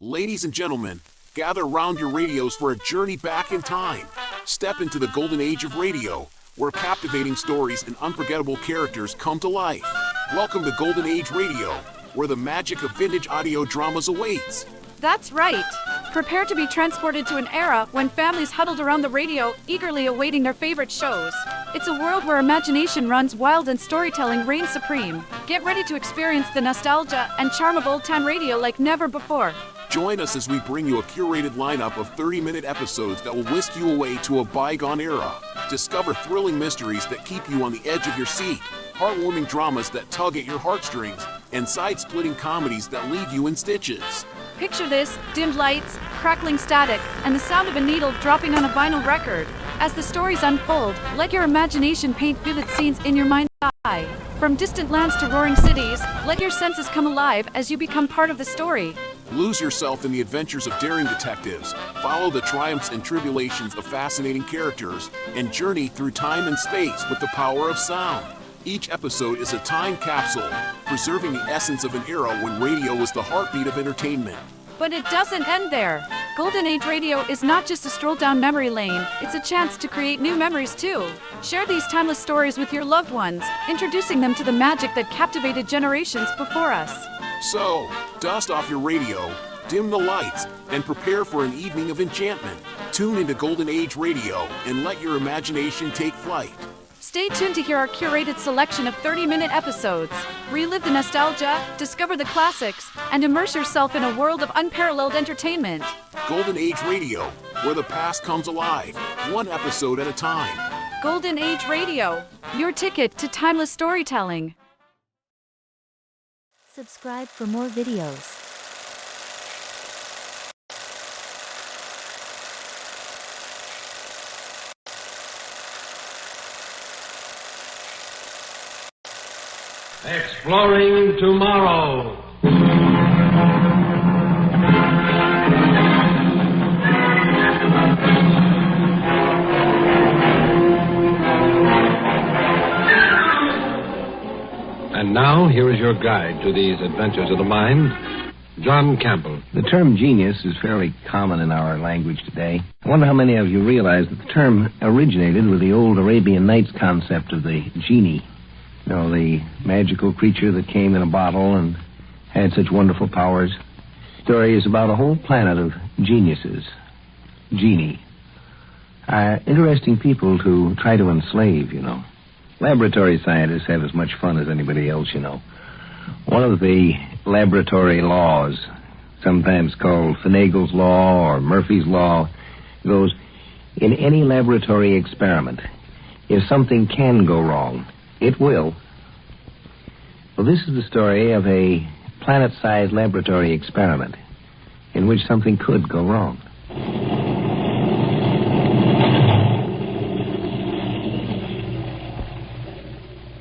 Ladies and gentlemen, gather round your radios for a journey back in time. Step into the golden age of radio, where captivating stories and unforgettable characters come to life. Welcome to Golden Age Radio, where the magic of vintage audio dramas awaits. That's right. Prepare to be transported to an era when families huddled around the radio, eagerly awaiting their favorite shows. It's a world where imagination runs wild and storytelling reigns supreme. Get ready to experience the nostalgia and charm of old-time radio like never before. Join us as we bring you a curated lineup of 30-minute episodes that will whisk you away to a bygone era. Discover thrilling mysteries that keep you on the edge of your seat, heartwarming dramas that tug at your heartstrings, and side-splitting comedies that leave you in stitches. Picture this: dimmed lights, crackling static, and the sound of a needle dropping on a vinyl record. As the stories unfold, let your imagination paint vivid scenes in your mind's eye. From distant lands to roaring cities, let your senses come alive as you become part of the story. Lose yourself in the adventures of daring detectives, follow the triumphs and tribulations of fascinating characters, and journey through time and space with the power of sound. Each episode is a time capsule, preserving the essence of an era when radio was the heartbeat of entertainment. But it doesn't end there. Golden Age Radio is not just a stroll down memory lane, it's a chance to create new memories too. Share these timeless stories with your loved ones, introducing them to the magic that captivated generations before us. So, dust off your radio, dim the lights, and prepare for an evening of enchantment. Tune into Golden Age Radio and let your imagination take flight. Stay tuned to hear our curated selection of 30-minute episodes. Relive the nostalgia, discover the classics, and immerse yourself in a world of unparalleled entertainment. Golden Age Radio, where the past comes alive, one episode at a time. Golden Age Radio, your ticket to timeless storytelling. Subscribe for more videos. Exploring Tomorrow. And now, here is your guide to these adventures of the mind, John Campbell. The term genius is fairly common in our language today. I wonder how many of you realize that the term originated with the old Arabian Nights concept of the genie. You know, the magical creature that came in a bottle and had such wonderful powers. The story is about a whole planet of geniuses. Genie. Interesting people to try to enslave, you know. Laboratory scientists have as much fun as anybody else, you know. One of the laboratory laws, sometimes called Finagle's Law or Murphy's Law, goes, in any laboratory experiment, if something can go wrong, it will. Well, this is the story of a planet-sized laboratory experiment in which something could go wrong.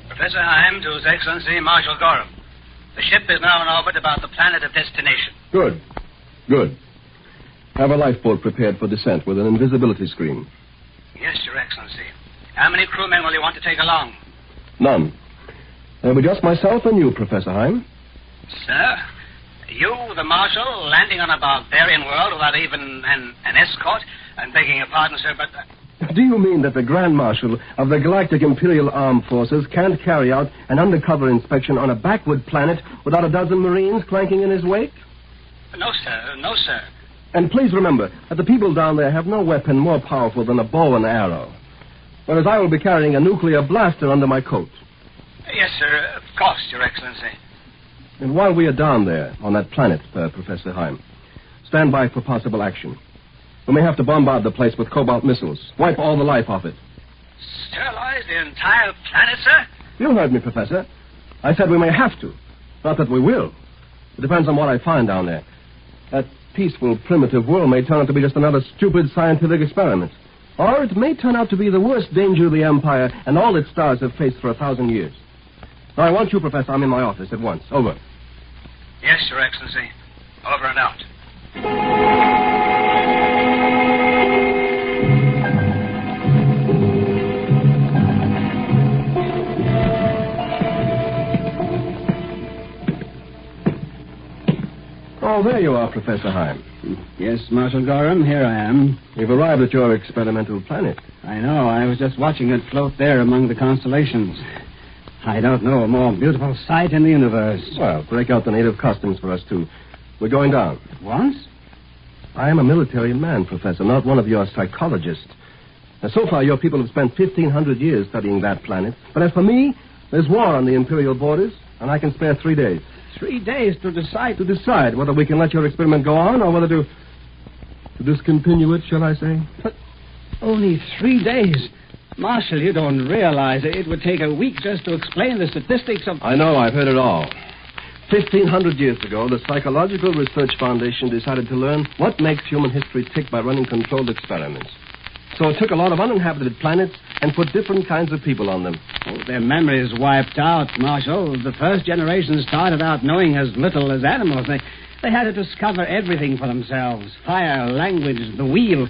Professor Heim to His Excellency Marshal Gorham. The ship is now in orbit about the planet of destination. Good. Have a lifeboat prepared for descent with an invisibility screen. Yes, Your Excellency. How many crewmen will you want to take along? None. There'll be just myself and you, Professor Heim. Sir, you, the Marshal, landing on a barbarian world without even an escort, and begging your pardon, sir, but... Do you mean that the Grand Marshal of the Galactic Imperial Armed Forces can't carry out an undercover inspection on a backward planet without a dozen Marines clanking in his wake? No, sir. And please remember that the people down there have no weapon more powerful than a bow and arrow. Whereas I will be carrying a nuclear blaster under my coat. Yes, sir, of course, Your Excellency. And while we are down there on that planet, Professor Heim, stand by for possible action. We may have to bombard the place with cobalt missiles. Wipe all the life off it. Sterilize the entire planet, sir? You heard me, Professor. I said we may have to. Not that we will. It depends on what I find down there. That peaceful, primitive world may turn out to be just another stupid scientific experiment. Or it may turn out to be the worst danger the Empire and all its stars have faced for 1,000 years. Now, I want you, Professor. I'm in my office at once. Over. Yes, Your Excellency. Over and out. Oh, there you are, Professor Heim. Yes, Marshal Gorham, here I am. You've arrived at your experimental planet. I know. I was just watching it float there among the constellations. I don't know a more beautiful sight in the universe. Well, break out the native costumes for us, too. We're going down. At once? I am a military man, Professor, not one of your psychologists. Now, so far, your people have spent 1,500 years studying that planet. But as for me, there's war on the imperial borders, and I can spare 3 days. 3 days to decide? To decide whether we can let your experiment go on or whether to discontinue it, shall I say? But only 3 days. Marshal, you don't realize it would take a week just to explain the statistics of... I know, I've heard it all. 1,500 years ago, the Psychological Research Foundation decided to learn what makes human history tick by running controlled experiments. So it took a lot of uninhabited planets and put different kinds of people on them. Oh, their memories wiped out, Marshal. The first generation started out knowing as little as animals. They had to discover everything for themselves. Fire, language, the wheel.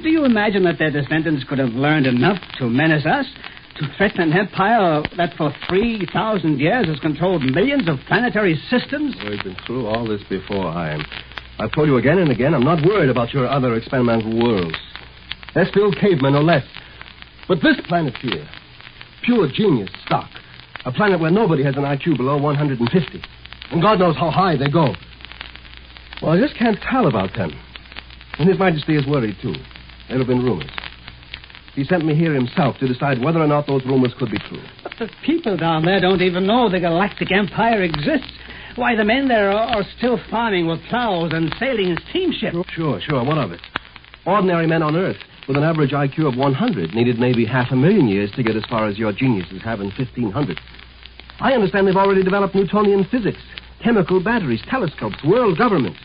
Do you imagine that their descendants could have learned enough to menace us? To threaten an empire that for 3,000 years has controlled millions of planetary systems? We've been through all this before, I've told you again and again, I'm not worried about your other experimental worlds. They're still cavemen or less. But this planet here, pure genius stock. A planet where nobody has an IQ below 150. And God knows how high they go. Well, I just can't tell about them. And His Majesty is worried, too. There have been rumors. He sent me here himself to decide whether or not those rumors could be true. But the people down there don't even know the Galactic Empire exists. Why, the men there are still farming with plows and sailing in steamships. Sure. What of it? Ordinary men on Earth with an average IQ of 100 needed maybe 500,000 years to get as far as your geniuses have in 1,500. I understand they've already developed Newtonian physics, chemical batteries, telescopes, world governments.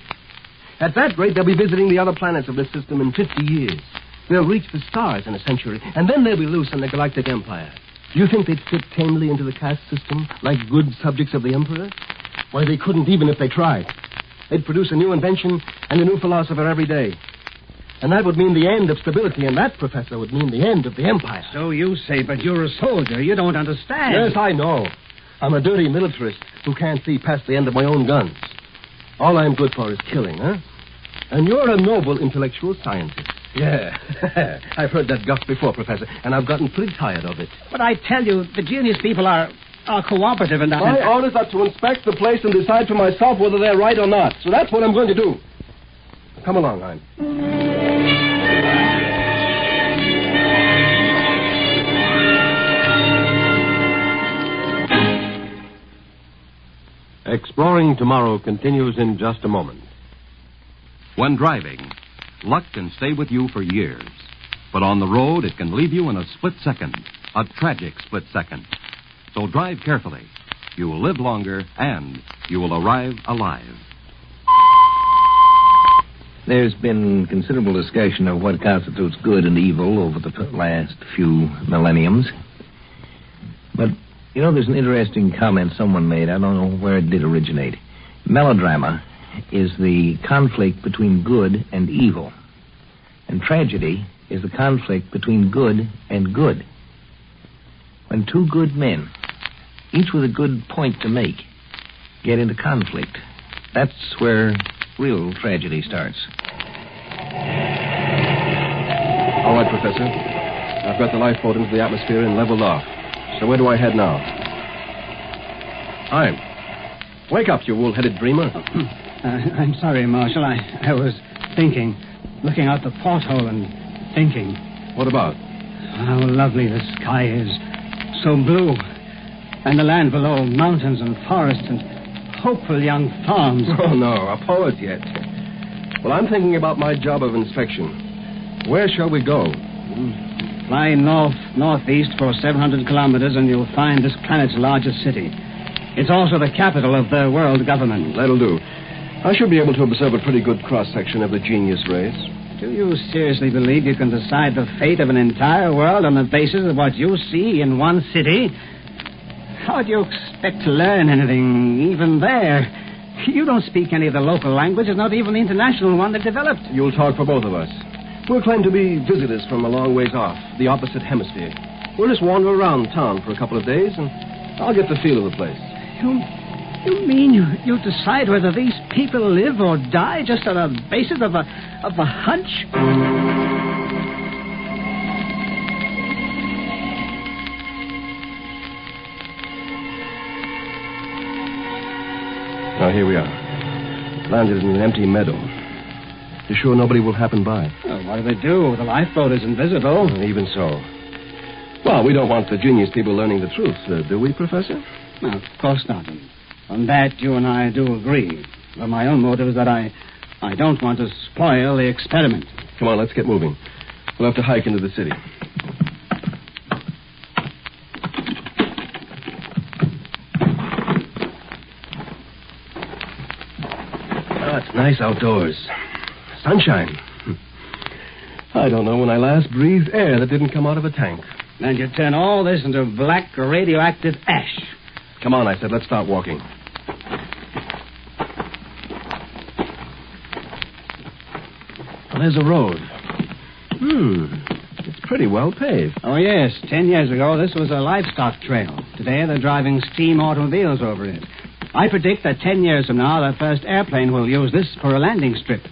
At that rate, they'll be visiting the other planets of this system in 50 years. They'll reach the stars in a century, and then they'll be loose in the Galactic Empire. Do you think they'd fit tamely into the caste system, like good subjects of the Emperor? Why, they couldn't even if they tried. They'd produce a new invention and a new philosopher every day. And that would mean the end of stability, and that, Professor, would mean the end of the Empire. So you say, but you're a soldier. You don't understand. Yes, I know. I'm a dirty militarist who can't see past the end of my own guns. All I'm good for is killing, huh? And you're a noble intellectual scientist. Yeah. I've heard that guff before, Professor, and I've gotten pretty tired of it. But I tell you, the genius people are cooperative in that. My orders are to inspect the place and decide for myself whether they're right or not. So that's what I'm going to do. Come along, Hein. Exploring Tomorrow continues in just a moment. When driving, luck can stay with you for years. But on the road, it can leave you in a split second, a tragic split second. So drive carefully. You will live longer, and you will arrive alive. There's been considerable discussion of what constitutes good and evil over the last few millenniums. But, you know, there's an interesting comment someone made. I don't know where it did originate. Melodrama is the conflict between good and evil. And tragedy is the conflict between good and good. When two good men, each with a good point to make, get into conflict, that's where real tragedy starts. All right, Professor. I've got the lifeboat into the atmosphere and leveled off. So where do I head now? Hein. Wake up, you wool-headed dreamer. I'm sorry, Marshal. I was thinking, looking out the porthole and thinking. What about? How lovely the sky is. So blue. And the land below, mountains and forests and hopeful young farms. Oh, no, a poet yet. Well, I'm thinking about my job of inspection. Where shall we go? Fly northeast for 700 kilometers and you'll find this planet's largest city. It's also the capital of the world government. That'll do. I should be able to observe a pretty good cross-section of the genius race. Do you seriously believe you can decide the fate of an entire world on the basis of what you see in one city? How do you expect to learn anything, even there? You don't speak any of the local languages, not even the international one they developed. You'll talk for both of us. We'll claim to be visitors from a long ways off, the opposite hemisphere. We'll just wander around town for a couple of days, and I'll get the feel of the place. You mean you decide whether these people live or die just on the basis of a hunch? Now, here we are. Landed in an empty meadow. You're sure nobody will happen by? Well, what do they do? The lifeboat is invisible. Even so. Well, we don't want the genius people learning the truth, do we, Professor? No, of course not. On that, you and I do agree. But my own motive is that I don't want to spoil the experiment. Come on, let's get moving. We'll have to hike into the city. Oh, it's nice outdoors. Sunshine. I don't know when I last breathed air that didn't come out of a tank. And you turn all this into black radioactive ash. Come on, I said. Let's start walking. Well, there's a road. It's pretty well paved. Oh, yes. 10 years ago, this was a livestock trail. Today, they're driving steam automobiles over it. I predict that 10 years from now, the first airplane will use this for a landing strip.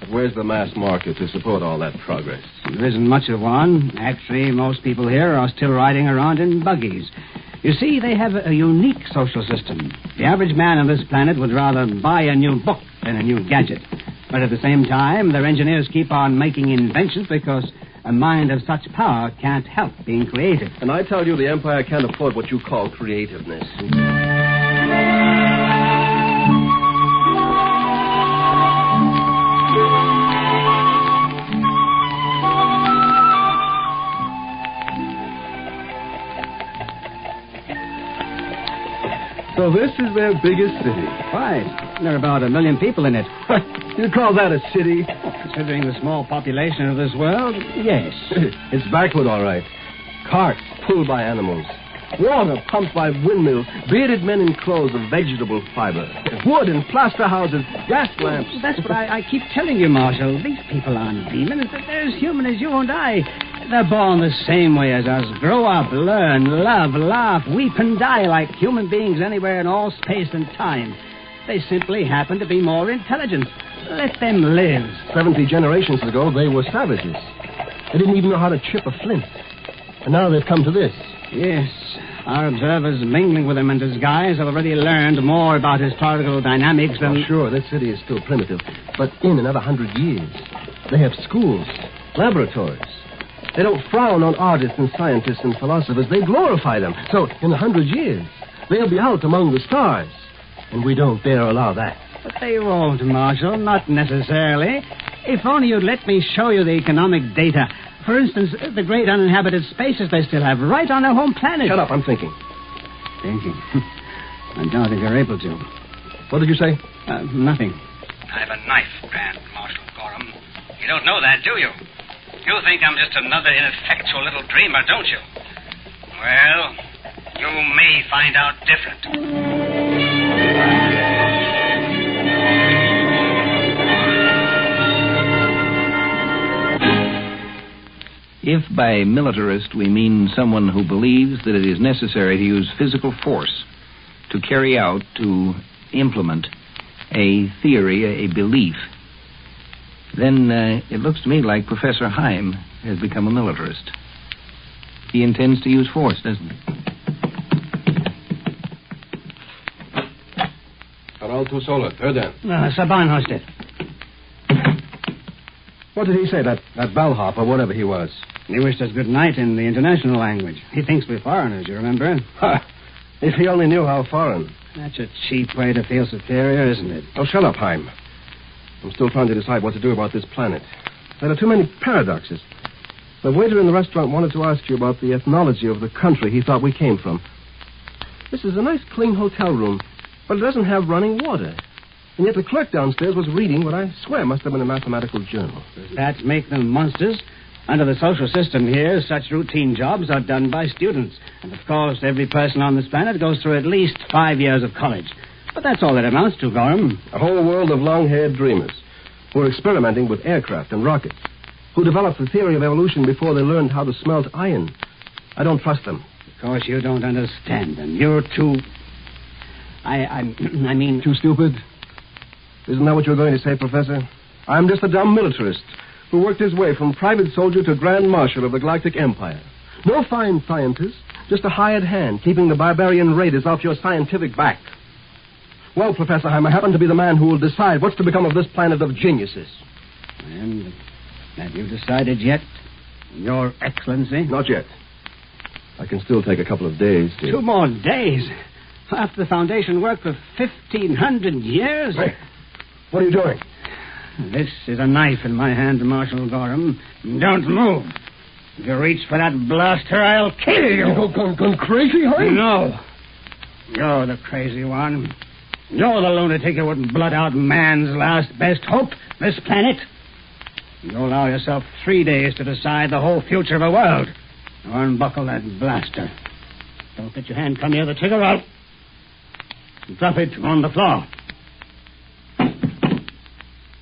Where's the mass market to support all that progress? There isn't much of one. Actually, most people here are still riding around in buggies. You see, they have a unique social system. The average man on this planet would rather buy a new book than a new gadget. But at the same time, their engineers keep on making inventions because a mind of such power can't help being creative. And I tell you, the Empire can't afford what you call creativeness. So this is their biggest city. Right. There are about 1 million people in it. You call that a city? Well, considering the small population of this world, yes. It's backward, all right. Carts pulled by animals. Water pumped by windmills. Bearded men in clothes of vegetable fiber. Wood and plaster houses. Gas lamps. That's what I keep telling you, Marshal. These people aren't demons. They're as human as you and I. They're born the same way as us. Grow up, learn, love, laugh, weep, and die like human beings anywhere in all space and time. They simply happen to be more intelligent. Let them live. 70 generations ago, they were savages. They didn't even know how to chip a flint. And now they've come to this. Yes. Our observers mingling with them in disguise have already learned more about historical dynamics than... Oh, sure, this city is still primitive. But in another 100 years, they have schools, laboratories. They don't frown on artists and scientists and philosophers. They glorify them. So, in 100 years, they'll be out among the stars. And we don't dare allow that. But they won't, Marshal. Not necessarily. If only you'd let me show you the economic data. For instance, the great uninhabited spaces they still have right on their home planet. Shut up, I'm thinking. Thinking? I don't think you're able to. What did you say? Nothing. I have a knife, Grand Marshal Gorham. You don't know that, do you? You think I'm just another ineffectual little dreamer, don't you? Well, you may find out different. If by militarist we mean someone who believes that it is necessary to use physical force to carry out, to implement a theory, a belief, then it looks to me like Professor Heim has become a militarist. He intends to use force, doesn't he? Aralto Sola, Erdan. Saban Hostet. What did he say, that bellhop or whatever he was? He wished us good night in the international language. He thinks we're foreigners, you remember? Ha! If he only knew how foreign. That's a cheap way to feel superior, isn't it? Oh, shut up, Heim. I'm still trying to decide what to do about this planet. There are too many paradoxes. The waiter in the restaurant wanted to ask you about the ethnology of the country he thought we came from. This is a nice, clean hotel room, but it doesn't have running water. And yet the clerk downstairs was reading what I swear must have been a mathematical journal. Does that make them monsters? Under the social system here, such routine jobs are done by students. And, of course, every person on this planet goes through at least 5 years of college. But that's all it amounts to, Gorham. A whole world of long-haired dreamers who are experimenting with aircraft and rockets, who developed the theory of evolution before they learned how to smelt iron. I don't trust them. Of course, you don't understand them. You're too... I mean... Too stupid? Isn't that what you're going to say, Professor? I'm just a dumb militarist who worked his way from private soldier to Grand Marshal of the Galactic Empire. No fine scientist, just a hired hand keeping the barbarian raiders off your scientific back. Well, Professor Heim, I happen to be the man who will decide what's to become of this planet of geniuses. And have you decided yet, Your Excellency? Not yet. I can still take a couple of days to... 2 more days? After the Foundation work of 1,500 years? Hey, what are you doing? This is a knife in my hand, Marshal Gorham. Don't move. If you reach for that blaster, I'll kill you. You gone crazy, Heim? No. You're the crazy one. You're the lunatic who would blood out man's last best hope, this planet. You allow yourself 3 days to decide the whole future of a world. Now unbuckle that blaster. Don't let your hand come near the trigger. I'll drop it on the floor.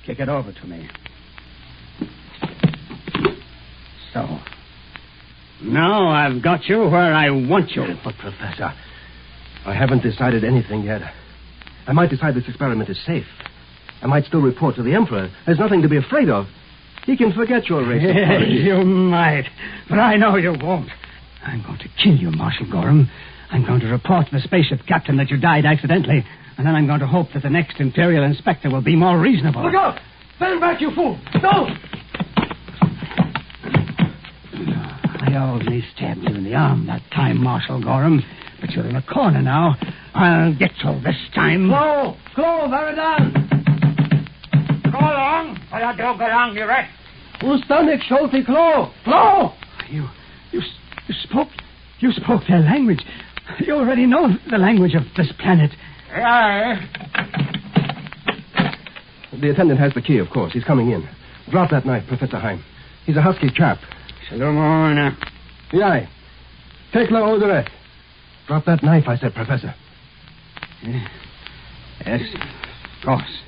Kick it over to me. So. Now I've got you where I want you. But, Professor, I haven't decided anything yet. I might decide this experiment is safe. I might still report to the Emperor. There's nothing to be afraid of. He can forget your race. Yes, you might. But I know you won't. I'm going to kill you, Marshal Gorham. I'm going to report to the spaceship captain that you died accidentally. And then I'm going to hope that the next Imperial Inspector will be more reasonable. Look out! Stand back, you fool! Don't! I only stabbed you in the arm that time, Marshal Gorham. But you're in a corner now. I'll get you this time. Go! Go, Varidan! Go along, or you don't go along, you rat. Ustanik Sholti Klo! Klo! You spoke their language. You already know the language of this planet. The attendant has the key, of course. He's coming in. Drop that knife, Professor Heim. He's a husky chap. Shalom. Yai. Take la oderet. Drop that knife, I said, Professor. Yes, of course.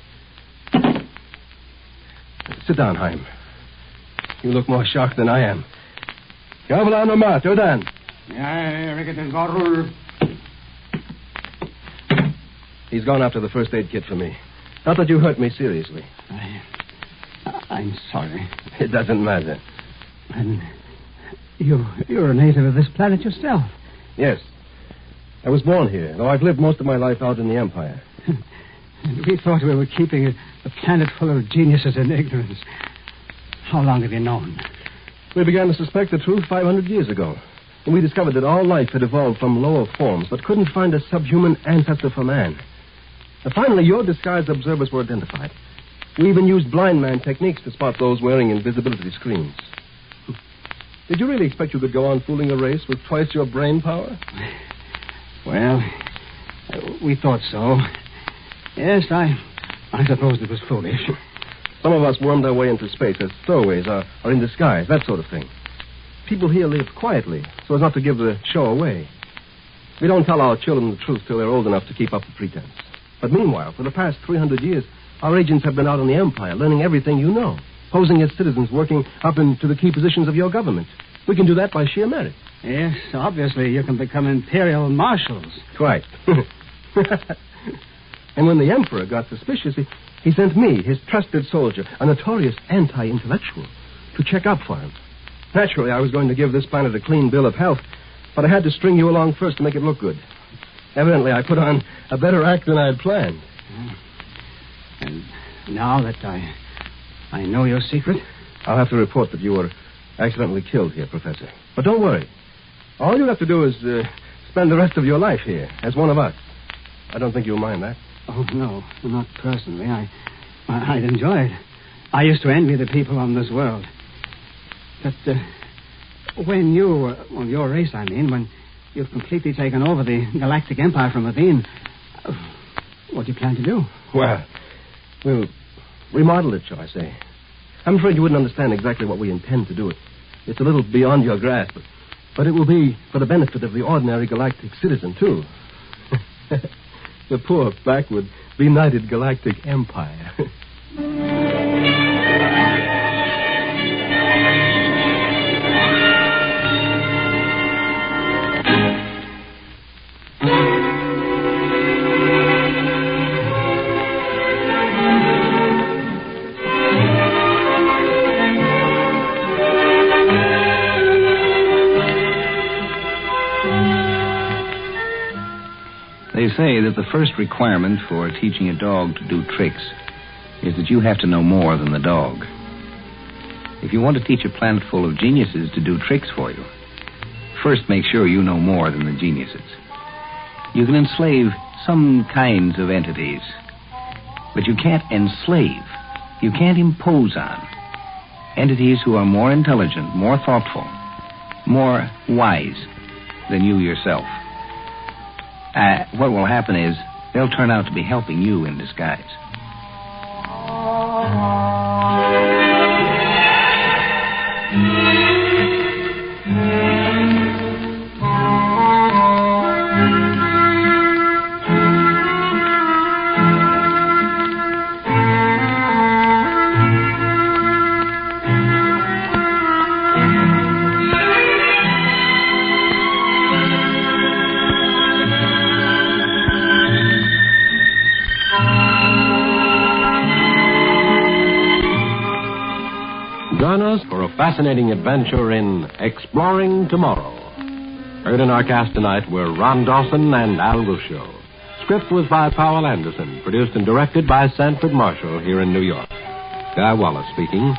Sit down, Heim. You look more shocked than I am. Kavla no mat, Odan. He's gone after the first aid kit for me. Not that you hurt me seriously. I'm sorry. It doesn't matter. And you're a native of this planet yourself. Yes. I was born here, though I've lived most of my life out in the Empire. We thought we were keeping a planet full of geniuses in ignorance. How long have you known? We began to suspect the truth 500 years ago. And we discovered that all life had evolved from lower forms, but couldn't find a subhuman ancestor for man. And finally, your disguised observers were identified. We even used blind man techniques to spot those wearing invisibility screens. Did you really expect you could go on fooling a race with twice your brain power? Well, we thought so. Yes, I suppose it was foolish. Some of us wormed our way into space as stowaways or in disguise, that sort of thing. People here live quietly, so as not to give the show away. We don't tell our children the truth till they're old enough to keep up the pretense. But meanwhile, for the past 300 years, our agents have been out in the Empire, learning everything you know, posing as citizens, working up into the key positions of your government. We can do that by sheer merit. Yes, obviously you can become Imperial Marshals. Quite. And when the Emperor got suspicious, he sent me, his trusted soldier, a notorious anti-intellectual, to check up for him. Naturally, I was going to give this planet a clean bill of health, but I had to string you along first to make it look good. Evidently, I put on a better act than I had planned. And now that I know your secret? I'll have to report that you were accidentally killed here, Professor. But don't worry. All you have to do is spend the rest of your life here as one of us. I don't think you'll mind that. Oh, no, not personally. I'd enjoy it. I used to envy the people on this world. But when you, well, your race, I mean, when you've completely taken over the Galactic Empire from within, what do you plan to do? Well, we'll remodel it, shall I say. I'm afraid you wouldn't understand exactly what we intend to do. It's a little beyond your grasp, but it will be for the benefit of the ordinary galactic citizen, too. The poor, backward, benighted galactic empire. They say that the first requirement for teaching a dog to do tricks is that you have to know more than the dog. If you want to teach a planet full of geniuses to do tricks for you, first make sure you know more than the geniuses. You can enslave some kinds of entities, but you can't enslave, you can't impose on entities who are more intelligent, more thoughtful, more wise than you yourself. What will happen is they'll turn out to be helping you in disguise. Join us for a fascinating adventure in Exploring Tomorrow. Heard in our cast tonight were Ron Dawson and Al Ruscio. Script was by Powell Anderson, produced and directed by Sanford Marshall here in New York. Guy Wallace speaking.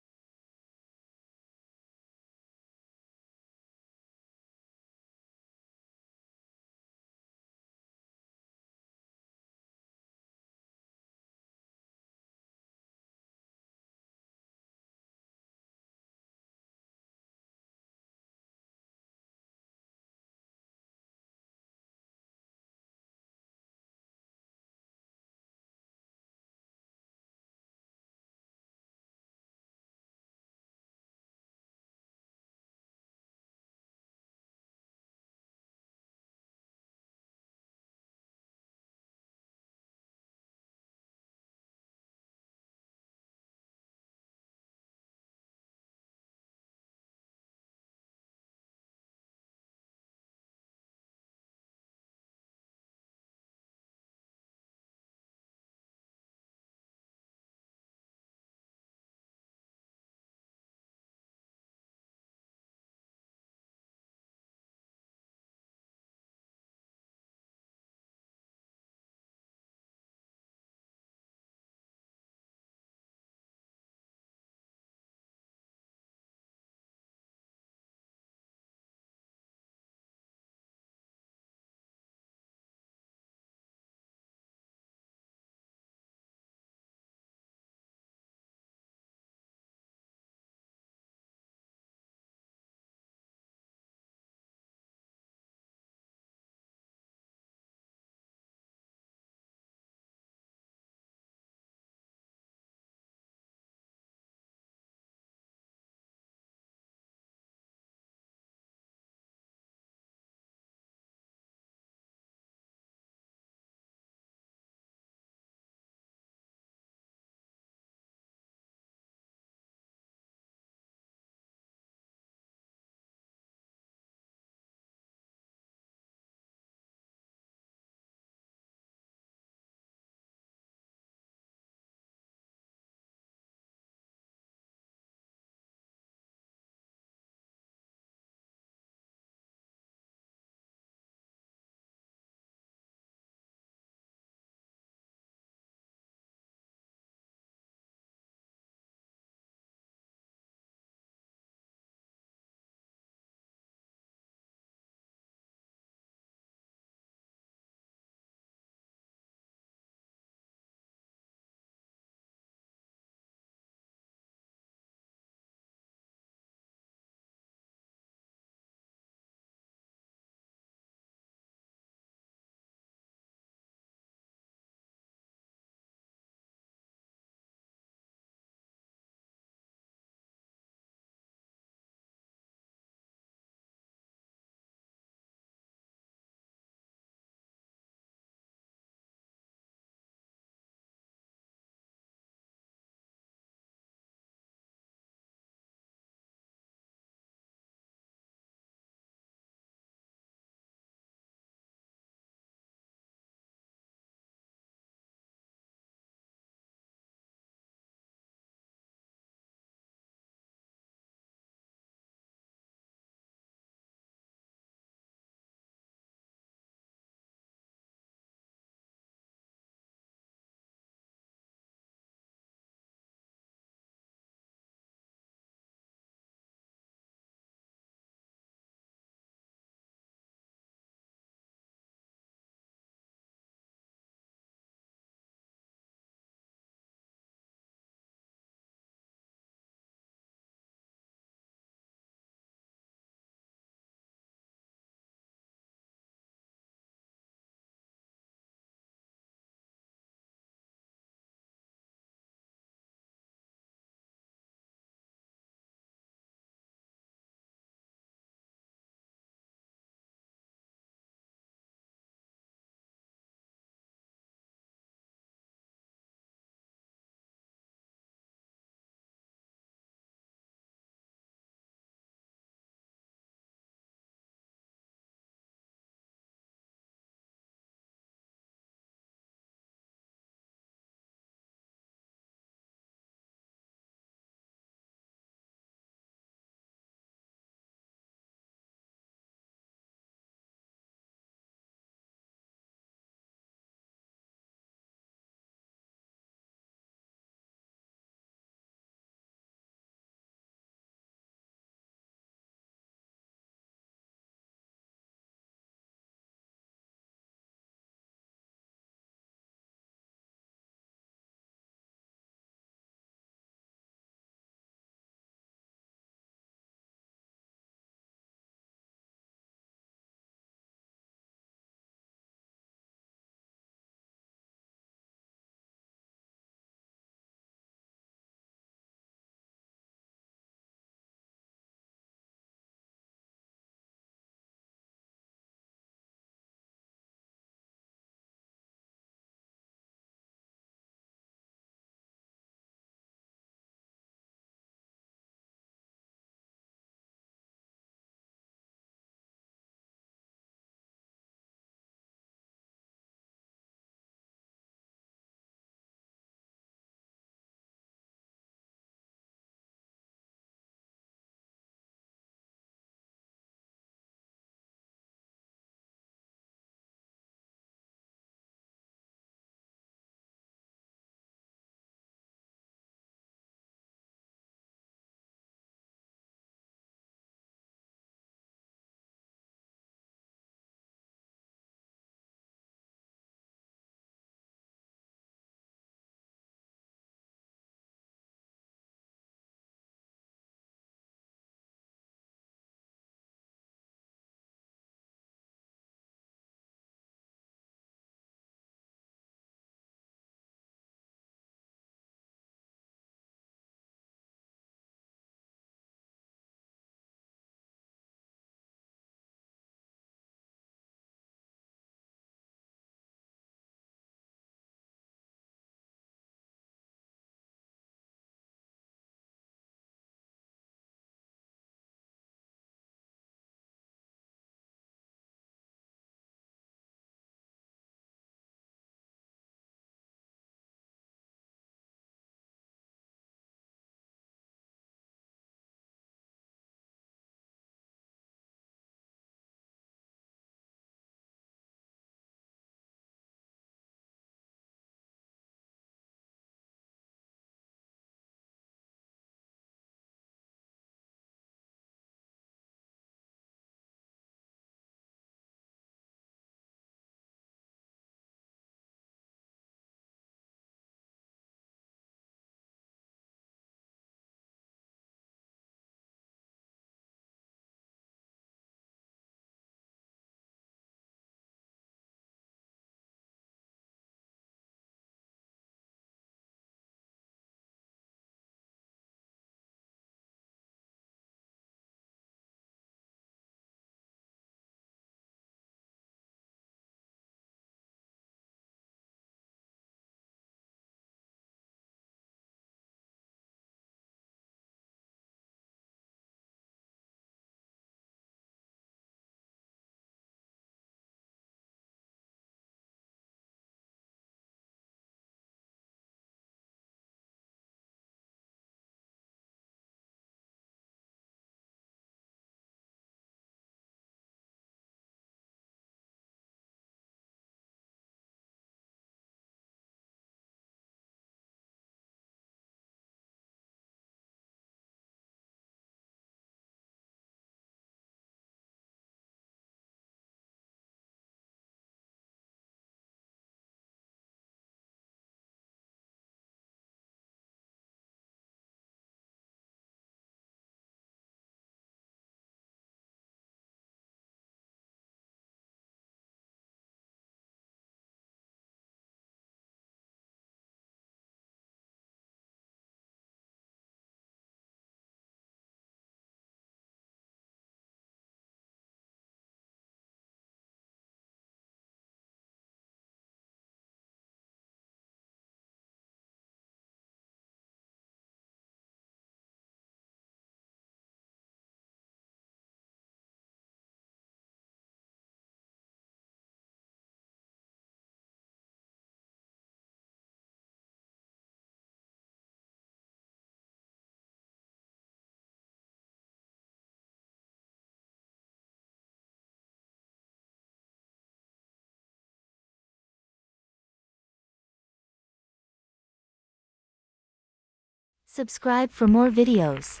Subscribe for more videos.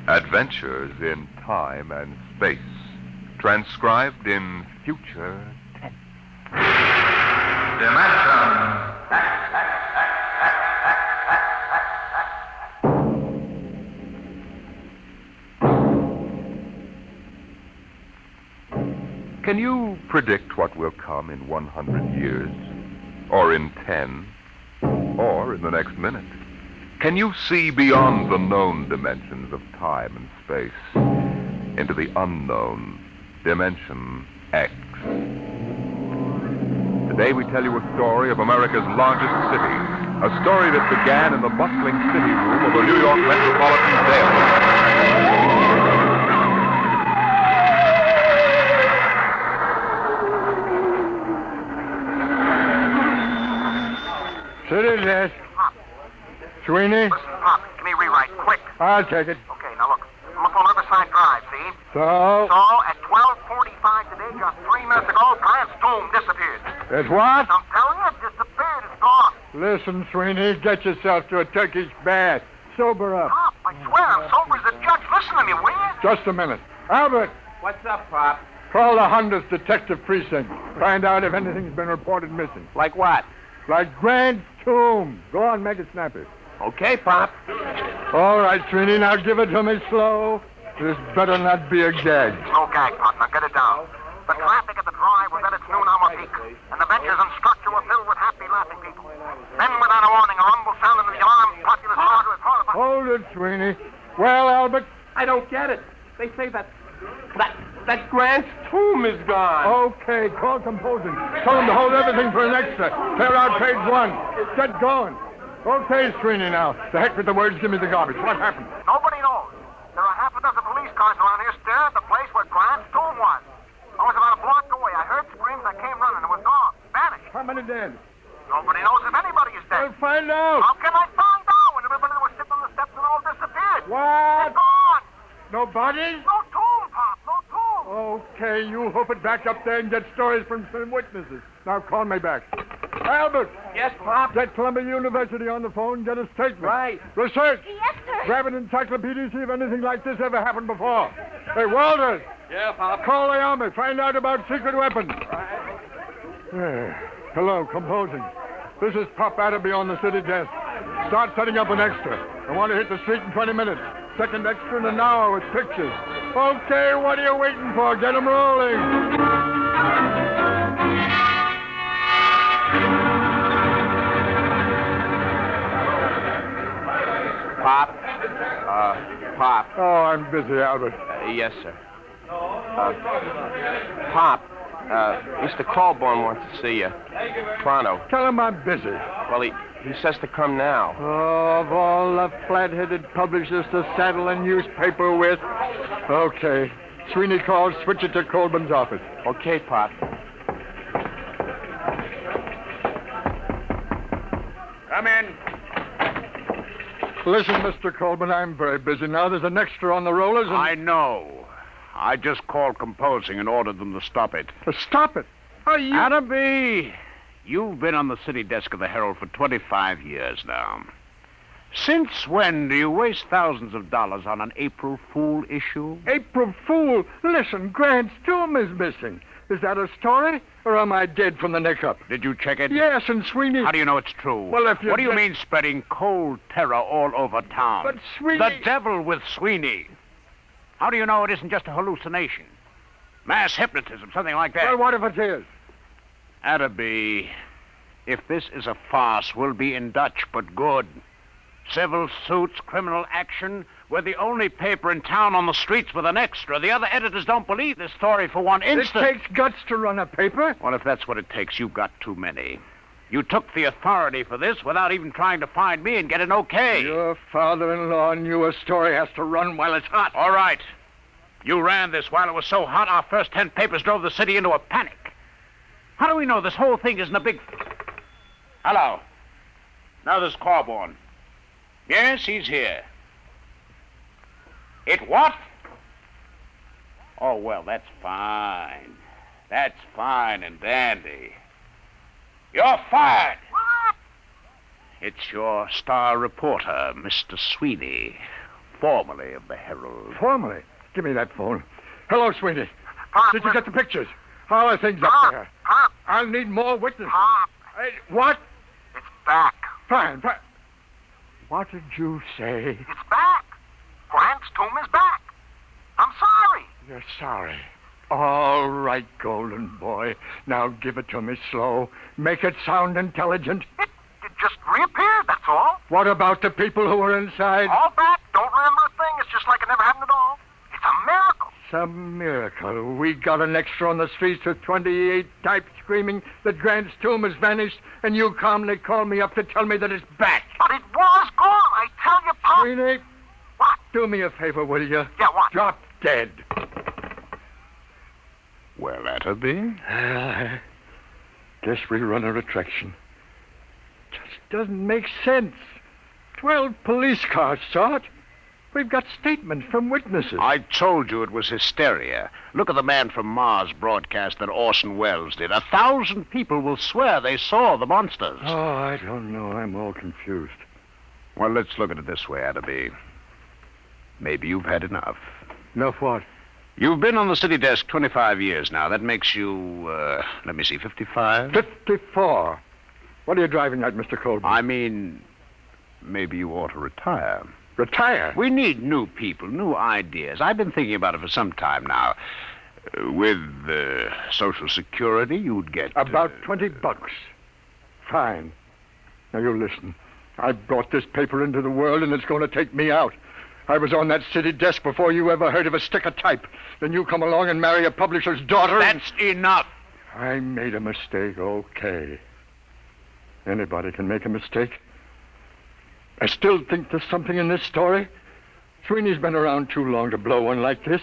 Adventures in Time and Space, transcribed in future tense. Dimension. Can you predict what will come in 100 years? Or in 10? Or in the next minute? Can you see beyond the known dimensions of time and space into the unknown Dimension X? Today we tell you a story of America's largest city, a story that began in the bustling city room of a New York metropolitan jail. City desk. Sweeney? Listen, Pop, give me a rewrite, quick. I'll take it. Okay, now look. I'm up on Riverside Drive, see? So? So, at 12:45 today, just 3 minutes ago, Grant's tomb disappeared. It's what? I'm telling you, it disappeared. It's gone. Listen, Sweeney, get yourself to a Turkish bath. Sober up. Pop, I swear, I'm sober as a judge. Listen to me, will you? Just a minute. Albert, What's up, Pop? call the Hunter's Detective Precinct. Find out if anything's been reported missing. Like what? Like Grant's tomb. Go on, make it snappy. Okay, Pop. All right, Sweeney, now give it to me slow. This better not be a gag. No gag, Pop. Now get it down. The traffic at the drive was at its noon hour peak, and the benches and structure were filled with happy, laughing people. Then, without a warning, a rumble sounded and the alarmed populace started with horrified... Hold it, Sweeney. Well, Albert? I don't get it. They say that Grant's tomb is gone. Okay, call composing. Tell them to hold everything for an extra. Clear out page 1. Get going. Okay, Sweeney, now. The heck with the words, give me the garbage. What happened? Nobody knows. There are half a dozen police cars around here staring at the place where Grant's tomb was. I was about a block away. I heard screams. I came running. It was gone. Vanished. How many dead? Nobody knows if anybody is dead. Well, find out. How can I find out when everybody that was sitting on the steps and all disappeared? What? It's gone. No bodies? No tomb, Pop. No tomb. Okay, you hoof it back up there and get stories from some witnesses. Now call me back. Albert! Yes, Pop. Get Columbia University on the phone, get a statement. Right. Research! Yes, sir. Grab an encyclopedia, see if anything like this ever happened before. Hey, Walters! Yeah, Pop. Call the army, find out about secret weapons. Hello, composing. This is Pop Atterby on the city desk. Start setting up an extra. I want to hit the street in 20 minutes. Second extra in an hour with pictures. Okay, what are you waiting for? Get 'em rolling. Pop. Pop. Oh, I'm busy, Albert. Yes, sir. Pop. Mr. Colborne wants to see you. Pronto. Tell him I'm busy. Well, he says to come now. Oh, of all the flat-headed publishers to saddle a newspaper with. Okay. Sweeney calls, switch it to Colburn's office. Okay, Pop. Come in. Listen, Mr. Colburn, I'm very busy now. There's an extra on the rollers and... I know. I just called composing and ordered them to stop it. To stop it? Are you... Atterby, you've been on the city desk of the Herald for 25 years now. Since when do you waste thousands of dollars on an April Fool issue? April Fool? Listen, Grant's tomb is missing. Is that a story? Or am I dead from the neck up? Did you check it? Yes, and Sweeney... How do you know it's true? Well, if you... What do you mean spreading cold terror all over town? But Sweeney... The devil with Sweeney. How do you know it isn't just a hallucination? Mass hypnotism, something like that. Well, what if it is? Atterby, if this is a farce, we'll be in Dutch, but good. Civil suits, criminal action. We're the only paper in town on the streets with an extra. The other editors don't believe this story for one instant. It takes guts to run a paper. Well, if that's what it takes, you've got too many. You took the authority for this without even trying to find me and get an okay. Your father-in-law knew a story has to run while it's hot. All right. You ran this while it was so hot, our first 10 papers drove the city into a panic. How do we know this whole thing isn't a big... Hello. Now there's Corborn. Yes, he's here. It what? Oh, well, that's fine. That's fine and dandy. You're fired. What? It's your star reporter, Mr. Sweeney, formerly of the Herald. Formally? Give me that phone. Hello, Sweeney. Pop, Did you get the pictures? How are things up Pop, there? Pop, I'll need more witnesses. Pop. Hey, what? It's back. Fine. What did you say? It's back. Grant's tomb is back. I'm sorry. You're sorry. All right, Golden Boy. Now give it to me slow. Make it sound intelligent. It just reappeared, that's all. What about the people who were inside? All back. Don't remember a thing. It's just like it never happened at all. It's a miracle. Some miracle. We got an extra on the streets with 28 types screaming that Grant's tomb has vanished, and you calmly call me up to tell me that it's back. But it was gone. I tell you, Pop. Sweeney, What? do me a favor, will you? Yeah, what? Drop dead. Well, Atterby? I guess we run a retraction. Just doesn't make sense. 12 police cars saw it. We've got statements from witnesses. I told you it was hysteria. Look at the man from Mars broadcast that Orson Welles did. 1,000 people will swear they saw the monsters. Oh, I don't know. I'm all confused. Well, let's look at it this way, Atterby. Maybe you've had enough. Enough what? You've been on the city desk 25 years now. That makes you, 55? 54. What are you driving at, Mr. Colby? I mean, maybe you ought to retire. Retire? We need new people, new ideas. I've been thinking about it for some time now. With Social Security, you'd get... About $20. Fine. Now, you listen. I brought this paper into the world, and it's going to take me out. I was on that city desk before you ever heard of a stick of type. Then you come along and marry a publisher's daughter. That's enough. I made a mistake, okay. Anybody can make a mistake. I still think there's something in this story. Sweeney's been around too long to blow one like this.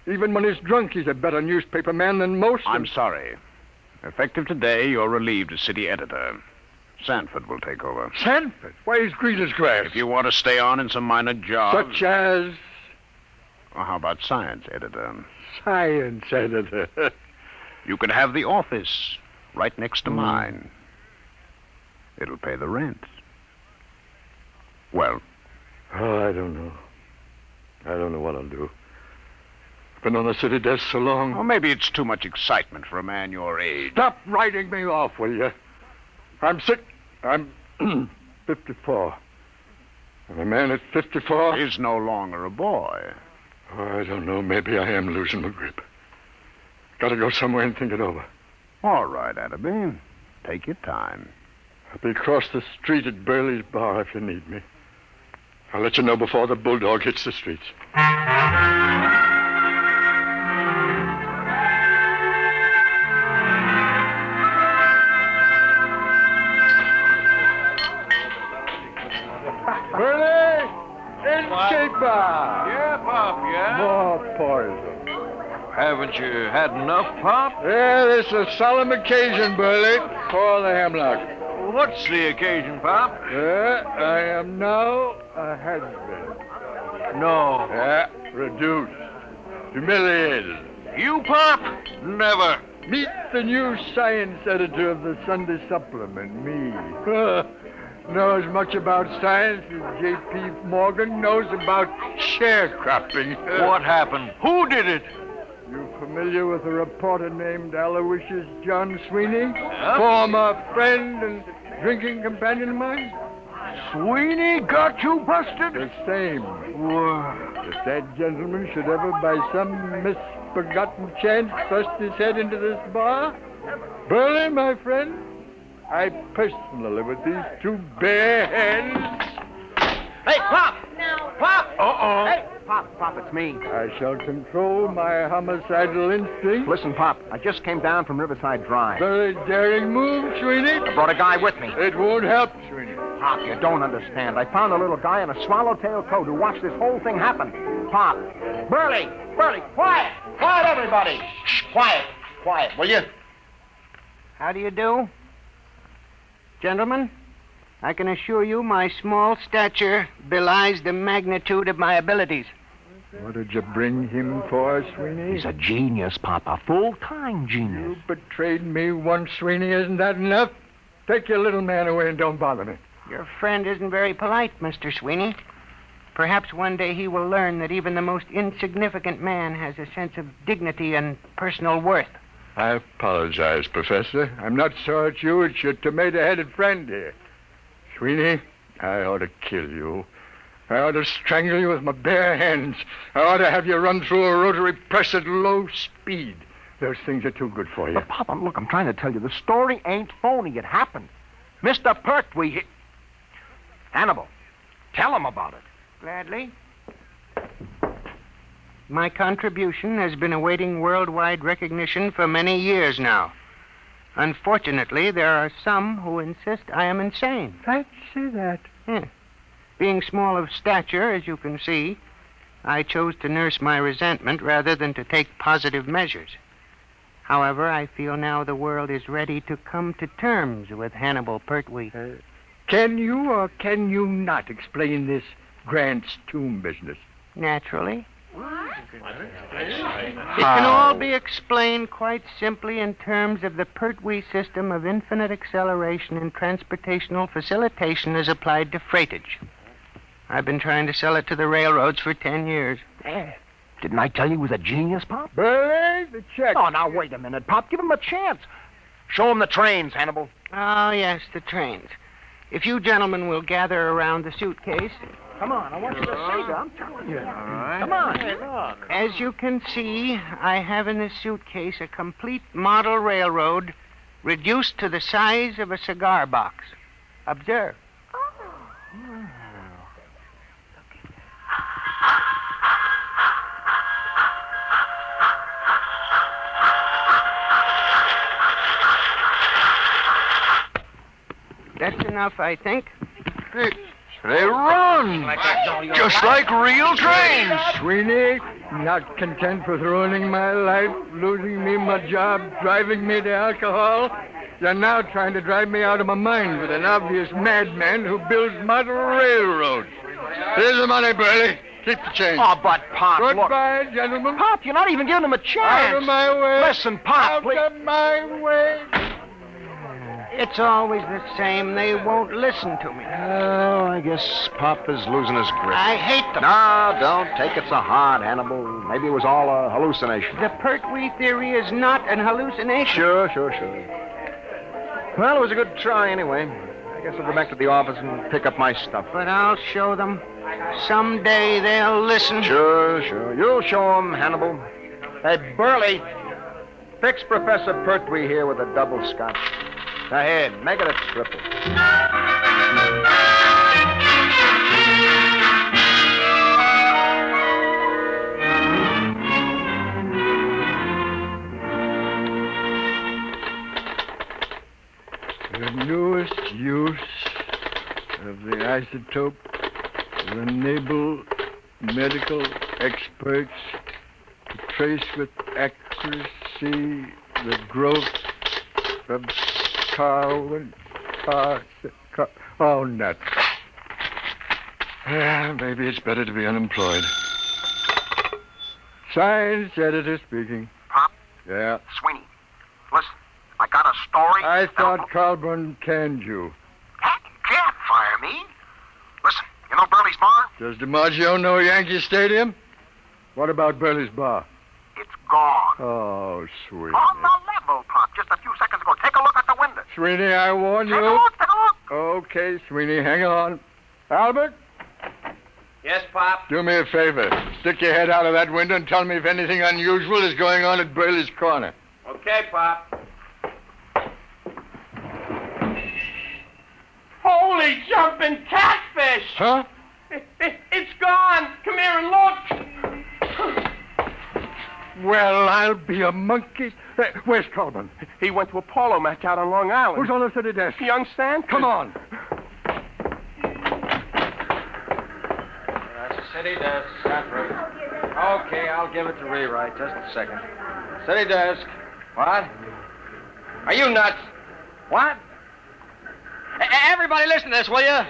Even when he's drunk, he's a better newspaper man than most. I'm sorry. Effective today, you're relieved as city editor. Sanford will take over. Sanford? Why, he's green as grass. If you want to stay on in some minor job... Such as... Well, how about science editor? Science editor. You could have the office right next to mine. It'll pay the rent. Well? Oh, I don't know. I don't know what I'll do. I've been on the city desk so long. Well, maybe it's too much excitement for a man your age. Stop writing me off, will you? I'm sick. I'm 54. And a man at 54... is no longer a boy. Oh, I don't know. Maybe I am losing my grip. Gotta go somewhere and think it over. All right, Atterby. Take your time. I'll be across the street at Burley's bar if you need me. I'll let you know before the bulldog hits the streets. Burley! Escape bar! Yeah, Pop, yeah? More poison. Haven't you had enough, Pop? Yeah, this is a solemn occasion, Burley. Pour the hemlock. What's the occasion, Pop? I am now a has-been. No. Yeah, reduced. Humiliated. You, Pop? Never. Meet the new science editor of the Sunday Supplement, me. Know as much about science as J.P. Morgan knows about sharecropping. What happened? Who did it? You familiar with a reporter named Aloysius John Sweeney? Former friend and drinking companion of mine? Sweeney got you busted? The same. If that gentleman should ever, by some misforgotten chance, thrust his head into this bar, Burley, my friend, I personally, with these two bare hands... Hey, Pop! Pop! Uh-oh. Hey, Pop, it's me. I shall control my homicidal instinct. Listen, Pop, I just came down from Riverside Drive. Very daring move, Sweeney. I brought a guy with me. It won't help, Sweeney. Pop, you don't understand. I found a little guy in a swallowtail coat who watched this whole thing happen. Pop. Burley, quiet! Quiet, everybody! Shh, quiet, will you? How do you do? Gentlemen, I can assure you my small stature belies the magnitude of my abilities. What did you bring him for, Sweeney? He's a genius, Pop, a full-time genius. You betrayed me once, Sweeney. Isn't that enough? Take your little man away and don't bother me. Your friend isn't very polite, Mr. Sweeney. Perhaps one day he will learn that even the most insignificant man has a sense of dignity and personal worth. I apologize, Professor. I'm not so at you. It's your tomato-headed friend here. Sweeney, I ought to kill you. I ought to strangle you with my bare hands. I ought to have you run through a rotary press at low speed. Those things are too good for you. But, Pop, I'm trying to tell you, the story ain't phony. It happened. Mr. Pertwee, Hannibal, tell him about it. Gladly. My contribution has been awaiting worldwide recognition for many years now. Unfortunately, there are some who insist I am insane. Fancy that. Yeah. Being small of stature, as you can see, I chose to nurse my resentment rather than to take positive measures. However, I feel now the world is ready to come to terms with Hannibal Pertwee. Can you or can you not explain this Grant's tomb business? Naturally. It can all be explained quite simply in terms of the Pertwee system of infinite acceleration and transportational facilitation as applied to freightage. I've been trying to sell it to the railroads for 10 years. Didn't I tell you he was a genius, Pop? Burley, the check. Oh, now, wait a minute, Pop. Give him a chance. Show him the trains, Hannibal. Oh, yes, the trains. If you gentlemen will gather around the suitcase. Come on, I want you to see that. I'm telling you. All right. Come on. Hey, look. As you can see, I have in this suitcase a complete model railroad reduced to the size of a cigar box. Observe. That's enough, I think. They run! Just like real trains! Sweeney, not content with ruining my life, losing me my job, driving me to alcohol, you're now trying to drive me out of my mind with an obvious madman who builds model railroads. Here's the money, Burley. Keep the change. Oh, but, Pop, Goodbye, look. gentlemen. Pop, you're not even giving him a chance. Out of my way. Listen, Pop, Out please. of my way. It's always the same. They won't listen to me. Oh, I guess Pop is losing his grip. I hate them. No, don't take it so hard, Hannibal. Maybe it was all a hallucination. The Pertwee theory is not an hallucination. Sure. Well, it was a good try anyway. I guess I'll go back to the office and pick up my stuff. But I'll show them. Someday they'll listen. Sure. You'll show them, Hannibal. Hey, Burley, fix Professor Pertwee here with a double scotch. Ahead, make it a triple. The newest use of the isotope will enable medical experts to trace with accuracy the growth of Oh, nuts. Maybe it's better to be unemployed. Science editor speaking. Pop? Yeah. Sweeney, listen, I got a story. I thought Colburn canned you. Can't fire me. Listen, you know Burley's bar? Does DiMaggio know Yankee Stadium? What about Burley's bar? It's gone. Oh, sweet. On the level, Pop, just a few seconds ago. Take a look at the window. Sweeney, I warn you. Take a look. Okay, Sweeney, hang on. Albert? Yes, Pop? Do me a favor. Stick your head out of that window and tell me if anything unusual is going on at Burley's Corner. Okay, Pop. Holy jumping catfish! Huh? It's gone! Come here and look! Well, I'll be a monkey. Where's Colburn? He went to a polo match out on Long Island. Who's on the city desk? Young Stan? Come on. That's the city desk, Sanford. Okay, I'll give it to rewrite. Just a second. City desk. What? Are you nuts? What? Everybody listen to this, will you?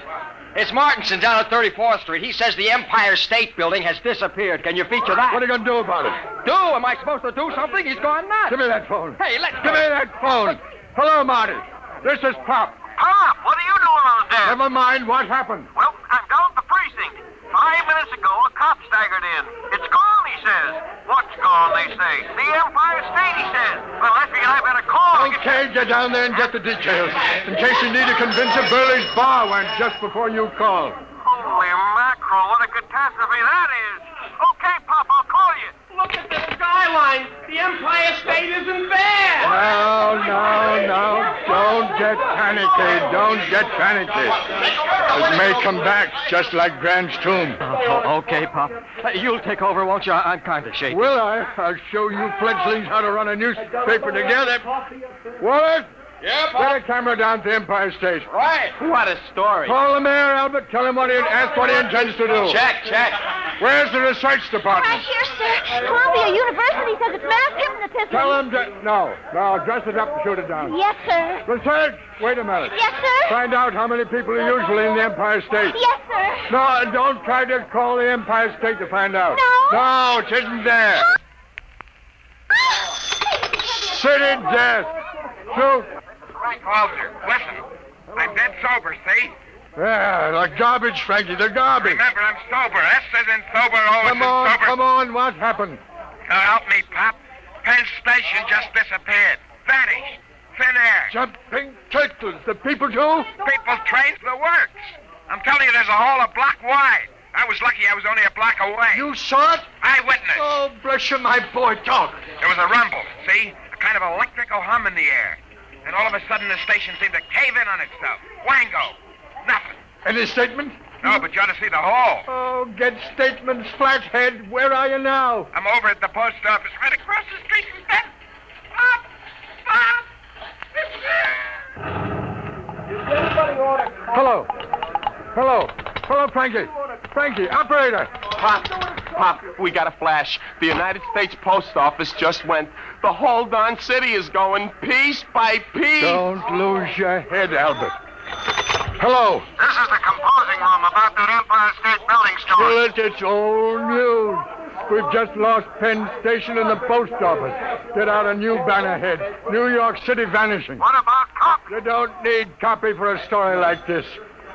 It's Martinson down at 34th Street. He says the Empire State Building has disappeared. Can you feature that? What are you going to do about it? Do? Am I supposed to do something? He's gone nuts. Give me that phone. Hey, let's Give me that phone. Hello, Marty. This is Pop. Pop, what are you doing on the desk? Never mind. What happened? Well, I'm down at the precinct. 5 minutes ago, a cop staggered in. It's gone, he says. What's gone, they say? The Empire State, he says. Well, I figured I better call. Okay, get down there and get the details. In case you need to convince her Burley's bar went just before you call. Holy mackerel, what a catastrophe that is. Okay, Pop, I'll call you. Look at the skyline. The Empire State isn't there. No. Don't get panicky. Don't get panicky. It may come back just like Grant's tomb. Okay, Pop. You'll take over, won't you? I'm kind of shaky. Will I? I'll show you fledglings how to run a newspaper together. Wallace? Yeah, Get a camera down to Empire State. Right. What a story. Call the mayor, Albert. Tell him ask what he intends to do. Check. Where's the research department? Right here, sir. Columbia University says it's mass hypnotism. Tell him to... No, dress it up and shoot it down. Yes, sir. Research? Wait a minute. Yes, sir. Find out how many people are usually in the Empire State. Yes, sir. No, don't try to call the Empire State to find out. No. It isn't there. City desk. Shoot. Frank Walter, listen. I'm dead sober, see? Yeah, the garbage, Frankie, the garbage. Remember, I'm sober. S is in sober, O is in sober. Come on, what happened? Help me, Pop. Penn Station just disappeared. Vanished. Thin air. Jumping turtles. The people too? People trained the works. I'm telling you, there's a hole a block wide. I was lucky I was only a block away. You saw it? Eyewitness. Oh, bless you, my boy, talk. There was a rumble, see? A kind of electrical hum in the air. And all of a sudden, the station seemed to cave in on itself. Wango. Nothing. Any statement? No, but you ought to see the hole. Oh, get statements, flathead. Where are you now? I'm over at the post office right across the street from Penn. Hello, Frankie. Frankie, operator. Pop, we got a flash. The United States Post Office just went. The whole darn city is going piece by piece. Don't lose your head, Albert. Hello. This is the composing room about that Empire State Building story. Still, it's old news. We've just lost Penn Station and the post office. Get out a new banner head. New York City vanishing. What about copy? You don't need copy for a story like this.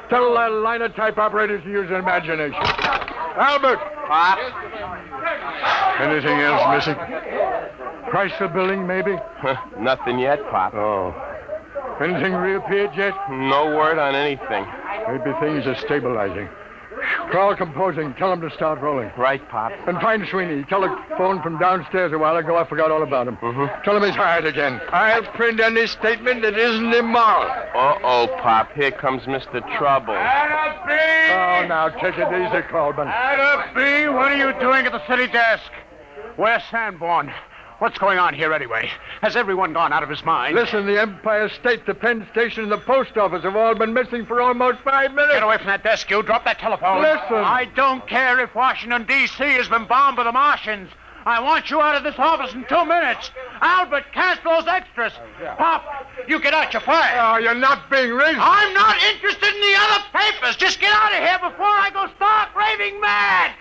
Tell the linotype operators to use their imagination. Albert! Pop? Anything else missing? Chrysler Building, maybe? Nothing yet, Pop. Oh. Anything reappeared yet? No word on anything. Maybe things are stabilizing. Call composing. Tell them to start rolling. Right, Pop. And find Sweeney. Telephone from downstairs a while ago. I forgot all about him. Tell him he's hired again. I'll print any statement that isn't immoral. Uh-oh, Pop. Here comes Mr. Trouble. Adam B! Oh, now, take it easy, Colburn. Adam B., what are you doing at the city desk? Where's Sanborn? What's going on here anyway? Has everyone gone out of his mind? Listen, the Empire State, the Penn Station, and the post office have all been missing for almost 5 minutes. Get away from that desk, you. Drop that telephone. Listen. I don't care if Washington, D.C. has been bombed by the Martians. I want you out of this office in 2 minutes. Albert, cast those extras. Pop, you get out, you're fired. Oh, you're not being reasonable. I'm not interested in the other papers. Just get out of here before I go stark raving mad.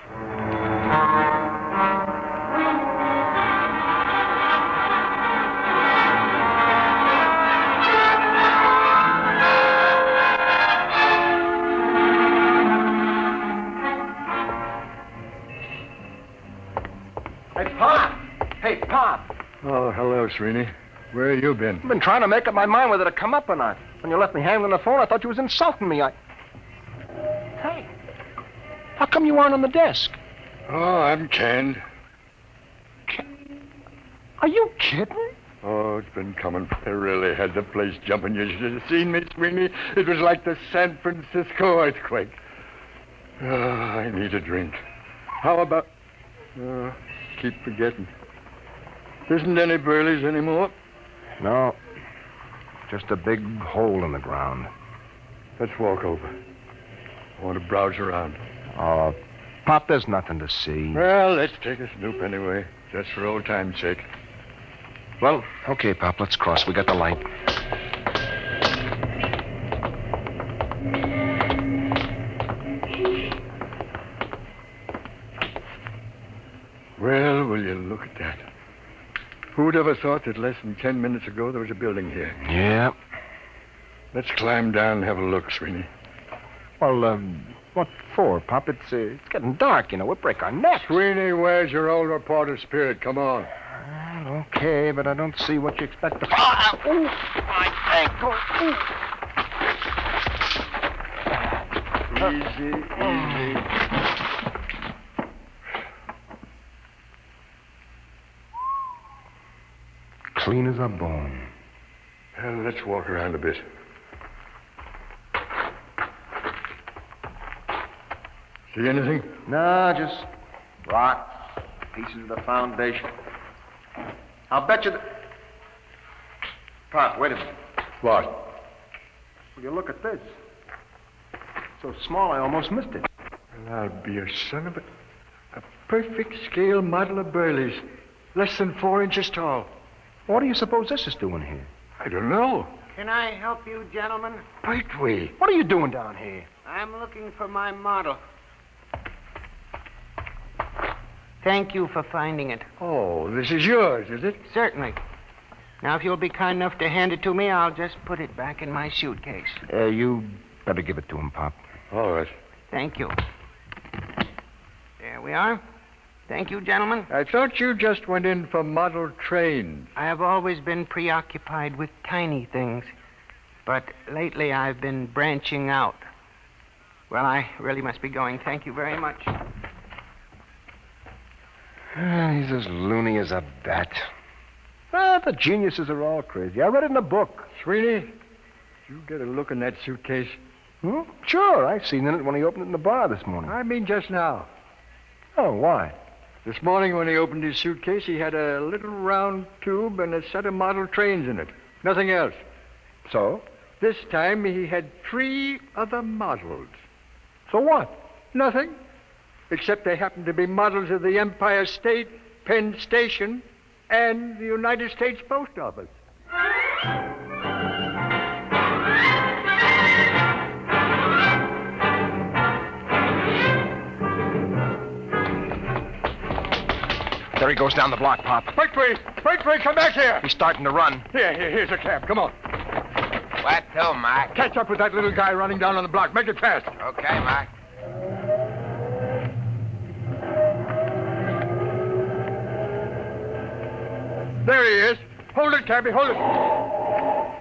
Hey, Pop. Oh, hello, Sreeny. Where have you been? I've been trying to make up my mind whether to come up or not. When you left me hanging on the phone, I thought you was insulting me. Hey, how come you aren't on the desk? Oh, I'm canned. Are you kidding? Oh, it's been coming. I really had the place jumping. You should have seen me, Sweeney. It was like the San Francisco earthquake. Oh, I need a drink. How about... keep forgetting. Isn't any Burleys anymore? No. Just a big hole in the ground. Let's walk over. I want to browse around. Oh, Pop, there's nothing to see. Well, let's take a snoop anyway, just for old time's sake. Well, okay, Pop, let's cross. We got the light. Well, will you look at that? Who'd ever thought that less than 10 minutes ago there was a building here? Yeah. Let's climb down and have a look, Sweeney. Well, what for, Pop? It's getting dark, you know. We'll break our necks. Sweeney, where's your old reporter spirit? Come on. Well, okay, but I don't see what you expect to... Ooh, my ankle. Easy, easy. Clean as a bone. Well, let's walk around a bit. See anything? No, just rocks, pieces of the foundation. I'll bet you that... Pop, wait a minute. What? Will you look at this? So small, I almost missed it. Well, I'll be a son of a... A perfect scale model of Burley's. Less than 4 inches tall. What do you suppose this is doing here? I don't know. Can I help you, gentlemen? Pertwee. What are you doing down here? I'm looking for my model. Thank you for finding it. Oh, this is yours, is it? Certainly. Now, if you'll be kind enough to hand it to me, I'll just put it back in my suitcase. You better give it to him, Pop. All right. Thank you. There we are. Thank you, gentlemen. I thought you just went in for model trains. I have always been preoccupied with tiny things, but lately I've been branching out. Well, I really must be going. Thank you very much. He's as loony as a bat. The geniuses are all crazy. I read it in a book. Sweeney, did you get a look in that suitcase? Sure, I seen in it when he opened it in the bar this morning. I mean just now. Oh, why? This morning when he opened his suitcase, he had a little round tube and a set of model trains in it. Nothing else. So? This time he had 3 other models. So what? Nothing. Except they happened to be models of the Empire State, Penn Station, and the United States Post Office. There he goes down the block, Pop. Pertwee, come back here. He's starting to run. Here's a cab. Come on. What to, Mac? Catch up with that little guy running down on the block. Make it fast. Okay, Mac. There he is. Hold it, cabby, hold it.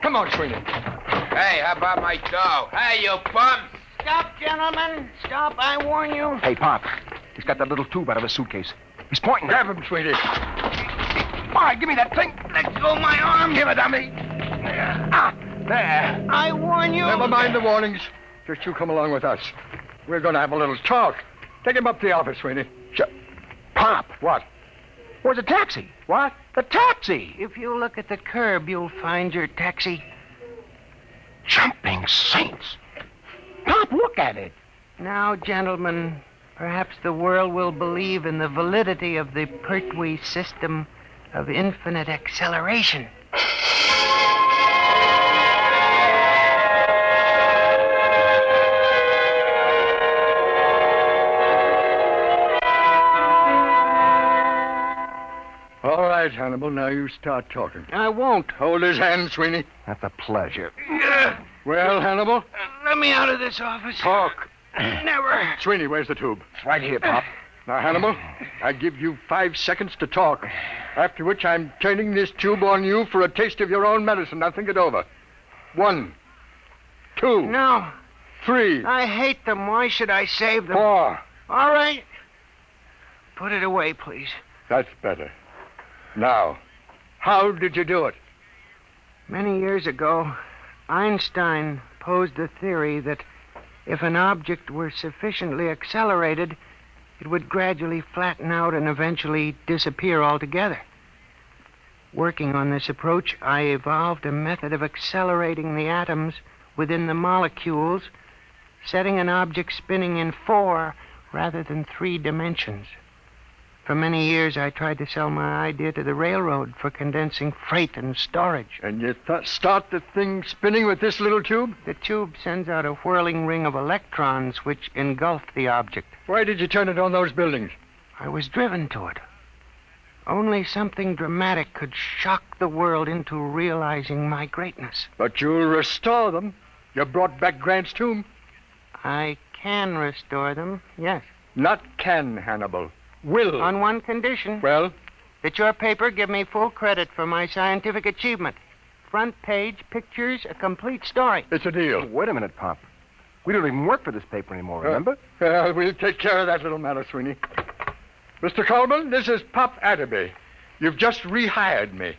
Come on, Sweeney. Hey, how about my dough? Hey, you bums! Stop, gentlemen. Stop, I warn you. Hey, Pop. He's got that little tube out of his suitcase. He's pointing. Grab him, Sweeney. All right, give me that thing. Let go my arm. Give it to me. There. I warn you. Never mind the warnings. Just you come along with us. We're going to have a little talk. Take him up to the office, Sweeney. Pop. What? Where's the taxi? What? The taxi. If you look at the curb, you'll find your taxi. Jumping saints. Pop, look at it. Now, gentlemen, perhaps the world will believe in the validity of the Pertwee system of infinite acceleration. All right, Hannibal, now you start talking. I won't. Hold his hand, Sweeney. That's a pleasure. Well, Hannibal? Let me out of this office. Talk. Never. Sweeney, where's the tube? It's right here, Pop. Now, Hannibal, I give you 5 seconds to talk, after which I'm turning this tube on you for a taste of your own medicine. Now, think it over. 1, 2. No. 3. I hate them. Why should I save them? 4. All right. Put it away, please. That's better. Now, how did you do it? Many years ago, Einstein posed the theory that if an object were sufficiently accelerated, it would gradually flatten out and eventually disappear altogether. Working on this approach, I evolved a method of accelerating the atoms within the molecules, setting an object spinning in 4 rather than 3 dimensions. For many years, I tried to sell my idea to the railroad for condensing freight and storage. And you start the thing spinning with this little tube? The tube sends out a whirling ring of electrons which engulf the object. Why did you turn it on those buildings? I was driven to it. Only something dramatic could shock the world into realizing my greatness. But you'll restore them. You brought back Grant's tomb. I can restore them, yes. Not can, Hannibal. Will. On one condition. Well? That your paper give me full credit for my scientific achievement. Front page, pictures, a complete story. It's a deal. Wait a minute, Pop. We don't even work for this paper anymore, remember? We'll take care of that little matter, Sweeney. Mr. Coleman, this is Pop Atterby. You've just rehired me.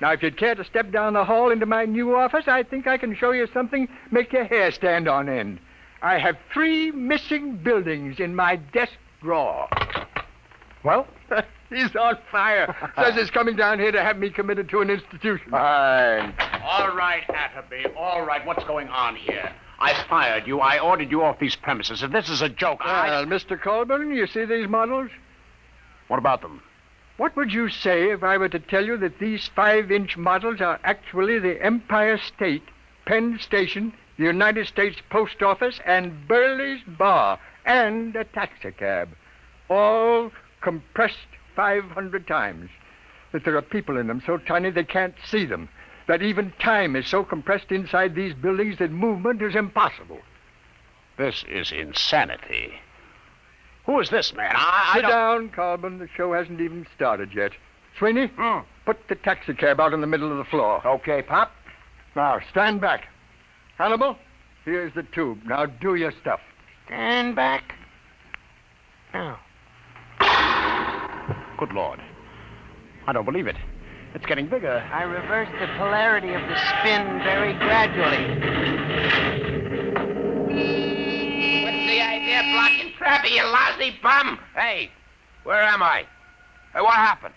Now, if you'd care to step down the hall into my new office, I think I can show you something make your hair stand on end. I have 3 missing buildings in my desk drawer. Well? He's on fire. Says he's coming down here to have me committed to an institution. Fine. All right, Atterby. All right. What's going on here? I fired you. I ordered you off these premises. If this is a joke, Well, Mr. Coleman, you see these models? What about them? What would you say if I were to tell you that these 5-inch models are actually the Empire State, Penn Station, the United States Post Office, and Burley's Bar, and a taxicab, all compressed 500 times, that there are people in them so tiny they can't see them, that even time is so compressed inside these buildings that movement is impossible. This is insanity. Who is this man? Sit down, Coleman. The show hasn't even started yet. Sweeney, put the taxicab out in the middle of the floor. Okay, Pop. Now, stand back. Hannibal, here's the tube. Now do your stuff. Stand back. Now. Good Lord. I don't believe it. It's getting bigger. I reversed the polarity of the spin very gradually. What's the idea of blocking traffic, you lousy bum? Hey, where am I? Hey, what happened?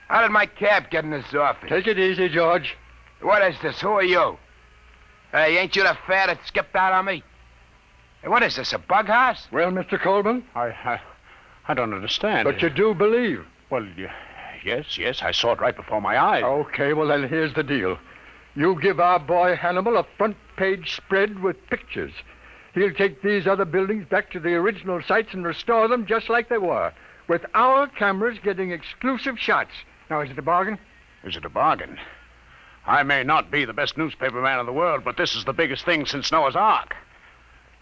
How did my cab get in this office? Take it easy, George. What is this? Who are you? Hey, ain't you the fare that skipped out on me? Hey, what is this, a bug house? Well, Mr. Coleman? I don't understand. But you do believe. Well, yes, I saw it right before my eyes. Okay, well, then here's the deal. You give our boy Hannibal a front-page spread with pictures. He'll take these other buildings back to the original sites and restore them just like they were, with our cameras getting exclusive shots. Now, is it a bargain? Is it a bargain? I may not be the best newspaper man in the world, but this is the biggest thing since Noah's Ark.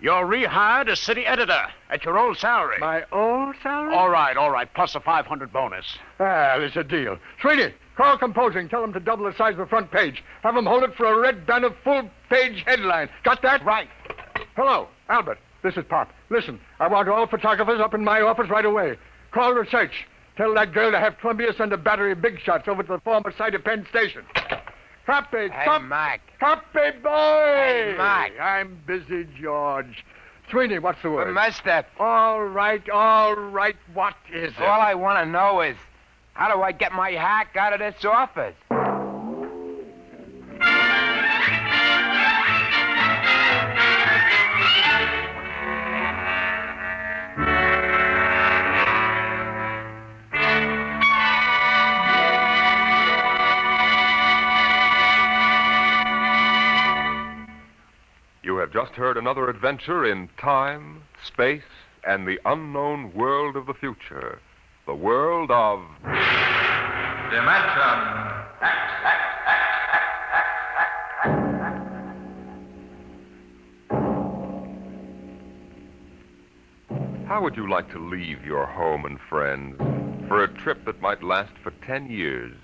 You're rehired as city editor at your old salary. My old salary? All right, plus a 500 bonus. There's a deal. Sweeney, call composing. Tell them to double the size of the front page. Have them hold it for a red banner full-page headline. Got that? Right. Hello, Albert. This is Pop. Listen, I want all photographers up in my office right away. Call research. Tell that girl to have Columbia send a battery of big shots over to the former site of Penn Station. Copy, Mike. Copy, boy! Hey, Mike. I'm busy, George. Sweeney, what's the word? What must that? All right. What is it? All I want to know is, how do I get my hack out of this office? You have just heard another adventure in time, space, and the unknown world of the future. The world of... Dimension X. How would you like to leave your home and friends for a trip that might last for 10 years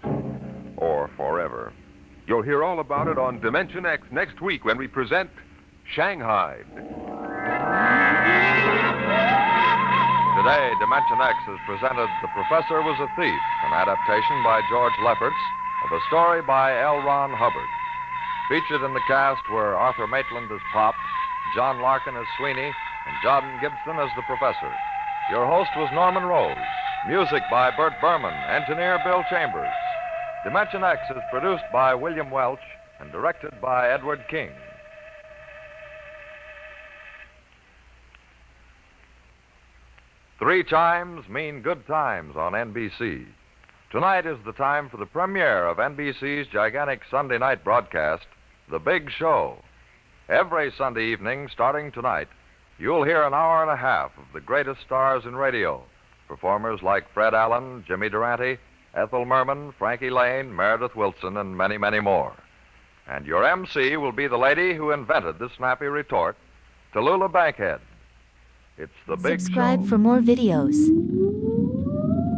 or forever? You'll hear all about it on Dimension X next week when we present Shanghai. Today, Dimension X has presented The Professor Was a Thief, an adaptation by George Lefferts of a story by L. Ron Hubbard. Featured in the cast were Arthur Maitland as Pop, John Larkin as Sweeney, and John Gibson as the Professor. Your host was Norman Rose. Music by Bert Berman, engineer Bill Chambers. Dimension X is produced by William Welch and directed by Edward King. Three chimes mean good times on NBC. Tonight is the time for the premiere of NBC's gigantic Sunday night broadcast, The Big Show. Every Sunday evening, starting tonight, you'll hear an hour and a half of the greatest stars in radio. Performers like Fred Allen, Jimmy Durante, Ethel Merman, Frankie Lane, Meredith Wilson, and many, many more. And your MC will be the lady who invented the snappy retort, Tallulah Bankhead. It's the big Subscribe show. for more videos.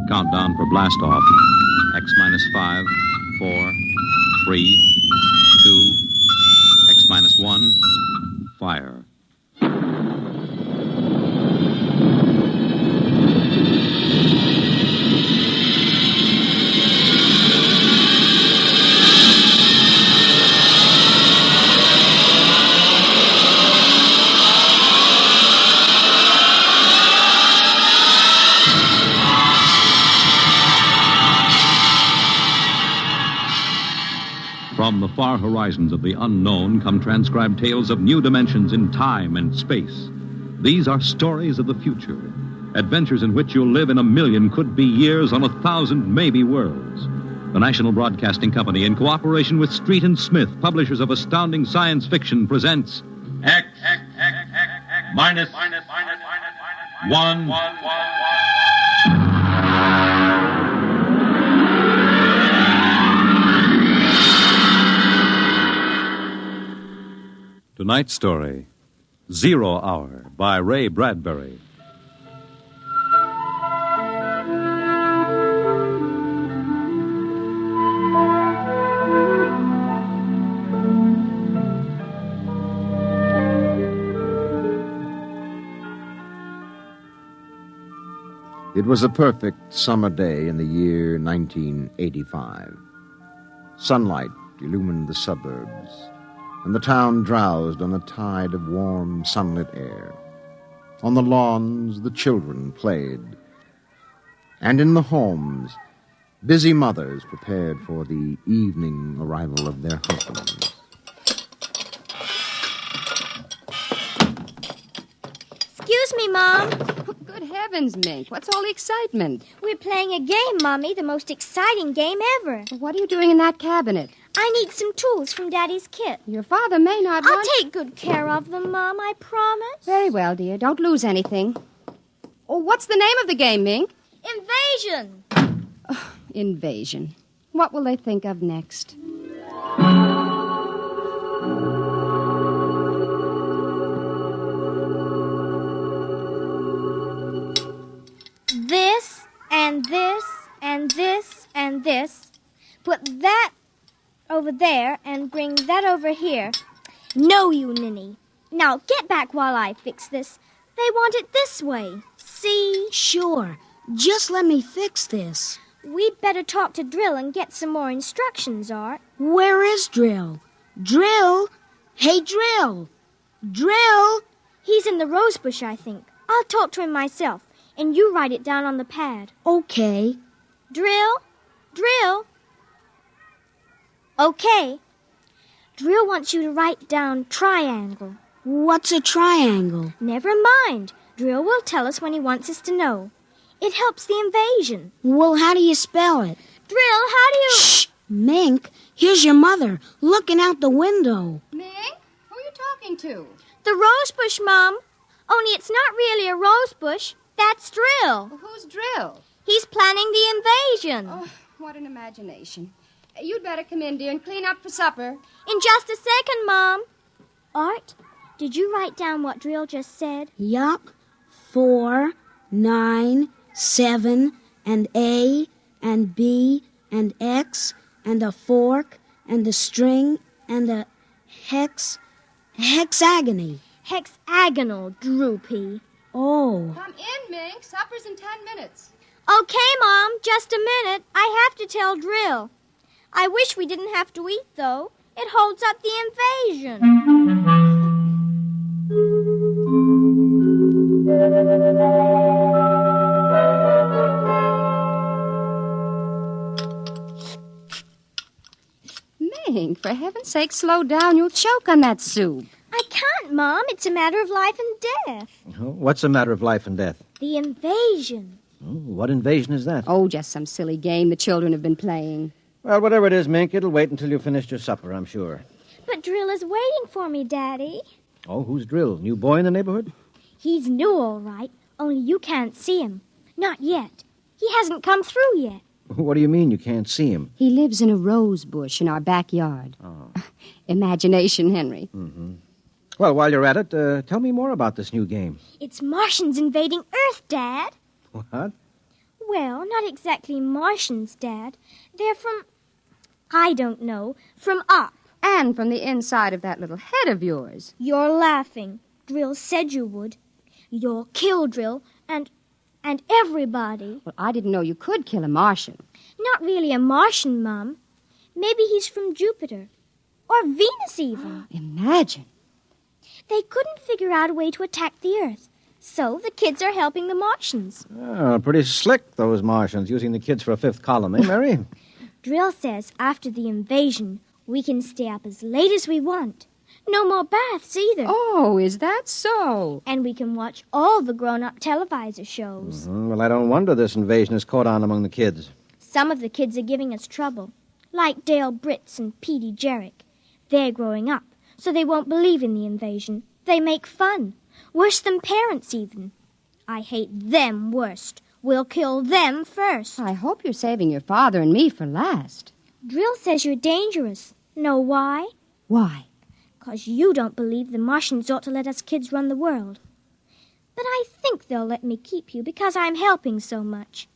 Countdown for blast off. X minus 5, 4, 3, 2, X minus 1, fire. From the far horizons of the unknown come transcribed tales of new dimensions in time and space. These are stories of the future, adventures in which you'll live in 1,000,000 could-be years on 1,000 maybe worlds. The National Broadcasting Company, in cooperation with Street and Smith, publishers of astounding science fiction, presents X minus 1. Tonight's story, 0 Hour, by Ray Bradbury. It was a perfect summer day in the year 1985. Sunlight illumined the suburbs, and the town drowsed on a tide of warm, sunlit air. On the lawns, the children played, and in the homes, busy mothers prepared for the evening arrival of their husbands. Excuse me, Mom. Good heavens, Mink. What's all the excitement? We're playing a game, Mommy, the most exciting game ever. What are you doing in that cabinet? I need some tools from Daddy's kit. Your father may not I'll want... take good care of them, Mom, I promise. Very well, dear. Don't lose anything. Oh, what's the name of the game, Mink? Invasion. Invasion. What will they think of next? This, and this, and this, and this. Put that over there and bring that over here. No, you ninny. Now get back while I fix this. They want it this way. See? Sure. Just let me fix this. We'd better talk to Drill and get some more instructions, Art. Where is Drill? Drill? Hey, Drill! Drill! He's in the rose bush, I think. I'll talk to him myself, and you write it down on the pad. Okay. Drill? Drill? Okay. Drill wants you to write down triangle. What's a triangle? Never mind. Drill will tell us when he wants us to know. It helps the invasion. Well, how do you spell it? Drill, how do you... Shh! Mink, here's your mother, looking out the window. Mink? Who are you talking to? The rose bush, Mom. Only it's not really a rose bush. That's Drill. Well, who's Drill? He's planning the invasion. Oh, what an imagination. You'd better come in, dear, and clean up for supper. In just a second, Mom. Art, did you write down what Drill just said? Yup. 4, 9, 7, and A, and B, and X, and a fork, and a string, and a hexagony. Hexagonal, Droopy. Oh. Come in, Mink. Supper's in 10 minutes. Okay, Mom, just a minute. I have to tell Drill. I wish we didn't have to eat, though. It holds up the invasion. Mink, for heaven's sake, slow down. You'll choke on that soup. I can't, Mom. It's a matter of life and death. What's a matter of life and death? The invasion. What invasion is that? Oh, just some silly game the children have been playing. Well, whatever it is, Mink, it'll wait until you've finished your supper, I'm sure. But Drill is waiting for me, Daddy. Oh, who's Drill? New boy in the neighborhood? He's new, all right, only you can't see him. Not yet. He hasn't come through yet. What do you mean you can't see him? He lives in a rose bush in our backyard. Oh. Imagination, Henry. Mm-hmm. Well, while you're at it, tell me more about this new game. It's Martians invading Earth, Dad. What? Well, not exactly Martians, Dad. They're from, I don't know, from up. And from the inside of that little head of yours. You're laughing. Drill said you would. You'll kill Drill and everybody. Well, I didn't know you could kill a Martian. Not really a Martian, Mom. Maybe he's from Jupiter. Or Venus, even. Imagine. They couldn't figure out a way to attack the Earth. So the kids are helping the Martians. Oh, pretty slick, those Martians, using the kids for a fifth column, eh, Mary? Drill says after the invasion, we can stay up as late as we want. No more baths either. Oh, is that so? And we can watch all the grown-up televisor shows. Mm-hmm. Well, I don't wonder this invasion has caught on among the kids. Some of the kids are giving us trouble, like Dale Britz and Petey Jarrick. They're growing up, so they won't believe in the invasion. They make fun. Worse than parents, even. I hate them worst. We'll kill them first. I hope you're saving your father and me for last. Drill says you're dangerous. Know why? Why? 'Cause you don't believe the Martians ought to let us kids run the world. But I think they'll let me keep you because I'm helping so much.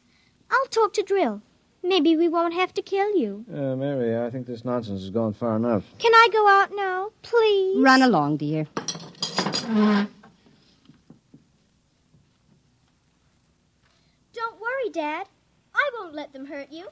I'll talk to Drill. Maybe we won't have to kill you. Mary, I think this nonsense has gone far enough. Can I go out now, please? Run along, dear. Don't worry, Dad. I won't let them hurt you.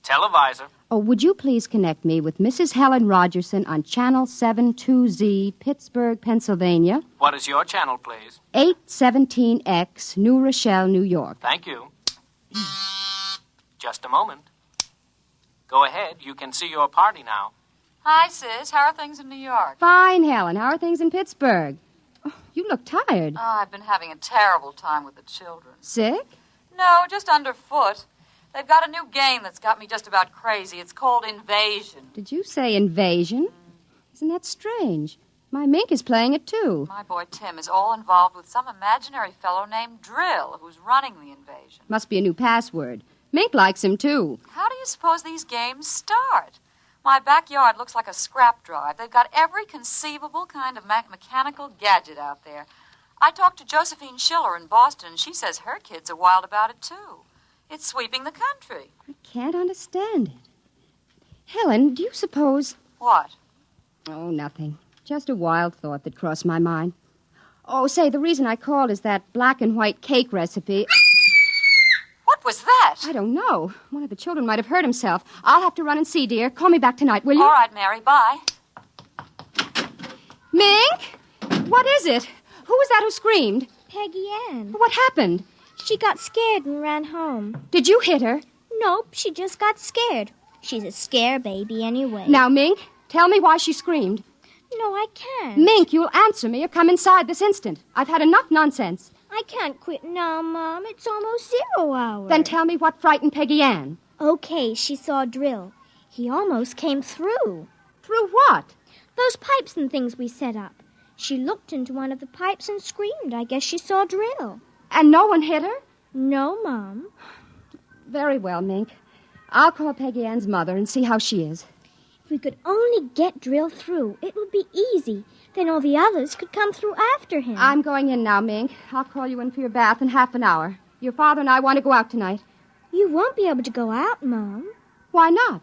Televisor. Oh, would you please connect me with Mrs. Helen Rogerson on Channel 72Z, Pittsburgh, Pennsylvania. What is your channel, please? 817X, New Rochelle, New York. Thank you. Just a moment. Go ahead. You can see your party now. Hi, Sis. How are things in New York? Fine, Helen. How are things in Pittsburgh? Oh, you look tired. Oh, I've been having a terrible time with the children. Sick? No, just underfoot. They've got a new game that's got me just about crazy. It's called Invasion. Did you say invasion? Isn't that strange? My mink is playing it, too. My boy Tim is all involved with some imaginary fellow named Drill, who's running the invasion. Must be a new password. Mink likes him, too. How do you suppose these games start? My backyard looks like a scrap drive. They've got every conceivable kind of mechanical gadget out there. I talked to Josephine Schiller in Boston, and she says her kids are wild about it, too. It's sweeping the country. I can't understand it. Helen, do you suppose... What? Oh, nothing. Just a wild thought that crossed my mind. Oh, say, the reason I called is that black and white cake recipe... What was that? I don't know. One of the children might have hurt himself. I'll have to run and see, dear. Call me back tonight, will you? All right, Mary. Bye. Mink? What is it? Who was that who screamed? Peggy Ann. What happened? She got scared and ran home. Did you hit her? Nope, she just got scared. She's a scare baby anyway. Now, Mink, tell me why she screamed. No, I can't. Mink, you'll answer me or come inside this instant. I've had enough nonsense. I can't quit now, Mom. It's almost 0 hour. Then tell me what frightened Peggy Ann. Okay, she saw Drill. He almost came through. Through what? Those pipes and things we set up. She looked into one of the pipes and screamed. I guess she saw Drill. And no one hit her? No, Mom. Very well, Mink. I'll call Peggy Ann's mother and see how she is. If we could only get Drill through, it would be easy. Then all the others could come through after him. I'm going in now, Mink. I'll call you in for your bath in half an hour. Your father and I want to go out tonight. You won't be able to go out, Mom. Why not?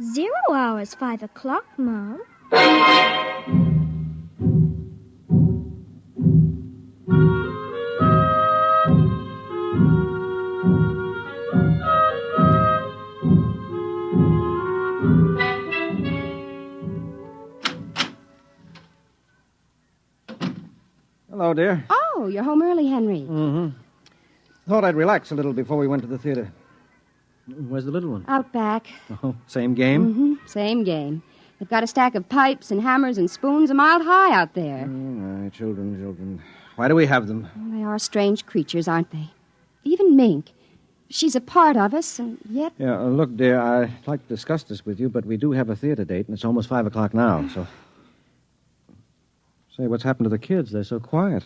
0 hour's 5 o'clock, Mom. Hello, dear. Oh, you're home early, Henry. Mm-hmm. Thought I'd relax a little before we went to the theater. Where's the little one? Out back. Oh, same game? Mm-hmm. Same game. They've got a stack of pipes and hammers and spoons a mile high out there. Oh, my children. Why do we have them? Well, they are strange creatures, aren't they? Even Mink. She's a part of us, and yet... Yeah, look, dear, I'd like to discuss this with you, but we do have a theater date, and it's almost 5 o'clock now, so... Say, what's happened to the kids? They're so quiet.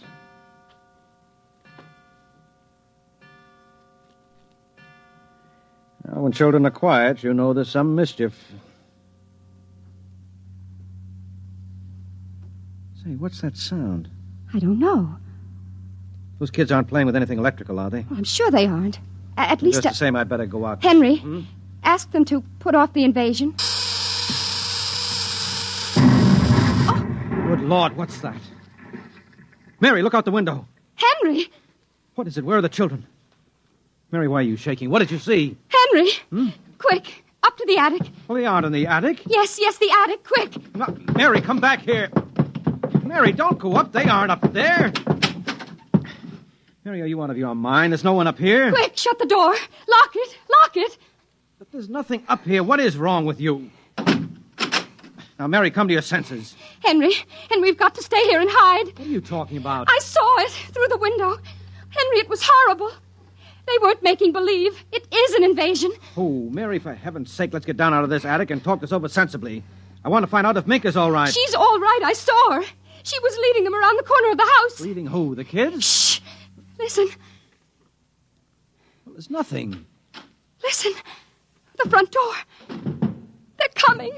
When children are quiet, you know there's some mischief. Say, what's that sound? I don't know. Those kids aren't playing with anything electrical, are they? I'm sure they aren't. At least... Just the same, I'd better go out. Henry, ask them to put off the invasion. Good Lord, what's that? Mary, look out the window. Henry! What is it? Where are the children? Mary, why are you shaking? What did you see? Henry! Quick, up to the attic. Well, they aren't in the attic. Yes, the attic, quick. No, Mary, come back here. Mary, don't go up. They aren't up there. Mary, are you out of your mind? There's no one up here. Quick, shut the door. Lock it. But there's nothing up here. What is wrong with you? Now, Mary, come to your senses. Henry, we've got to stay here and hide. What are you talking about? I saw it through the window. Henry, it was horrible. They weren't making believe. It is an invasion. Oh, Mary, for heaven's sake, let's get down out of this attic and talk this over sensibly. I want to find out if Mink is all right. She's all right. I saw her. She was leading them around the corner of the house. Leading who? The kids? Shh. Listen. Well, there's nothing. Listen. The front door. They're coming.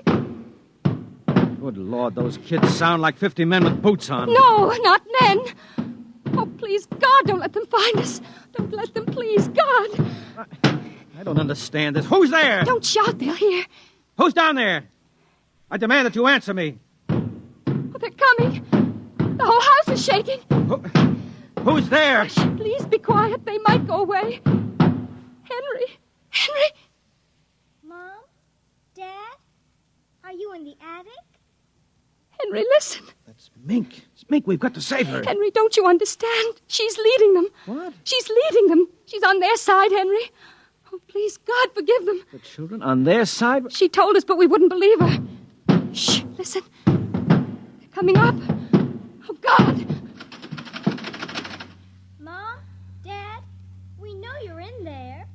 Good Lord, those kids sound like 50 men with boots on. No, not men. Oh, please, God, don't let them find us. Don't let them, please, God. I don't understand this. Who's there? Don't shout, they'll hear. Who's down there? I demand that you answer me. Oh, they're coming. The whole house is shaking. Who's there? Hush, please be quiet. They might go away. Henry. Mom? Dad? Are you in the attic? Henry, listen. That's Mink. It's Mink. We've got to save her. Henry, don't you understand? She's leading them. What? She's leading them. She's on their side, Henry. Oh, please, God, forgive them. The children on their side? She told us, but we wouldn't believe her. Shh, listen. They're coming up. Oh, God. Mom? Dad? We know you're in there.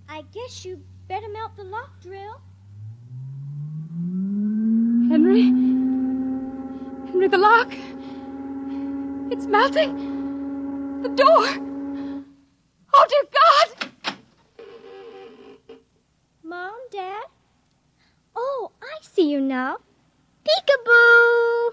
I guess you better melt the lock drill. Henry, the lock. It's melting. The door. Oh, dear God. Mom, Dad? Oh, I see you now. Peekaboo!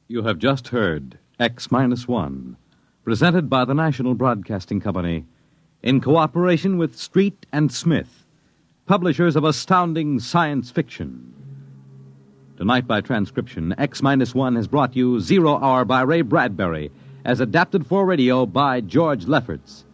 You have just heard X-1, presented by the National Broadcasting Company in cooperation with Street and Smith, publishers of astounding science fiction. Tonight, by transcription, X-1 has brought you 0 Hour by Ray Bradbury, as adapted for radio by George Lefferts.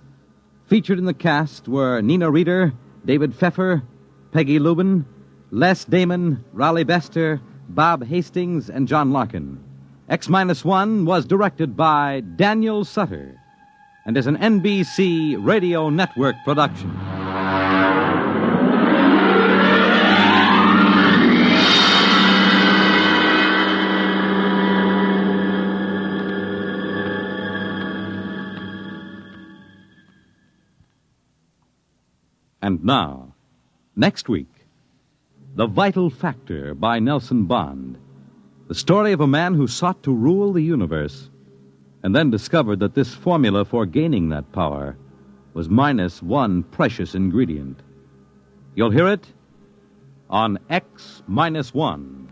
Featured in the cast were Nina Reeder, David Pfeffer, Peggy Lubin, Les Damon, Raleigh Bester, Bob Hastings, and John Larkin. X-1 was directed by Daniel Sutter and is an NBC Radio Network production. And now, next week, The Vital Factor by Nelson Bond. The story of a man who sought to rule the universe and then discovered that this formula for gaining that power was minus one precious ingredient. You'll hear it on X-1.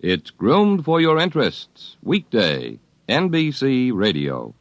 It's Groomed for Your Interests, weekday, NBC Radio.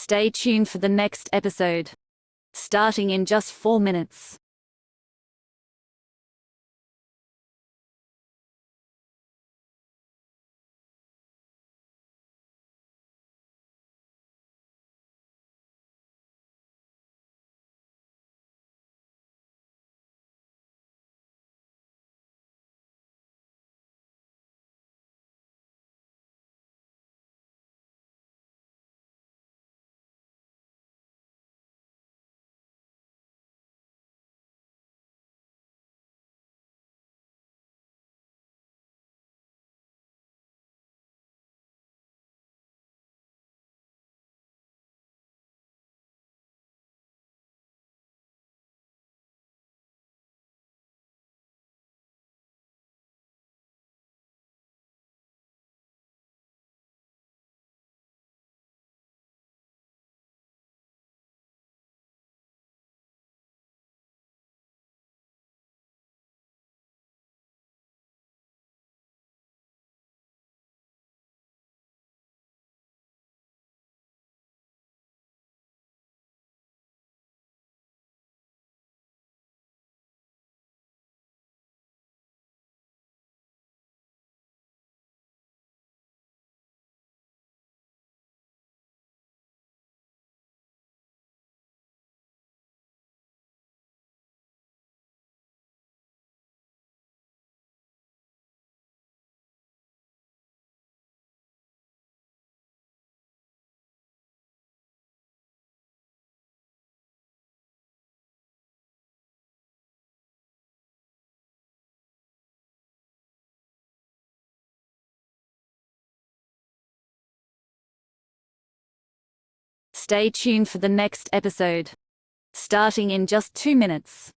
Stay tuned for the next episode, starting in just 4 minutes. Stay tuned for the next episode, starting in just 2 minutes.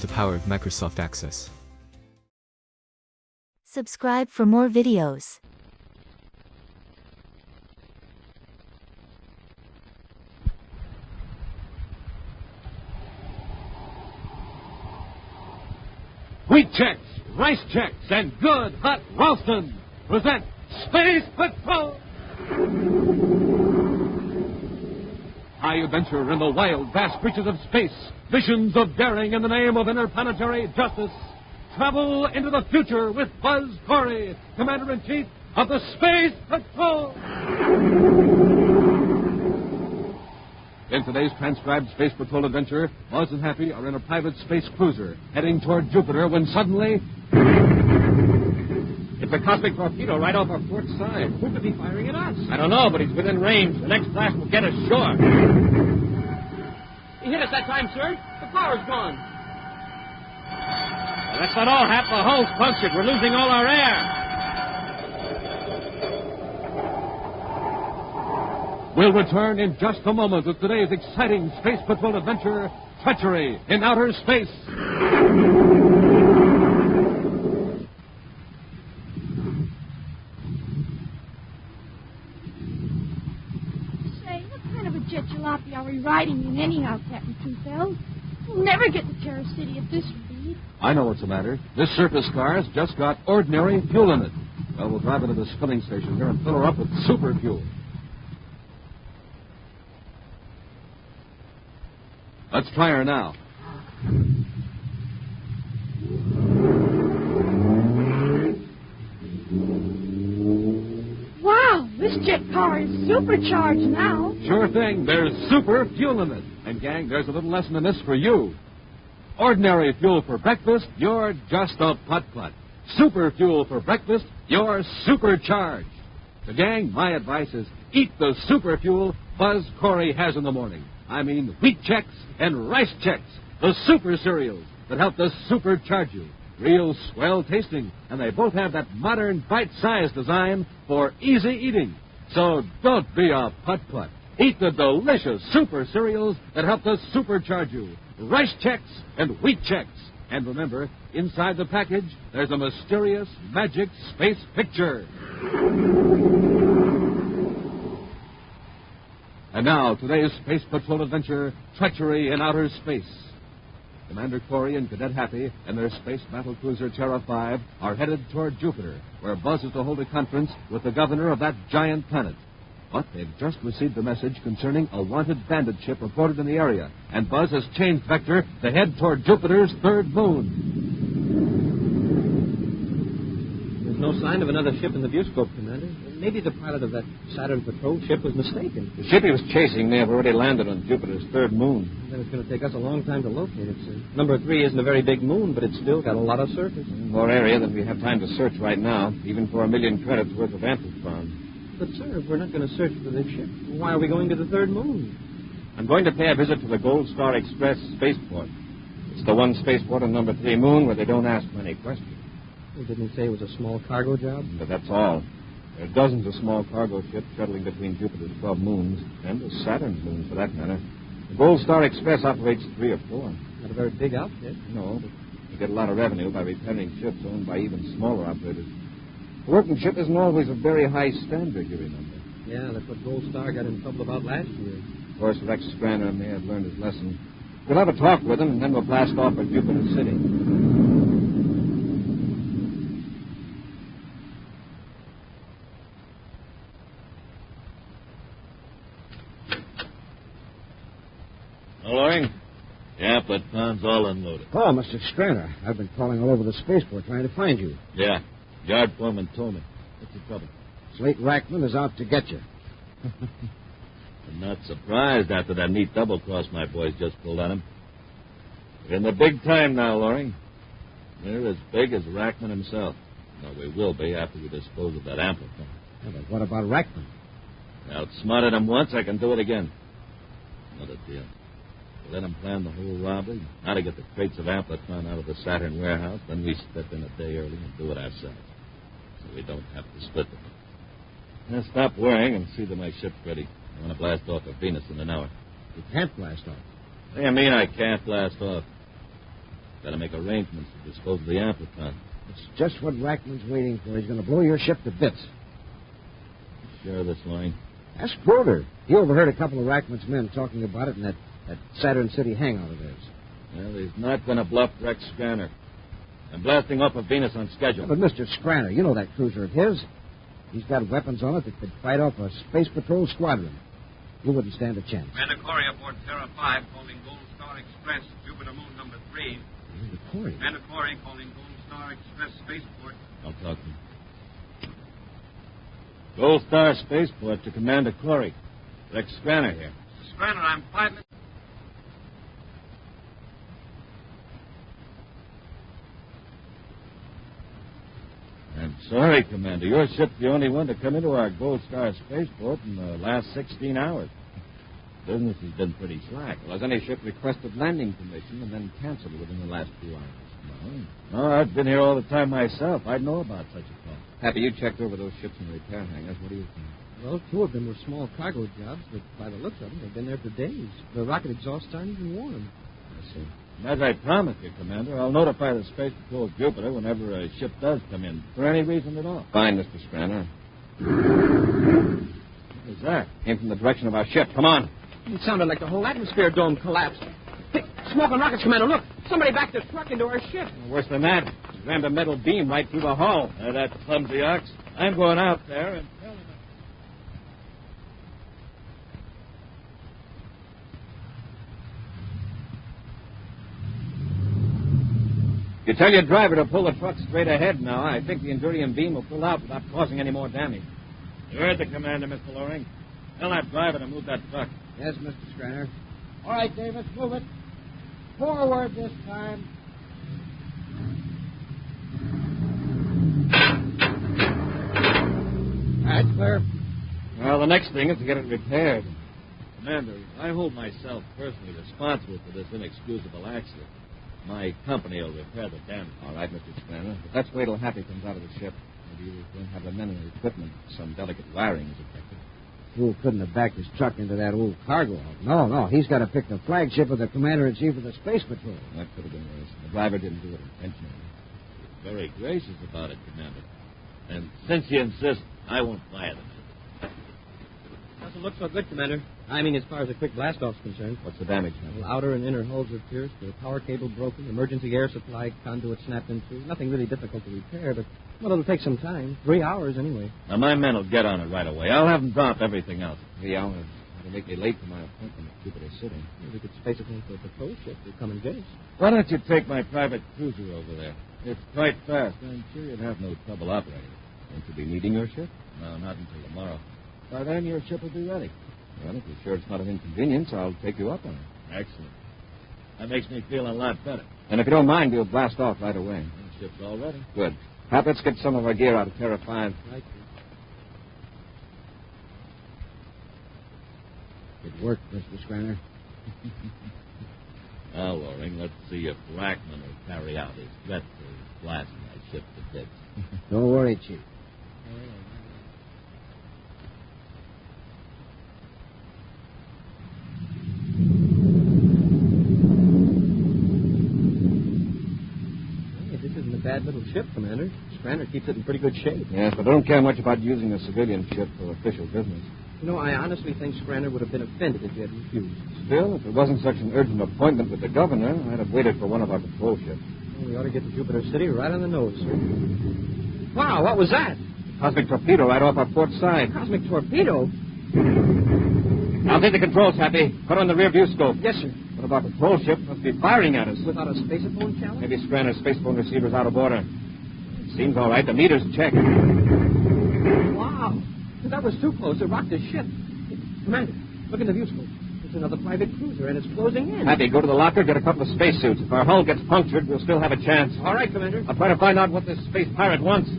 The power of Microsoft Access. Subscribe for more videos. Wheat Chex, Rice Chex, and Good Hot Ralston present Space Patrol! High adventure in the wild, vast reaches of space. Visions of daring in the name of interplanetary justice. Travel into the future with Buzz Corey, Commander-in-Chief of the Space Patrol. In today's transcribed Space Patrol adventure, Buzz and Happy are in a private space cruiser heading toward Jupiter when suddenly... It's a cosmic torpedo right off our port side. Who could be firing at us? I don't know, but he's within range. The next blast will get us sure. He hit us that time, sir. The power's gone. That's not all. Half the hull's punctured. We're losing all our air. We'll return in just a moment with today's exciting Space Patrol adventure, Treachery in Outer Space. Say, what kind of a jet jalopy are we riding in anyhow, Captain Truefeld? We'll never get to Terra City at this speed. I know what's the matter. This surface car's just got ordinary fuel in it. Well, we'll drive into this filling station here and fill her up with super fuel. Let's try her now. Wow, this jet car is supercharged now. Sure thing. There's super fuel in it. And, gang, there's a little lesson in this for you. Ordinary fuel for breakfast, you're just a putt-putt. Super fuel for breakfast, you're supercharged. So, gang, my advice is eat the super fuel Buzz Corey has in the morning. I mean wheat checks and rice checks, the super cereals that help to supercharge you. Real swell tasting, and they both have that modern bite-sized design for easy eating. So don't be a putt-putt. Eat the delicious super cereals that help to supercharge you. Rice checks and wheat checks. And remember, inside the package, there's a mysterious magic space picture. And now, today's Space Patrol adventure, Treachery in Outer Space. Commander Corey and Cadet Happy and their space battle cruiser Terra 5 are headed toward Jupiter, where Buzz is to hold a conference with the governor of that giant planet. But they've just received a message concerning a wanted bandit ship reported in the area, and Buzz has changed vector to head toward Jupiter's third moon. There's no sign of another ship in the viewscope, Commander. Maybe the pilot of that Saturn patrol ship was mistaken. The ship he was chasing may have already landed on Jupiter's third moon. Then it's going to take us a long time to locate it, sir. Number 3 isn't a very big moon, but it's still got a lot of surface. More area than we have time to search right now, even for 1 million credits worth of amplifon. But, sir, if we're not going to search for this ship, why are we going to the third moon? I'm going to pay a visit to the Gold Star Express spaceport. It's the one spaceport on number 3 moon where they don't ask many questions. Well, didn't he say it was a small cargo job? But that's all. There are dozens of small cargo ships shuttling between Jupiter's 12 moons, and the Saturn's moon, for that matter. The Gold Star Express operates 3 or 4. Not a very big outfit. No, but you get a lot of revenue by repairing ships owned by even smaller operators. A working ship isn't always a very high standard, you remember. Yeah, that's what Gold Star got in trouble about last year. Of course, Rex Scranner may have learned his lesson. We'll have a talk with him, and then we'll blast off for Jupiter City. Loring? The amplitron's all unloaded. Oh, Mr. Scranner, I've been calling all over the spaceport trying to find you. Yeah. Yard foreman told me. What's the trouble? Slate Rackman is out to get you. I'm not surprised after that neat double cross my boys just pulled on him. We're in the big time now, Loring. We're as big as Rackman himself. Well, we will be after we dispose of that amplitron. Yeah, but what about Rackman? I outsmarted him once, I can do it again. Another deal. We let him plan the whole robbery, how to get the crates of amplitron out of the Saturn warehouse, then we step in a day early and do it ourselves. So we don't have to split them. Now stop worrying and see that my ship's ready. I want to blast off for Venus in an hour. You can't blast off. What do you mean I can't blast off? Got to make arrangements to dispose of the amplitron. It's just what Rackman's waiting for. He's going to blow your ship to bits. Sure of this, Loring? Ask Broder. He overheard a couple of Rackman's men talking about it in that Saturn City hangout of theirs. Well, he's not going to bluff Rex Scranner. I'm blasting off of Venus on schedule. Yeah, but Mr. Scranner, you know that cruiser of his. He's got weapons on it that could fight off a space patrol squadron. You wouldn't stand a chance. Commander Corey aboard Terra 5 calling Gold Star Express, Jupiter Moon number 3. Commander Corey? Commander Corey calling Gold Star Express Spaceport. I'll talk to him. Gold Star Spaceport to Commander Corey. Rex Scranner here. Mr. Scranner, I'm 5 minutes. I'm sorry, Commander. Your ship's the only one to come into our Gold Star Spaceport in the last 16 hours. Business has been pretty slack. Well, has any ship requested landing permission and then canceled within the last few hours? No, I've been here all the time myself. I'd know about such a call. Happy, you checked over those ships and repair hangars. What do you think? Well, 2 of them were small cargo jobs, but by the looks of them, they've been there for days. The rocket exhausts aren't even warm. I see. And as I promised you, Commander, I'll notify the Space Patrol of Jupiter whenever a ship does come in, for any reason at all. Fine, Mr. Straner. What was that? Came from the direction of our ship. Come on. It sounded like the whole atmosphere dome collapsed. Hey, smoke and rockets, Commander. Look, somebody backed the truck into our ship. Worse than that. He rammed a metal beam right through the hull. That clumsy ox. I'm going out there and tell him. You tell your driver to pull the truck straight ahead now. I think the Endurium beam will pull out without causing any more damage. You heard the commander, Mr. Loring. Tell that driver to move that truck. Yes, Mr. Straner. All right, Davis, move it. Forward this time. That's clear. Well, the next thing is to get it repaired. Commander, I hold myself personally responsible for this inexcusable accident. My company will repair the damage. All right, Mr. Straner. But let's wait till Happy comes out of the ship. Maybe you won't have the men and equipment. Some delicate wiring is affected. Fool couldn't have backed his truck into that old cargo hull. No, he's got to pick the flagship of the Commander-in-Chief of the Space Patrol. That could have been worse. The driver didn't do it intentionally. He's very gracious about it, Commander. And since you insist, I won't fire them. Doesn't look so good, Commander. I mean, as far as the quick blast-off's concerned. What's the damage, man? Well, outer and inner hulls are pierced, the power cable broken, emergency air supply conduit snapped in two. Nothing really difficult to repair, but, well, it'll take some time. 3 hours, anyway. Now, my men will get on it right away. I'll have them drop everything else. 3 hours. That'll make me late for my appointment at Jupiter City. Well, we could space it into a patrol ship to come and get us. Why don't you take my private cruiser over there? It's quite fast. I'm sure you'd have no trouble operating it. Won't you be needing your ship? No, not until tomorrow. By then, your ship will be ready. Well, if you're sure it's not an inconvenience, I'll take you up on it. Excellent. That makes me feel a lot better. And if you don't mind, we'll blast off right away. The ship's all ready. Good. Hap, let's get some of our gear out of Terra 5. Right. Good work, Mr. Straner. Now, Loring, let's see if Rackman will carry out his threat for blasting that ship to bits. Don't worry, Chief. Bad little ship, Commander. Straner keeps it in pretty good shape. Yes, but I don't care much about using a civilian ship for official business. You know, I honestly think Straner would have been offended if you had refused. Still, if it wasn't such an urgent appointment with the governor, I'd have waited for one of our patrol ships. Well, we ought to get to Jupiter City right on the nose, sir. Wow, what was that? Cosmic torpedo right off our port side. Cosmic torpedo? I'll take the controls, Happy. Put on the rear view scope. Yes, sir. One of our patrol ships must be firing at us. Without a spacephone challenge? Maybe Straner's spacephone receiver's out of order. Seems all right. The meter's checked. Wow. That was too close. It rocked the ship. Commander, look in the view scope. It's another private cruiser, and it's closing in. Happy, go to the locker, get a couple of spacesuits. If our hull gets punctured, we'll still have a chance. All right, Commander. I'll try to find out what this space pirate wants.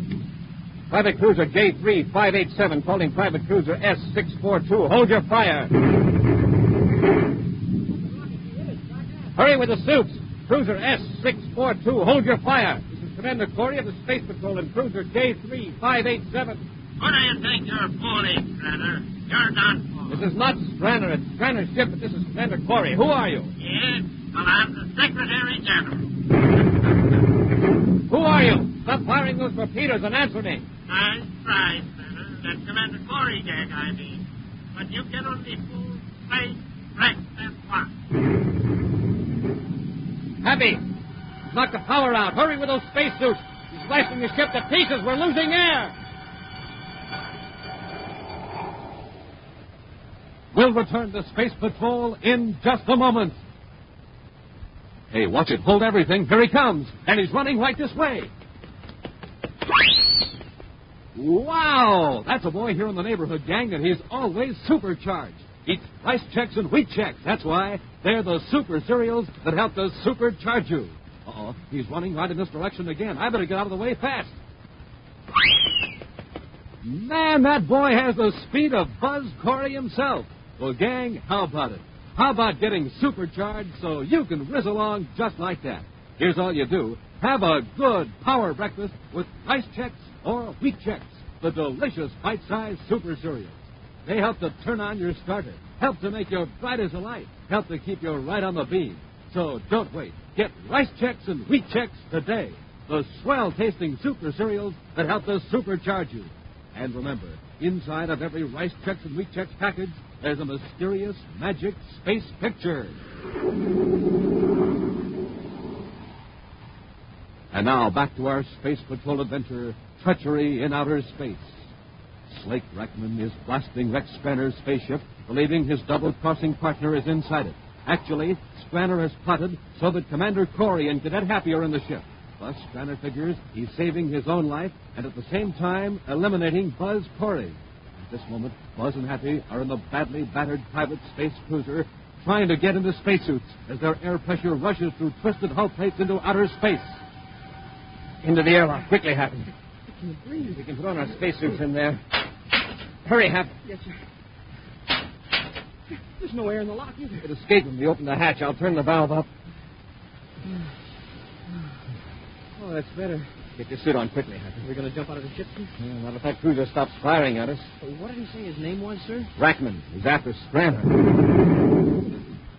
Private cruiser J3587 calling private cruiser S642. Hold your fire. Hurry with the suits. Cruiser S642. Hold your fire. This is Commander Corey of the Space Patrol and cruiser J3587. What do you think you're fooling, Straner? You're done for. This is not Straner. It's Straner's ship, but this is Commander Corey. Who are you? Yes, well, I'm the Secretary General. Who are you? Stop firing those torpedoes and answer me. Nice try, Straner. That Commander Corey gag, I mean. But you can only fool space, wreck, and one. Happy, knock the power out. Hurry with those spacesuits. He's blasting the ship to pieces. We're losing air. We'll return to Space Patrol in just a moment. Hey, watch it. Hold everything. Here he comes. And he's running right this way. Wow! That's a boy here in the neighborhood, gang, and he's always supercharged. Eats rice checks and wheat checks. That's why they're the super cereals that help to supercharge you. Uh-oh, he's running right in this direction again. I better get out of the way fast. Man, that boy has the speed of Buzz Corey himself. Well, gang, how about it? How about getting supercharged so you can whiz along just like that? Here's all you do. Have a good power breakfast with Rice Chex or Wheat Chex, the delicious bite-sized super cereals. They help to turn on your starter, help to make you bright as a light, help to keep you right on the beam. So don't wait. Get Rice Chex and Wheat Chex today, the swell-tasting super cereals that help to supercharge you. And remember, inside of every Rice Chex and Wheat Chex package, there's a mysterious, magic space picture. And now, back to our Space Patrol adventure, Treachery in Outer Space. Slake Rackman is blasting Rex Spanner's spaceship, believing his double-crossing partner is inside it. Actually, Spanner has plotted so that Commander Corey and Cadet Happy are in the ship. Thus, Spanner figures he's saving his own life and at the same time eliminating Buzz Corey. At this moment, Buzz and Happy are in the badly battered private space cruiser trying to get into spacesuits as their air pressure rushes through twisted hull plates into outer space. Into the airlock. Quickly, Happy. I can't breathe. We can put on our spacesuits in there. Hurry, Hap. Yes, sir. There's no air in the lock either. It escaped when we open the hatch. I'll turn the valve up. Oh, that's better. Get your suit on quickly, Happy. We're going to jump out of the ship, sir? Yeah, not if that cruiser stops firing at us. What did he say his name was, sir? Rackman. He's after Spanner.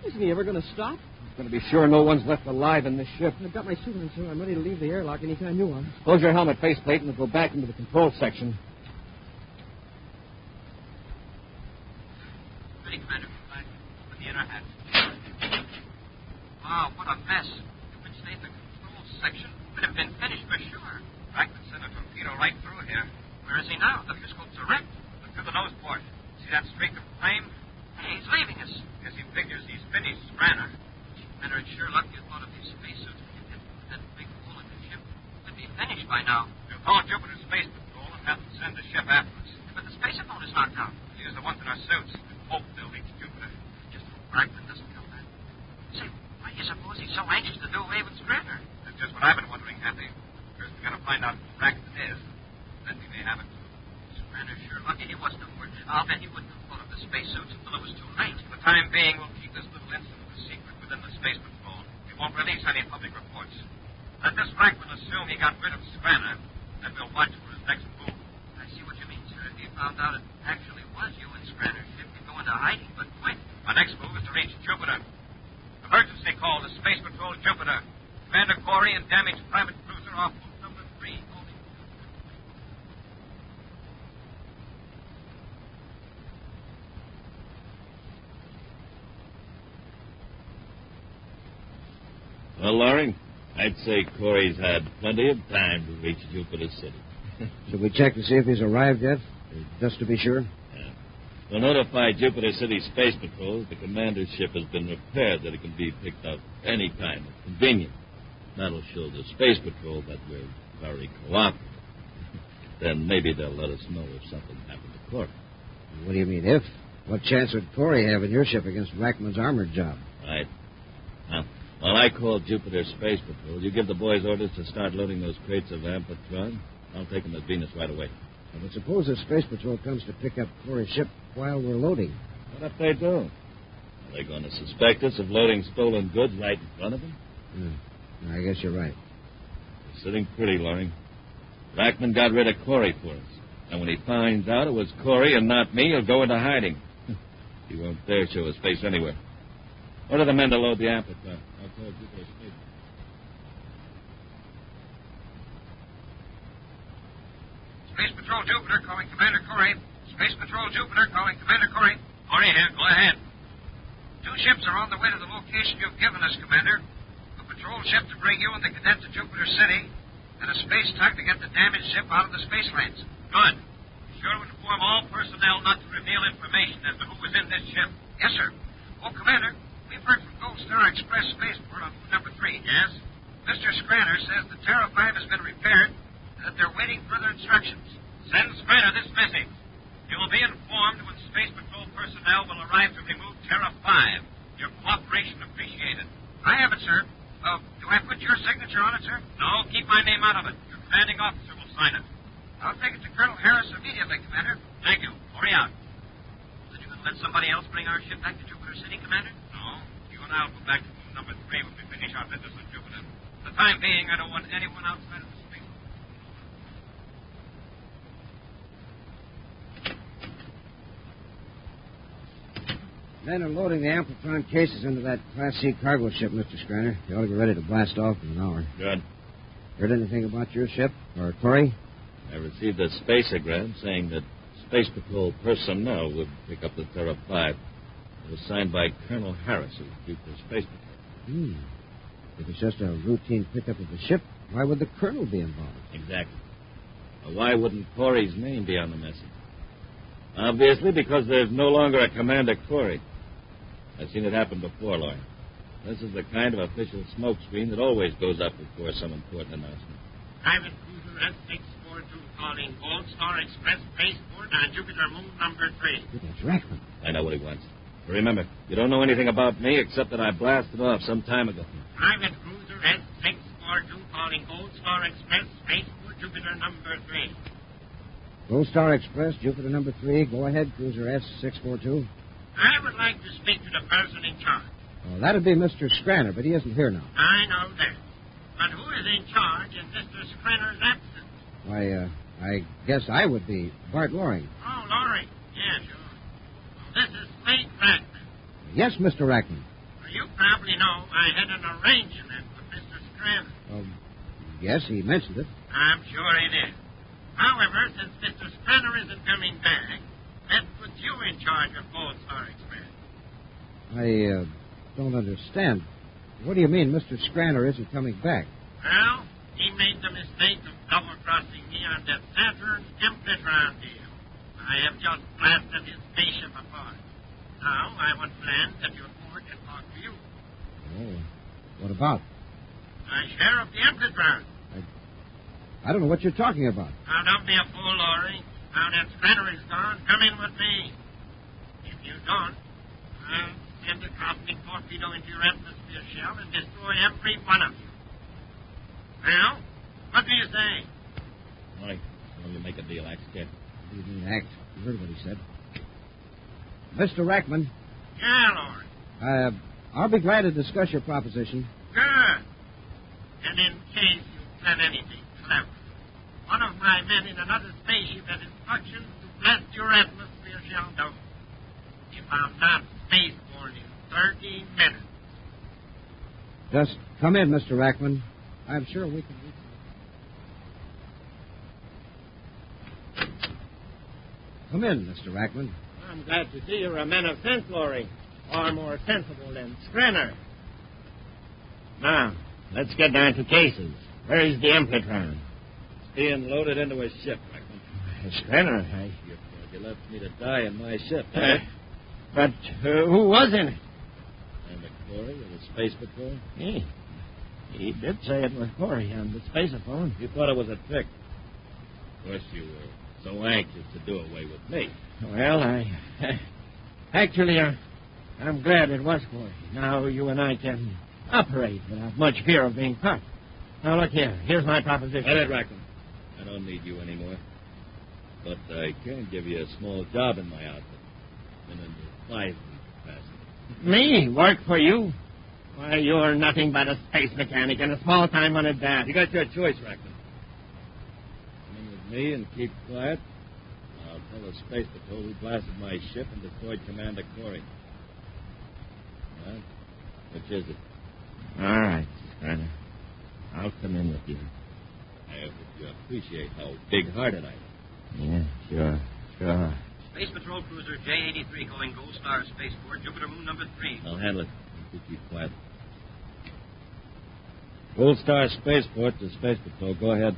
Isn't he ever going to stop? He's going to be sure no one's left alive in this ship. I've got my suit on, sir. I'm ready to leave the airlock anytime you want. Close your helmet faceplate and we'll go back into the control section. Ready, Commander. Open the inner hatch. Wow, what a mess. If we'd stayed in the control section, we'd have been finished for sure. Rackman sent a torpedo right through here. Where is he now? The periscope's erect. Look through the nose port. See that streak of flame? Hey, he's leaving us. Guess he figures he's finished Spanner. Commander, it's sure lucky you thought of these spacesuits. If that big hole in the ship, we'd be finished by now. We'll call Jupiter Space Patrol and have them send the ship after us. But the spacer phone is knocked out. We'll use the ones in our suits. Hope they'll reach Jupiter. Just hope Rackman doesn't come back. Say, why do you suppose he's so anxious to do away with Spanner? That's just what I've been wondering, Happy. First, we gotta find out who Rackman is. Then we may have it. Spanner's sure lucky he wasn't aboard. I'll bet he wouldn't have thought of the spacesuits until it was too late. For the time being, we'll keep this little incident a secret within the Space Patrol. We won't release any public reports. Let this Rackman assume he got rid of Spanner, then we'll watch for his next move. I see what you mean, sir. If he found out it actually was you and Spanner's ship, he'd go into hiding. But when? Our next move is to reach Jupiter. Emergency call to Space Patrol Jupiter. Commander Corey and damaged private cruiser off loop number 3. Well, Loring, I'd say Corey's had plenty of time to reach Jupiter City. Should we check to see if he's arrived yet? Just to be sure? Yeah. We'll notify Jupiter City Space Patrol the commander's ship has been repaired, that it can be picked up any time it's convenient. That'll show the Space Patrol that we're very cooperative. Then maybe they'll let us know if something happened to Corey. What do you mean, if? What chance would Corey have in your ship against Rackman's armored job? Right. Now, while I call Jupiter Space Patrol, you give the boys orders to start loading those crates of Amphitryon. I'll take them to Venus right away. But suppose the Space Patrol comes to pick up Corey's ship while we're loading. What if they do? Are they going to suspect us of loading stolen goods right in front of them? I guess you're right. You're sitting pretty, Loring. Rackman got rid of Corey for us. And when he finds out it was Corey and not me, he'll go into hiding. He won't dare show his face anywhere. Order the men to load the Amphitryon. I'll call Jupiter Space. Space Patrol Jupiter calling Commander Corey. Space Patrol Jupiter calling Commander Corey. Corey here. Go ahead. 2 ships are on the way to the location you've given us, Commander. A patrol ship to bring you and the cadet to Jupiter City, and a space tug to get the damaged ship out of the space lanes. Good. Be sure to inform all personnel not to reveal information as to who was in this ship. Yes, sir. Oh, Commander, we've heard from Gold Star Express Spaceport on route number 3. Yes? Mr. Spanner says the Terra 5 has been repaired and that they're waiting further instructions. Send Spanner this message. You will be informed when Space Patrol personnel will arrive to remove Terra 5. Your cooperation appreciated. I have it, sir. Do I put your signature on it, sir? No, keep my name out of it. Your commanding officer will sign it. I'll take it to Colonel Harris immediately, Commander. Thank you. Hurry out. Then you're going to let somebody else bring our ship back to Jupiter City, Commander? No. You and I'll go back to room number 3 when we finish our business on Jupiter. The time being, I don't want anyone outside of the space. Men are loading the Amplitron cases into that Class C cargo ship, Mr. Scranner. They ought to be ready to blast off in an hour. Good. Heard anything about your ship? Or Corey? I received a spaceogram saying that Space Patrol personnel would pick up the Terra 5. It was signed by Colonel Harris of Jupiter Space Patrol. If it's just a routine pickup of the ship, why would the Colonel be involved? Exactly. Well, why wouldn't Corey's name be on the message? Obviously, because there's no longer a Commander Corey. I've seen it happen before, Laurie. This is the kind of official smokescreen that always goes up before some important announcement. Private cruiser S642 calling Gold Star Express Spaceport on Jupiter Moon number 3. That's Rackman. I know what he wants. But remember, you don't know anything about me except that I blasted off some time ago. Private cruiser S642 calling Gold Star Express Spaceport Jupiter number 3. Gold Star Express, Jupiter number 3. Go ahead, Cruiser S642. I would like to speak to the person in charge. Oh, that'd be Mr. Scranner, but he isn't here now. I know that. But who is in charge in Mr. Scranner's absence? Why, I guess I would be Bart Loring. Oh, Laurie. Yeah, sure. Well, this is Slate Rackman. Yes, Mr. Rackman. Well, you probably know I had an arrangement with Mr. Scranner. Yes, he mentioned it. I'm sure he did. However, since Mr. Scranner isn't coming back, that puts you in charge of Gold Star Express. I don't understand. What do you mean Mr. Scranner isn't coming back? Well, he made the mistake of double-crossing me on that Saturn Amplitron deal. I have just blasted his spaceship apart. Now I want to land at your port and talk to you. Oh, what about? My share of the Amplitron. I don't know what you're talking about. Now, don't be a fool, Laurie. Now that Scranner is gone, come in with me. If you don't, I'll send a cosmic torpedo into your atmosphere shell and destroy every one of you. Well, what do you say? Laurie, when you make a deal, act scared. What do you mean, act? You heard what he said. Mr. Rackman. Yeah, Laurie. I'll be glad to discuss your proposition. Good. And in case you plan anything clever, one of my men in another spaceship has instructions to blast your atmosphere shell down. If I'm not spaceborne in 30 minutes. Just come in, Mr. Rackman. I'm sure we can reach you. Come in, Mr. Rackman. I'm glad to see you're a man of sense, Laurie. Far more sensible than Scranner. Now, let's get down to cases. Where is the Amplitron? It's being loaded into a ship, Rackman. Scranner, You left me to die in my ship. But who was in it? And Corey of the Space Patrol? He did say it was Corey on the spaceophone. You thought it was a trick. Of course, you were so anxious to do away with me. Well, I'm glad it was Corey. Now you and I can operate without much fear of being caught. Now, look here. Here's my proposition. Let it, Rackman. I don't need you anymore. But I can give you a small job in my outfit. In an advisory capacity. Me? Work for you? Why, you're nothing but a space mechanic and a small-time one at that. You got your choice, Rackman. Come in with me and keep quiet. I'll tell the Space Patrol who blasted my ship and destroyed Commander Corey. Well, which is it? All right, Scranner. I'll come in with you. I hope you appreciate how big-hearted I am. Yeah, sure. Space Patrol Cruiser J-83 going Gold Star Spaceport, Jupiter Moon number 3. I'll handle it. You keep quiet. Gold Star Spaceport to Space Patrol. Go ahead.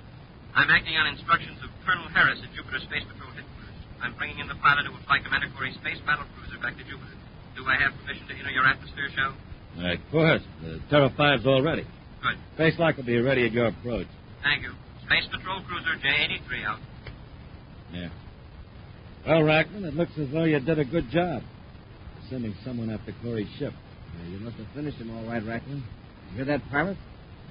I'm acting on instructions of Colonel Harris at Jupiter Space Patrol headquarters. I'm bringing in the pilot who will fly Commander Corey's space battle cruiser back to Jupiter. Do I have permission to enter your atmosphere shell? Of course. The Terra 5's all ready. Good. Space lock will be ready at your approach. Thank you. Space Patrol Cruiser J-83 out. Yeah. Well, Rackman, it looks as though you did a good job sending someone after Corey's ship. You must have finished him all right, Rackman. You hear that, pilot?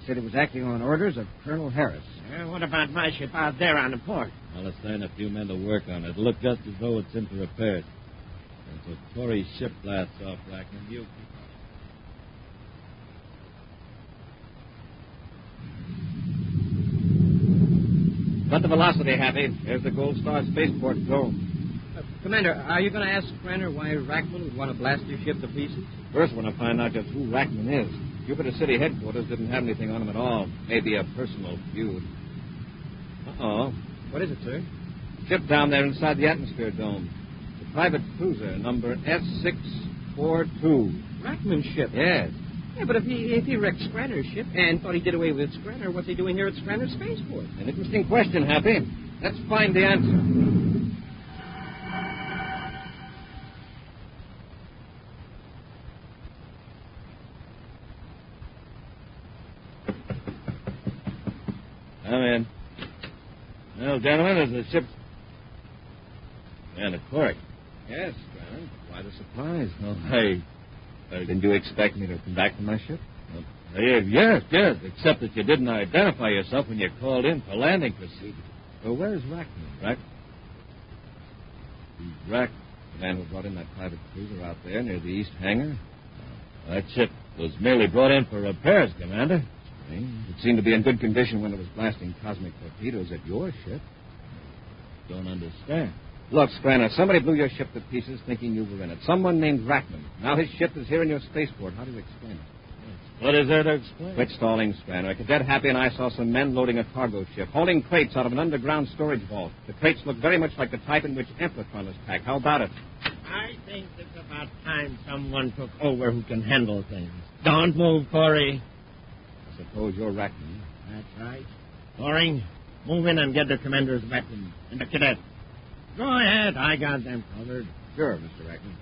He said he was acting on orders of Colonel Harris. What about my ship out there on the port? I'll assign a few men to work on it. It'll look just as though it's in for repairs. Until Corey's ship blasts off, Rackman, you keep Set the velocity, Happy. Here's the Gold Star Spaceport dome. Commander, are you going to ask Scranner why Rackman would want to blast your ship to pieces? First, I want to find out just who Rackman is. Jupiter City headquarters didn't have anything on him at all. Maybe a personal feud. Uh-oh. What is it, sir? Ship down there inside the atmosphere dome. It's a private cruiser, number S642. Rackman's ship? Yes. Yeah, but if he wrecked Scranner's ship and thought he did away with Scranner, what's he doing here at Scranner's spaceport? An interesting question, Happy. Let's find the answer. Come in. Well, gentlemen, there's a ship. And a clerk. Yes, Scranner. Why the surprise? Oh, hey. Didn't you expect me to come back to my ship? Yes. Except that you didn't identify yourself when you called in for landing procedures. Well, where's Rackman? Rack, the man who brought in that private cruiser out there near the east hangar? That ship was merely brought in for repairs, Commander. It seemed to be in good condition when it was blasting cosmic torpedoes at your ship. Don't understand. Look, Scranner, somebody blew your ship to pieces thinking you were in it. Someone named Rackman. Now his ship is here in your spaceport. How do you explain it? What is there to explain? Quit stalling, Scranner. Cadet Happy and I saw some men loading a cargo ship, hauling crates out of an underground storage vault. The crates look very much like the type in which Amplitron is packed. How about it? I think it's about time someone took over who can handle things. Don't move, Corey. I suppose you're Rackman. That's right. Corey, move in and get the commander's weapons and the cadet. Go ahead. I got them covered. Sure, Mr. Rackman.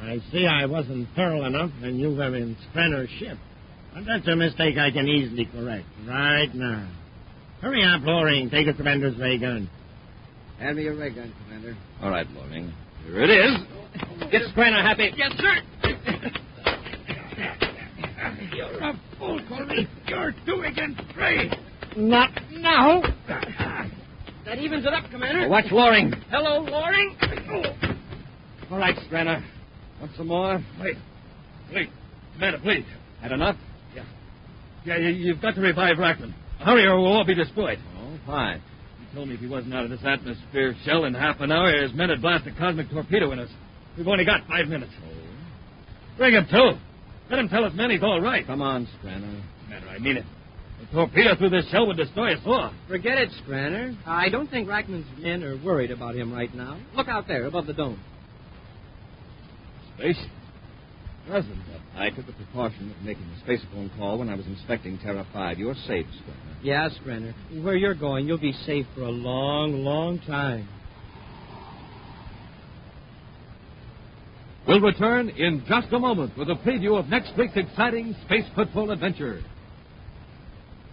I see I wasn't thorough enough when you were in Scranner's ship. But that's a mistake I can easily correct right now. Hurry up, Loring. Take the commander's ray gun. Hand me your ray gun, Commander. All right, Loring. Here it is. Get Scranner, Happy. Yes, sir. You're a fool, Corey. You're 2 against 3. Not now. That evens it up, Commander. Watch Loring. Hello, Loring. All right, Scranner. Want some more? Wait. Commander, please. Had enough? Yeah, you've got to revive Rackman. Hurry or we'll all be destroyed. Oh, fine. He told me if he wasn't out of this atmosphere shell in half an hour, his men had blasted a cosmic torpedo in us. We've only got 5 minutes. Oh. Bring him to. Let him tell his men he's all right. Come on, Scranner. Commander, I mean it. A torpedo through this shell would destroy us all. Forget it, Scranner. I don't think Rackman's men are worried about him right now. Look out there, above the dome. Space? Doesn't. I took the precaution of making a spacephone call when I was inspecting Terra 5. You're safe, Scranner. Yeah, Scranner. Where you're going, you'll be safe for a long, long time. We'll return in just a moment with a preview of next week's exciting Space Patrol adventure.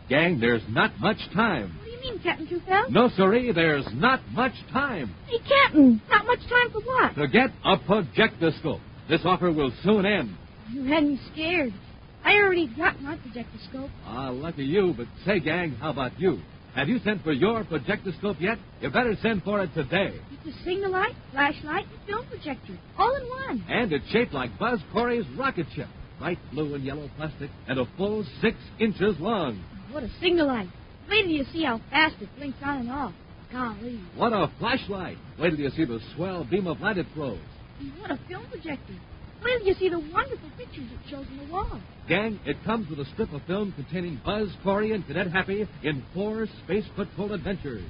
Gang, there's not much time. What do you mean, Captain Truefell? No, sirree, there's not much time. Hey, Captain, not much time for what? To get a projectoscope. This offer will soon end. You had me scared. I already got my projectoscope. Ah, lucky you, but say, gang, how about you? Have you sent for your projectoscope yet? You better send for it today. It's a signal light, flashlight, and film projector, all in one. And it's shaped like Buzz Corey's rocket ship. Bright blue and yellow plastic and a full 6 inches long. What a signal light. Wait till you see how fast it blinks on and off. Golly. What a flashlight. Wait till you see the swell beam of light it throws. And what a film projector. Wait till you see the wonderful pictures it shows on the wall. Gang, it comes with a strip of film containing Buzz, Corey, and Cadet Happy in 4 Space Patrol adventures.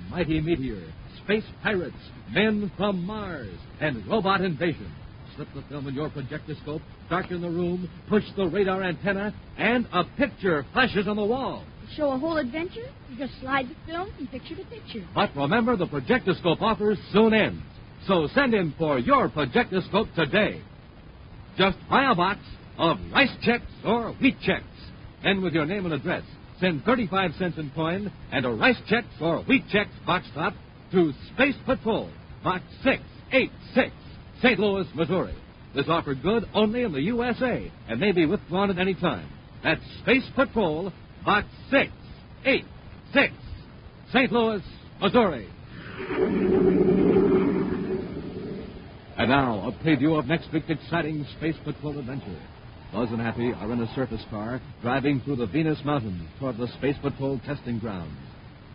Mighty Meteor, Space Pirates, Men from Mars, and Robot Invasion. Slip the film in your projectoscope, darken the room, push the radar antenna, and a picture flashes on the wall. To show a whole adventure, you just slide the film from picture to picture. But remember, the projectoscope offer soon ends. So send in for your projectoscope today. Just buy a box of Rice Checks or Wheat Checks. Then with your name and address, send 35 cents in coin and a Rice Checks or Wheat Checks box top to Space Patrol, Box 686, St. Louis, Missouri. This offer good only in the USA and may be withdrawn at any time. That's Space Patrol, Box 686, St. Louis, Missouri. And now, a preview of next week's exciting Space Patrol adventure. Buzz and Happy are in a surface car driving through the Venus Mountains toward the Space Patrol testing grounds.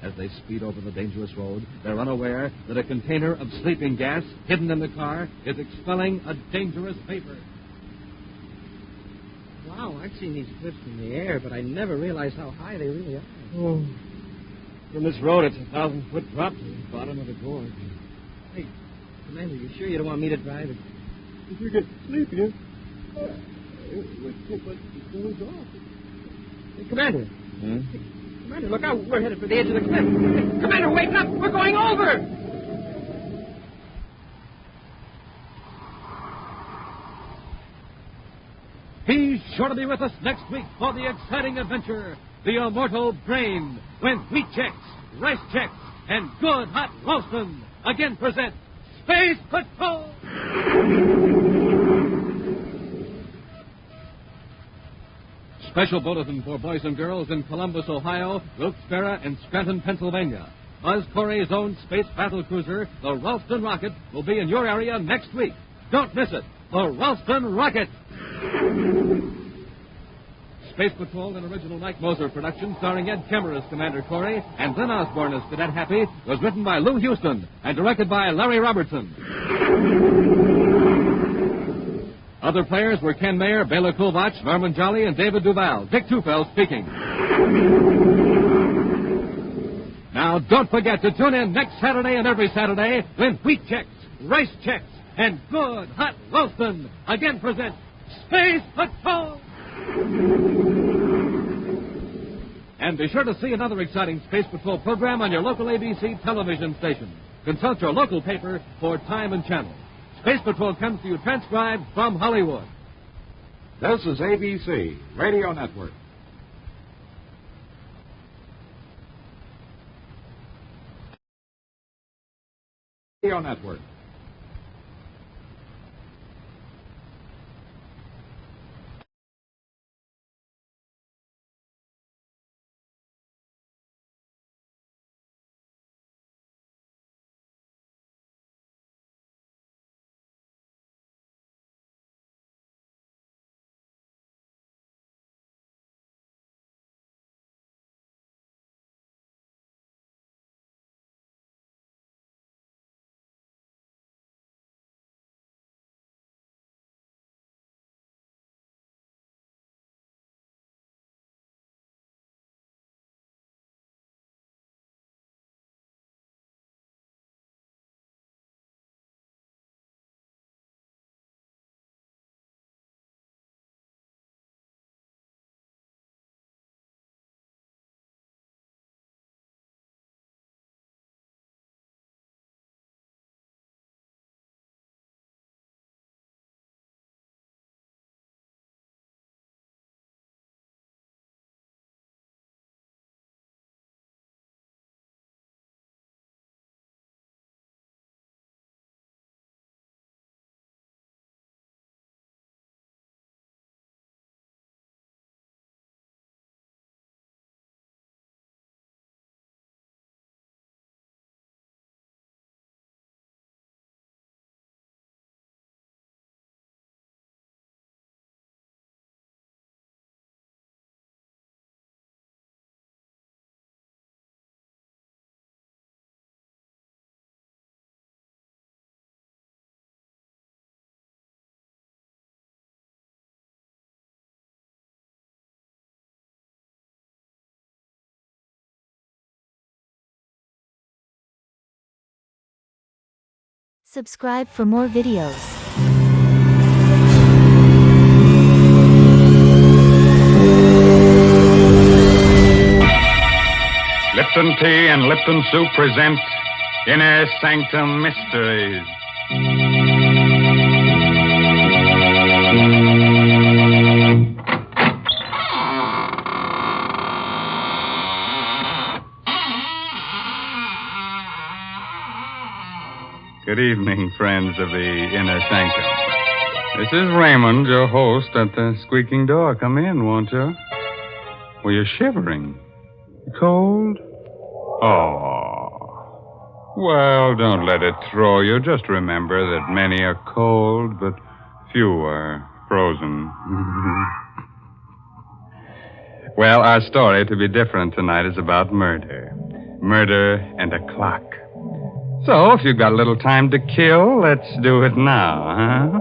As they speed over the dangerous road, they're unaware that a container of sleeping gas hidden in the car is expelling a dangerous vapor. Wow, I've seen these cliffs from the air, but I never realized how high they really are. Oh. From this road, it's 1,000-foot drop to the bottom of the gorge. Hey, Commander, you sure you don't want me to drive it? If you get sleepy, we'll take the goes off. Hey, Commander. Huh? Hey, Commander, look out. We're headed for the edge of the cliff. Hey, Commander, wake up. We're going over. Be sure to be with us next week for the exciting adventure, The Immortal Brain, when Wheat Chex, Rice Chex, and Good Hot Ralston again present Space Patrol! Special bulletin for boys and girls in Columbus, Ohio, Wilkes-Barre, and Scranton, Pennsylvania. Buzz Corey's own space battle cruiser, the Ralston Rocket, will be in your area next week. Don't miss it. The Ralston Rocket. Space Patrol, an original Mike Moser production starring Ed Kemmer as Commander Corey and Glenn Osborne as Cadet Happy, was written by Lou Houston and directed by Larry Robertson. Other players were Ken Mayer, Bela Kulvach, Norman Jolly, and David Duval. Dick Tufeld speaking. Now, don't forget to tune in next Saturday and every Saturday when Wheat Chex, Rice Chex, and Good Hot Ralston again present Space Patrol! And be sure to see another exciting Space Patrol program on your local ABC television station. Consult your local paper for time and channel. Space Patrol comes to you transcribed from Hollywood. This is ABC Radio Network. Radio Network. Subscribe for more videos. Lipton Tea and Lipton Soup present Inner Sanctum Mysteries. Good evening, friends of the Inner Sanctum. This is Raymond, your host, at the squeaking door. Come in, won't you? Well, you're shivering. Cold? Oh. Well, don't let it throw you. Just remember that many are cold, but few are frozen. Well, our story, to be different tonight, is about murder. murder, and a clock. So, if you've got a little time to kill, let's do it now, huh?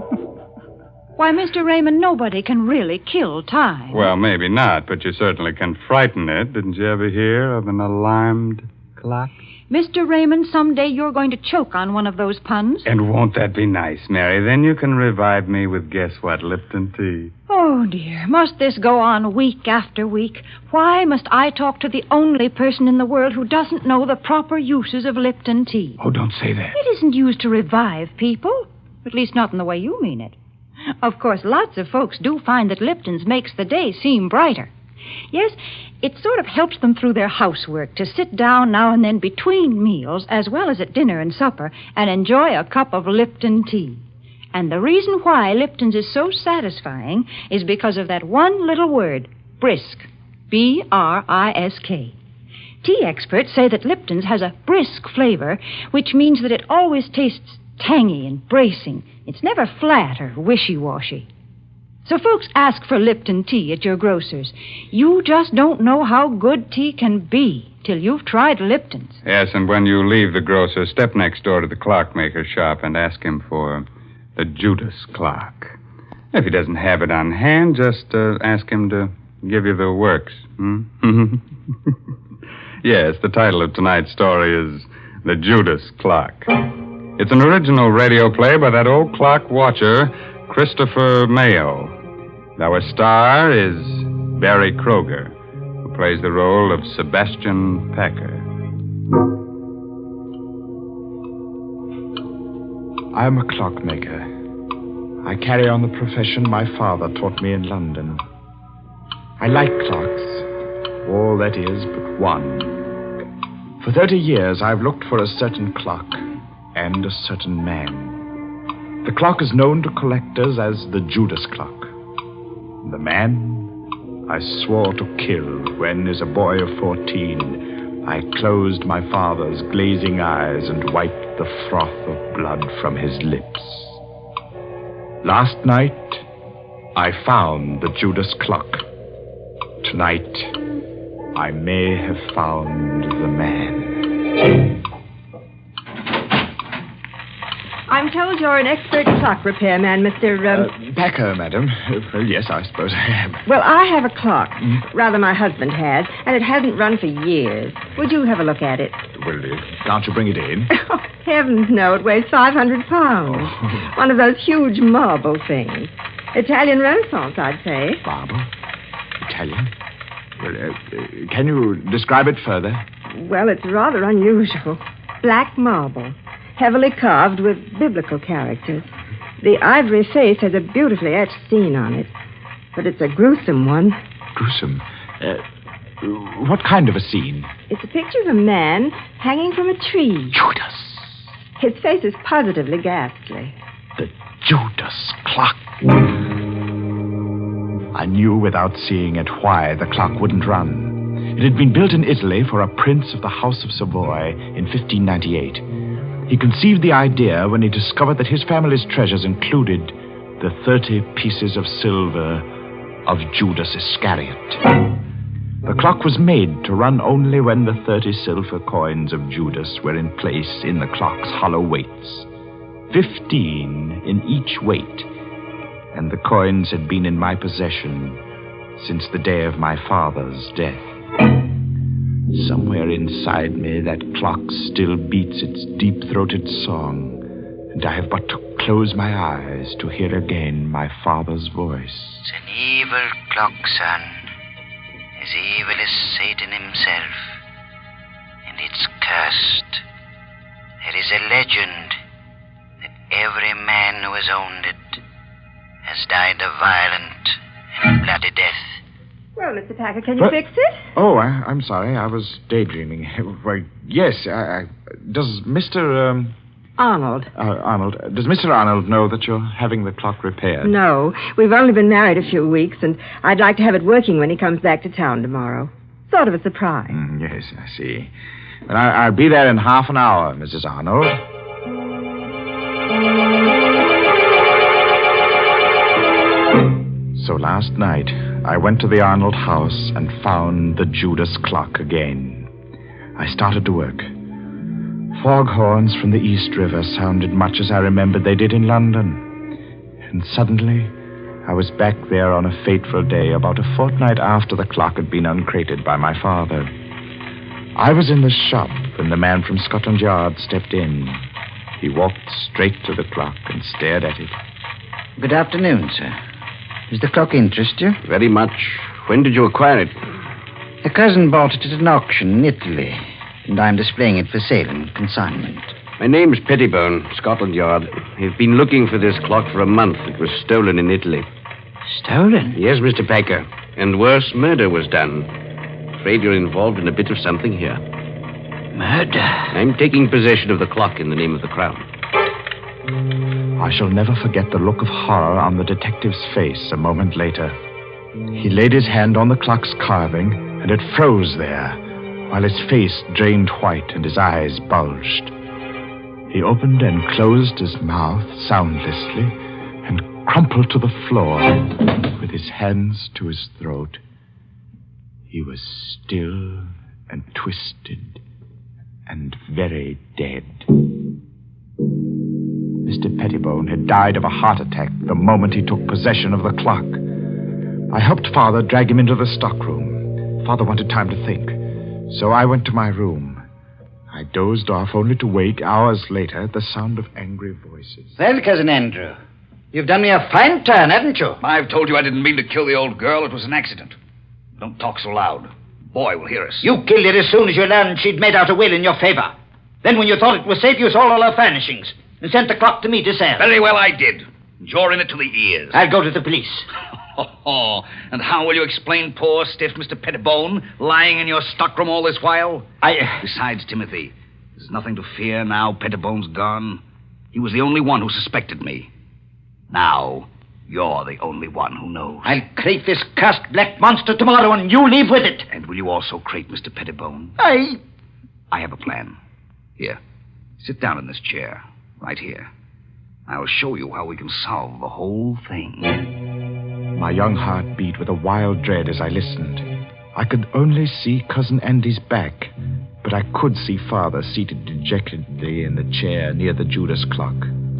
Why, Mr. Raymond, nobody can really kill time. Well, maybe not, but you certainly can frighten it. Didn't you ever hear of an alarmed clock? Mr. Raymond, someday you're going to choke on one of those puns. And won't that be nice, Mary? Then you can revive me with guess what, Lipton tea. Oh, dear. Must this go on week after week? Why must I talk to the only person in the world who doesn't know the proper uses of Lipton tea? Oh, don't say that. It isn't used to revive people. At least not in the way you mean it. Of course, lots of folks do find that Lipton's makes the day seem brighter. Yes, it sort of helps them through their housework to sit down now and then between meals, as well as at dinner and supper, and enjoy a cup of Lipton tea. And the reason why Lipton's is so satisfying is because of that one little word, brisk. B-R-I-S-K. Tea experts say that Lipton's has a brisk flavor, which means that it always tastes tangy and bracing. It's never flat or wishy-washy. So folks ask for Lipton tea at your grocer's. You just don't know how good tea can be till you've tried Lipton's. Yes, and when you leave the grocer, step next door to the clockmaker's shop and ask him for the Judas clock. If he doesn't have it on hand, just ask him to give you the works. Yes, the title of tonight's story is The Judas Clock. It's an original radio play by that old clock watcher, Christopher Mayo. Our star is Barry Kroger, who plays the role of Sebastian Packer. I am a clockmaker. I carry on the profession my father taught me in London. I like clocks, all that is but one. For 30 years I've looked for a certain clock and a certain man. The clock is known to collectors as the Judas clock. The man I swore to kill when, as a boy of 14, I closed my father's glazing eyes and wiped the froth of blood from his lips. Last night, I found the Judas clock. Tonight, I may have found the man. I'm told you're an expert clock repairman, Mr. Packer, madam. Well, yes, I suppose I am. Well, I have a clock. Rather, my husband has, and it hasn't run for years. Would you have a look at it? Well, can't you bring it in? Oh, heavens, no. It weighs 500 pounds. Oh. One of those huge marble things. Italian Renaissance, I'd say. Marble? Italian? Well, can you describe it further? Well, it's rather unusual. Black marble. Heavily carved with biblical characters. The ivory face has a beautifully etched scene on it, but it's a gruesome one. Gruesome? What kind of a scene? It's a picture of a man hanging from a tree. Judas! His face is positively ghastly. The Judas clock. I knew without seeing it why the clock wouldn't run. It had been built in Italy for a prince of the House of Savoy in 1598. He conceived the idea when he discovered that his family's treasures included the 30 pieces of silver of Judas Iscariot. The clock was made to run only when the 30 silver coins of Judas were in place in the clock's hollow weights. 15 in each weight, and the coins had been in my possession since the day of my father's death. Somewhere inside me, that clock still beats its deep-throated song, and I have but to close my eyes to hear again my father's voice. It's an evil clock, son, as evil as Satan himself, and it's cursed. There is a legend that every man who has owned it has died a violent and bloody death. Well, Mr. Packer, can you fix it? Oh, I'm sorry. I was daydreaming. Well, yes. Does Mr. Arnold. Arnold. Does Mr. Arnold know that you're having the clock repaired? No. We've only been married a few weeks, and I'd like to have it working when he comes back to town tomorrow. Sort of a surprise. Yes, I see. Well, I'll be there in half an hour, Mrs. Arnold. So last night, I went to the Arnold house and found the Judas clock again. I started to work. Foghorns from the East River sounded much as I remembered they did in London. And suddenly, I was back there on a fateful day about a fortnight after the clock had been uncrated by my father. I was in the shop when the man from Scotland Yard stepped in. He walked straight to the clock and stared at it. Good afternoon, sir. Does the clock interest you? Very much. When did you acquire it? A cousin bought it at an auction in Italy, and I'm displaying it for sale and consignment. My name's Pettibone, Scotland Yard. I've been looking for this clock for a month. It was stolen in Italy. Stolen? Yes, Mr. Packer. And worse, murder was done. Afraid you're involved in a bit of something here. Murder? I'm taking possession of the clock in the name of the Crown. I shall never forget the look of horror on the detective's face a moment later. He laid his hand on the clock's carving, and it froze there, while his face drained white and his eyes bulged. He opened and closed his mouth soundlessly and crumpled to the floor with his hands to his throat. He was still and twisted and very dead. Mr. Pettibone had died of a heart attack the moment he took possession of the clock. I helped Father drag him into the stockroom. Father wanted time to think, so I went to my room. I dozed off only to wake hours later at the sound of angry voices. Well, Cousin Andrew, you've done me a fine turn, haven't you? I've told you I didn't mean to kill the old girl. It was an accident. Don't talk so loud. Boy will hear us. You killed her as soon as you learned she'd made out a will in your favor. Then when you thought it was safe, you sold all her furnishings and sent the clock to me to sell. Very well, I did. You're in it to the ears. I'll go to the police. Oh, and how will you explain poor, stiff Mr. Pettibone lying in your stockroom all this while? Besides, Timothy, there's nothing to fear now Pettibone's gone. He was the only one who suspected me. Now, you're the only one who knows. I'll crate this cursed black monster tomorrow, and you leave with it. And will you also crate Mr. Pettibone? I have a plan. Here, sit down in this chair, right here. I'll show you how we can solve the whole thing. My young heart beat with a wild dread as I listened. I could only see Cousin Andy's back, but I could see Father seated dejectedly in the chair near the Judas clock,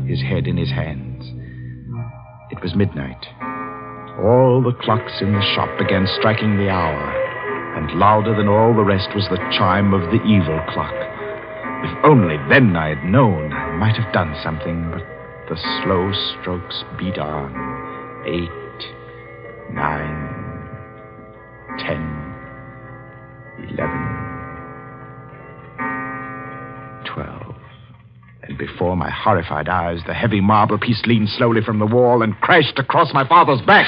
his head in his hands. It was midnight. All the clocks in the shop began striking the hour, and louder than all the rest was the chime of the evil clock. If only then I had known, I might have done something, but the slow strokes beat on. 8, 9, 10, 11, 12. And before my horrified eyes, the heavy marble piece leaned slowly from the wall and crashed across my father's back.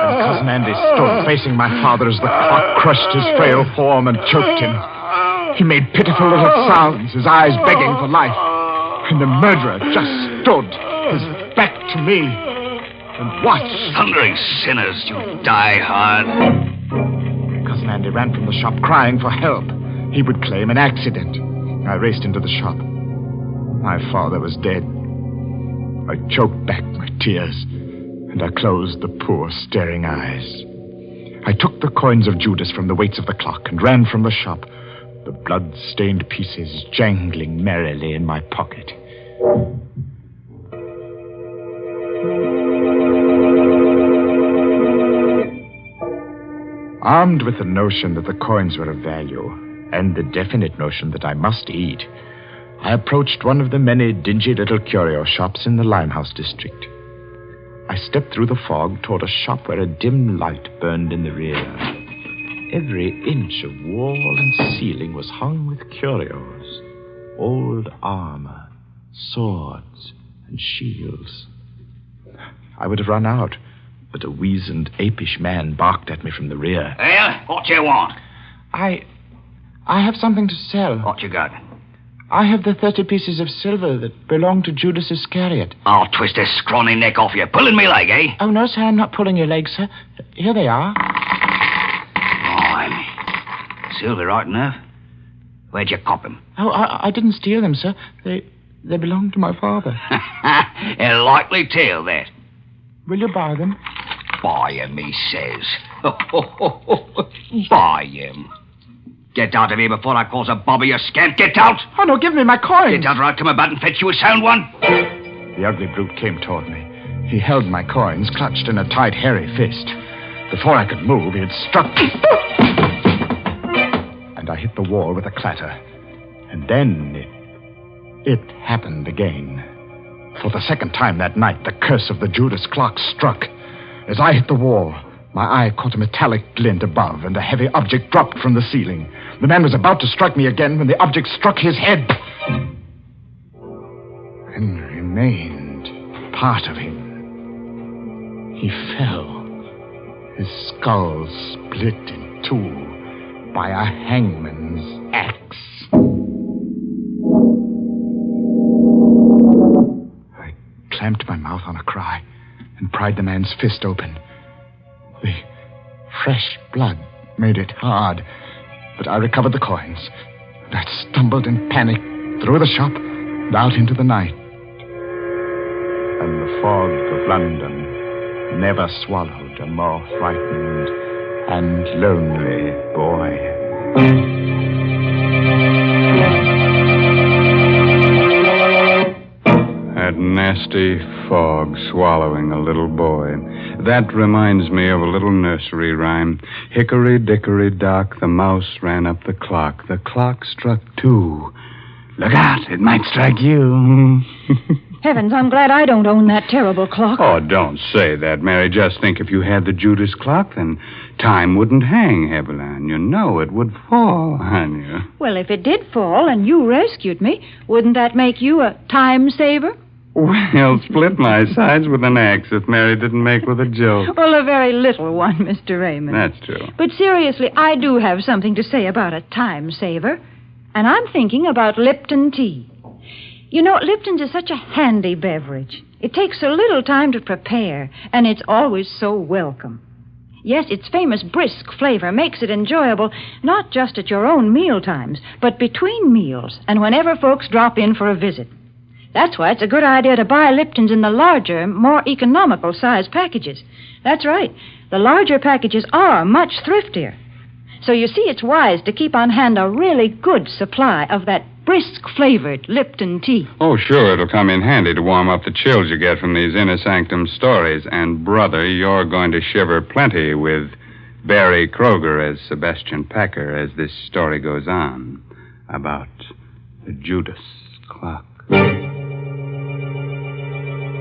And Cousin Andy stood facing my father as the clock crushed his frail form and choked him. He made pitiful little sounds, his eyes begging for life. And the murderer just stood, his back to me, and watched. Thundering sinners, you die hard. Cousin Andy ran from the shop crying for help. He would claim an accident. I raced into the shop. My father was dead. I choked back my tears, and I closed the poor, staring eyes. I took the coins of Judas from the weights of the clock and ran from the shop, the blood-stained pieces jangling merrily in my pocket. Armed with the notion that the coins were of value, and the definite notion that I must eat, I approached one of the many dingy little curio shops in the Limehouse district. I stepped through the fog toward a shop where a dim light burned in the rear. Every inch of wall and ceiling was hung with curios, old armor, swords, and shields. I would have run out, but a weazened, apish man barked at me from the rear. Well, what you want? I have something to sell. What you got? I have the 30 pieces of silver that belong to Judas Iscariot. I'll twist this scrawny neck off you. Pulling me leg, eh? Oh, no, sir, I'm not pulling your leg, sir. Here they are. Blimey. Silver, right enough. Where'd you cop them? Oh, I didn't steal them, sir. They belong to my father. A likely tale, that. Will you buy them? Buy him, he says. Buy him. Get out of here before I cause a bobby, you scamp. Get out! Oh, no, give me my coins. Get out or I'll come about and fetch you a sound one. The ugly brute came toward me. He held my coins clutched in a tight, hairy fist. Before I could move, he had struck me. And I hit the wall with a clatter. And then it happened again. For the second time that night, the curse of the Judas clock struck. As I hit the wall, my eye caught a metallic glint above, and a heavy object dropped from the ceiling. The man was about to strike me again when the object struck his head. And remained part of him. He fell. His skull split in two by a hangman's axe. I clamped my mouth on a cry and pried the man's fist open. The fresh blood made it hard, but I recovered the coins. And I stumbled in panic through the shop and out into the night. And the fog of London never swallowed a more frightened and lonely boy. That nasty fog swallowing a little boy. That reminds me of a little nursery rhyme. Hickory dickory dock, the mouse ran up the clock. The clock struck 2. Look out, it might strike you. Heavens, I'm glad I don't own that terrible clock. Oh, don't say that, Mary. Just think if you had the Judas clock, then time wouldn't hang heavily on you. No, it would fall on you. Well, if it did fall and you rescued me, wouldn't that make you a time saver? Well, split my sides with an axe if Mary didn't make with a joke. Well, a very little one, Mr. Raymond. That's true. But seriously, I do have something to say about a time saver. And I'm thinking about Lipton tea. You know, Lipton's is such a handy beverage. It takes so little time to prepare, and it's always so welcome. Yes, its famous brisk flavor makes it enjoyable, not just at your own meal times, but between meals and whenever folks drop in for a visit. That's why it's a good idea to buy Lipton's in the larger, more economical size packages. That's right. The larger packages are much thriftier. So you see, it's wise to keep on hand a really good supply of that brisk-flavored Lipton tea. Oh, sure, it'll come in handy to warm up the chills you get from these inner sanctum stories. And, brother, you're going to shiver plenty with Barry Kroger as Sebastian Packer as this story goes on about the Judas clock.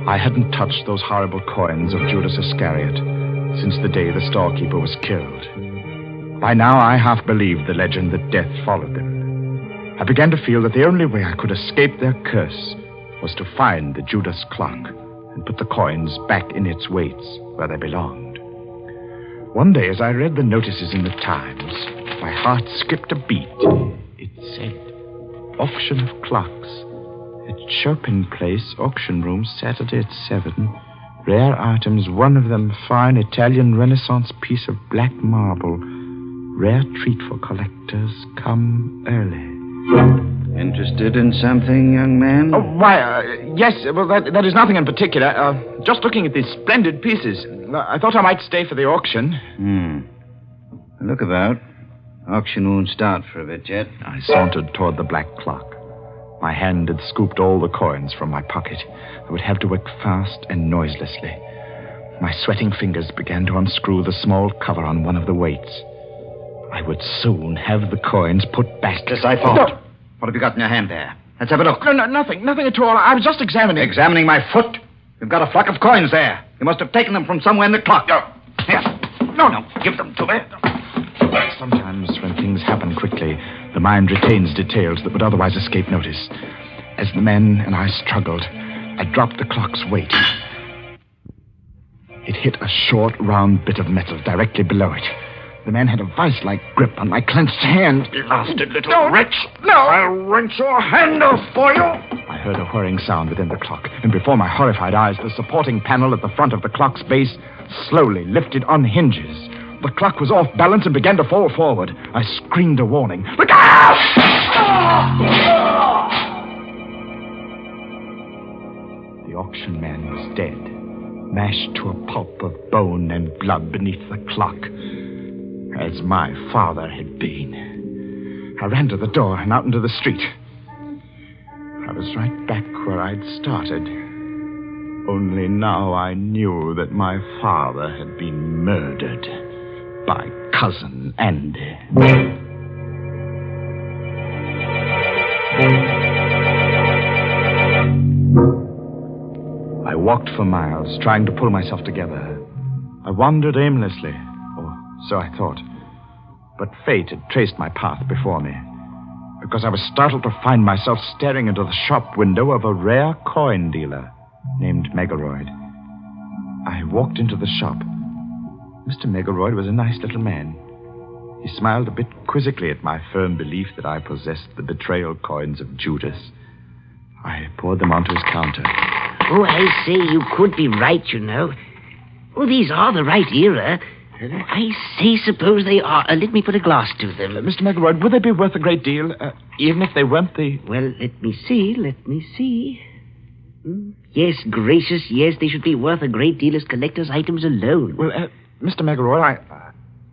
I hadn't touched those horrible coins of Judas Iscariot since the day the storekeeper was killed. By now, I half believed the legend that death followed them. I began to feel that the only way I could escape their curse was to find the Judas clock and put the coins back in its weights where they belonged. One day, as I read the notices in the Times, my heart skipped a beat. It said, auction of clocks. At Chopin Place, auction room, Saturday at 7. Rare items, one of them fine Italian Renaissance piece of black marble. Rare treat for collectors. Come early. Interested in something, young man? Oh, why, yes. Well, that is nothing in particular. Just looking at these splendid pieces. I thought I might stay for the auction. Look about. Auction won't start for a bit yet. I sauntered toward the black clock. My hand had scooped all the coins from my pocket. I would have to work fast and noiselessly. My sweating fingers began to unscrew the small cover on one of the weights. I would soon have the coins put back. Yes, I thought. No. What have you got in your hand there? Let's have a look. No, nothing at all. I was just examining. Examining my foot? You've got a flock of coins there. You must have taken them from somewhere in the clock. Here. No, give them to me. Sometimes when things happen quickly, the mind retains details that would otherwise escape notice. As the men and I struggled, I dropped the clock's weight. It hit a short, round bit of metal directly below it. The man had a vice-like grip on my clenched hand. Blasted little wretch. No! I'll wrench your hand off for you. I heard a whirring sound within the clock, and before my horrified eyes, the supporting panel at the front of the clock's base slowly lifted on hinges. The clock was off balance and began to fall forward. I screamed a warning. Look out! The auction man was dead. mashed to a pulp of bone and blood beneath the clock, as my father had been. I ran to the door and out into the street. I was right back where I'd started. Only now I knew that my father had been murdered by Cousin Andy. I walked for miles, trying to pull myself together. I wandered aimlessly, or so I thought. But fate had traced my path before me, because I was startled to find myself staring into the shop window of a rare coin dealer named Megaroyd. I walked into the shop. Mr. Megaroyd was a nice little man. He smiled a bit quizzically at my firm belief that I possessed the betrayal coins of Judas. I poured them onto his counter. Oh, I say, you could be right, you know. Oh, these are the right era. I say, suppose they are. Let me put a glass to them. Mr. Megaroyd, would they be worth a great deal, even if they weren't the... Well, let me see. Yes, gracious, yes, they should be worth a great deal as collector's items alone. Well, Mr. Megaroyd,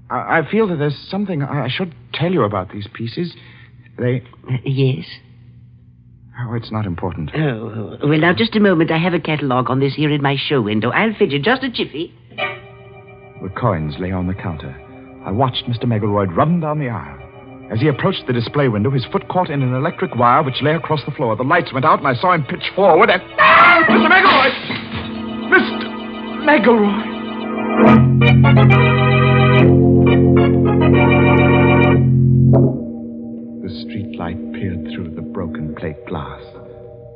I feel that there's something I should tell you about these pieces. They... Yes? Oh, it's not important. Oh, well, now, just a moment. I have a catalogue on this here in my show window. I'll fidget just a jiffy. The coins lay on the counter. I watched Mr. Megaroyd run down the aisle. As he approached the display window, his foot caught in an electric wire which lay across the floor. The lights went out, and I saw him pitch forward and... Ah! Mr. Megaroyd! Mr. Megaroyd! The street light peered through the broken plate glass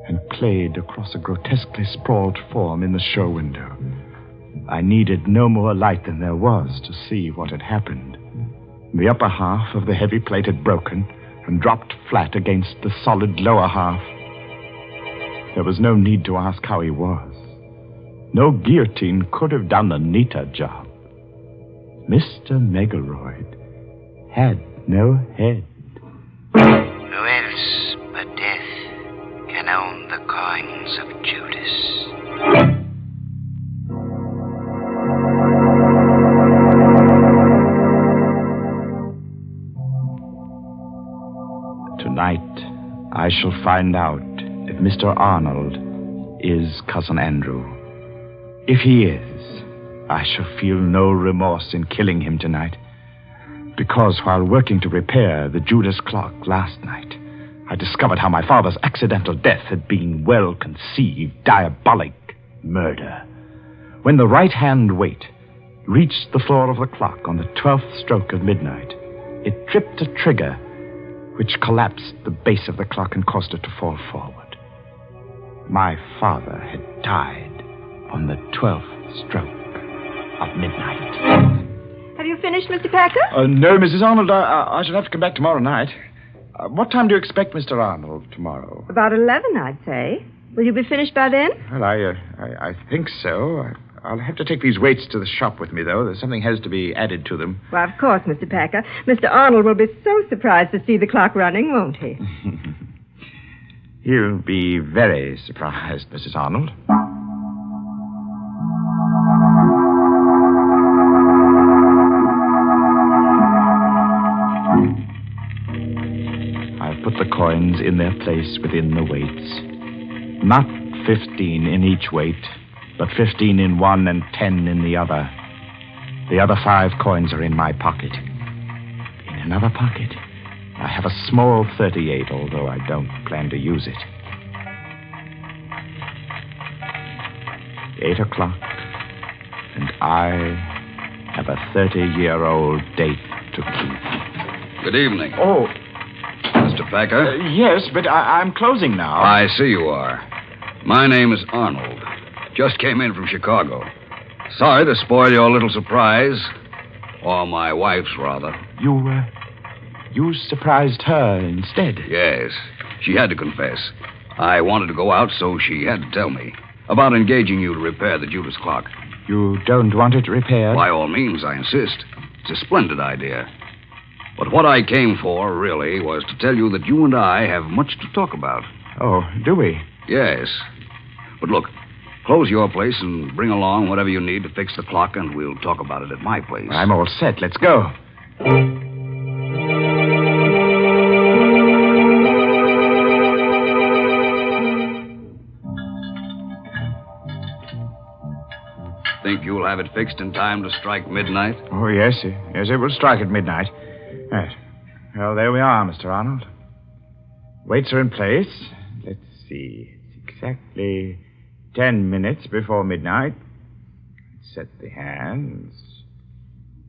and played across a grotesquely sprawled form in the show window. I needed no more light than there was to see what had happened. The upper half of the heavy plate had broken and dropped flat against the solid lower half. There was no need to ask how he was. No guillotine could have done a neater job. Mr. Megaroyd had no head. Who else but death can own the coins of Judas? Tonight, I shall find out if Mr. Arnold is Cousin Andrew. If he is, I shall feel no remorse in killing him tonight. Because while working to repair the Judas clock last night, I discovered how my father's accidental death had been well-conceived, diabolic murder. When the right-hand weight reached the floor of the clock on the 12th stroke of midnight, it tripped a trigger which collapsed the base of the clock and caused it to fall forward. My father had died on the 12th stroke of midnight. Have you finished, Mr. Packer? No, Mrs. Arnold. I shall have to come back tomorrow night. What time do you expect Mr. Arnold tomorrow? About 11, I'd say. Will you be finished by then? Well, I think so. I'll have to take these weights to the shop with me, though. Something has to be added to them. Well, of course, Mr. Packer. Mr. Arnold will be so surprised to see the clock running, won't he? He'll be very surprised, Mrs. Arnold. I've put the coins in their place within the weights. Not 15 in each weight, but 15 in one and 10 in the other. The other 5 coins are in my pocket. In another pocket, I have a small 38, although I don't plan to use it. 8 o'clock, and I have a 30-year-old date to keep. Good evening. Oh. Mr. Packer? Yes, but I'm closing now. I see you are. My name is Arnold. Just came in from Chicago. Sorry to spoil your little surprise. Or my wife's, rather. You surprised her instead? Yes. She had to confess. I wanted to go out, so she had to tell me about engaging you to repair the Judas clock. You don't want it repaired? By all means, I insist. It's a splendid idea. But what I came for, really, was to tell you that you and I have much to talk about. Oh, do we? Yes. But look, Close your place and bring along whatever you need to fix the clock, and we'll talk about it at my place. I'm all set. Let's go. Think you'll have it fixed in time to strike midnight? Oh, yes. Yes, it will strike at midnight. Right. Well, there we are, Mr. Arnold. Weights are in place. Let's see. It's exactly 10 minutes before midnight. Set the hands.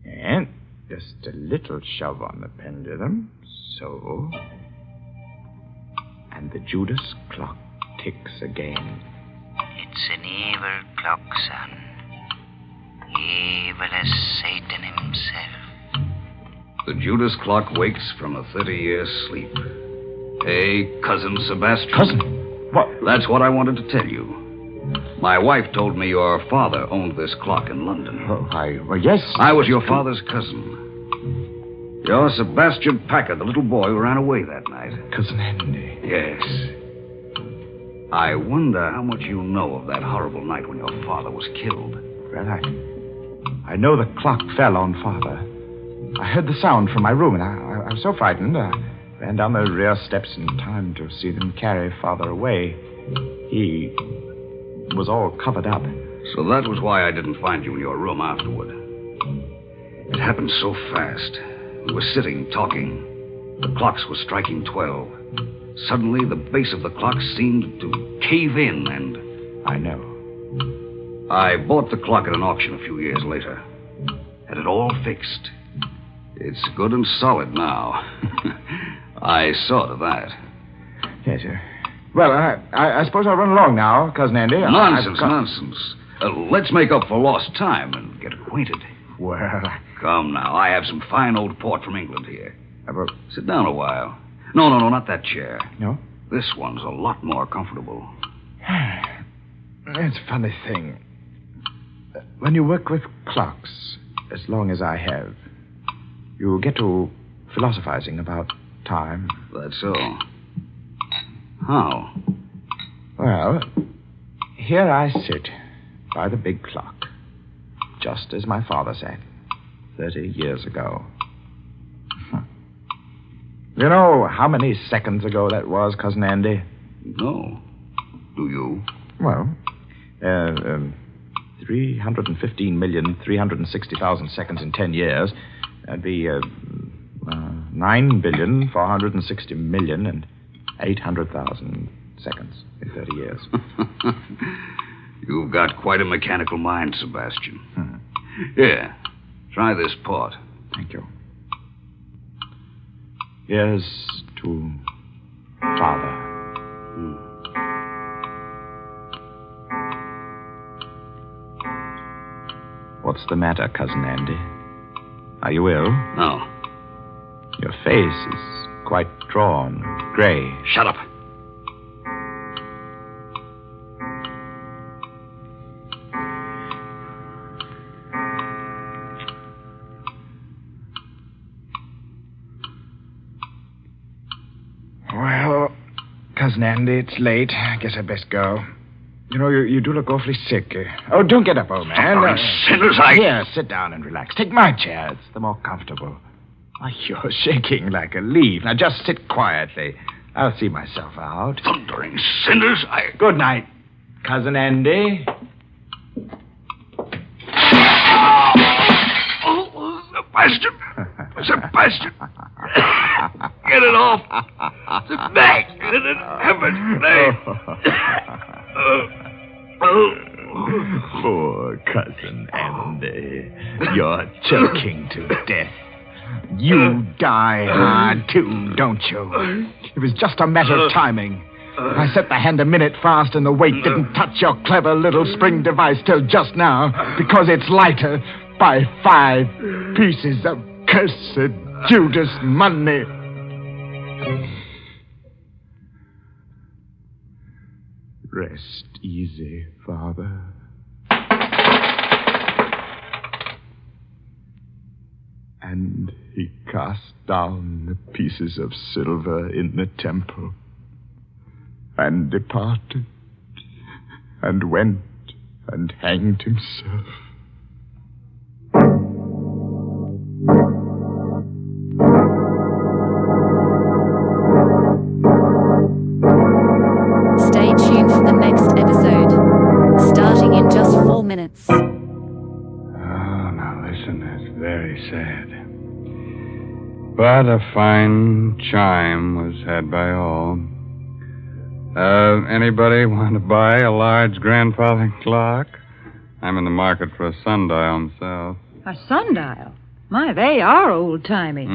And just a little shove on the pendulum. So. And the Judas clock ticks again. It's an evil clock, son. Evil as Satan himself. The Judas clock wakes from a 30-year sleep. Hey, Cousin Sebastian. Cousin? What? That's what I wanted to tell you. My wife told me your father owned this clock in London. Well, yes. I was your father's cousin. You're Sebastian Packard, the little boy who ran away that night. Cousin Andy. Yes. I wonder how much you know of that horrible night when your father was killed. Well, I know the clock fell on Father. I heard the sound from my room, and I was so frightened. I ran down the rear steps in time to see them carry Father away. He was all covered up. So that was why I didn't find you in your room afterward. It happened so fast. We were sitting, talking. The clocks were striking 12. Suddenly, the base of the clock seemed to cave in, and... I know. I bought the clock at an auction a few years later. Had it all fixed. It's good and solid now. I saw to that. Yes, sir. Well, I suppose I'll run along now, Cousin Andy. Nonsense. Let's make up for lost time and get acquainted. Well... Come now. I have some fine old port from England here. Sit down a while. No, not that chair. No? This one's a lot more comfortable. It's a funny thing. When you work with clocks, as long as I have, you get to philosophizing about time. That's so. How? Well, here I sit by the big clock, just as my father sat 30 years ago. You know how many seconds ago that was, Cousin Andy? No. Do you? Well, 315,360,000 seconds in 10 years. That'd be 9,460,800,000 seconds in 30 years. You've got quite a mechanical mind, Sebastian. Here, try this port. Thank you. Here's to Father. What's the matter, Cousin Andy? Are you ill? No. Your face is quite drawn, gray. Shut up. Well, Cousin Andy, it's late. I guess I'd best go. You know, you do look awfully sick. Oh, don't get up, old man. Sinners, Here, sit down and relax. Take my chair. It's the more comfortable. Why, you're shaking like a leaf. Now, just sit quietly. I'll see myself out. Thundering sinners, Good night, Cousin Andy. Oh, Sebastian. Get it off. Back in heaven's name. Poor Cousin Andy. You're choking to death. You die hard, too, don't you? It was just a matter of timing. I set the hand a minute fast and the weight didn't touch your clever little spring device till just now because it's lighter by 5 pieces of cursed Judas money. Rest easy, Father. And he cast down the pieces of silver in the temple and departed and went and hanged himself. Stay tuned for the next episode, starting in just 4 minutes. Oh, now listen, that's very sad. But a fine chime was had by all. Anybody want to buy a large grandfather clock? I'm in the market for a sundial myself. A sundial? My, they are old-timey.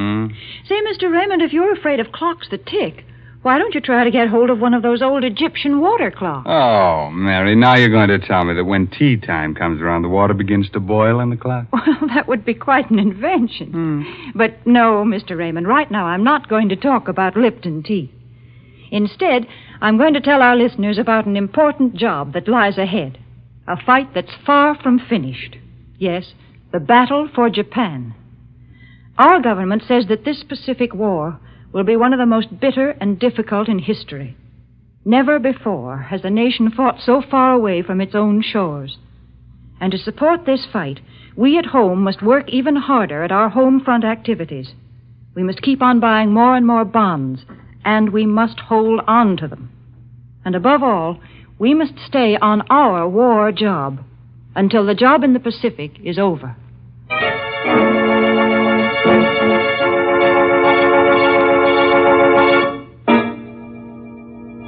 Say, Mr. Raymond, if you're afraid of clocks that tick, why don't you try to get hold of one of those old Egyptian water clocks? Oh, Mary, now you're going to tell me that when tea time comes around, the water begins to boil in the clock? Well, that would be quite an invention. But no, Mr. Raymond, right now I'm not going to talk about Lipton tea. Instead, I'm going to tell our listeners about an important job that lies ahead. A fight that's far from finished. Yes, the battle for Japan. Our government says that this Pacific War will be one of the most bitter and difficult in history. Never before has a nation fought so far away from its own shores. And to support this fight, we at home must work even harder at our home front activities. We must keep on buying more and more bonds, and we must hold on to them. And above all, we must stay on our war job until the job in the Pacific is over.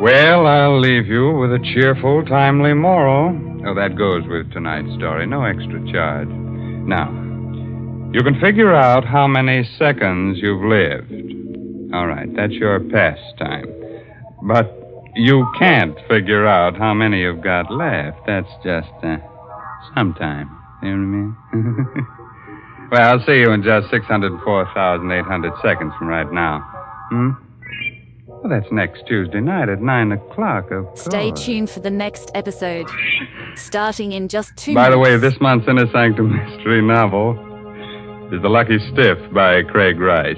Well, I'll leave you with a cheerful, timely moral. Oh, that goes with tonight's story. No extra charge. Now, you can figure out how many seconds you've lived. All right, that's your pastime. But you can't figure out how many you've got left. That's just sometime. You know what I mean? Well, I'll see you in just 604,800 seconds from right now. Well, that's next Tuesday night at 9 o'clock, of course. Stay tuned for the next episode, starting in just 2 By minutes. the way, this month's Inner Sanctum mystery novel is The Lucky Stiff by Craig Rice.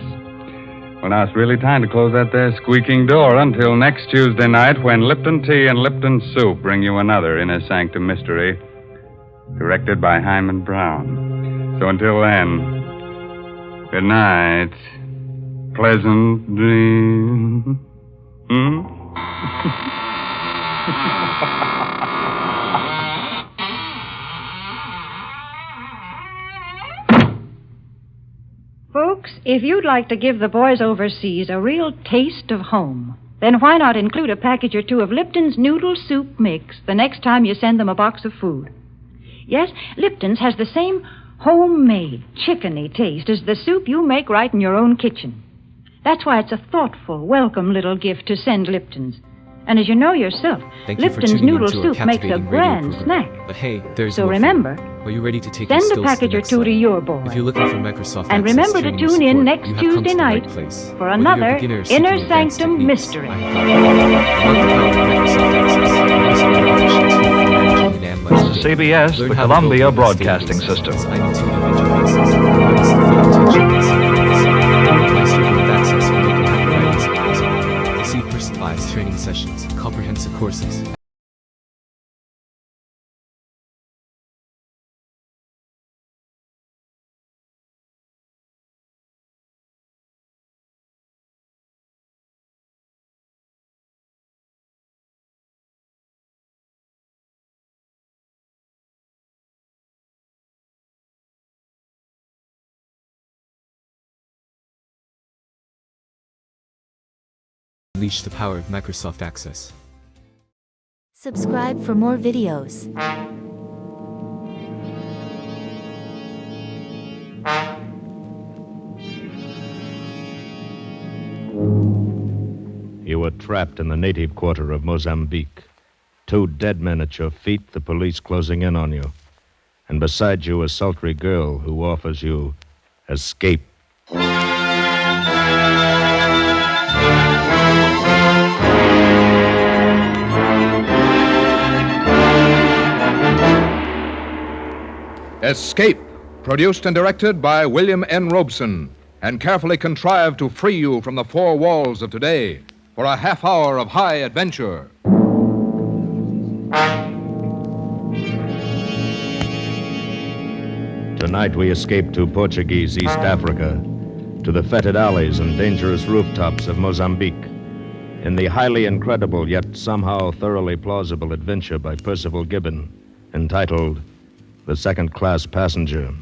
Well, now it's really time to close that there squeaking door until next Tuesday night when Lipton Tea and Lipton Soup bring you another Inner Sanctum mystery, directed by Hyman Brown. So until then, good night. Pleasant dreams. Folks, if you'd like to give the boys overseas a real taste of home, then why not include a package or two of Lipton's Noodle Soup Mix the next time you send them a box of food? Yes, Lipton's has the same homemade, chickeny taste as the soup you make right in your own kitchen. That's why it's a thoughtful, welcome little gift to send Lipton's. And as you know yourself, Thank you for Lipton's tuning Noodle into our Soup makes a captivating radio grand program. snack. But hey, there's So more for remember, you. Are you ready to take send your a skills to the package or next two to level? your boy. If you're looking for Microsoft And Access remember to training tune support, in next you have come Tuesday to the night right place. for Whether you're a another beginner seeking Inner advanced Sanctum techniques, mystery. I have got you. Welcome to Microsoft Access. CBS, the Columbia Broadcasting System. See personalized training sessions, comprehensive courses. Unleash the power of Microsoft Access. Subscribe for more videos. You were trapped in the native quarter of Mozambique. 2 dead men at your feet, the police closing in on you. And beside you, a sultry girl who offers you escape. Escape, produced and directed by William N. Robeson, and carefully contrived to free you from the 4 walls of today for a half hour of high adventure. Tonight we escape to Portuguese East Africa, to the fetid alleys and dangerous rooftops of Mozambique, in the highly incredible yet somehow thoroughly plausible adventure by Percival Gibbon, entitled The Second Class Passenger.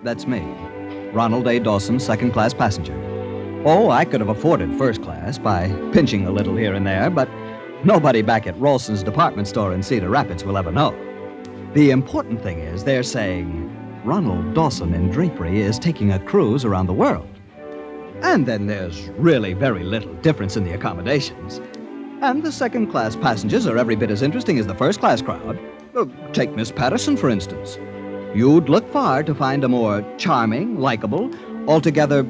That's me, Ronald A. Dawson, second-class passenger. Oh, I could have afforded first class by pinching a little here and there, but nobody back at Ralston's department store in Cedar Rapids will ever know. The important thing is they're saying Ronald Dawson in drapery is taking a cruise around the world. And then there's really very little difference in the accommodations. And the second-class passengers are every bit as interesting as the first-class crowd. Take Miss Patterson, for instance. You'd look far to find a more charming, likable, altogether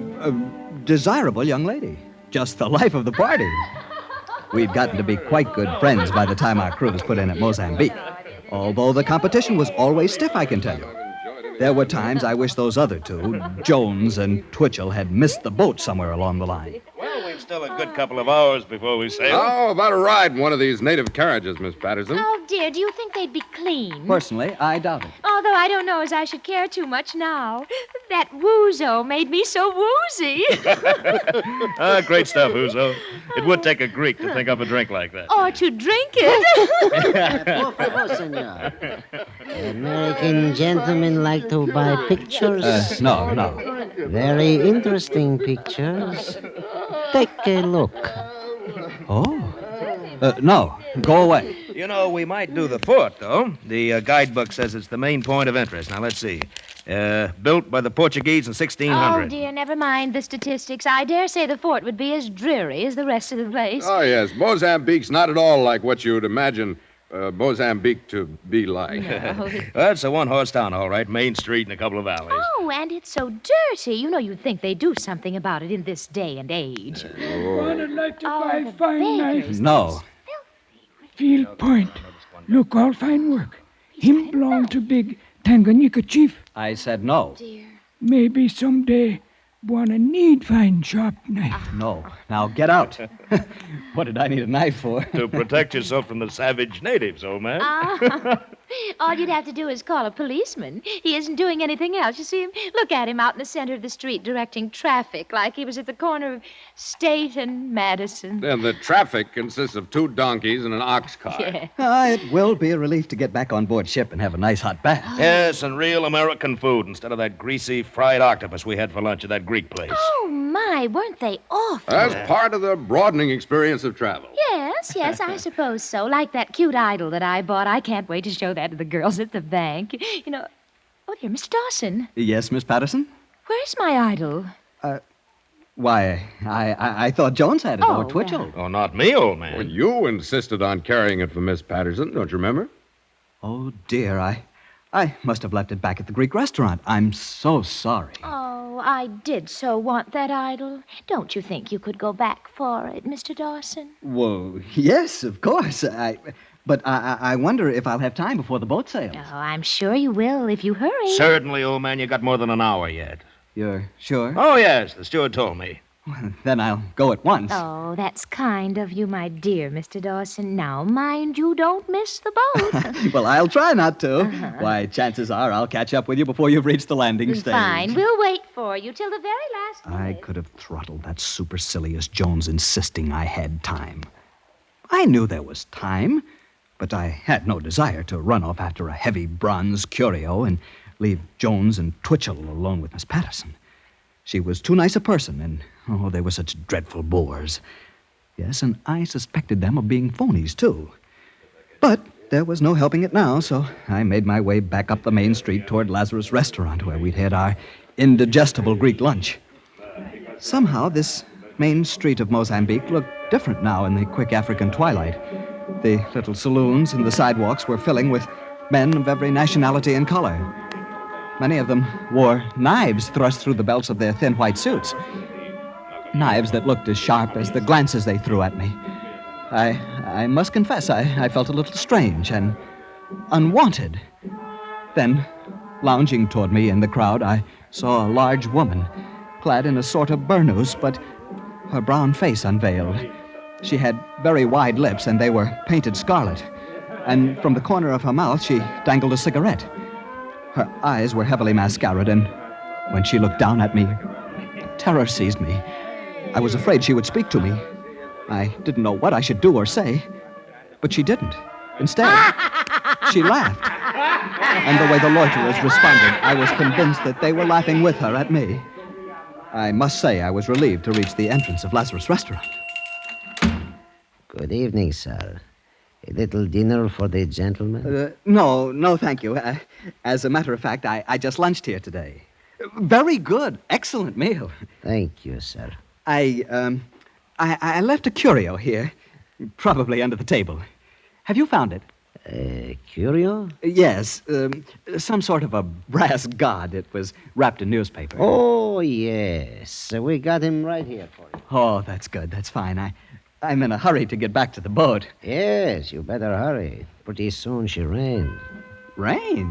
desirable young lady. Just the life of the party. We'd gotten to be quite good friends by the time our cruise put in at Mozambique. Although the competition was always stiff, I can tell you. There were times I wish those other two, Jones and Twitchell, had missed the boat somewhere along the line. Well, we've still a good couple of hours before we sail. How about a ride in one of these native carriages, Miss Patterson? Oh, dear, do you think they'd be clean? Personally, I doubt it. Although I don't know as I should care too much now. That Woozo made me so woozy. Great stuff, Uzo. It would take a Greek to think up a drink like that. Or to drink it. Por favor, senor. American gentlemen like to buy pictures? No. Very interesting pictures. Take a look. Oh? No. Go away. You know, we might do the fort, though. The guidebook says it's the main point of interest. Now, let's see. Built by the Portuguese in 1600. Oh, dear, never mind the statistics. I dare say the fort would be as dreary as the rest of the place. Oh, yes. Mozambique's not at all like what you would imagine Mozambique to be like. No. Well, it's a one-horse town, all right. Main street and a couple of alleys. Oh, and it's so dirty. You know, you'd think they'd do something about it in this day and age. I'd like to buy fine knife. No. Field Point. Look, all fine work. Him belong to big Tanganyika chief. I said no. Maybe someday wanna need fine sharp knife. No. Now get out. What did I need a knife for? To protect yourself from the savage natives, old man. All you'd have to do is call a policeman. He isn't doing anything else. You see him? Look at him out in the center of the street directing traffic like he was at the corner of State and Madison. And the traffic consists of 2 donkeys and an ox cart. Yeah. It will be a relief to get back on board ship and have a nice hot bath. Yes, and real American food instead of that greasy fried octopus we had for lunch at that Greek place. Oh, my, weren't they awful? That's part of the broadening experience of travel. Yes, I suppose so. Like that cute idol that I bought. I can't wait to show that to the girls at the bank. You know, oh, dear, Mr. Dawson. Yes, Miss Patterson? Where's my idol? Why, I thought Jones had it, or Twitchell. Oh, not me, old man. Well, you insisted on carrying it for Miss Patterson, don't you remember? Oh, dear, I must have left it back at the Greek restaurant. I'm so sorry. Oh, I did so want that idol. Don't you think you could go back for it, Mr. Dawson? Well, yes, of course. But I wonder if I'll have time before the boat sails. Oh, I'm sure you will if you hurry. Certainly, old man. You got more than an hour yet. You're sure? Oh, yes. The steward told me. Well, then I'll go at once. Oh, that's kind of you, my dear Mr. Dawson. Now, mind you don't miss the boat. Well, I'll try not to. Why, chances are I'll catch up with you before you've reached the landing stage. Fine. We'll wait for you till the very last minute. I could have throttled that supercilious Jones insisting I had time. I knew there was time, but I had no desire to run off after a heavy bronze curio and leave Jones and Twitchell alone with Miss Patterson. She was too nice a person, and, they were such dreadful bores. Yes, and I suspected them of being phonies, too. But there was no helping it now, so I made my way back up the main street toward Lazarus Restaurant, where we'd had our indigestible Greek lunch. Somehow, this main street of Mozambique looked different now in the quick African twilight. The little saloons and the sidewalks were filling with men of every nationality and color. Many of them wore knives thrust through the belts of their thin white suits. Knives that looked as sharp as the glances they threw at me. I must confess, I felt a little strange and unwanted. Then, lounging toward me in the crowd, I saw a large woman, clad in a sort of burnous, but her brown face unveiled. She had very wide lips, and they were painted scarlet. And from the corner of her mouth, she dangled a cigarette. Her eyes were heavily mascaraed, and when she looked down at me, terror seized me. I was afraid she would speak to me. I didn't know what I should do or say, but she didn't. Instead, she laughed. And the way the loiterers responded, I was convinced that they were laughing with her at me. I must say I was relieved to reach the entrance of Lazarus' restaurant. Good evening, sir. A little dinner for the gentlemen? No, thank you. As a matter of fact, I just lunched here today. Very good. Excellent meal. Thank you, sir. I left a curio here, probably under the table. Have you found it? Curio? Yes, some sort of a brass god. It was wrapped in newspaper. Oh, yes. We got him right here for you. Oh, that's good. That's fine. I'm in a hurry to get back to the boat. Yes, you better hurry. Pretty soon she rains. Rain?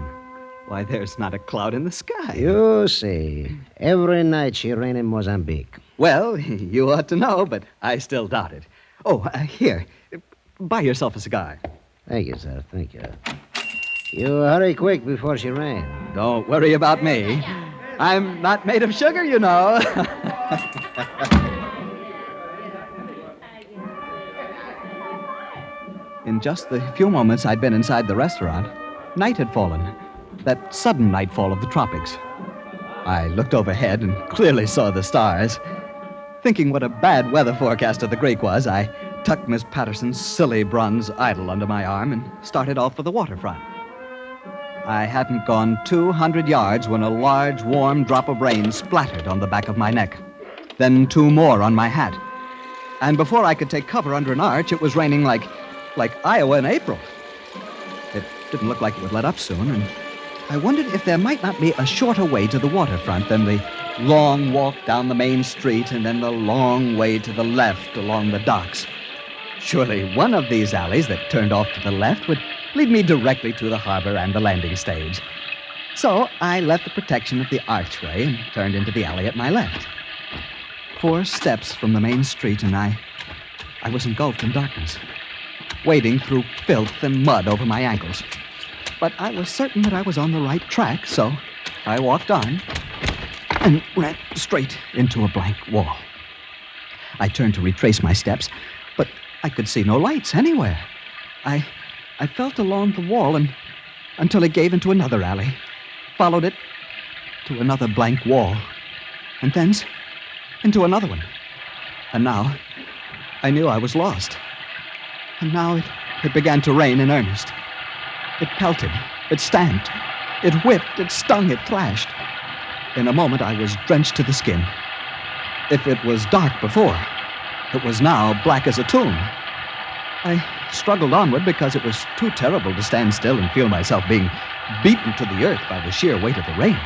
Why, there's not a cloud in the sky. You see, every night she rains in Mozambique. Well, you ought to know, but I still doubt it. Oh, here. Buy yourself a cigar. Thank you, sir. Thank you. You hurry quick before she rains. Don't worry about me. I'm not made of sugar, you know. In just the few moments I'd been inside the restaurant, night had fallen. That sudden nightfall of the tropics. I looked overhead and clearly saw the stars. Thinking what a bad weather forecaster the Greek was, I tucked Miss Patterson's silly bronze idol under my arm and started off for the waterfront. I hadn't gone 200 yards when a large, warm drop of rain splattered on the back of my neck. Then 2 more on my hat. And before I could take cover under an arch, it was raining like Iowa in April. It didn't look like it would let up soon, and I wondered if there might not be a shorter way to the waterfront than the long walk down the main street and then the long way to the left along the docks. Surely one of these alleys that turned off to the left would lead me directly to the harbor and the landing stage. So I left the protection of the archway and turned into the alley at my left. 4 steps from the main street, and I was engulfed in darkness, wading through filth and mud over my ankles. But I was certain that I was on the right track, so I walked on and ran straight into a blank wall. I turned to retrace my steps, but I could see no lights anywhere. I felt along the wall until it gave into another alley, followed it to another blank wall, and thence into another one. And now I knew I was lost. And now it began to rain in earnest. It pelted, it stamped, it whipped, it stung, it clashed. In a moment, I was drenched to the skin. If it was dark before, it was now black as a tomb. I struggled onward because it was too terrible to stand still and feel myself being beaten to the earth by the sheer weight of the rain.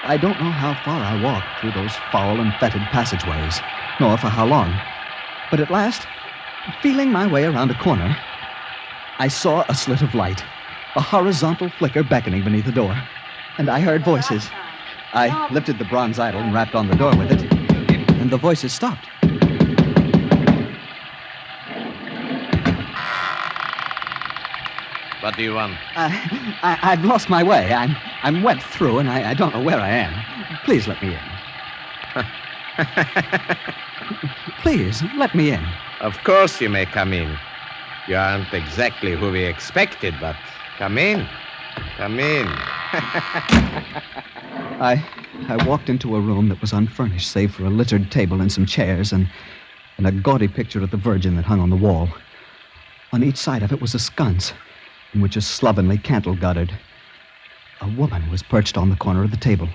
I don't know how far I walked through those foul and fetid passageways, nor for how long. But at last, feeling my way around a corner, I saw a slit of light, a horizontal flicker beckoning beneath the door, and I heard voices. I lifted the bronze idol and rapped on the door with it, and the voices stopped. What do you want? I've lost my way. I'm wet through, and I don't know where I am. Please let me in. Please, let me in. Of course you may come in. You aren't exactly who we expected, but come in. Come in. I walked into a room that was unfurnished, save for a littered table and some chairs and a gaudy picture of the Virgin that hung on the wall. On each side of it was a sconce, in which a slovenly candle guttered. A woman was perched on the corner of the table,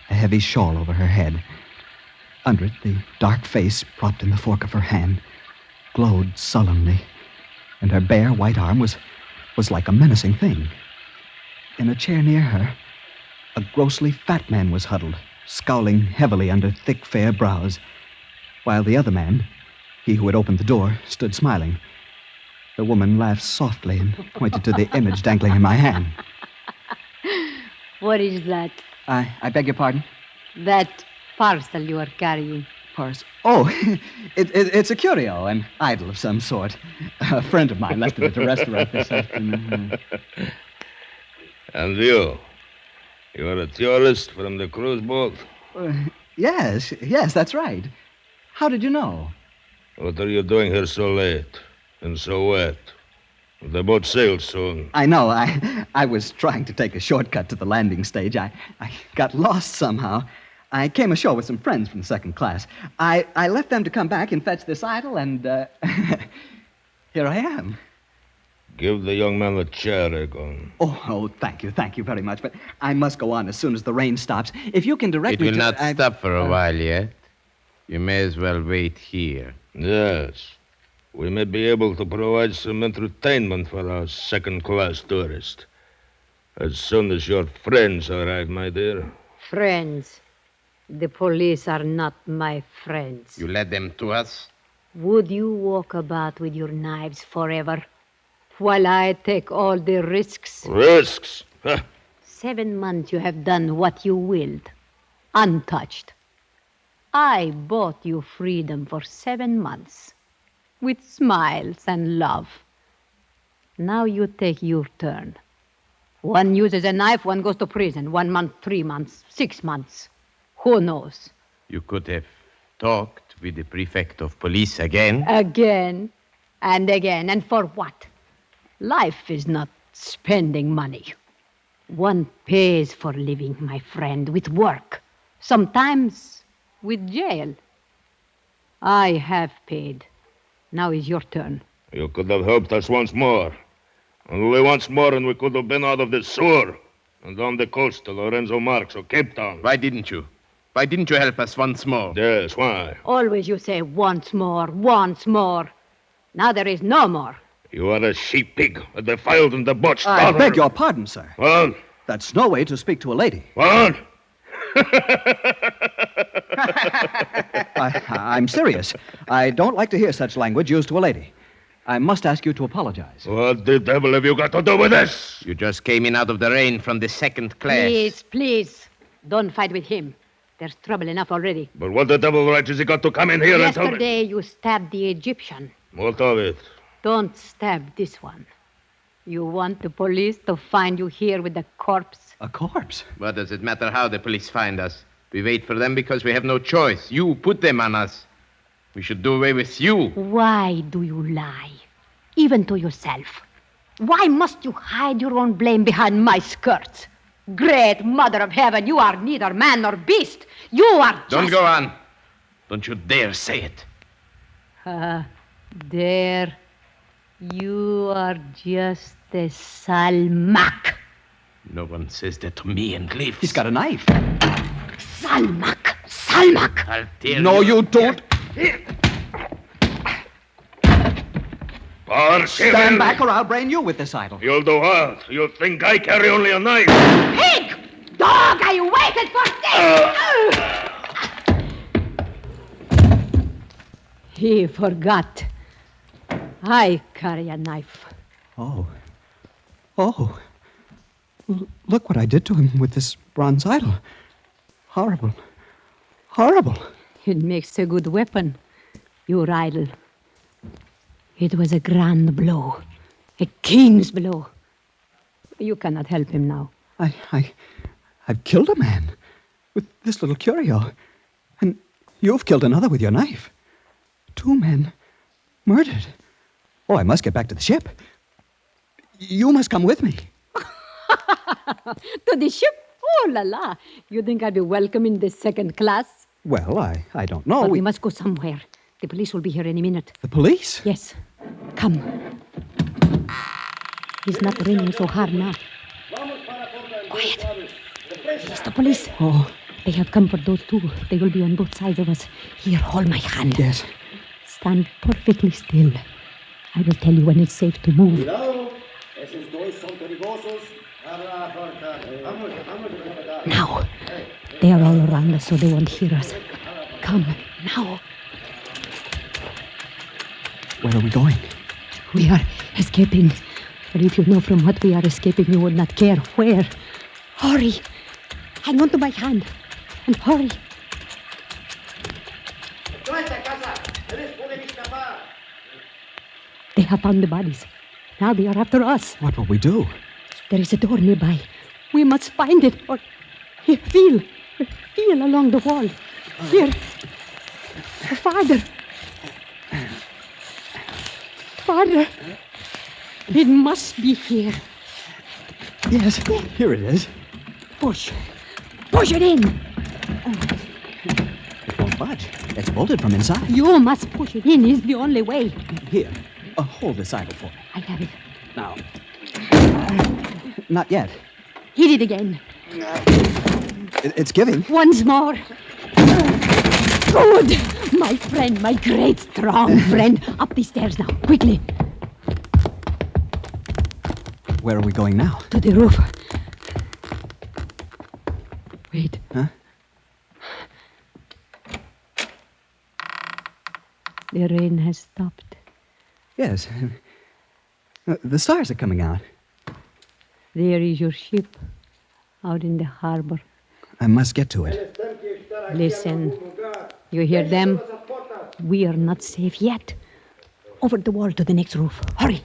a heavy shawl over her head. Under it, the dark face, propped in the fork of her hand, glowed sullenly, and her bare white arm was like a menacing thing. In a chair near her, a grossly fat man was huddled, scowling heavily under thick, fair brows, while the other man, he who had opened the door, stood smiling. The woman laughed softly and pointed to the image dangling in my hand. What is that? I beg your pardon? That parcel you are carrying. Farce. Oh, it's a curio, an idol of some sort. A friend of mine left it at the restaurant this afternoon. And you? You're a tourist from the cruise boat? Yes, that's right. How did you know? What are you doing here so late and so wet? The boat sails soon. I know. I was trying to take a shortcut to the landing stage. I got lost somehow. I came ashore with some friends from the second class. I left them to come back and fetch this idol, and here I am. Give the young man a chair, Egon. Oh, thank you very much. But I must go on as soon as the rain stops. If you can direct me to... It will not stop for a while yet. You may as well wait here. Yes. We may be able to provide some entertainment for our second-class tourist. As soon as your friends arrive, my dear. Friends? The police are not my friends. You led them to us? Would you walk about with your knives forever while I take all the risks? Risks? 7 months you have done what you willed, untouched. I bought you freedom for 7 months, with smiles and love. Now you take your turn. One uses a knife, one goes to prison. 1 month, 3 months, 6 months. Who knows? You could have talked with the prefect of police again. Again and again. And for what? Life is not spending money. One pays for living, my friend, with work. Sometimes with jail. I have paid. Now is your turn. You could have helped us once more. Only once more, and we could have been out of this sewer and on the coast to Lorenzo Marx or Cape Town. Why didn't you? Why didn't you help us once more? Yes, why? Always you say once more, once more. Now there is no more. You are a sheep-pig, a defiled and debauched I daughter. beg your pardon, sir. What? That's no way to speak to a lady. What? I'm serious. I don't like to hear such language used to a lady. I must ask you to apologize. What the devil have you got to do with this? You just came in out of the rain from the second class. Please. Don't fight with him. There's trouble enough already. But what the devil right has he got to come in here and tell me? Yesterday you stabbed the Egyptian. What of it? Don't stab this one. You want the police to find you here with a corpse? A corpse? What does it matter how the police find us? We wait for them because we have no choice. You put them on us. We should do away with you. Why do you lie? Even to yourself. Why must you hide your own blame behind my skirts? Great Mother of Heaven, you are neither man nor beast. You are just... Don't go on. Don't you dare say it. Dare. You are just a Salmak. No one says that to me and lives. He's got a knife. Salmak. Salmak. I'll tear No, you don't. Stand back or I'll brain you with this idol. You'll do what? You think I carry only a knife? Pig! Dog, I waited for this! He forgot. I carry a knife. Oh. Look what I did to him with this bronze idol. Horrible. It makes a good weapon, your idol. It was a grand blow, a king's blow. You cannot help him now. I've killed a man with this little curio. And you've killed another with your knife. 2 men murdered. Oh, I must get back to the ship. You must come with me. To the ship? Oh, la la. You think I'd be welcome in the second class? Well, I don't know. But we must go somewhere. The police will be here any minute. The police? Yes. Come. It's not raining so hard now. Quiet. It's the police. Oh. They have come for those 2. They will be on both sides of us. Here, hold my hand. Yes. Stand perfectly still. I will tell you when it's safe to move. Now. They are all around us, so they won't hear us. Come, now. Where are we going? We are escaping. But if you know from what we are escaping, you would not care where. Hurry. Hang on to my hand. And hurry. They have found the bodies. Now they are after us. What will we do? There is a door nearby. We must find it. Or here, feel along the wall. Here. Father. Father. It must be here. Yes, here it is. Push. Push it in. It won't budge. It's bolted from inside. You must push it in. It's the only way. Here, hold this idle for me. I have it. Now. Not yet. Hit it again. It's giving. Once more. Good. My friend, my great, strong friend. Up the stairs now, quickly. Where are we going now? To the roof. Wait. Huh? The rain has stopped. Yes. The stars are coming out. There is your ship out in the harbor. I must get to it. Listen. You hear them? We are not safe yet. Over the wall to the next roof. Hurry.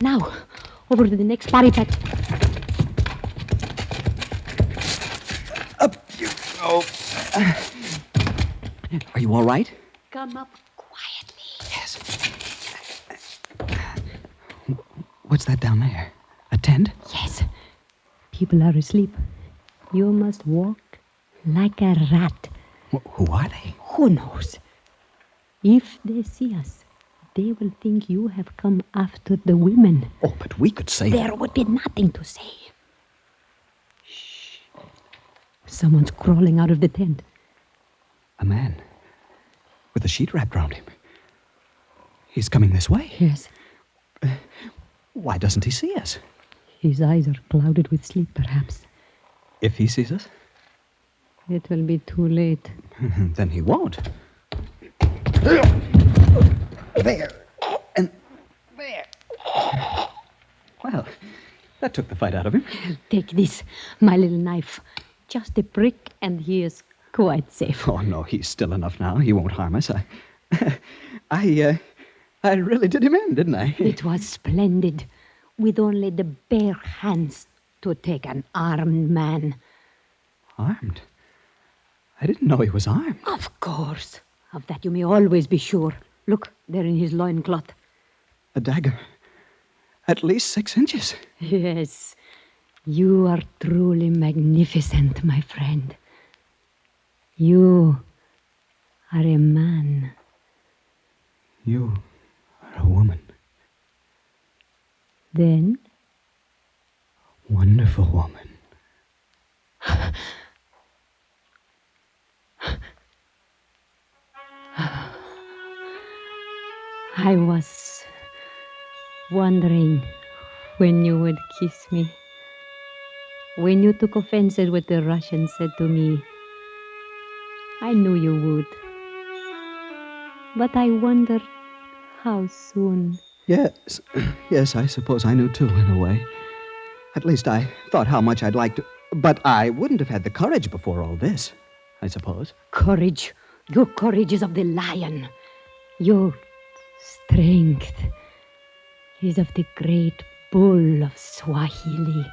Now, over to the next parapet. Up you go. Are you all right? Come up quietly. Yes. What's that down there? A tent? Yes. People are asleep. You must walk like a rat. Who are they? Who knows? If they see us, they will think you have come after the women. Oh, but we could say... There would be nothing to say. Shh. Someone's crawling out of the tent. A man. With a sheet wrapped around him. He's coming this way. Yes. Why doesn't he see us? His eyes are clouded with sleep, perhaps. If he sees us? It will be too late. Then he won't. There. And there. Well, that took the fight out of him. Take this, my little knife. Just a prick, and he is quite safe. Oh, no, he's still enough now. He won't harm us. I really did him in, didn't I? It was splendid. With only the bare hands to take an armed man. Armed? I didn't know he was armed. Of course. Of that you may always be sure. Look, there in his loincloth. A dagger. At least 6 inches. Yes. You are truly magnificent, my friend. You are a man. You are a woman. Then? Wonderful woman. I was wondering when you would kiss me. When you took offense at what the Russian said to me, I knew you would. But I wondered how soon. Yes. Yes, I suppose I knew too, in a way. At least I thought how much I'd like to... But I wouldn't have had the courage before all this, I suppose. Courage. Your courage is of the lion. Your strength is of the great bull of Swahili.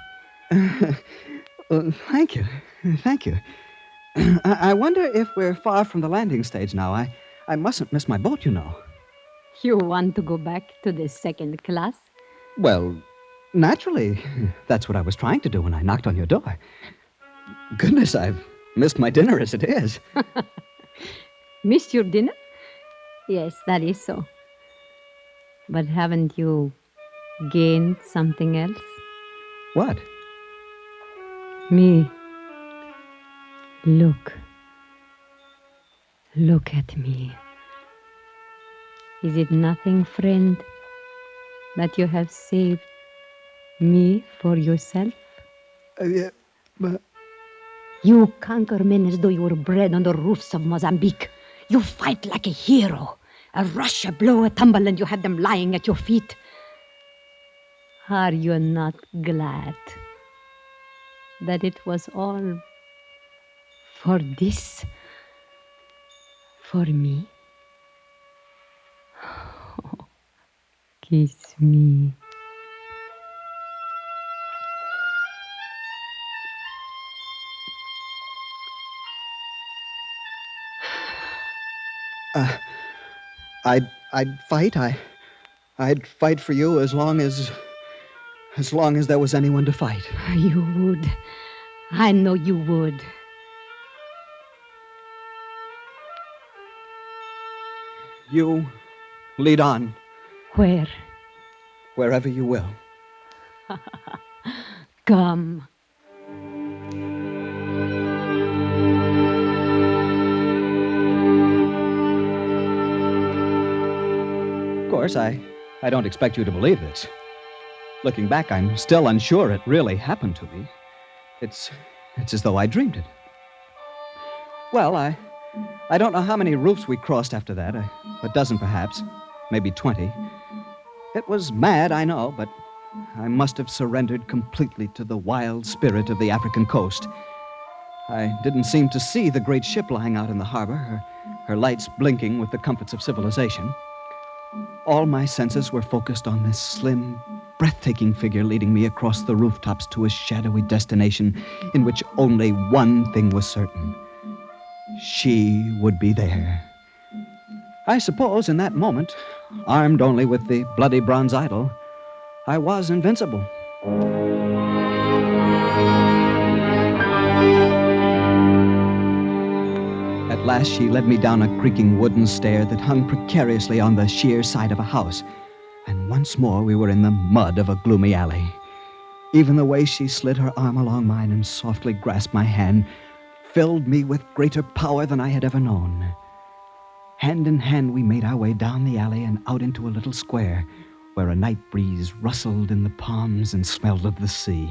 Thank you. Thank you. I wonder if we're far from the landing stage now. I mustn't miss my boat, you know. You want to go back to the second class? Well, naturally. That's what I was trying to do when I knocked on your door. Goodness, I've missed my dinner as it is. Missed your dinner? Yes, that is so. But haven't you gained something else? What? Me. Look. Look at me. Is it nothing, friend, that you have saved me for yourself? But... You conquer men as though you were bred on the roofs of Mozambique. You fight like a hero. A rush, a blow, a tumble, and you have them lying at your feet. Are you not glad that it was all For this? For me? Oh, kiss me. I'd fight. I'd fight for you as long as there was anyone to fight. You would. I know you would. You lead on. Where? Wherever you will. Come. Of course, I don't expect you to believe this. Looking back, I'm still unsure it really happened to me. It's as though I dreamed it. Well, I don't know how many roofs we crossed after that. A dozen, perhaps. Maybe 20. It was mad, I know, but I must have surrendered completely to the wild spirit of the African coast. I didn't seem to see the great ship lying out in the harbor, her lights blinking with the comforts of civilization. All my senses were focused on this slim, breathtaking figure leading me across the rooftops to a shadowy destination in which only one thing was certain. She would be there. I suppose in that moment, armed only with the bloody bronze idol, I was invincible. At last, she led me down a creaking wooden stair that hung precariously on the sheer side of a house, and once more we were in the mud of a gloomy alley. Even the way she slid her arm along mine and softly grasped my hand filled me with greater power than I had ever known. Hand in hand, we made our way down the alley and out into a little square where a night breeze rustled in the palms and smelled of the sea.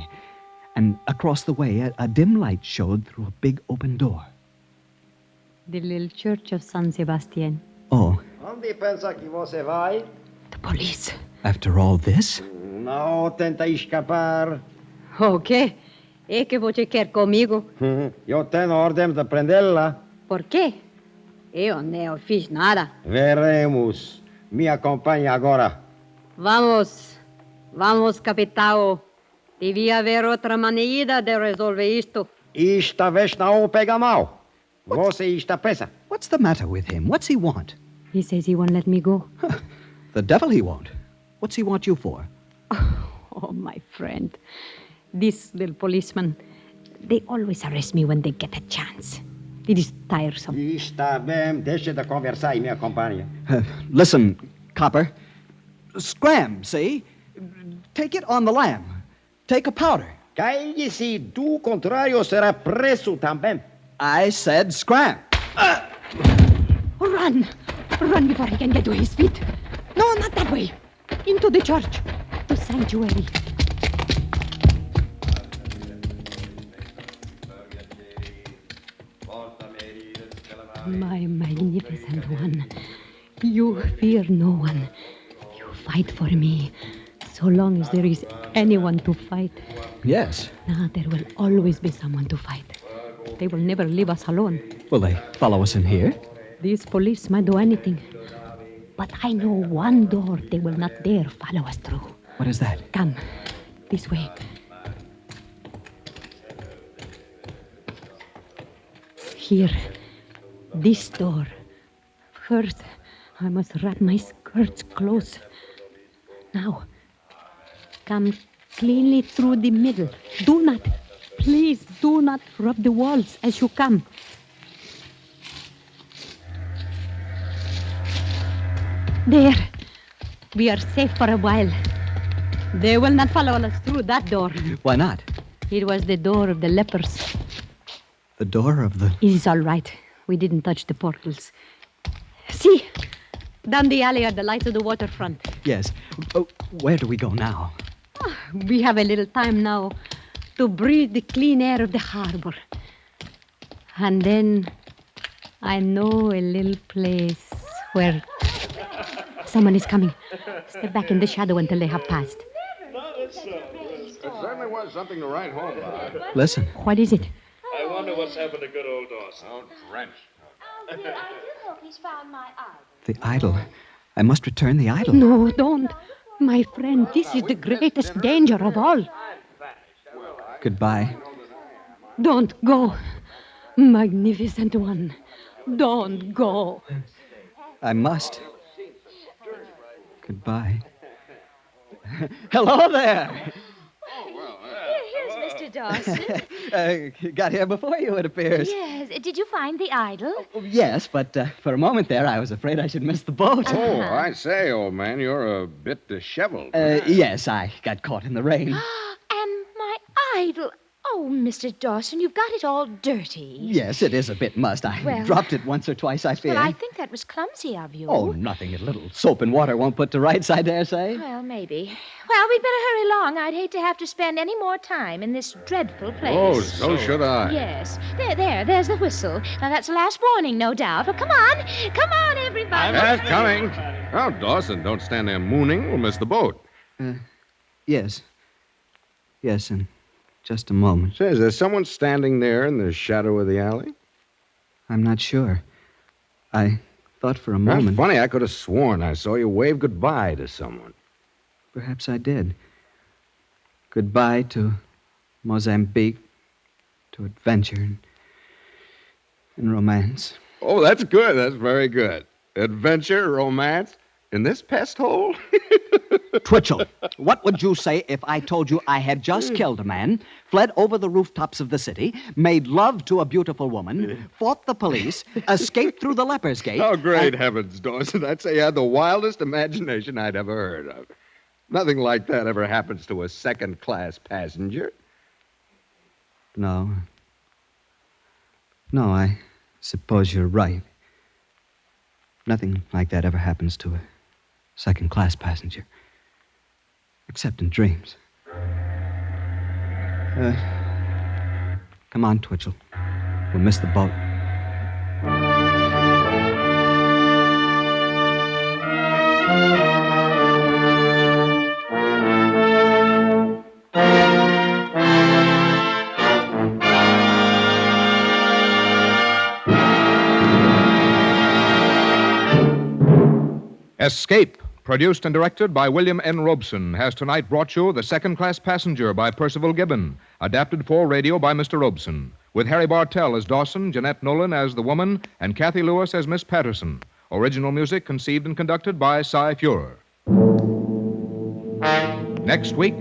And across the way, a dim light showed through a big open door. The little church of San Sebastian. Oh, Onde pensa que você vai? The police. After all this? Não tenta escapar. O quê? É que você quer comigo? Eu tenho ordem de prendê-la. Por quê? Eu não fiz nada. Veremos. Me acompanhe agora. Vamos. Vamos, capitão. Devia haver outra maneira de resolver isto. Esta vez não pega mal. Você está presa. What's the matter with him? What's he want? He says he won't let me go. The devil he won't. What's he want you for? Oh, my friend. These little policemen, they always arrest me when they get a chance. It is tiresome. Está bem, deixe de conversar e me acompanhe. Listen, copper. Scram, see? Take it on the lamb. Take a powder. Calle-se, do contrário será preso também. I said scram. Run! Run before he can get to his feet. No, not that way. Into the church. The sanctuary. My magnificent one. You fear no one. You fight for me. So long as there is anyone to fight. Yes. Now there will always be someone to fight. They will never leave us alone. Will they follow us in here? These police might do anything. But I know one door they will not dare follow us through. What is that? Come, this way. Here, this door. First, I must wrap my skirts close. Now, come cleanly through the middle. Please do not rub the walls as you come. There. We are safe for a while. They will not follow us through that door. Why not? It was the door of the lepers. The door of the... It is all right. We didn't touch the portals. See, down the alley are the lights of the waterfront. Yes. Oh, where do we go now? We have a little time now to breathe the clean air of the harbor. And then I know a little place where someone is coming. Step back in the shadow until they have passed. It certainly was something to write home about. Listen. What is it? I want wonder what's happened to good old Dawson. Oh, drenched. Oh, dear, I do hope he's found my idol. The idol. I must return the idol. No, don't. My friend, this is the greatest danger of all. Goodbye. Don't go. Magnificent one. Don't go. I must. Goodbye. Hello there. Here's Mr. Dawson. Got here before you, it appears. Yes. Did you find the idol? Yes, but for a moment there, I was afraid I should miss the boat. Oh, I say, old man, you're a bit disheveled. Yes, I got caught in the rain. And my idol. Oh, Mr. Dawson, you've got it all dirty. Yes, it is a bit mussed. I Well- dropped it once or twice, I fear. Well, I think that was clumsy of you. Oh, nothing a little soap and water won't put to rights, I dare say. Well, maybe. Well, we'd better hurry along. I'd hate to have to spend any more time in this dreadful place. Oh, so should I. Yes. There's the whistle. Now, that's the last warning, no doubt. Well, come on, everybody. Yes, coming. Oh, Dawson, don't stand there mooning. We'll miss the boat. Yes. Yes, in just a moment. Say, is there someone standing there in the shadow of the alley? I'm not sure. I thought for a That's moment. funny. I could have sworn I saw you wave goodbye to someone. Perhaps I did. Goodbye to Mozambique, to adventure and romance. Oh, that's good. That's very good. Adventure, romance, in this pest hole? Twitchell, what would you say if I told you I had just killed a man, fled over the rooftops of the city, made love to a beautiful woman, fought the police, escaped through the Leper's Gate? Oh, great heavens, Dawson. I'd say you had the wildest imagination I'd ever heard of. Nothing like that ever happens to a second-class passenger. No. No, I suppose you're right. Nothing like that ever happens to a second-class passenger. Except in dreams. Come on, Twitchell. We'll miss the boat. Escape, produced and directed by William N. Robeson, has tonight brought you The Second Class Passenger by Percival Gibbon, adapted for radio by Mr. Robeson, with Harry Bartell as Dawson, Jeanette Nolan as the woman, and Kathy Lewis as Miss Patterson. Original music conceived and conducted by Cy Feuer. Next week.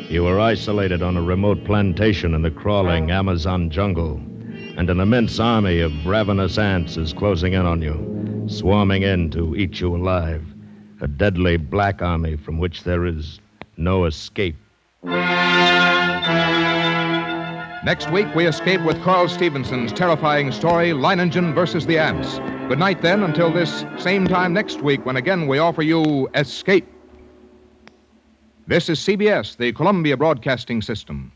You were isolated on a remote plantation in the crawling Amazon jungle, and an immense army of ravenous ants is closing in on you, swarming in to eat you alive. A deadly black army from which there is no escape. Next week, we escape with Carl Stevenson's terrifying story, Leiningen versus the Ants. Good night, then, until this same time next week, when again we offer you Escape. This is CBS, the Columbia Broadcasting System.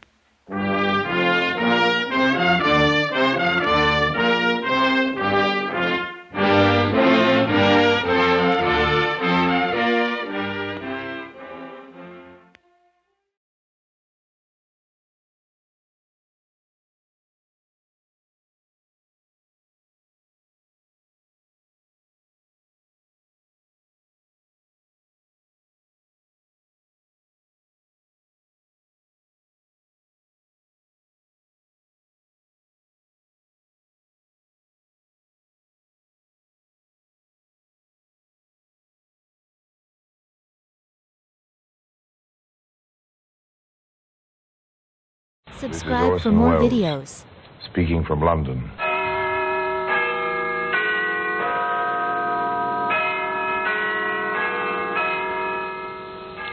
Subscribe for Orson more Welles, videos. Speaking from London.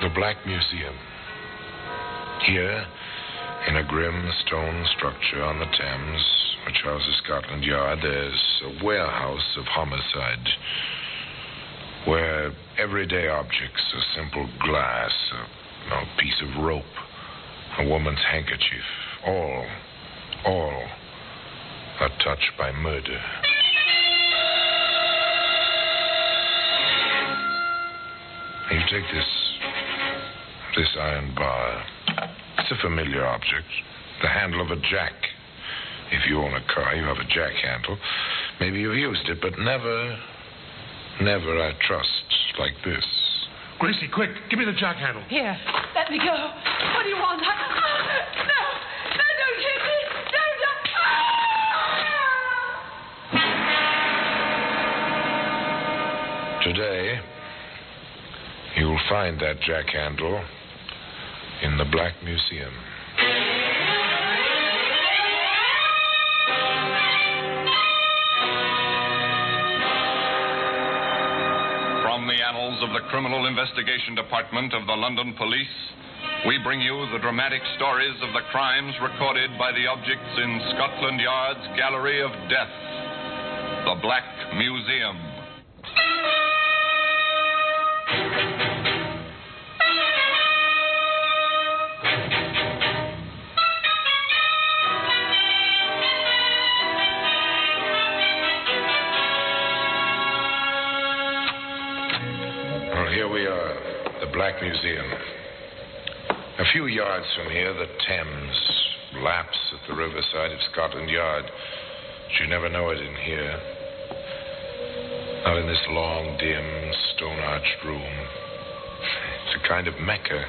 The Black Museum. Here, in a grim stone structure on the Thames, which houses Scotland Yard, there's a warehouse of homicide, where everyday objects, a simple glass, a piece of rope, a woman's handkerchief, all are touched by murder. You take this iron bar. It's a familiar object, the handle of a jack. If you own a car, you have a jack handle. Maybe you've used it, but never, I trust like this. Gracie, quick, give me the jack handle. Here, let me go. What do you want? No, don't hit me. Today, you'll find that jack handle in the Black Museum. From the annals of the Criminal Investigation Department of the London Police, we bring you the dramatic stories of the crimes recorded by the objects in Scotland Yard's Gallery of Death, the Black Museum. Well, here we are, the Black Museum. A few yards from here, the Thames laps at the riverside of Scotland Yard. But you never know it in here. Not in this long, dim, stone-arched room. It's a kind of Mecca,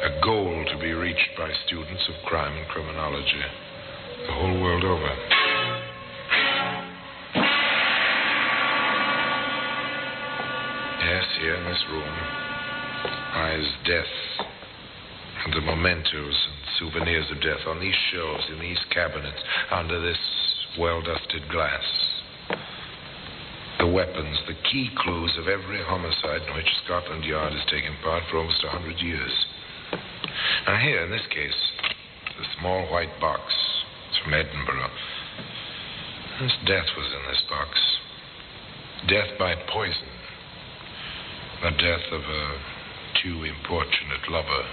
a goal to be reached by students of crime and criminology the whole world over. Yes, here in this room lies death and the mementos and souvenirs of death on these shelves, in these cabinets, under this well-dusted glass. The weapons, the key clues of every homicide in which Scotland Yard has taken part for almost 100 years. Now here, in this case, the small white box. It's from Edinburgh. This death was in this box. Death by poison. The death of a too importunate lover.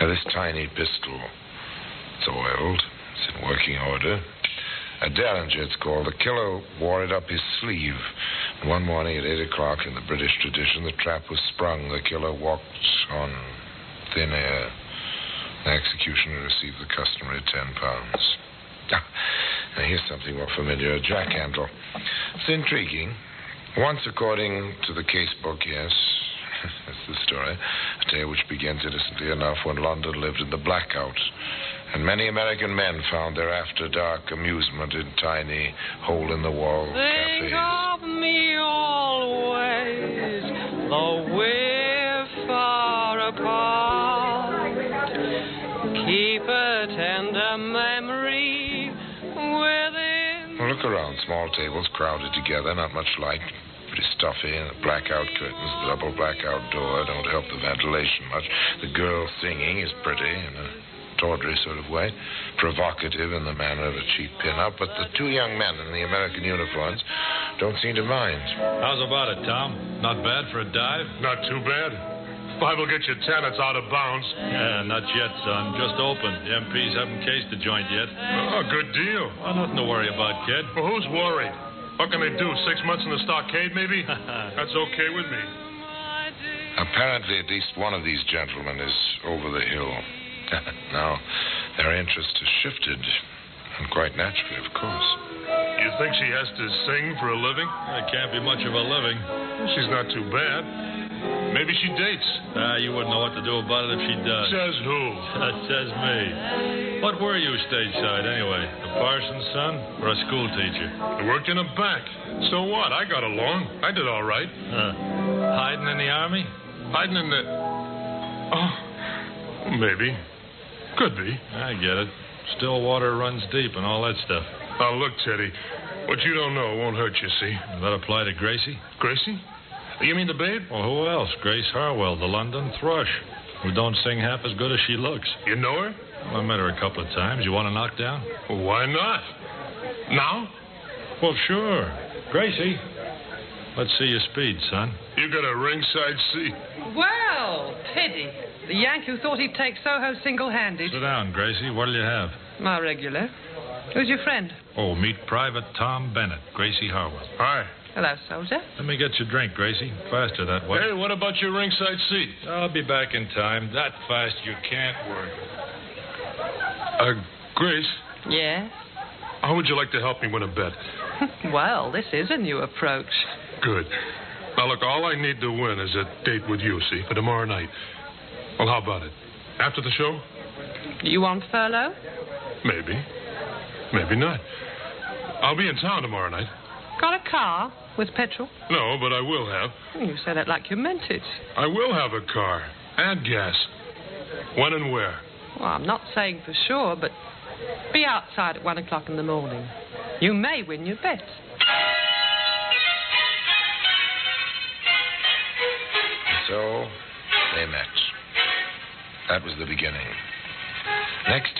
Now, this tiny pistol, it's oiled. It's in working order. A Derringer, it's called. The killer wore it up his sleeve. And one morning at 8 o'clock, in the British tradition, the trap was sprung. The killer walked on thin air. The executioner received the customary £10. Now, here's something more familiar, a jack handle. It's intriguing. Once, according to the case book, yes, that's the story, a tale which begins innocently enough when London lived in the blackout, and many American men found their after-dark amusement in tiny, hole-in-the-wall Think cafes. of me always, though we're far apart. Keep a tender memory within. Well, look around. Small tables crowded together, not much light. Pretty stuffy. The blackout curtains, the double blackout door don't help the ventilation much. The girl singing is pretty in a tawdry sort of way, provocative in the manner of a cheap pin-up, but the two young men in the American uniforms don't seem to mind. How's about it, Tom? Not bad for a dive? Not too bad. If I will get you 10, it's out of bounds. Yeah, not yet, son. Just opened. The MPs haven't cased the joint yet. Oh, good deal. Oh, nothing to worry about, kid. Well, who's worried? What can they do? 6 months in the stockade, maybe? That's okay with me. Apparently, at least one of these gentlemen is over the hill. Now, their interest has shifted, and quite naturally, of course. You think she has to sing for a living? It can't be much of a living. She's not too bad. Maybe she dates. You wouldn't know what to do about it if she does. Says who? That says me. What were you stateside, anyway? A parson's son or a school teacher? I worked in a bank. So what? I got along. I did all right. Hiding in the army? Hiding in the... Oh, maybe. Could be. I get it. Still water runs deep and all that stuff. Now, look, Teddy. What you don't know won't hurt you, see? Does that apply to Gracie? Gracie? You mean the babe? Well, who else? Grace Harwell, the London thrush, who don't sing half as good as she looks. You know her? Well, I met her a couple of times. You want to knock down? Well, why not? Now? Well, sure. Gracie, let's see your speed, son. You got a ringside seat. Well, Teddy, the Yank who thought he'd take Soho single-handed. Sit down, Gracie. What'll you have? My regular. Who's your friend? Oh, meet Private Tom Bennett, Gracie Harwell. Hi. Hello, soldier. Let me get your drink, Gracie. Faster that way. Hey, what about your ringside seat? I'll be back in time. That fast you can't work. Grace, Yes? How would you like to help me win a bet? Well, this is a new approach. Good. Now, look, all I need to win is a date with you, see, for tomorrow night. Well, how about it? After the show? You want furlough? Maybe. Maybe not. I'll be in town tomorrow night. Got a car with petrol? No, but I will have. You said it like you meant it. I will have a car and gas. When and where? Well, I'm not saying for sure, but be outside at 1 o'clock in the morning. You may win your bet. So, they met. That was the beginning. Next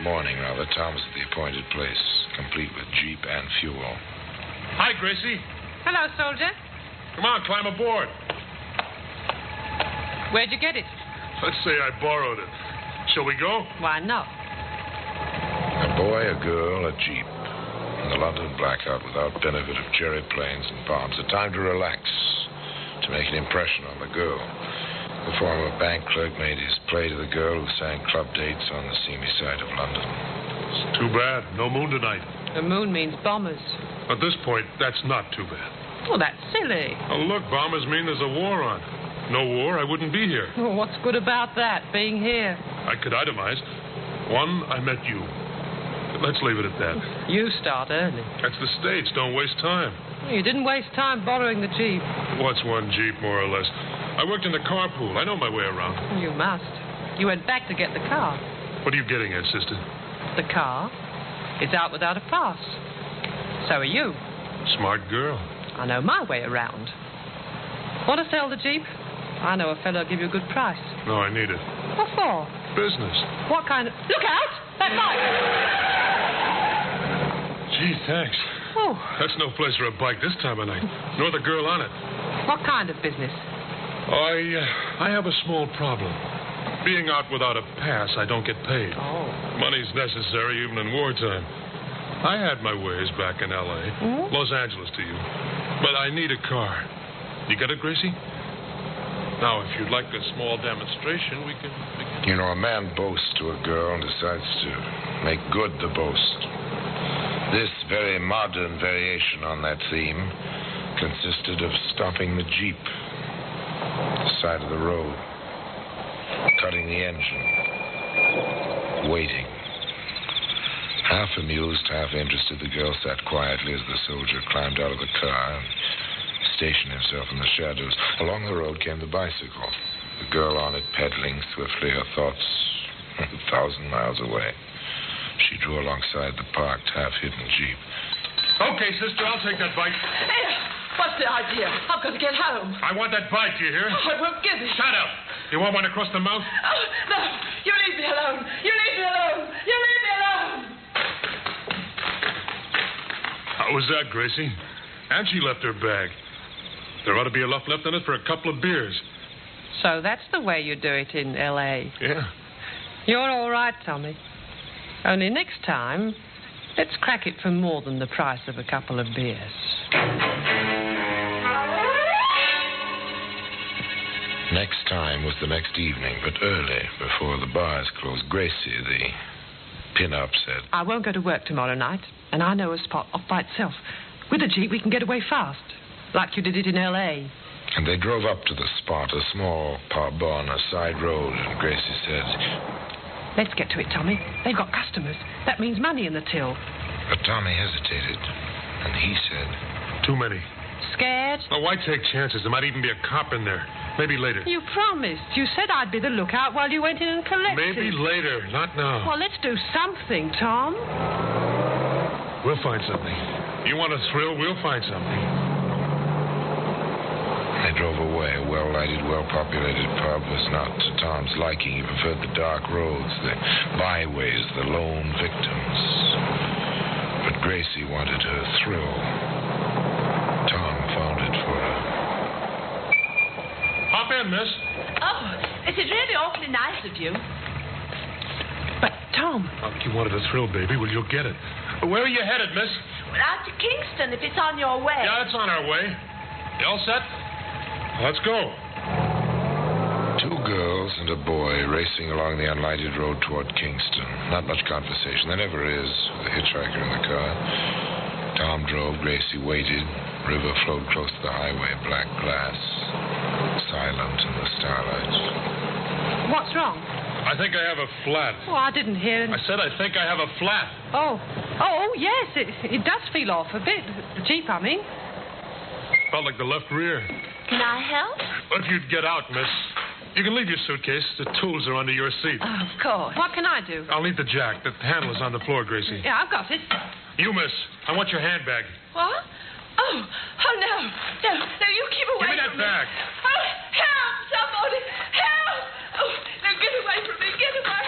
morning, Tom was at the appointed place, complete with jeep and fuel. Hi, Gracie. Hello, soldier. Come on, climb aboard. Where'd you get it? Let's say I borrowed it. Shall we go? Why not? A boy, a girl, a jeep. In the London blackout without benefit of cherry planes and bombs. A time to relax, to make an impression on the girl. The former bank clerk made his play to the girl who sang club dates on the seamy side of London. It's too bad. No moon tonight. The moon means bombers. At this point, that's not too bad. Well, that's silly. Oh, look, bombers mean there's a war on. No war, I wouldn't be here. Well, what's good about that, being here? I could itemize. One, I met you. Let's leave it at that. You start early. That's the States. Don't waste time. You didn't waste time borrowing the Jeep. What's one Jeep, more or less? I worked in the carpool. I know my way around. You must. You went back to get the car. What are you getting at, sister? The car is out without a pass. So are you. Smart girl. I know my way around. Want to sell the Jeep? I know a fellow will give you a good price. No, I need it. What for? Business. What kind of... Look out! That bike! Gee, thanks. Oh. That's no place for a bike this time of night. Nor the girl on it. What kind of business? I have a small problem. Being out without a pass, I don't get paid. Oh. Money's necessary even in wartime. I had my ways back in L.A. Mm-hmm. Los Angeles to you. But I need a car. You get it, Gracie? Now, if you'd like a small demonstration, we can begin. You know, a man boasts to a girl and decides to make good the boast. This very modern variation on that theme consisted of stopping the Jeep at the side of the road, cutting the engine, waiting. Half amused, half interested, the girl sat quietly as the soldier climbed out of the car and stationed himself in the shadows. Along the road came the bicycle, the girl on it pedaling swiftly, her thoughts 1,000 miles away. She drew alongside the parked, half-hidden Jeep. Okay, sister, I'll take that bike. Hey, what's the idea? I'm going to get home. I want that bike, do you hear? I won't give it. Shut up. You want one across the mouth? Oh, no. You leave me alone. You leave me alone. You leave me alone. How was that, Gracie? And she left her bag. There ought to be enough left in it for a couple of beers. So that's the way you do it in L.A. Yeah. You're all right, Tommy. Only next time, let's crack it for more than the price of a couple of beers. Next time was the next evening, but early, before the bars closed. Gracie, the pin-up, said, I won't go to work tomorrow night, and I know a spot off by itself. With a Jeep, we can get away fast, like you did it in L.A. And they drove up to the spot, a small pub on a side road, and Gracie said, Let's get to it, Tommy. They've got customers. That means money in the till. But Tommy hesitated, and he said, Too many. Scared? Oh, why take chances? There might even be a cop in there. Maybe later. You promised. You said I'd be the lookout while you went in and collected. Maybe later, not now. Well, let's do something, Tom. We'll find something. You want a thrill, we'll find something. They drove away. A well-lighted, well-populated pub was not to Tom's liking. He preferred the dark roads, the byways, the lone victims. But Gracie wanted her thrill. Tom found it for her. Hop in, miss. Oh, this is really awfully nice of you. But, Tom... You wanted a thrill, baby. Well, you'll get it. Where are you headed, miss? Well, out to Kingston, if it's on your way. Yeah, it's on our way. You all set? Let's go. Two girls and a boy racing along the unlighted road toward Kingston. Not much conversation. There never is with a hitchhiker in the car. Tom drove, Gracie waited. River flowed close to the highway, black glass, silent in the starlight. What's wrong? I think I have a flat. Oh, I didn't hear. I said I think I have a flat. Oh, yes, it does feel off a bit. The Jeep, I mean. Felt like the left rear. Can I help? If you'd get out, miss. You can leave your suitcase. The tools are under your seat. Of course. What can I do? I'll need the jack. The handle is on the floor, Gracie. Yeah, I've got it. You, miss. I want your handbag. What? Oh, no. No, you keep away Give me that from bag. Oh, help, somebody. Help. Oh, no, get away from me. Get away.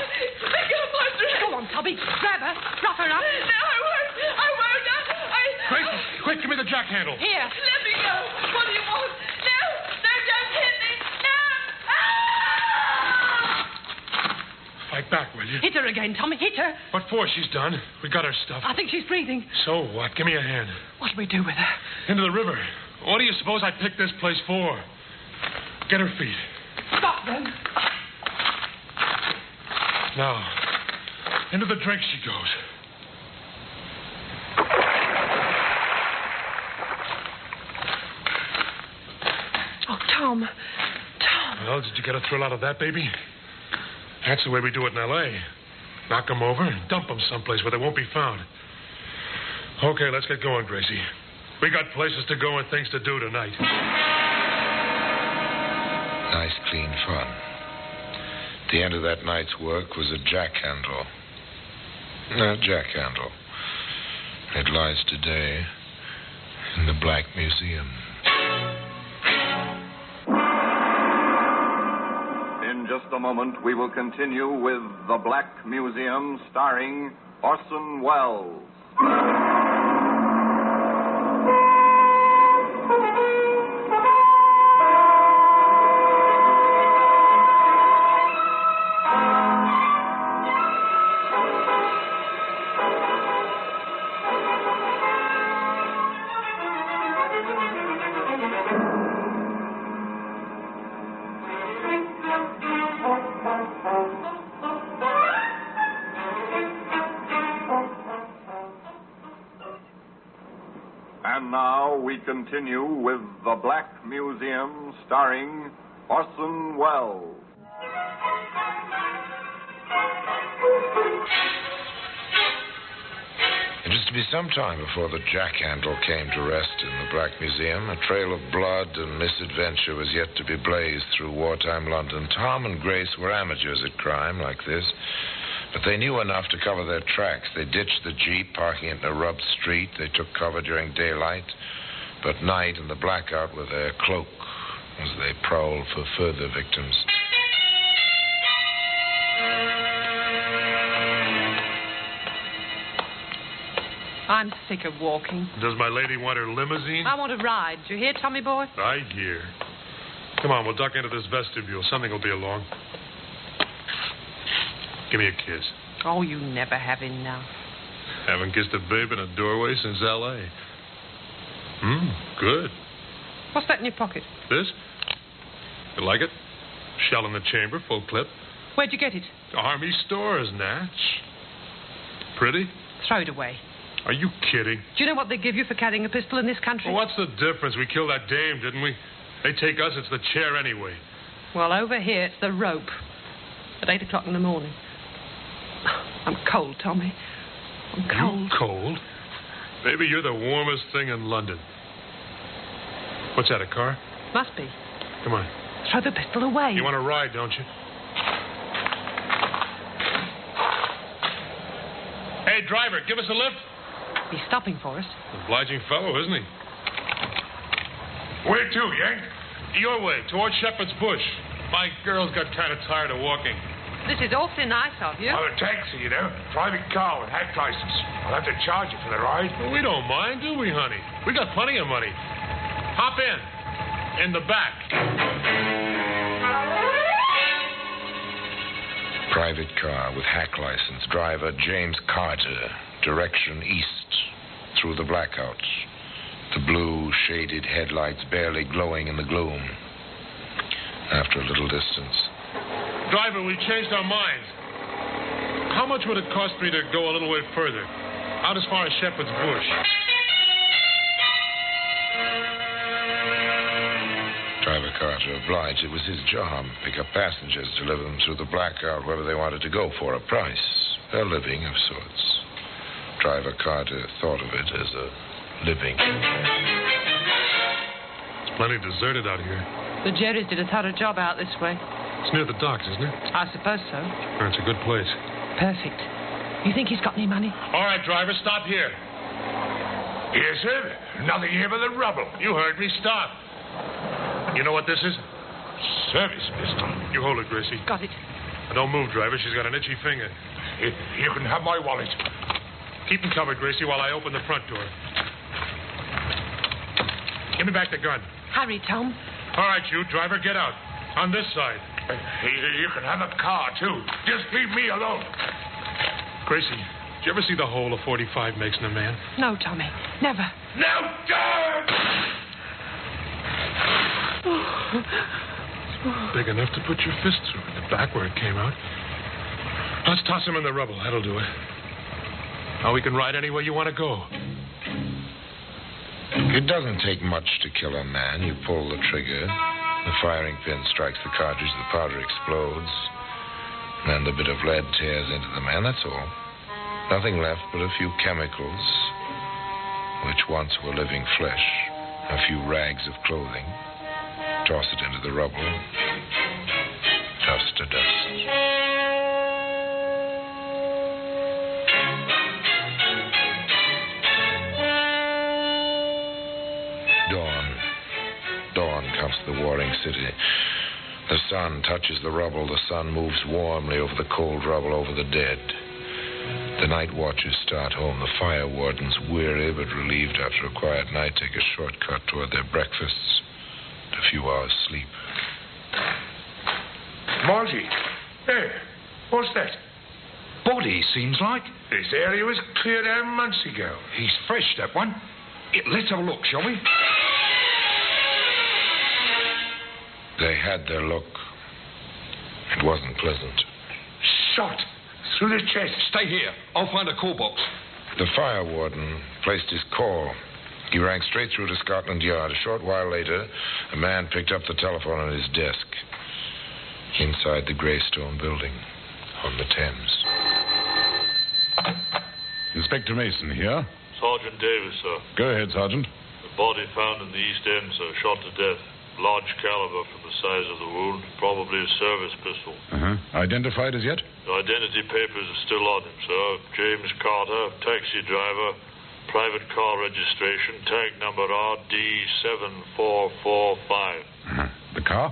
Let go of my dress. Go on, Tubby. Grab her. Rough her up. No, I won't. Gracie, quick, give me the jack handle. Here. Let me go. What do you want? No, don't hit me. No. Fight back, will you? Hit her again, Tommy. Hit her. What for? She's done. We got her stuff. I think she's breathing. So what? Give me a hand. What do we do with her? Into the river. What do you suppose I picked this place for? Get her feet. Stop them. Now, into the drink she goes. Oh, Tom. Well, did you get a thrill out of that, baby? That's the way we do it in L.A. Knock them over and dump them someplace where they won't be found. Okay, let's get going, Gracie. We got places to go and things to do tonight. Nice, clean fun. The end of that night's work was a jack handle. A jack handle. It lies today in the Black Museum. In just a moment, we will continue with The Black Museum, starring Orson Welles. And now we continue with The Black Museum, starring Orson Welles. It was to be some time before the jack handle came to rest in the Black Museum. A trail of blood and misadventure was yet to be blazed through wartime London. Tom and Grace were amateurs at crime like this, but they knew enough to cover their tracks. They ditched the Jeep, parking it in a rubbed street. They took cover during daylight, but night and the blackout were their cloak as they prowled for further victims. I'm sick of walking. Does my lady want her limousine? I want a ride. Do you hear, Tommy boy? I hear. Come on, we'll duck into this vestibule. Something will be along. Give me a kiss. Oh, you never have enough. Haven't kissed a babe in a doorway since L.A. Good. What's that in your pocket? This? You like it? Shell in the chamber, full clip. Where'd you get it? Army stores, Natch. Pretty? Throw it away. Are you kidding? Do you know what they give you for carrying a pistol in this country? Well, what's the difference? We killed that dame, didn't we? They take us, it's the chair anyway. Well, over here, it's the rope. At 8 o'clock in the morning. I'm cold, Tommy. I'm cold. You cold? Maybe you're the warmest thing in London. What's that, a car? Must be. Come on. Throw the pistol away. You want to ride, don't you? Hey, driver, give us a lift. He's stopping for us. Obliging fellow, isn't he? Where to, Yank? Your way, towards Shepherd's Bush. My girl's got kind of tired of walking. This is awfully nice of you. I'm a taxi, you know. Private car with hack license. I'll have to charge you for the ride. Well, we don't mind, do we, honey? We got plenty of money. Hop in. In the back. Private car with hack license. Driver James Carter. Direction east. Through the blackouts. The blue, shaded headlights barely glowing in the gloom. after a little distance. Driver, we changed our minds. How much would it cost me to go a little way further? Out as far as Shepherd's Bush. Driver Carter obliged. It was his job. Pick up passengers, deliver them through the blackout wherever they wanted to go for a price. A living of sorts. Driver Carter thought of it as a living. It's plenty deserted out here. The Jerrys did a thorough job out this way. It's near the docks, isn't it? I suppose so. It's a good place. Perfect. You think he's got any money? All right, driver, stop here. Yes, sir. Nothing here but the rubble. You heard me. Stop. You know what this is? Service pistol. You hold it, Gracie. Got it. Don't move, driver. She's got an itchy finger. You can have my wallet. Keep him covered, Gracie, while I open the front door. Give me back the gun. Hurry, Tom. All right, you, driver, get out. On this side. You can have a car, too. Just leave me alone. Gracie, did you ever see the hole a 45 makes in a man? No, Tommy. Never. No, don't! Big enough to put your fist through in the back where it came out. Let's toss him in the rubble. That'll do it. Now we can ride any way you want to go. It doesn't take much to kill a man. You pull the trigger. The firing pin strikes the cartridge. The powder explodes. And then the bit of lead tears into the man. That's all. Nothing left but a few chemicals, which once were living flesh. A few rags of clothing. Toss it into the rubble. Dust to dust. Dawn comes to the warring city. The sun touches the rubble. The sun moves warmly over the cold rubble, over the dead. The night watchers start home. The fire wardens, weary but relieved after a quiet night, take a shortcut toward their breakfasts and a few hours' sleep. Marty, hey, what's that? Body, seems like. This area was cleared out months ago. He's fresh, that one. Let's have a look, shall we? They had their look. It wasn't pleasant. Shot through the chest. Stay here. I'll find a call box. The fire warden placed his call. He rang straight through to Scotland Yard. A short while later, a man picked up the telephone on his desk. Inside the Greystone building on the Thames. Inspector Mason here. Sergeant Davis, sir. Go ahead, Sergeant. The body found in the East End, sir, shot to death. Large caliber from the size of the wound, probably a service pistol. Identified as yet? The identity papers are still on him, sir. James Carter, taxi driver, private car registration, tag number RD7445. The car?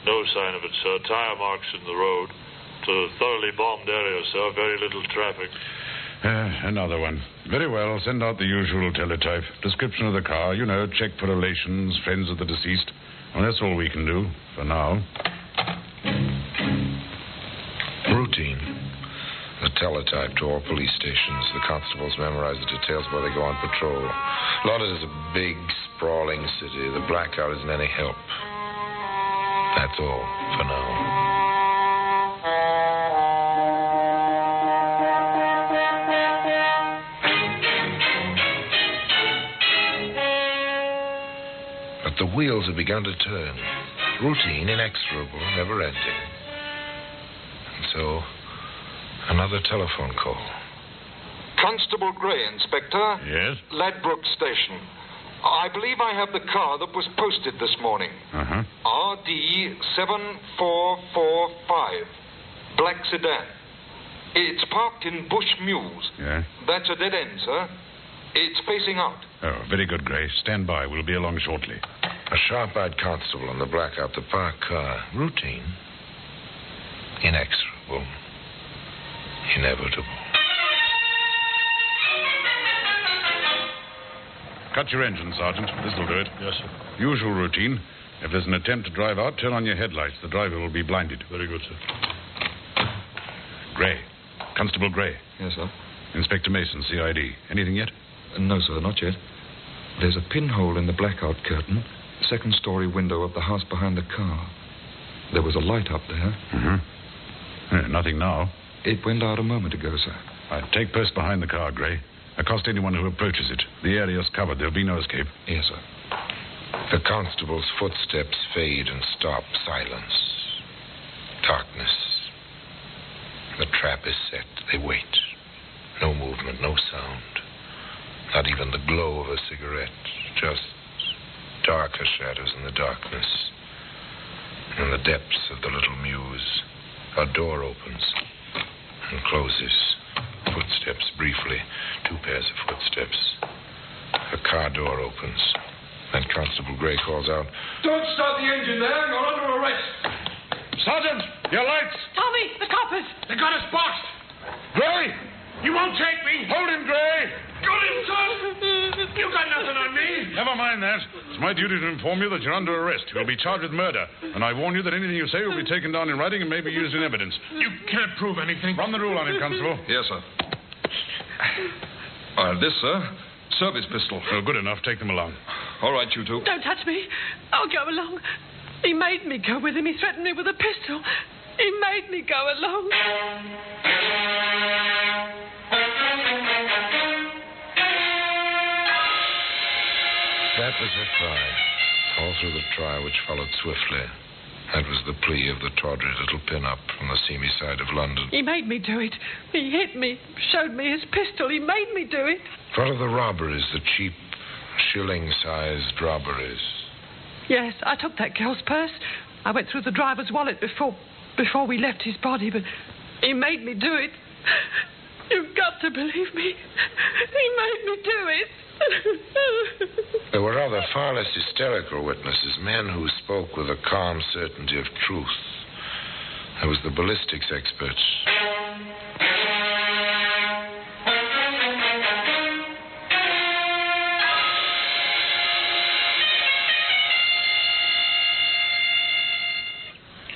No sign of it, sir. Tire marks in the road. It's a thoroughly bombed area, sir. Very little traffic. Another one. Very well. Send out the usual teletype. Description of the car. You know, check for relations, friends of the deceased. Well, that's all we can do for now. Routine. The teletype to all police stations. The constables memorize the details while they go on patrol. London is a big, sprawling city. The blackout isn't any help. That's all for now. But the wheels have begun to turn. Routine, inexorable, never-ending. And so, another telephone call. Constable Gray, Inspector. Yes? Ladbroke Station. I believe I have the car that was posted this morning. RD7445. Black sedan. It's parked in Bush Mews. Yeah? That's a dead end, sir. It's facing out. Oh, very good, Gray. Stand by. We'll be along shortly. A sharp-eyed constable on the blackout, the parked car. Routine. Inexorable. Inevitable. Cut your engine, Sergeant. This'll do it. Yes, sir. Usual routine. If there's an attempt to drive out, turn on your headlights. The driver will be blinded. Very good, sir. Gray. Constable Gray. Yes, sir. Inspector Mason, CID. Anything yet? No, sir, not yet. There's a pinhole in the blackout curtain, second-story window of the house behind the car. There was a light up there. Mm-hmm. Nothing now. It went out a moment ago, sir. Take post behind the car, Gray. Accost anyone who approaches it. The area's covered. There'll be no escape. Yes, sir. The constable's footsteps fade and stop. Silence. Darkness. The trap is set. They wait. No movement, no sound. Not even the glow of a cigarette. Just darker shadows in the darkness. In the depths of the little mews, a door opens and closes. Footsteps briefly. 2 pairs of footsteps. A car door opens. Then Constable Gray calls out, Don't start the engine there. You're under arrest. Sergeant, your lights. Tommy, the coppers. They got us boxed. Gray, you won't take me. Hold him, Gray. Got him, son. You got nothing on me. Never mind that. It's my duty to inform you that you're under arrest. You'll be charged with murder. And I warn you that anything you say will be taken down in writing and may be used in evidence. You can't prove anything. Run the rule on him, Constable. Yes, sir. This, sir. Service pistol. Oh, good enough. Take them along. All right, you two. Don't touch me. I'll go along. He made me go with him. He threatened me with a pistol. He made me go along. That was her cry. All through the trial, which followed swiftly. That was the plea of the tawdry little pin-up from the seamy side of London. He made me do it. He hit me, showed me his pistol. He made me do it. What of the robberies, the cheap, shilling-sized robberies? Yes, I took that girl's purse. I went through the driver's wallet before we left his body, but he made me do it. You've got to believe me. He made me do it. There were other, far less hysterical witnesses, men who spoke with a calm certainty of truth. There was the ballistics expert.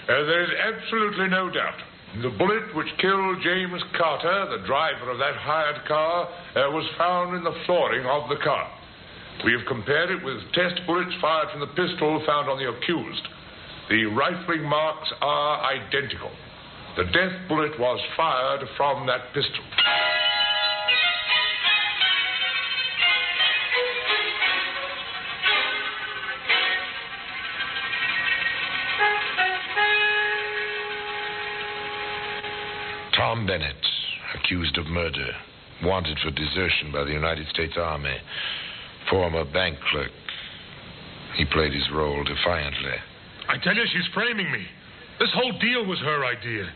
There is absolutely no doubt. The bullet which killed James Carter, the driver of that hired car, was found in the flooring of the car. We have compared it with test bullets fired from the pistol found on the accused. The rifling marks are identical. The death bullet was fired from that pistol. Tom Bennett, accused of murder, wanted for desertion by the United States Army, former bank clerk. He played his role defiantly. I tell you, she's framing me. This whole deal was her idea.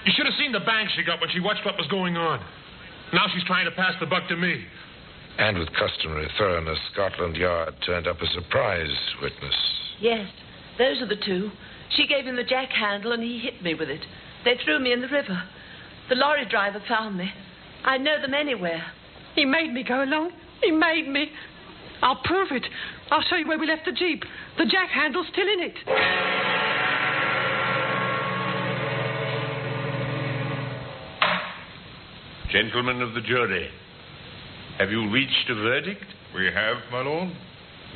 You should have seen the bang she got when she watched what was going on. Now she's trying to pass the buck to me. And with customary thoroughness, Scotland Yard turned up a surprise witness. Yes, those are the two. She gave him the jack handle and he hit me with it. They threw me in the river. The lorry driver found me. I know them anywhere. He made me go along. He made me. I'll prove it. I'll show you where we left the Jeep. The jack handle's still in it. Gentlemen of the jury, have you reached a verdict? We have, my lord.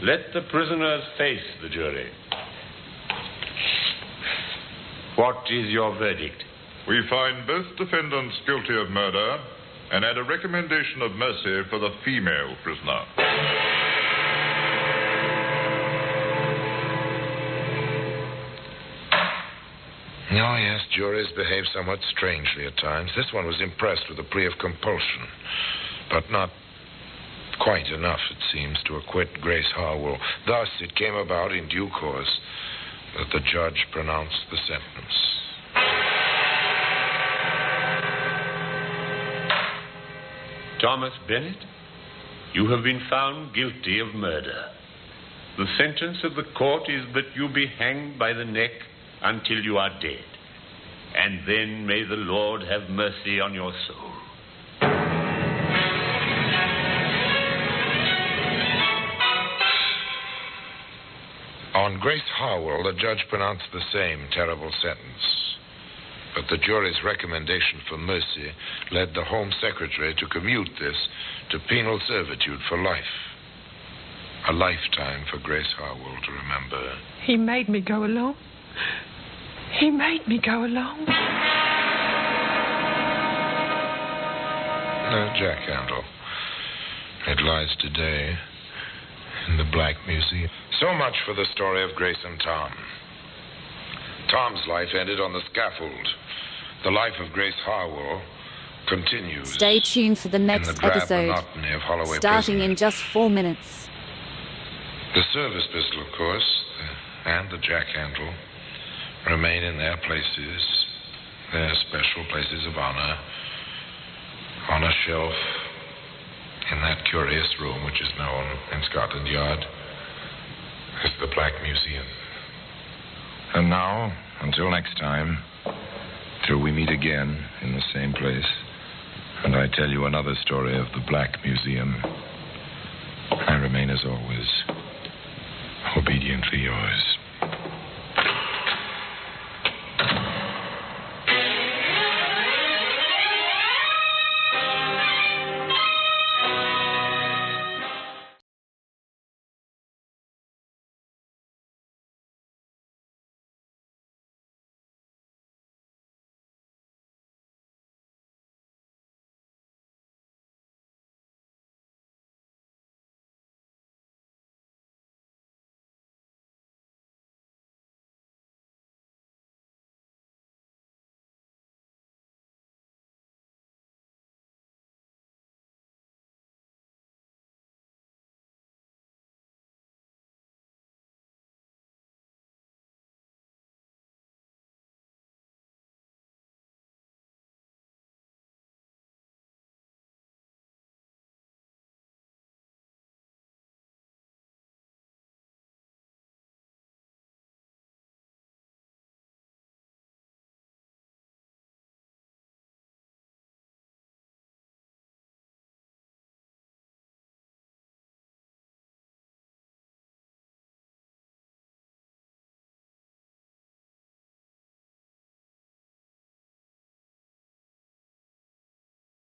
Let the prisoners face the jury. What is your verdict? We find both defendants guilty of murder and add a recommendation of mercy for the female prisoner. Oh, yes, juries behave somewhat strangely at times. This one was impressed with a plea of compulsion, but not quite enough, it seems, to acquit Grace Harwell. Thus, it came about in due course that the judge pronounced the sentence. Thomas Bennett, you have been found guilty of murder. The sentence of the court is that you be hanged by the neck until you are dead. And then may the Lord have mercy on your soul. On Grace Harwell, the judge pronounced the same terrible sentence. But the jury's recommendation for mercy led the Home Secretary to commute this to penal servitude for life. A lifetime for Grace Harwell to remember. He made me go along. He made me go along. No jack handle. It lies today in the Black Museum. So much for the story of Grace and Tom. Tom's life ended on the scaffold. The life of Grace Harwell continues. Stay tuned for the in next the drab episode, monotony of Holloway starting Prison. in just 4 minutes. The service pistol, of course, and the jack handle remain in their places, their special places of honor, on a shelf in that curious room which is known in Scotland Yard as the Black Museum. And now, until next time, till we meet again in the same place, and I tell you another story of the Black Museum, I remain, as always, obediently yours.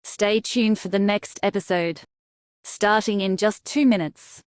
Stay tuned for the next episode, starting in just 2 minutes.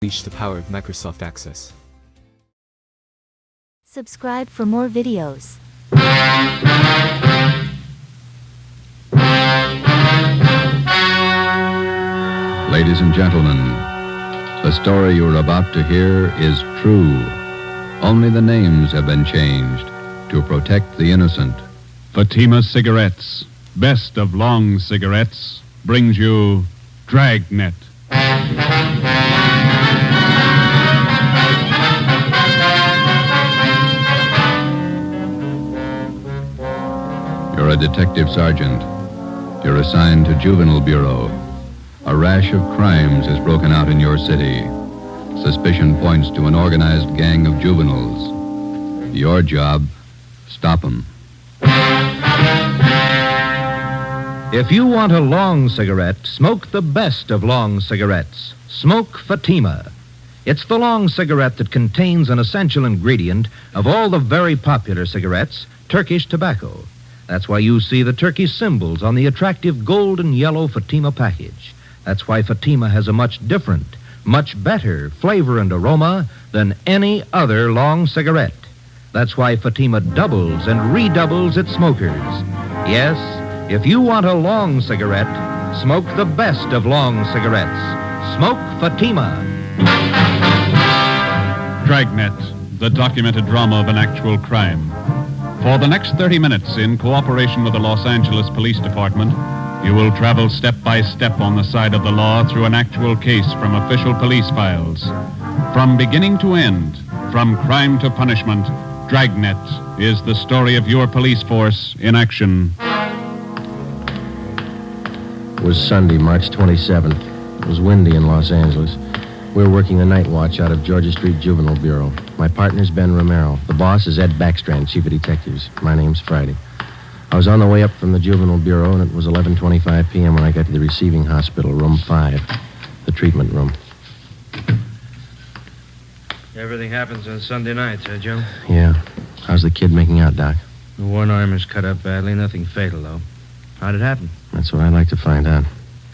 Unleash the power of Microsoft Access. Subscribe for more videos. Ladies and gentlemen, the story you're about to hear is true. Only the names have been changed to protect the innocent. Fatima Cigarettes, best of long cigarettes, brings you Dragnet. You're a detective sergeant. You're assigned to Juvenile Bureau. A rash of crimes has broken out in your city. Suspicion points to an organized gang of juveniles. Your job, stop them. If you want a long cigarette, smoke the best of long cigarettes. Smoke Fatima. It's the long cigarette that contains an essential ingredient of all the very popular cigarettes, Turkish tobacco. That's why you see the Turkish symbols on the attractive gold and yellow Fatima package. That's why Fatima has a much different, much better flavor and aroma than any other long cigarette. That's why Fatima doubles and redoubles its smokers. Yes, if you want a long cigarette, smoke the best of long cigarettes. Smoke Fatima. Dragnet, the documented drama of an actual crime. For the next 30 minutes, in cooperation with the Los Angeles Police Department, you will travel step by step on the side of the law through an actual case from official police files. From beginning to end, from crime to punishment, Dragnet is the story of your police force in action. It was Sunday, March 27th. It was windy in Los Angeles. We were working the night watch out of Georgia Street Juvenile Bureau. My partner's Ben Romero. The boss is Ed Backstrand, chief of detectives. My name's Friday. I was on the way up from the Juvenile Bureau, and it was 11:25 p.m. when I got to the receiving hospital, room 5, the treatment room. Everything happens on Sunday nights, huh, Joe? Yeah. How's the kid making out, Doc? The one arm is cut up badly. Nothing fatal, though. How'd it happen? That's what I'd like to find out.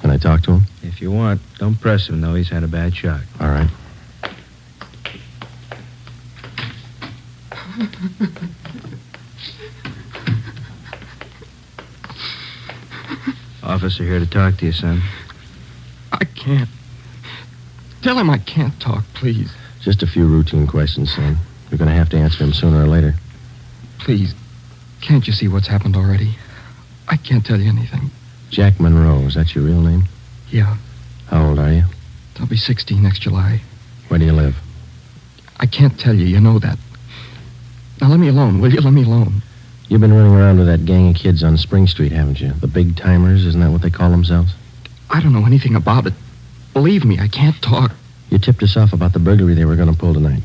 Can I talk to him? If you want, don't press him, though. He's had a bad shock. All right. Officer here to talk to you, son. I can't. Tell him I can't talk, please. Just a few routine questions, son. You're going to have to answer them sooner or later. Please, can't you see what's happened already? I can't tell you anything. Jack Monroe, is that your real name? Yeah, How old are you? I'll be 16 next July. Where do you live? I can't tell you. You know that. Now let me alone, will you? Let me alone. You've been running around with that gang of kids on Spring Street, haven't you? The big timers, isn't that what they call themselves? I don't know anything about it. Believe me, I can't talk. You tipped us off about the burglary they were going to pull tonight.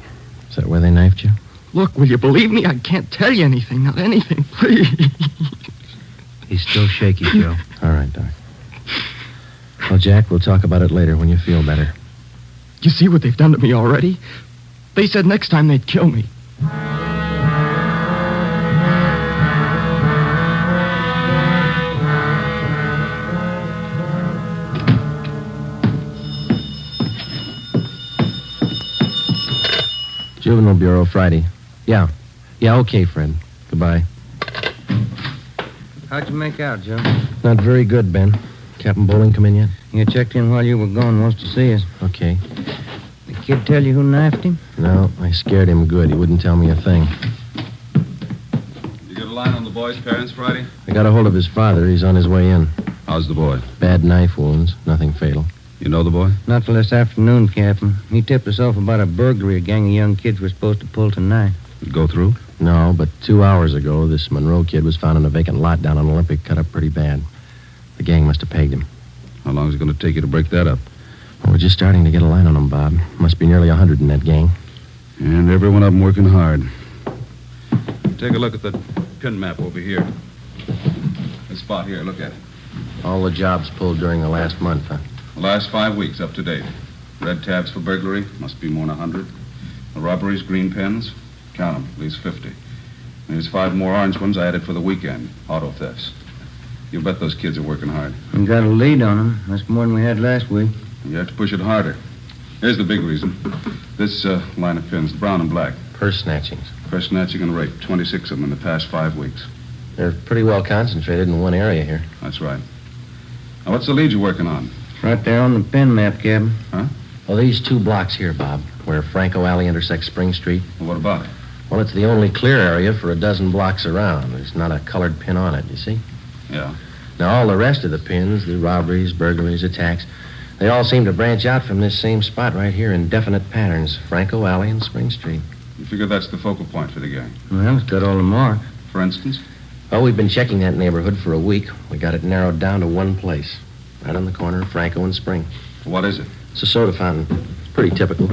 Is that where they knifed you? Look, will you believe me? I can't tell you anything. Not anything, please. He's still shaky, Joe. All right, Doc. Well, Jack, we'll talk about it later when you feel better. You see what they've done to me already? They said next time they'd kill me. Juvenile Bureau, Friday. Yeah. Yeah, okay, Fred. Goodbye. How'd you make out, Joe? Not very good, Ben. Captain Bowling come in yet? You checked in while you were gone. Wants to see us. Okay. The kid tell you who knifed him? No, I scared him good. He wouldn't tell me a thing. You get a line on the boy's parents, Friday? I got a hold of his father. He's on his way in. How's the boy? Bad knife wounds. Nothing fatal. You know the boy? Not till this afternoon, Captain. He tipped us off about a burglary a gang of young kids were supposed to pull tonight. Go through? No, but 2 hours ago, this Monroe kid was found in a vacant lot down on Olympic, cut up pretty bad. The gang must have pegged him. How long is it going to take you to break that up? Well, we're just starting to get a line on him, Bob. Must be nearly 100 in that gang. And every one of them working hard. Take a look at the pin map over here. This spot here, look at it. All the jobs pulled during the last month, huh? The last 5 weeks, up to date. Red tabs for burglary, must be more than 100. The robberies, green pens, count them, at least 50. And there's 5 more orange ones I added for the weekend, auto thefts. You bet those kids are working hard. We got a lead on them. That's more than we had last week. You have to push it harder. Here's the big reason. This line of pins, brown and black. Purse snatchings. Purse snatching and rape. 26 of them in the past 5 weeks. They're pretty well concentrated in one area here. That's right. Now, what's the lead you're working on? Right there on the pin map, Captain. Huh? Well, these 2 blocks here, Bob, where Franco Alley intersects Spring Street. Well, what about it? Well, it's the only clear area for a dozen blocks around. There's not a colored pin on it, you see? Yeah. Now, all the rest of the pins, the robberies, burglaries, attacks, they all seem to branch out from this same spot right here in definite patterns. Franco Alley and Spring Street. You figure that's the focal point for the gang? Well, it's got all the marks. For instance? Well, we've been checking that neighborhood for a week. We got it narrowed down to one place. Right on the corner of Franco and Spring. What is it? It's a soda fountain. It's pretty typical.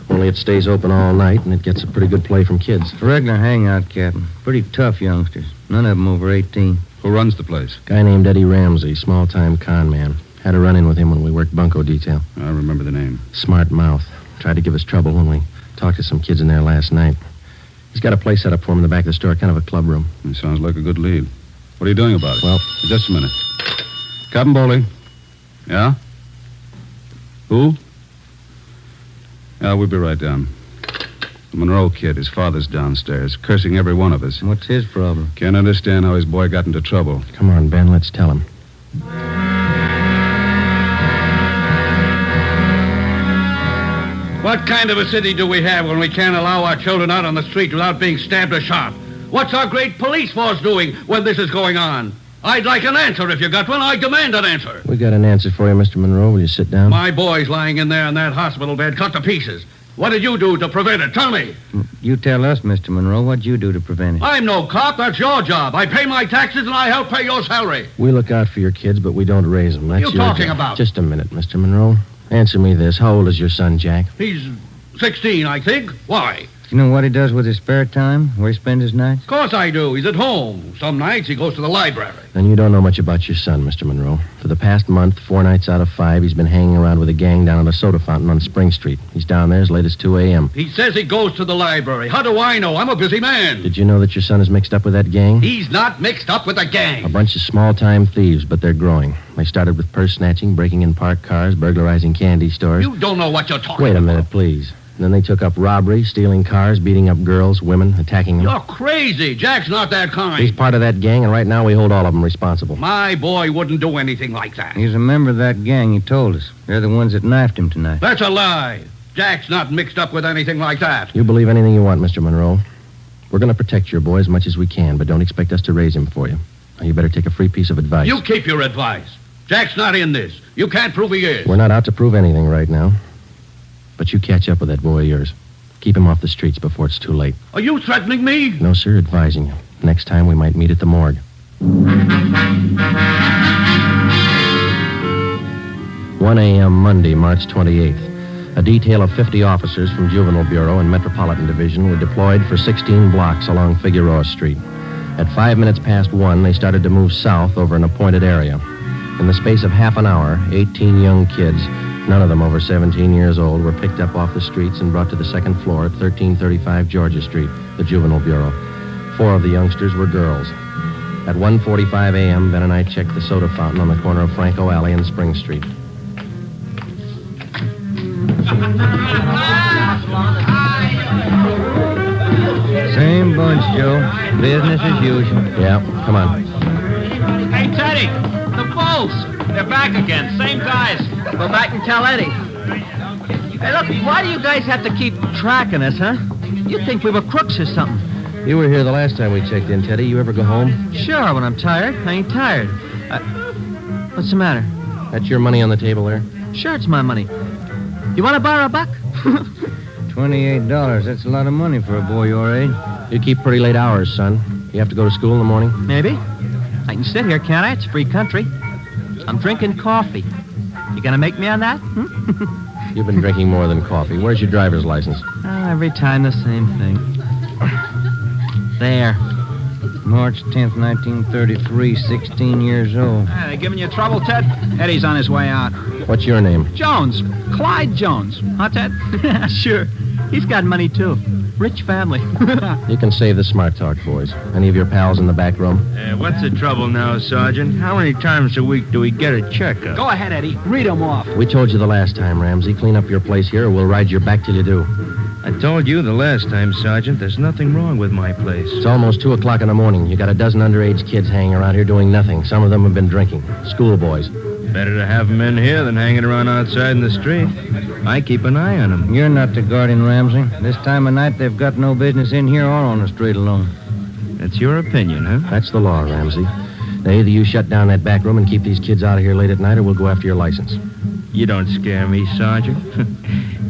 Only it stays open all night, and it gets a pretty good play from kids. It's a regular hangout, Captain. Pretty tough youngsters. None of them over 18. Who runs the place? Guy named Eddie Ramsey, small-time con man. Had a run-in with him when we worked bunco detail. I remember the name. Smart mouth. Tried to give us trouble when we talked to some kids in there last night. He's got a place set up for him in the back of the store, kind of a club room. It sounds like a good lead. What are you doing about it? Well, just a minute. Captain Bowley. Yeah? Who? Yeah, we'll be right down. The Monroe kid, his father's downstairs, cursing every one of us. What's his problem? Can't understand how his boy got into trouble. Come on, Ben, let's tell him. What kind of a city do we have when we can't allow our children out on the street without being stabbed or shot? What's our great police force doing when this is going on? I'd like an answer if you got one. I demand an answer. We got an answer for you, Mr. Monroe. Will you sit down? My boy's lying in there in that hospital bed, cut to pieces. What did you do to prevent it? Tell me. You tell us, Mr. Monroe, what'd you do to prevent it? I'm no cop. That's your job. I pay my taxes and I help pay your salary. We look out for your kids, but we don't raise them. That's You your talking job. about? Just a minute, Mr. Monroe. Answer me this. How old is your son, Jack? He's 16, I think. Why? You know what he does with his spare time? Where he spends his nights? Of course I do. He's at home. Some nights he goes to the library. Then you don't know much about your son, Mr. Monroe. For the past month, 4 nights out of 5, he's been hanging around with a gang down at a soda fountain on Spring Street. He's down there as late as 2 a.m. He says he goes to the library. How do I know? I'm a busy man. Did you know that your son is mixed up with that gang? He's not mixed up with a gang. A bunch of small-time thieves, but they're growing. They started with purse snatching, breaking in parked cars, burglarizing candy stores. You don't know what you're talking Wait a about. minute, please. And then they took up robbery, stealing cars, beating up girls, women, attacking them. You're crazy. Jack's not that kind. He's part of that gang, and right now we hold all of them responsible. My boy wouldn't do anything like that. He's a member of that gang, he told us. They're the ones that knifed him tonight. That's a lie. Jack's not mixed up with anything like that. You believe anything you want, Mr. Monroe. We're going to protect your boy as much as we can, but don't expect us to raise him for you. Now, you better take a free piece of advice. You keep your advice. Jack's not in this. You can't prove he is. We're not out to prove anything right now. But you catch up with that boy of yours. Keep him off the streets before it's too late. Are you threatening me? No, sir, advising you. Next time we might meet at the morgue. 1 a.m. Monday, March 28th. A detail of 50 officers from Juvenile Bureau and Metropolitan Division were deployed for 16 blocks along Figueroa Street. At 5 minutes past 1, they started to move south over an appointed area. In the space of half an hour, 18 young kids, none of them over 17 years old, were picked up off the streets and brought to the second floor at 1335 Georgia Street, the Juvenile Bureau. 4 of the youngsters were girls. At 1:45 a.m., Ben and I checked the soda fountain on the corner of Franco Alley and Spring Street. Same bunch, Joe. Business as usual. Yeah, come on. Hey, Teddy, the Bulls. They're back again. Same guys. Go back and tell Eddie. Hey, look, why do you guys have to keep tracking us, huh? You'd think we were crooks or something. You were here the last time we checked in, Teddy. You ever go home? Sure, when I'm tired. I ain't tired. What's the matter? That's your money on the table there? Sure, it's my money. You want to borrow a buck? $28. That's a lot of money for a boy your age. You keep pretty late hours, son. You have to go to school in the morning? Maybe. I can sit here, can't I? It's free country. I'm drinking coffee. You gonna make me on that? You've been drinking more than coffee. Where's your driver's license? Oh, every time the same thing. There. March 10th, 1933, 16 years old. Hey, they giving you trouble, Ted? Eddie's on his way out. What's your name? Jones. Clyde Jones. Huh, Ted? Sure. He's got money, too. Rich family. You can save the smart talk, boys. Any of your pals in the back room? What's the trouble now, Sergeant? How many times a week do we get a checkup? Go ahead, Eddie. Read them off. We told you the last time, Ramsey. Clean up your place here or we'll ride your back till you do. I told you the last time, Sergeant. There's nothing wrong with my place. It's almost 2 o'clock in the morning. You got a dozen underage kids hanging around here doing nothing. Some of them have been drinking. Schoolboys. Better to have them in here than hanging around outside in the street. I keep an eye on them. You're not the guardian, Ramsey. This time of night, they've got no business in here or on the street alone. That's your opinion, huh? That's the law, Ramsey. Now, either you shut down that back room and keep these kids out of here late at night, or we'll go after your license. You don't scare me, Sergeant.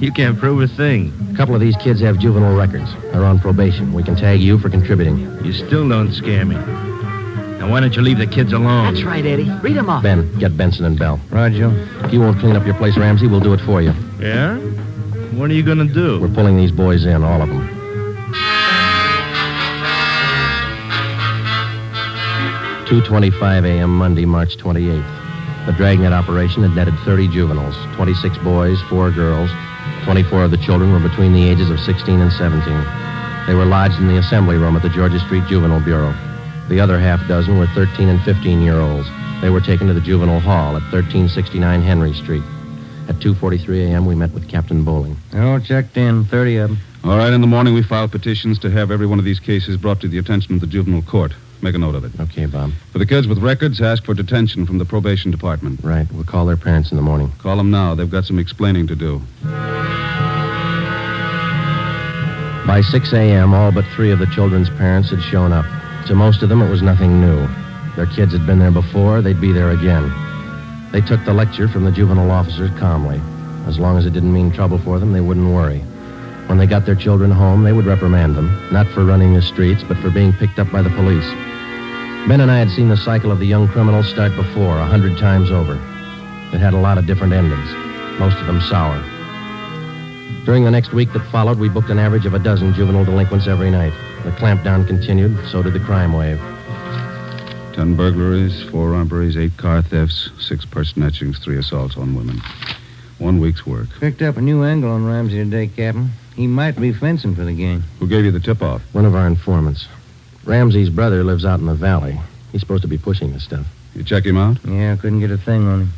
You can't prove a thing. A couple of these kids have juvenile records. They're on probation. We can tag you for contributing. You still don't scare me. Now, why don't you leave the kids alone? That's right, Eddie. Read them off. Ben, get Benson and Bell. Roger. If you won't clean up your place, Ramsey, we'll do it for you. Yeah? What are you going to do? We're pulling these boys in, all of them. "2:25 a.m. Monday, March 28th. The dragnet operation had netted 30 juveniles, 26 boys, 4 girls. 24 of the children were between the ages of 16 and 17. They were lodged in the assembly room at the Georgia Street Juvenile Bureau. The other half dozen were 13 and 15-year-olds. They were taken to the juvenile hall at 1369 Henry Street. At 2:43 a.m., we met with Captain Bowling. All checked in, 30 of them. All right, in the morning we file petitions to have every one of these cases brought to the attention of the juvenile court. Make a note of it. Okay, Bob. For the kids with records, ask for detention from the probation department. Right. We'll call their parents in the morning. Call them now. They've got some explaining to do. By 6 a.m., all but 3 of the children's parents had shown up. To most of them, it was nothing new. Their kids had been there before. They'd be there again. They took the lecture from the juvenile officers calmly. As long as it didn't mean trouble for them, they wouldn't worry. When they got their children home, they would reprimand them, not for running the streets, but for being picked up by the police. Ben and I had seen the cycle of the young criminals start before, 100 times over. It had a lot of different endings, most of them sour. During the next week that followed, we booked an average of a dozen juvenile delinquents every night. The clampdown continued, so did the crime wave. 10 burglaries, 4 robberies, 8 car thefts, 6 purse snatchings, 3 assaults on women. 1 week's work. Picked up a new angle on Ramsey today, Captain. He might be fencing for the gang. Who gave you the tip-off? One of our informants. Ramsey's brother lives out in the valley. He's supposed to be pushing this stuff. You check him out? Yeah, I couldn't get a thing on him.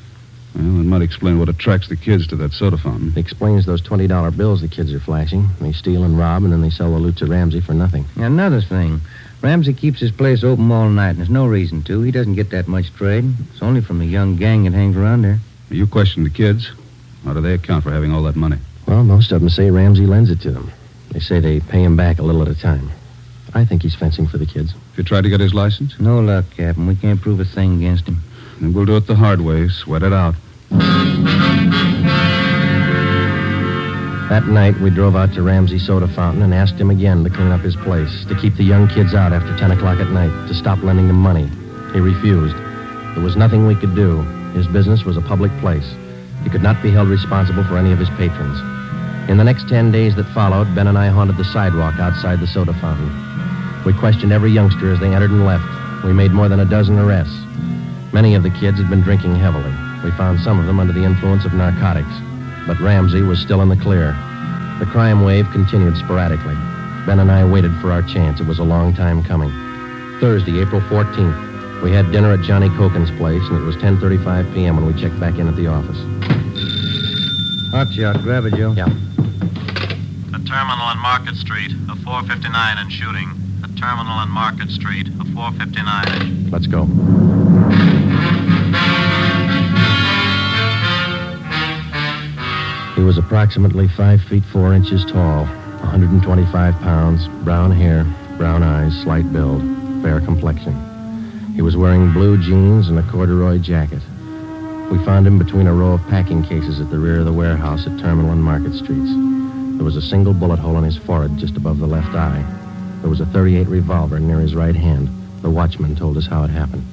Well, it might explain what attracts the kids to that soda fountain. It explains those $20 bills the kids are flashing. They steal and rob, and then they sell the loot to Ramsey for nothing. Another thing. Ramsey keeps his place open all night, and there's no reason to. He doesn't get that much trade. It's only from the young gang that hangs around there. You questioned the kids. How do they account for having all that money? Well, most of them say Ramsey lends it to them. They say they pay him back a little at a time. I think he's fencing for the kids. Have you tried to get his license? No luck, Captain. We can't prove a thing against him. Then we'll do it the hard way. Sweat it out. That night, we drove out to Ramsey's soda fountain and asked him again to clean up his place, to keep the young kids out after 10 o'clock at night, to stop lending them money. He refused. There was nothing we could do. His business was a public place. He could not be held responsible for any of his patrons. In the next 10 days that followed, Ben and I haunted the sidewalk outside the soda fountain. We questioned every youngster as they entered and left. We made more than a dozen arrests. Many of the kids had been drinking heavily. We found some of them under the influence of narcotics. But Ramsey was still in the clear. The crime wave continued sporadically. Ben and I waited for our chance. It was a long time coming. Thursday, April 14th, we had dinner at Johnny Cokin's place, and it was 10:35 p.m. when we checked back in at the office. Hot shot. Grab it, Joe. Yeah. The terminal on Market Street, a 459 and shooting. The terminal on Market Street, a 459. Let's go. He was approximately 5 feet 4 inches tall, 125 pounds, brown hair, brown eyes, slight build, fair complexion. He was wearing blue jeans and a corduroy jacket. We found him between a row of packing cases at the rear of the warehouse at Terminal and Market Streets. There was a single bullet hole in his forehead just above the left eye. There was a .38 revolver near his right hand. The watchman told us how it happened.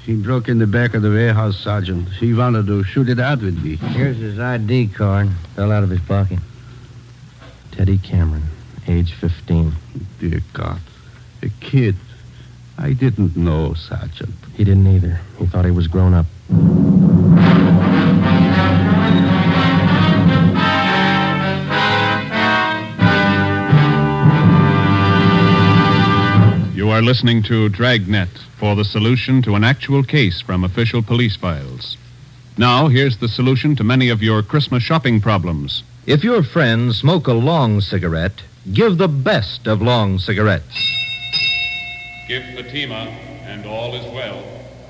He broke in the back of the warehouse, Sergeant. He wanted to shoot it out with me. Here's his ID card. Fell out of his pocket. Teddy Cameron, age 15. Dear God. A kid. I didn't know, Sergeant. He didn't either. He thought he was grown up. are listening to Dragnet for the solution to an actual case from official police files. Now, here's the solution to many of your Christmas shopping problems. If your friends smoke a long cigarette, give the best of long cigarettes. Give Fatima, and all is well.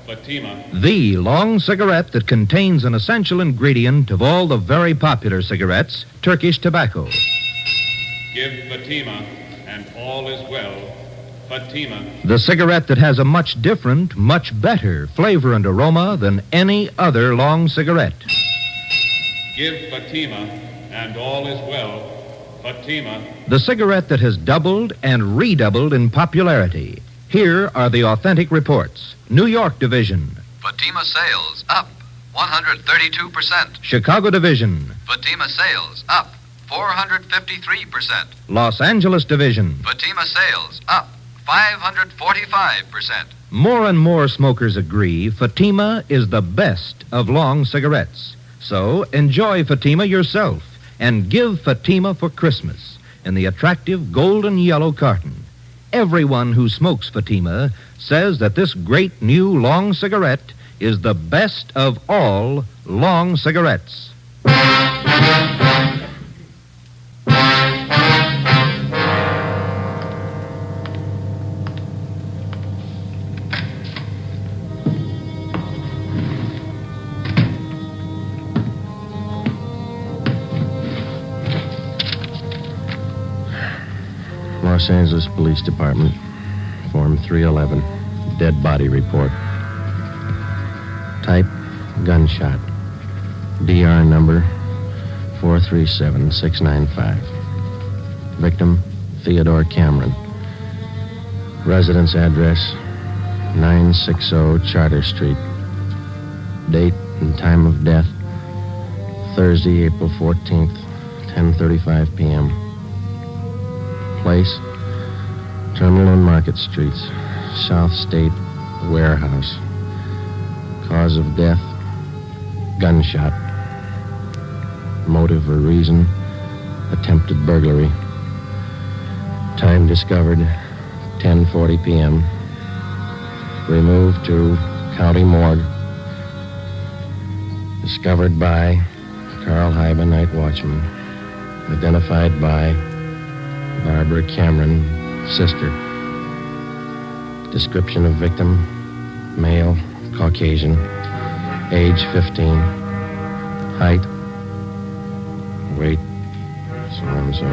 Fatima. The long cigarette that contains an essential ingredient of all the very popular cigarettes, Turkish tobacco. Give Fatima, and all is well. Fatima. The cigarette that has a much different, much better flavor and aroma than any other long cigarette. Give Fatima, and all is well. Fatima. The cigarette that has doubled and redoubled in popularity. Here are the authentic reports. New York Division. Fatima sales up 132%. Chicago Division. Fatima sales up 453%. Los Angeles Division. Fatima sales up 545%. More and more smokers agree Fatima is the best of long cigarettes. So enjoy Fatima yourself and give Fatima for Christmas in the attractive golden yellow carton. Everyone who smokes Fatima says that this great new long cigarette is the best of all long cigarettes. Los Angeles Police Department, Form 311, dead body report. Type, gunshot. DR number 437695. Victim, Theodore Cameron. Residence address, 960 Charter Street. Date and time of death, Thursday, April 14th, 10:35 p.m. Place, Terminal and Market Streets, South State Warehouse. Cause of death, gunshot. Motive or reason, attempted burglary. Time discovered, 10:40 p.m. Removed to County Morgue. Discovered by Carl Hyba, night watchman. Identified by Barbara Cameron, sister. Description of victim, male, Caucasian, age 15, height, weight, so-and-so,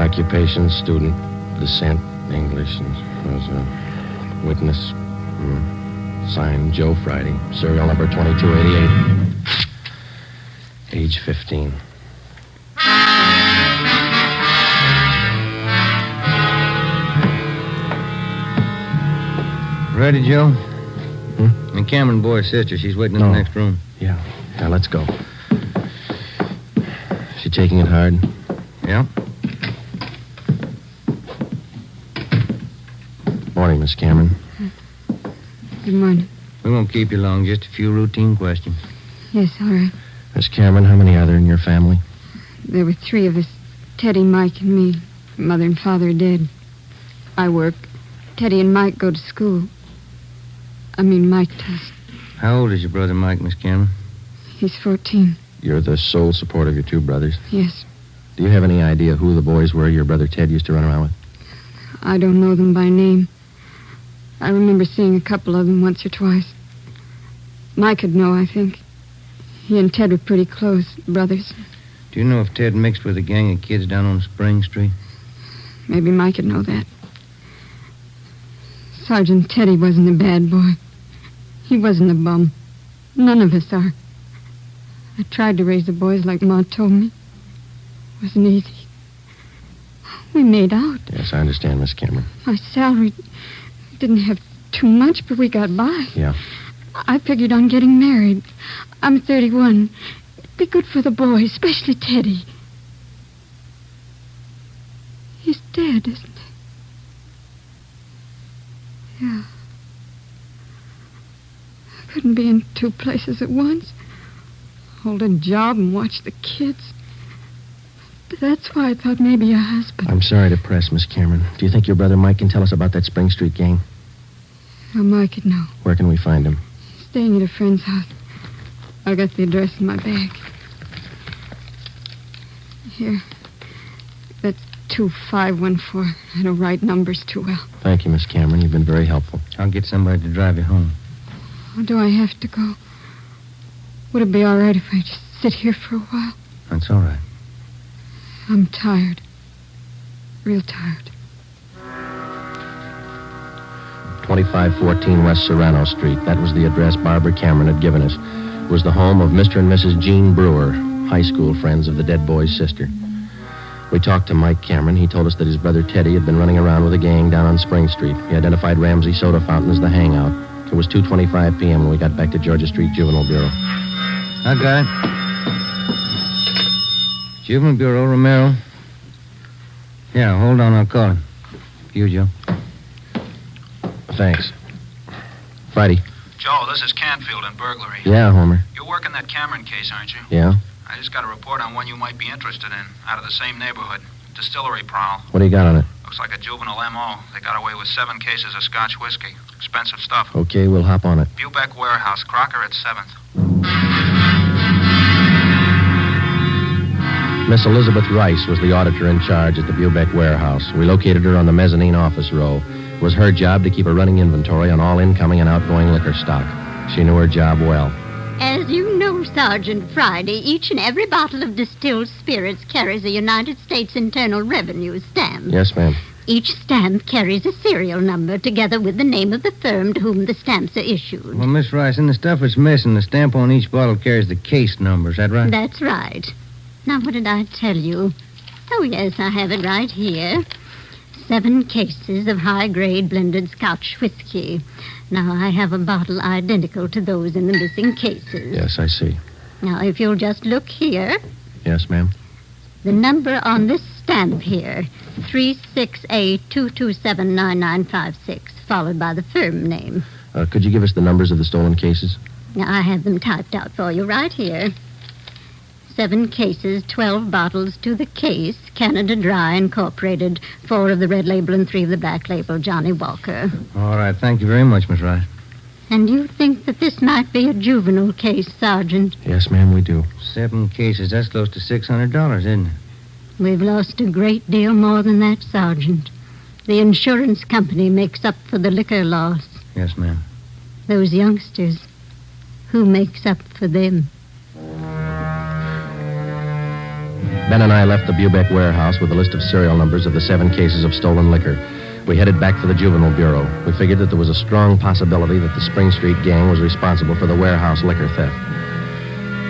occupation, student, descent, English, and was a witness, signed Joe Friday, serial number 2288, age 15. Ready, Joe? The Cameron boy's sister. She's waiting in the next room. Yeah, let's go. She taking it hard? Yeah. Morning, Miss Cameron. Good morning. We won't keep you long. Just a few routine questions. Yes, all right. Miss Cameron, how many are there in your family? There were three of us. Teddy, Mike, and me. Mother and father are dead. I work. Teddy and Mike go to school. Mike does. How old is your brother Mike, Miss Cameron? He's 14. You're the sole support of your two brothers? Yes. Do you have any idea who the boys were your brother Ted used to run around with? I don't know them by name. I remember seeing a couple of them once or twice. Mike would know, I think. He and Ted were pretty close, brothers. Do you know if Ted mixed with a gang of kids down on Spring Street? Maybe Mike would know that. Sergeant Teddy wasn't a bad boy. He wasn't a bum. None of us are. I tried to raise the boys like Ma told me. It wasn't easy. We made out. Yes, I understand, Miss Cameron. My salary didn't have too much, but we got by. Yeah. I figured on getting married. I'm 31. It'd be good for the boys, especially Teddy. He's dead, isn't he? Yeah. I couldn't be in two places at once. Hold a job and watch the kids. That's why I thought maybe your husband. I'm sorry to press, Miss Cameron. Do you think your brother Mike can tell us about that Spring Street gang? Well, Mike would know. Where can we find him? Staying at a friend's house. I got the address in my bag. Here. That's 2514. I don't write numbers too well. Thank you, Miss Cameron. You've been very helpful. I'll get somebody to drive you home. Oh, do I have to go? Would it be all right if I just sit here for a while? That's all right. I'm tired. Real tired. 2514 West Serrano Street. That was the address Barbara Cameron had given us. It was the home of Mr. and Mrs. Jean Brewer, high school friends of the dead boy's sister. We talked to Mike Cameron. He told us that his brother Teddy had been running around with a gang down on Spring Street. He identified Ramsey Soda Fountain as the hangout. It was 2:25 p.m. when we got back to Georgia Street Juvenile Bureau. I got it. Juvenile Bureau, Romero. Yeah, hold on, I'll call him. You, Joe. Thanks. Friday. Joe, this is Canfield in burglary. Yeah, Homer. You're working that Cameron case, aren't you? Yeah? I just got a report on one you might be interested in, out of the same neighborhood. Distillery prowl. What do you got on it? Looks like a juvenile M.O. They got away with 7 cases of Scotch whiskey. Expensive stuff. Okay, we'll hop on it. Bubeck Warehouse, Crocker at 7th. Miss Elizabeth Rice was the auditor in charge at the Bubeck Warehouse. We located her on the mezzanine office row. It was her job to keep a running inventory on all incoming and outgoing liquor stock. She knew her job well. As you know, Sergeant Friday, each and every bottle of distilled spirits carries a United States Internal Revenue stamp. Yes, ma'am. Each stamp carries a serial number together with the name of the firm to whom the stamps are issued. Well, Miss Rice, in the stuff that's missing, the stamp on each bottle carries the case number. Is that right? That's right. Now, what did I tell you? Oh, yes, I have it right here. 7 cases of high-grade blended Scotch whiskey. Now, I have a bottle identical to those in the missing cases. Yes, I see. Now, if you'll just look here, Yes, ma'am. the number on this stamp here, 368-227-9956, followed by the firm name. Could you give us the numbers of the stolen cases? Now, I have them typed out for you right here. 7 cases, 12 bottles to the case, Canada Dry Incorporated, 4 of the red label and 3 of the black label, Johnny Walker. All right, thank you very much, Miss Rice. And you think that this might be a juvenile case, Sergeant? Yes, ma'am, we do. 7 cases, that's close to $600, isn't it? We've lost a great deal more than that, Sergeant. The insurance company makes up for the liquor loss. Yes, ma'am. Those youngsters, who makes up for them? Ben and I left the Bubeck Warehouse with a list of serial numbers of the 7 cases of stolen liquor. We headed back for the Juvenile Bureau. We figured that there was a strong possibility that the Spring Street gang was responsible for the warehouse liquor theft.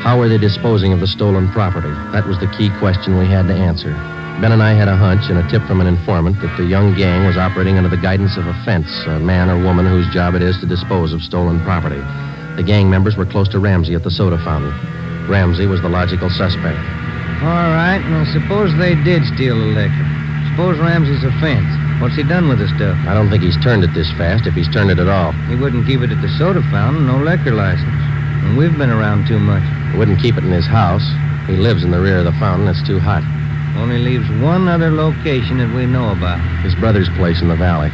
How were they disposing of the stolen property? That was the key question we had to answer. Ben and I had a hunch and a tip from an informant that the young gang was operating under the guidance of a fence, a man or woman whose job it is to dispose of stolen property. The gang members were close to Ramsey at the soda fountain. Ramsey was the logical suspect. All right, now suppose they did steal the liquor. Suppose Ramsey's a fence. What's he done with the stuff? I don't think he's turned it this fast, if he's turned it at all. He wouldn't keep it at the soda fountain, no liquor license. And we've been around too much. He wouldn't keep it in his house. He lives in the rear of the fountain. It's too hot. Only leaves one other location that we know about. His brother's place in the valley.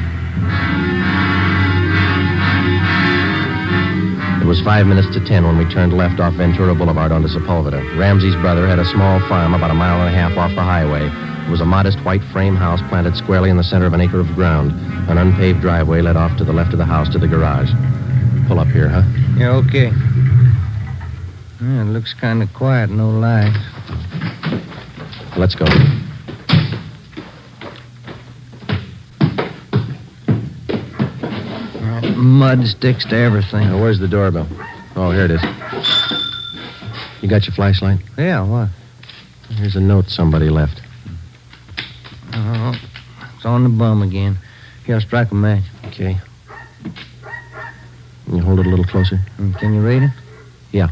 It was 5 minutes to 10 when we turned left off Ventura Boulevard onto Sepulveda. Ramsey's brother had a small farm about a mile and a half off the highway. It was a modest white frame house planted squarely in the center of an acre of ground. An unpaved driveway led off to the left of the house to the garage. Pull up here, huh? Yeah, okay. Yeah, it looks kind of quiet, no lights. Let's go. Mud sticks to everything. Now, where's the doorbell? Oh, here it is. You got your flashlight? Yeah, what? Here's a note somebody left. Oh, it's on the bum again. Here, I'll strike a match. Okay. Can you hold it a little closer? Can you read it? Yeah.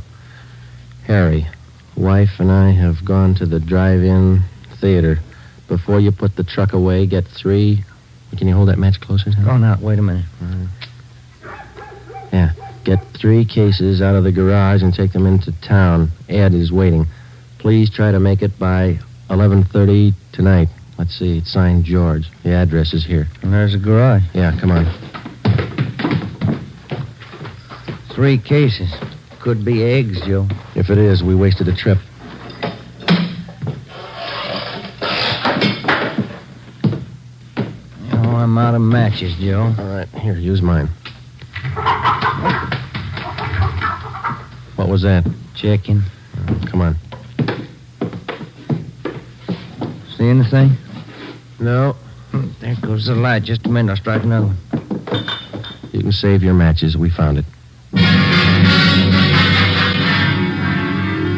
Harry, wife and I have gone to the drive-in theater. Before you put the truck away, get 3... Can you hold that match closer? Oh, now, wait a minute. Yeah. Get 3 cases out of the garage and take them into town. Ed is waiting. Please try to make it by 11:30 tonight. Let's see. It's signed George. The address is here. And there's the garage. Yeah, come on. 3 cases. Could be eggs, Joe. If it is, we wasted a trip. Oh, I'm out of matches, Joe. All right, here, use mine. What was that? Checking. Come on. See anything? No. There goes the light. Just a minute. I'll strike another one. You can save your matches. We found it.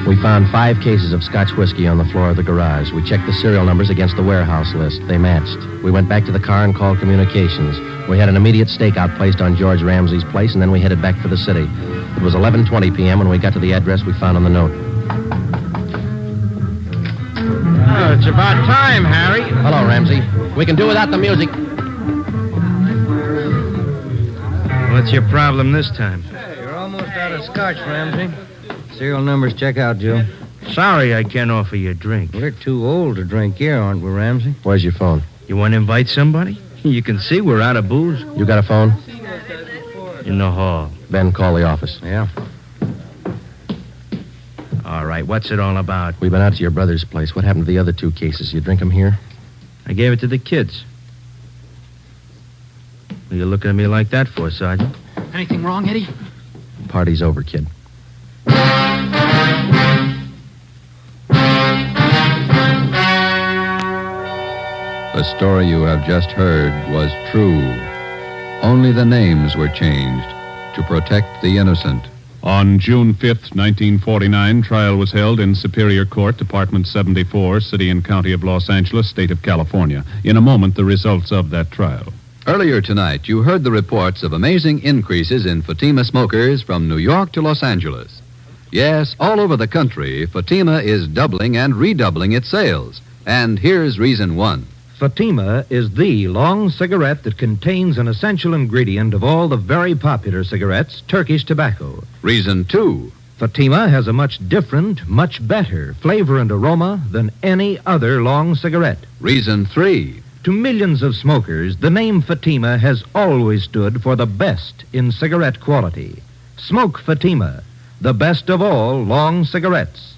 We found 5 cases of Scotch whiskey on the floor of the garage. We checked the serial numbers against the warehouse list. They matched. We went back to the car and called communications. We had an immediate stakeout placed on George Ramsey's place, and then we headed back for the city. It was 11:20 p.m. when we got to the address we found on the note. Oh, it's about time, Harry. Hello, Ramsey. We can do without the music. What's your problem this time? You're almost out of scotch, Ramsey. Serial numbers check out, Joe. Sorry I can't offer you a drink. We're too old to drink here, aren't we, Ramsey? Where's your phone? You want to invite somebody? You can see we're out of booze. You got a phone? In the hall. Ben, call the office. Yeah. All right, what's it all about? We've been out to your brother's place. What happened to the other 2 cases? You drink them here? I gave it to the kids. What are you looking at me like that for, Sergeant? Anything wrong, Eddie? Party's over, kid. The story you have just heard was true. Only the names were changed to protect the innocent. On June 5th, 1949, trial was held in Superior Court, Department 74, City and County of Los Angeles, State of California. In a moment, the results of that trial. Earlier tonight, you heard the reports of amazing increases in Fatima smokers from New York to Los Angeles. Yes, all over the country, Fatima is doubling and redoubling its sales. And here's reason 1. Fatima is the long cigarette that contains an essential ingredient of all the very popular cigarettes, Turkish tobacco. Reason 2. Fatima has a much different, much better flavor and aroma than any other long cigarette. Reason 3. To millions of smokers, the name Fatima has always stood for the best in cigarette quality. Smoke Fatima, the best of all long cigarettes.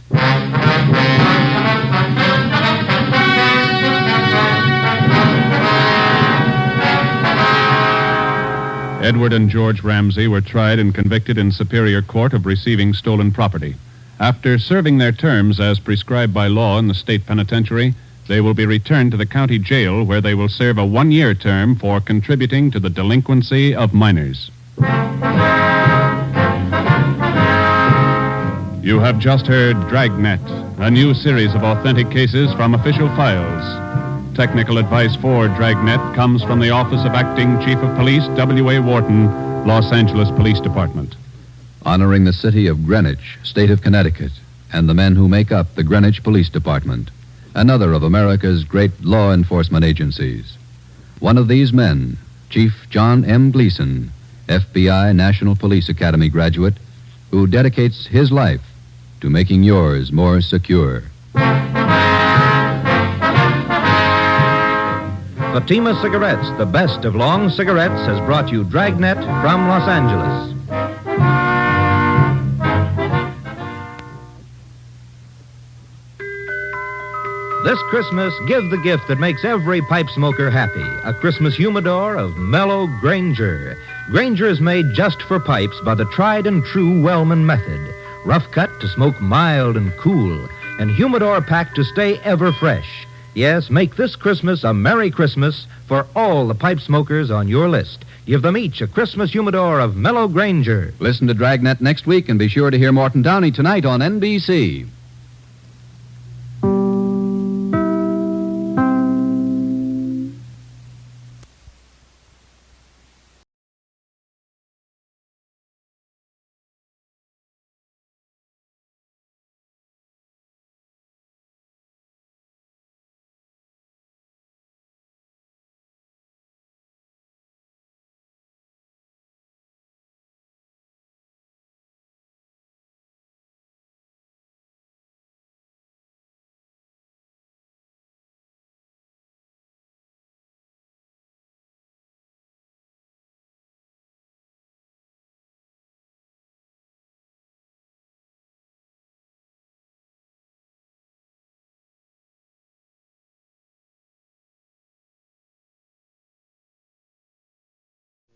Edward and George Ramsey were tried and convicted in Superior Court of receiving stolen property. After serving their terms as prescribed by law in the state penitentiary, they will be returned to the county jail where they will serve a 1-year term for contributing to the delinquency of minors. You have just heard Dragnet, a new series of authentic cases from official files. Technical advice for Dragnet comes from the Office of Acting Chief of Police, W.A. Wharton, Los Angeles Police Department. Honoring the city of Greenwich, state of Connecticut, and the men who make up the Greenwich Police Department, another of America's great law enforcement agencies. One of these men, Chief John M. Gleason, FBI National Police Academy graduate, who dedicates his life to making yours more secure. Fatima Cigarettes, the best of long cigarettes, has brought you Dragnet from Los Angeles. This Christmas, give the gift that makes every pipe smoker happy. A Christmas humidor of Mellow Granger. Granger is made just for pipes by the tried and true Wellman method. Rough cut to smoke mild and cool, and humidor packed to stay ever fresh. Yes, make this Christmas a Merry Christmas for all the pipe smokers on your list. Give them each a Christmas humidor of Mellow Granger. Listen to Dragnet next week and be sure to hear Morton Downey tonight on NBC.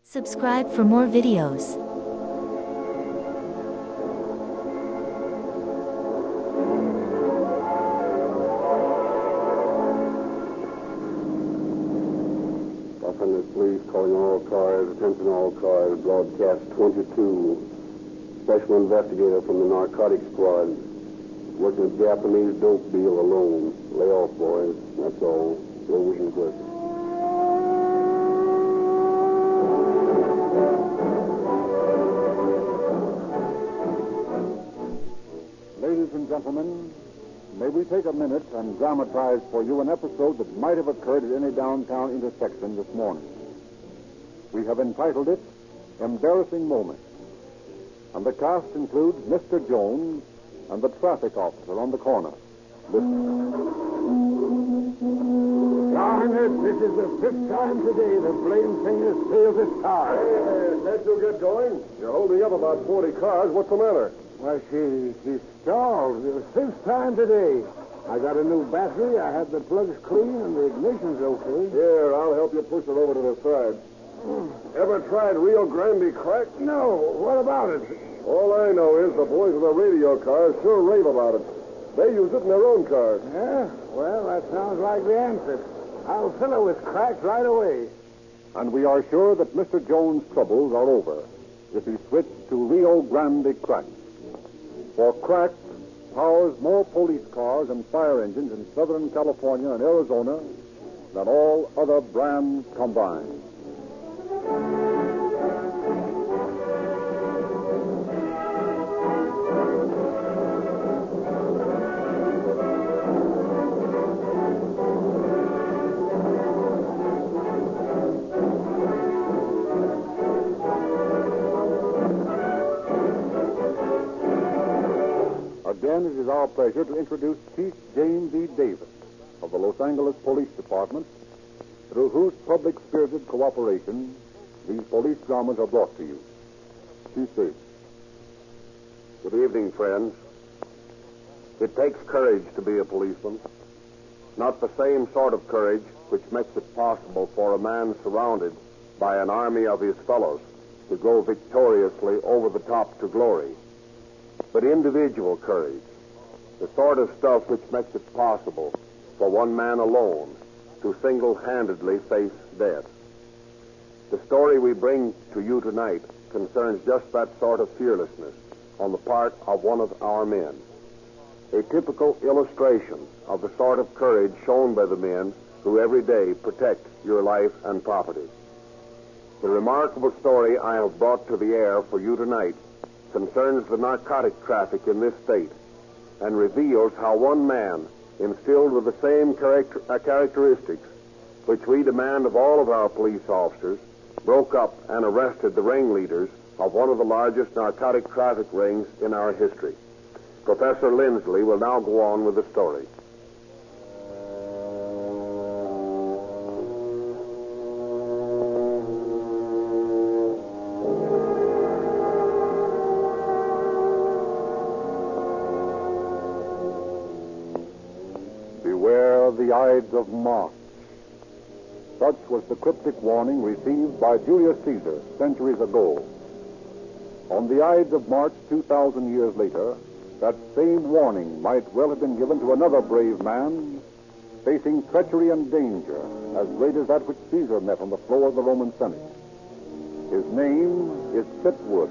Subscribe for more videos. Los Angeles Police calling all cars, attention all cars, broadcast 22. Special investigator from the narcotics squad. Working a Japanese dope deal alone. Lay off, boys. That's all. Go wishing quick. Ladies and gentlemen, may we take a minute and dramatize for you an episode that might have occurred at any downtown intersection this morning. We have entitled it Embarrassing Moment. And the cast includes Mr. Jones and the traffic officer on the corner. Listen. Darn it, this is the 5th time today the blame thing has failed its car. Hey, can't you get going? You're holding up about 40 cars. What's the matter? Well, she stalled. The 5th time today. I got a new battery, I had the plugs clean, and the ignition's okay. Here, I'll help you push it over to the side. Ever tried Rio Grande crack? No. What about it? All I know is the boys with the radio cars sure rave about it. They use it in their own cars. Yeah? Well, that sounds like the answer. I'll fill it with crack right away. And we are sure that Mr. Jones' troubles are over if he switched to Rio Grande crack. For crack powers more police cars and fire engines in Southern California and Arizona than all other brands combined. Again, it is our pleasure to introduce Chief James E. Davis of the Los Angeles Police Department, through whose public-spirited cooperation these police dramas are brought to you. Chief Davis. Good evening, friends. It takes courage to be a policeman. Not the same sort of courage which makes it possible for a man surrounded by an army of his fellows to go victoriously over the top to glory, but individual courage, the sort of stuff which makes it possible for one man alone to single-handedly face death. The story we bring to you tonight concerns just that sort of fearlessness on the part of one of our men. A typical illustration of the sort of courage shown by the men who every day protect your life and property. The remarkable story I have brought to the air for you tonight concerns the narcotic traffic in this state and reveals how one man, instilled with the same characteristics which we demand of all of our police officers, broke up and arrested the ringleaders of one of the largest narcotic traffic rings in our history. Professor Lindsley will now go on with the story. Beware the Ides of March. Such was the cryptic warning received by Julius Caesar centuries ago. On the Ides of March 2,000 years later, that same warning might well have been given to another brave man facing treachery and danger as great as that which Caesar met on the floor of the Roman Senate. His name is Fitwood,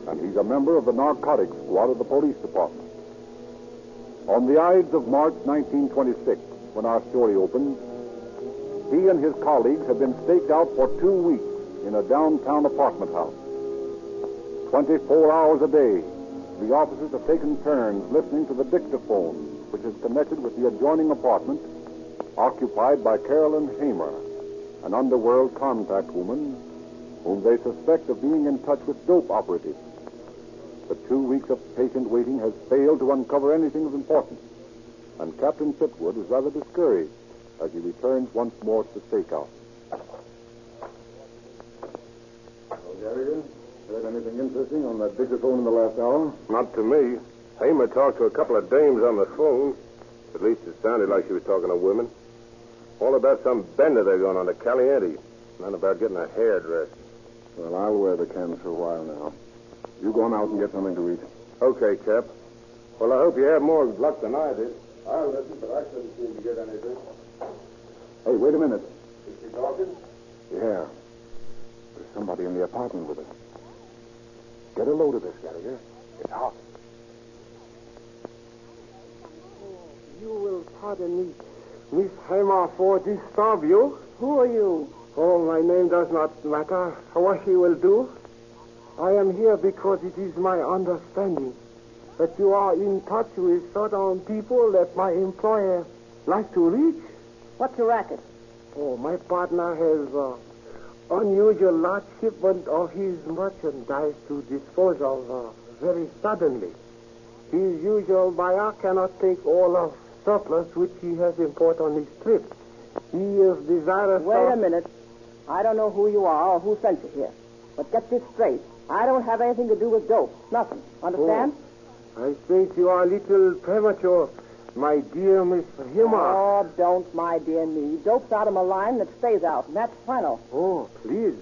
and he's a member of the narcotics squad of the police department. On the Ides of March 1926, when our story opens, he and his colleagues have been staked out for 2 weeks in a downtown apartment house. 24 hours a day, the officers have taken turns listening to the dictaphone, which is connected with the adjoining apartment occupied by Carolyn Hamer, an underworld contact woman whom they suspect of being in touch with dope operatives. The 2 weeks of patient waiting has failed to uncover anything of importance, and Captain Fitwood is rather discouraged as he returns once more to the stakeout. Well, Garrigan, heard anything interesting on that dictaphone in the last hour? Not to me. Hamer talked to a couple of dames on the phone. At least it sounded like she was talking to women. All about some bender they're going on to Caliente. None about getting a hairdresser. Well, I'll wear the cans for a while now. You go on out and get something to eat. Okay, Cap. Well, I hope you have more luck than I did. I'll listen, but I couldn't seem to get anything. Hey, wait a minute. Is she talking? Yeah. There's somebody in the apartment with us. Get a load of this, Gallagher. It's hot. You will pardon me, Miss Hammer, for disturb you. Who are you? Oh, my name does not matter. What he will do. I am here because it is my understanding that you are in touch with certain people that my employer like to reach. What's your racket? Oh, my partner has unusual large shipment of his merchandise to dispose of very suddenly. His usual buyer cannot take all of surplus which he has import on his trip. He is desirous Wait a minute. I don't know who you are or who sent you here. But get this straight. I don't have anything to do with dope. Nothing. Understand? Oh, I think you are a little premature, my dear Miss Hammer. Oh, don't, my dear me. Dope's out of my line that stays out, and that's final. Oh, please.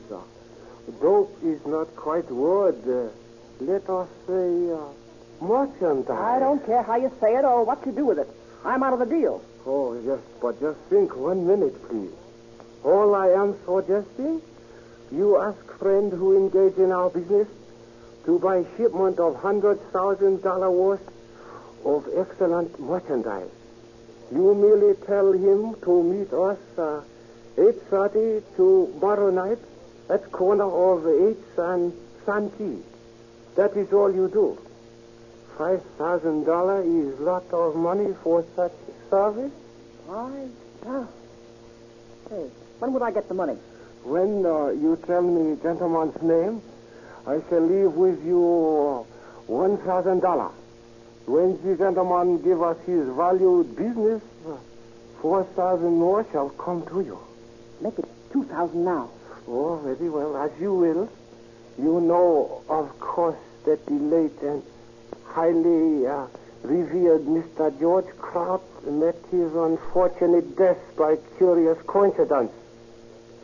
Dope is not quite word. Let us say merchandise. I don't care how you say it or what you do with it. I'm out of the deal. Oh, just think 1 minute, please. All I am suggesting, you ask friend who engage in our business to buy shipment of $100,000 worth of excellent merchandise. You merely tell him to meet us 8:30 tomorrow night at corner of 8th and Santee. That is all you do. $5,000 is lot of money for such service. Hey, when would I get the money? When you tell me gentleman's name, I shall leave with you $1,000. When the gentleman give us his valued business, 4,000 more shall come to you. Make it 2,000 now. Oh, very well, as you will. You know, of course, that the late and highly revered Mr. George Kraut met his unfortunate death by curious coincidence.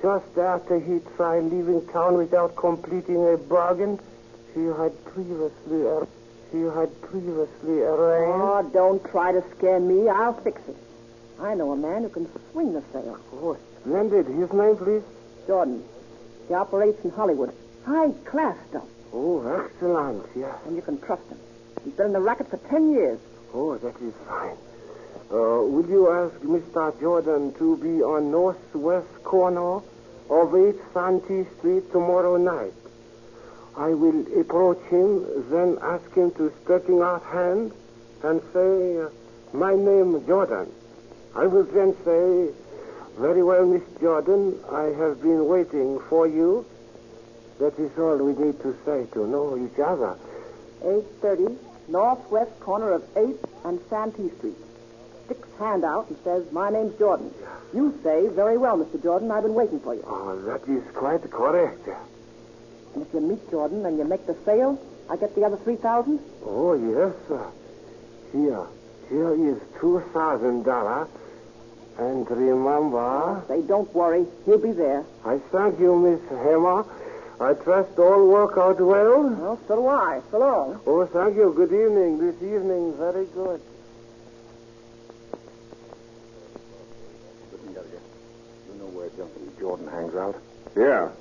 Just after he tried leaving town without completing a bargain he had previously arranged. Oh, don't try to scare me. I'll fix it. I know a man who can swing the sale. Oh, splendid. His name, please? Jordan. He operates in Hollywood. High-class stuff. Oh, excellent, yeah. And you can trust him. He's been in the racket for 10 years. Oh, that is fine. Will you ask Mr. Jordan to be on northwest corner of 8th Santee Street tomorrow night? I will approach him, then ask him to stretching out hand and say, my name Jordan. I will then say, very well, Miss Jordan, I have been waiting for you. That is all we need to say to know each other. 8:30, northwest corner of 8th and Santee Street. Sticks hand out and says, my name's Jordan. You say, very well, Mr. Jordan, I've been waiting for you. Oh, that is quite correct. And if you meet Jordan and you make the sale, I get the other 3,000? Oh, yes, sir. Here is $2,000. And remember... Say, don't worry. He'll be there. I thank you, Miss Hammer. I trust all work out well. Well, so do I. So long. Oh, thank you. Good evening. This evening, very good. Listen, Gallagher. You know where Junkie Jordan hangs out? Yeah.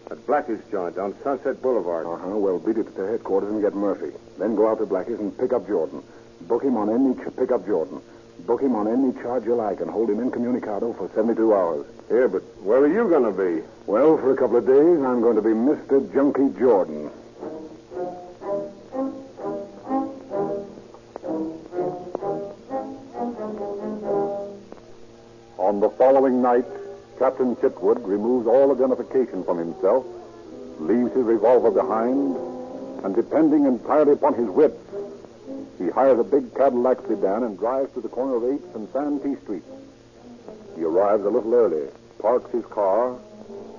At Blackie's joint on Sunset Boulevard. Uh-huh. Well, beat it to headquarters and get Murphy. Then go out to Blackie's and pick up Jordan. Book him on any... Pick up Jordan. Book him on any charge you like and hold him incommunicado for 72 hours. Yeah, but where are you going to be? Well, for a couple of days, I'm going to be Mr. Junkie Jordan. On the following night, Captain Chitwood removes all identification from himself, leaves his revolver behind, and depending entirely upon his wits, he hires a big Cadillac sedan and drives to the corner of 8th and Santee Street. He arrives a little early, parks his car,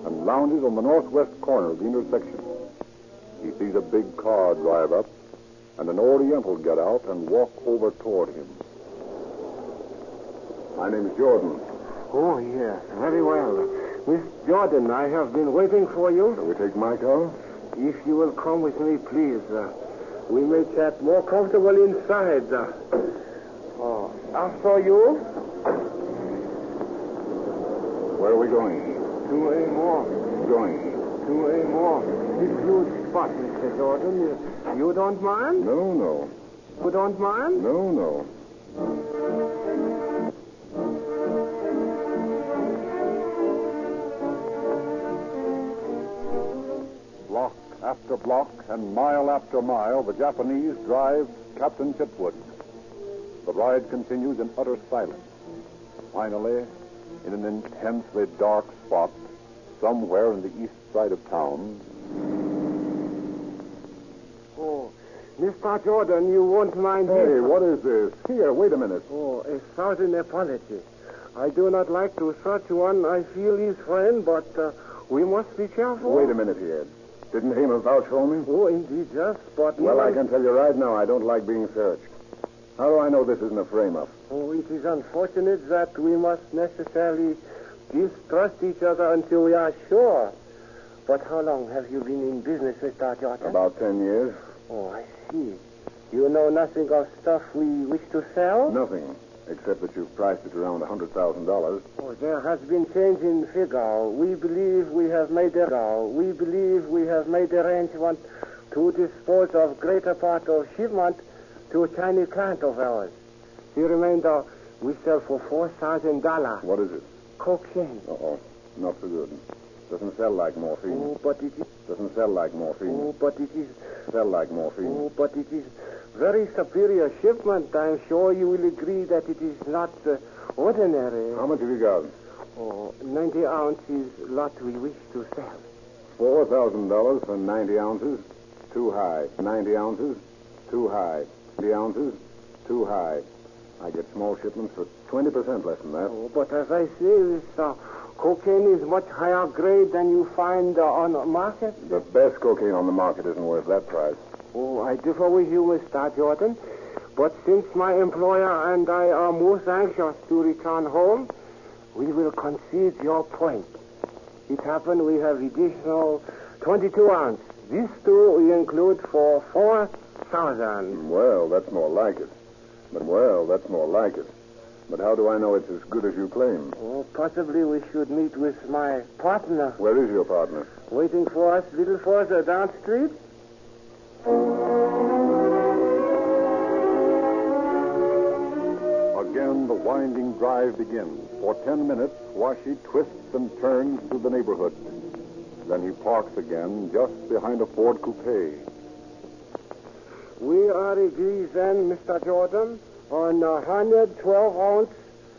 and lounges on the northwest corner of the intersection. He sees a big car drive up, and an Oriental get out and walk over toward him. My name is Jordan. Oh, yes, very well. Miss Jordan, I have been waiting for you. Shall we take my car? If you will come with me, please. We may chat more comfortable inside. After you. Where are we going? To a mall. Going. To a mall. This huge spot, Mr. Jordan. You don't mind? No. You don't mind? No. Block after block and mile after mile, the Japanese drive Captain Chitwood. The ride continues in utter silence. Finally, in an intensely dark spot, somewhere in the east side of town. Oh, Mr. Jordan, you won't mind Hey, what is this? Here, wait a minute. Oh, a thousand apologies. I do not like to search one I feel is friend, but we must be careful. Wait a minute here. Didn't Heyman vouch for me? Oh, indeed, yes, but... Well, I can tell you right now, I don't like being searched. How do I know this isn't a frame-up? Oh, it is unfortunate that we must necessarily distrust each other until we are sure. But how long have you been in business, Mr. Jordan? About 10 years. Oh, I see. You know nothing of stuff we wish to sell? Nothing, except that you've priced it around $100,000. Oh, there has been change in figure. We believe we have made arrangement to dispose of greater part of shipment to a Chinese client of ours. The remainder we sell for $4,000. What is it? Cocaine. Uh-oh. Not so good. Doesn't sell like morphine. Oh, but it is... Doesn't sell like morphine. Oh, but it is... Sell like morphine. Oh, but it is very superior shipment. I'm sure you will agree that it is not ordinary. How much have you got? Oh, 90 ounces lot we wish to sell. $4,000 for 90 ounces? Too high. 90 ounces? Too high. 90 ounces? Too high. I get small shipments for 20% less than that. Oh, but as I say, this cocaine is much higher grade than you find on the market. The best cocaine on the market isn't worth that price. Oh, I differ with you, Mr. Jordan. But since my employer and I are most anxious to return home, we will concede your point. It happened we have additional 22 ounce. These two we include for 4,000. Well, that's more like it. But how do I know it's as good as you claim? Oh, possibly we should meet with my partner. Where is your partner? Waiting for us a little further down the street. Again, the winding drive begins. For 10 minutes, Washi twists and turns through the neighborhood. Then he parks again just behind a Ford coupe. We are agreed then, Mr. Jordan, on 112 ounce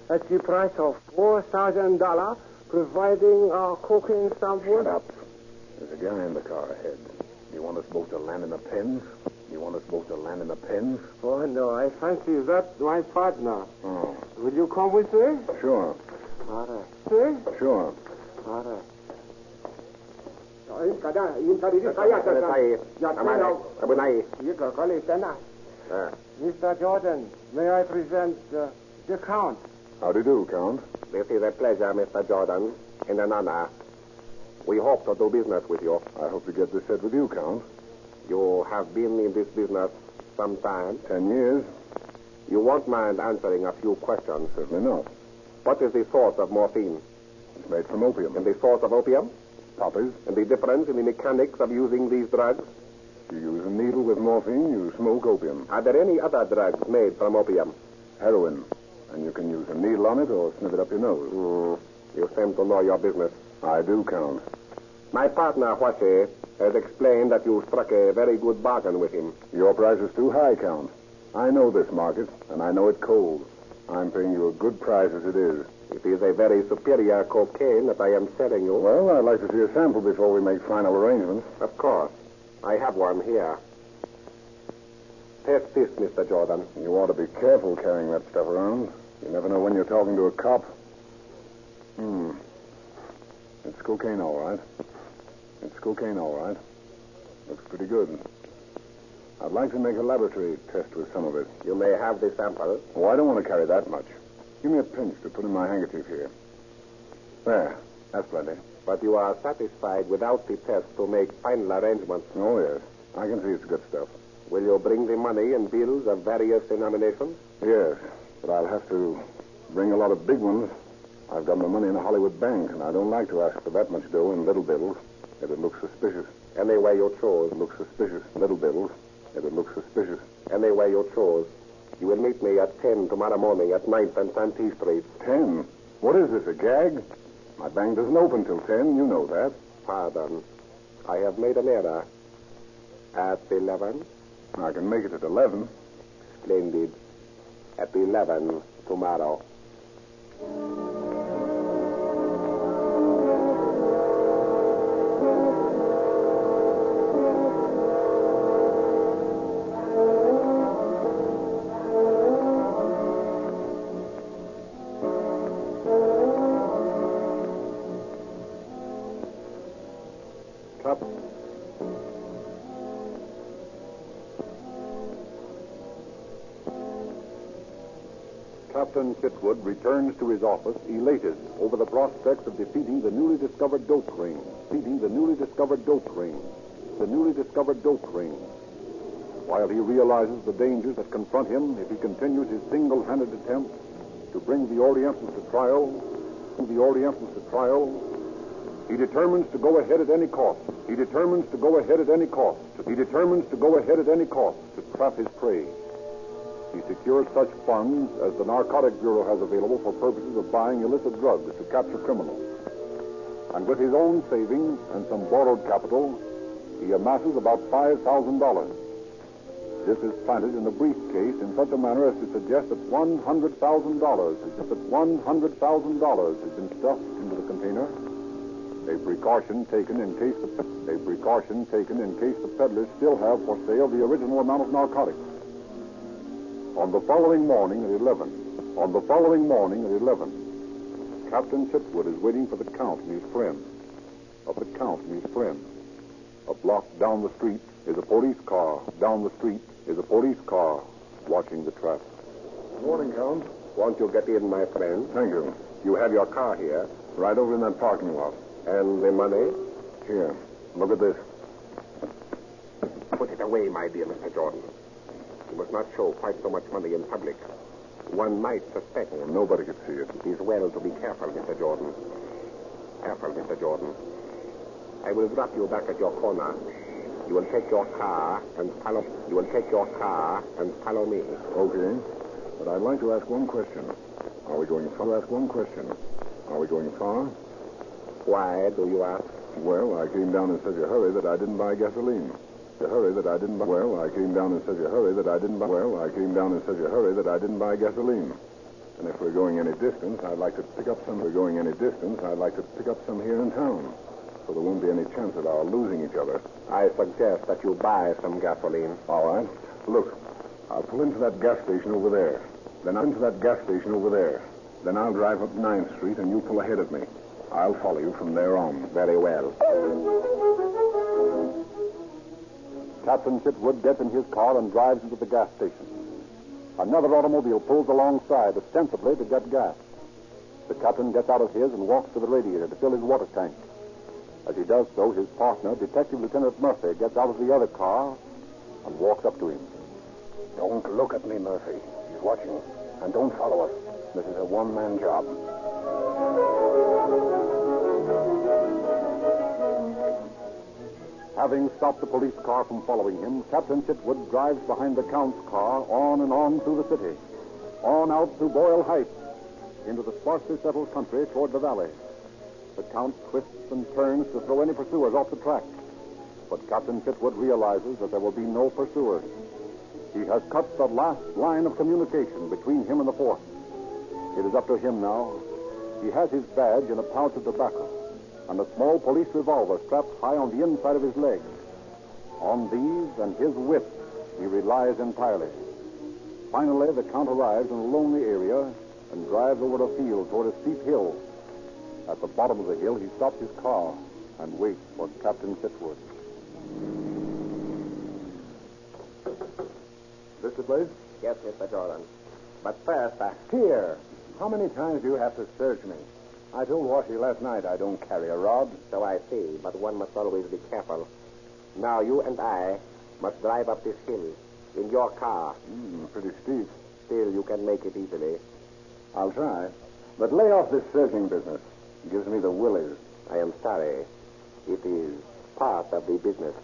at the price of $4,000, providing our cocaine sample. Shut up. There's a guy in the car ahead. You want us both to land in the pens? Oh, no, I fancy that's my partner. Oh. Will you come with me? Sure. All right. Sir? Sure. All right. Mr. Jordan, may I present the Count? How do you do, Count? It is a pleasure, Mr. Jordan, and an honor. We hope to do business with you. I hope to get this set with you, Count. You have been in this business some time. 10 years. You won't mind answering a few questions. Certainly not. What is the source of morphine? It's made from opium. And the source of opium? Poppies. And the difference in the mechanics of using these drugs? You use a needle with morphine, you smoke opium. Are there any other drugs made from opium? Heroin. And you can use a needle on it or sniff it up your nose. You seem to know your business. I do, Count. My partner, Huashe, has explained that you struck a very good bargain with him. Your price is too high, Count. I know this market, and I know it cold. I'm paying you a good price as it is. It is a very superior cocaine that I am selling you. Well, I'd like to see a sample before we make final arrangements. Of course. I have one here. Test this, Mr. Jordan. You ought to be careful carrying that stuff around. You never know when you're talking to a cop. It's cocaine, all right. Looks pretty good. I'd like to make a laboratory test with some of it. You may have the sample. Oh, I don't want to carry that much. Give me a pinch to put in my handkerchief here. There. That's plenty. But you are satisfied without the test to make final arrangements. Oh, yes. I can see it's good stuff. Will you bring the money and bills of various denominations? Yes, but I'll have to bring a lot of big ones. I've got my money in a Hollywood bank, and I don't like to ask for that much dough in little bills. It'd look suspicious. Any way you chose. It looks suspicious. Little bills. It'd look suspicious. Any way you chose. You will meet me at 10 tomorrow morning at 9th and Santee Street. 10? What is this, a gag? My bank doesn't open till 10. You know that. Pardon. I have made an error. At 11? I can make it at 11. Splendid. At 11 tomorrow. Captain Chitwood returns to his office elated over the prospects of defeating the newly discovered dope ring. Defeating the newly discovered dope ring. The newly discovered dope ring. While he realizes the dangers that confront him if he continues his single-handed attempt to bring the Orientals to trial, he determines to go ahead at any cost. He determines to go ahead at any cost. He determines to go ahead at any cost to trap his prey. He secures such funds as the Narcotic Bureau has available for purposes of buying illicit drugs to capture criminals. And with his own savings and some borrowed capital, he amasses about $5,000. This is planted in a briefcase in such a manner as to suggest that $100,000 has been stuffed into the container. A precaution taken in case the peddlers still have for sale the original amount of narcotics. On the following morning at 11, Captain Chitwood is waiting for the Count and his friend. A block down the street is a police car. Watching the traffic. Good morning, Count. Won't you get in, my friend? Thank you. You have your car here. Right over in that parking lot. And the money? Here. Look at this. Put it away, my dear Mr. Jordan. You must not show quite so much money in public. One might suspect. Oh, nobody could see it. It is well to be careful, Mr. Jordan. I will drop you back at your corner. You will take your car and follow me. Okay. But I'd like to ask one question. Are we going far? Why do you ask? Well, I came down in such a hurry that I didn't buy gasoline. And if we're going any distance, I'd like to pick up some here in town. So there won't be any chance of our losing each other. I suggest that you buy some gasoline. All right. Look, I'll pull into that gas station over there. Then I'll drive up 9th Street and you pull ahead of me. I'll follow you from there on. Very well. Captain Chitwood gets in his car and drives into the gas station. Another automobile pulls alongside, ostensibly to get gas. The captain gets out of his and walks to the radiator to fill his water tank. As he does so, his partner, Detective Lieutenant Murphy, gets out of the other car and walks up to him. Don't look at me, Murphy. He's watching. And don't follow us. This is a one-man job. Having stopped the police car from following him, Captain Chitwood drives behind the Count's car on and on through the city. On out through Boyle Heights, into the sparsely settled country toward the valley. The Count twists and turns to throw any pursuers off the track. But Captain Chitwood realizes that there will be no pursuers. He has cut the last line of communication between him and the force. It is up to him now. He has his badge in a pouch of tobacco and a small police revolver strapped high on the inside of his leg. On these and his whip, he relies entirely. Finally, the Count arrives in a lonely area and drives over a field toward a steep hill. At the bottom of the hill, he stops his car and waits for Captain Chitwood. This the place? Yes, Mr. Jordan. But first, here. How many times do you have to search me? I told Washy last night I don't carry a rod. So I see, but one must always be careful. Now you and I must drive up this hill in your car. Pretty steep. Still, you can make it easily. I'll try. But lay off this searching business. It gives me the willies. I am sorry. It is part of the business.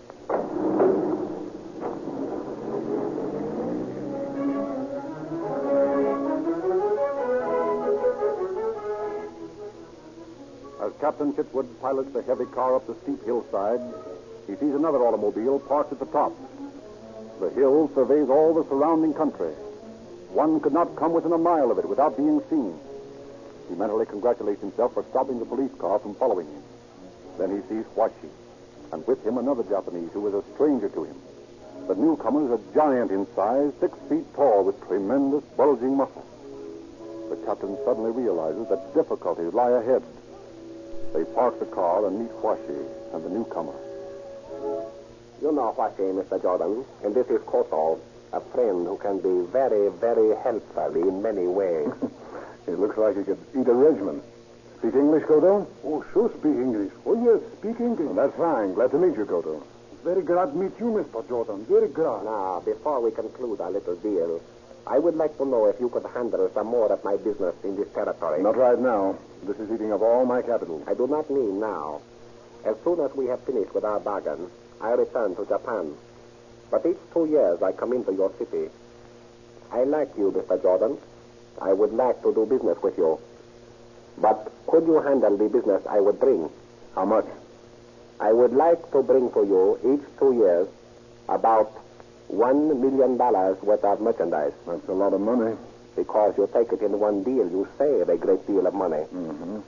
As Captain Chitwood pilots the heavy car up the steep hillside, he sees another automobile parked at the top. The hill surveys all the surrounding country. One could not come within a mile of it without being seen. He mentally congratulates himself for stopping the police car from following him. Then he sees Washi, and with him another Japanese who is a stranger to him. The newcomer is a giant in size, 6 feet tall, with tremendous bulging muscles. The captain suddenly realizes that difficulties lie ahead. They park the car and meet Washi and the newcomer. You know Washi, Mr. Jordan, and this is Koto, a friend who can be very, very helpful in many ways. It looks like he could eat a regiment. Speak English, Koto? Oh, sure speak English. Oh, yes, speak English. Well, that's fine. Glad to meet you, Koto. Very glad to meet you, Mr. Jordan. Very glad. Now, before we conclude our little deal, I would like to know if you could handle some more of my business in this territory. Not right now. This is eating of all my capital. I do not mean now. As soon as we have finished with our bargain, I return to Japan. But each 2 years I come into your city. I like you, Mr. Jordan. I would like to do business with you. But could you handle the business I would bring? How much? I would like to bring to you each 2 years about $1 million worth of merchandise. That's a lot of money. Because you take it in one deal, you save a great deal of money. Mm-hmm.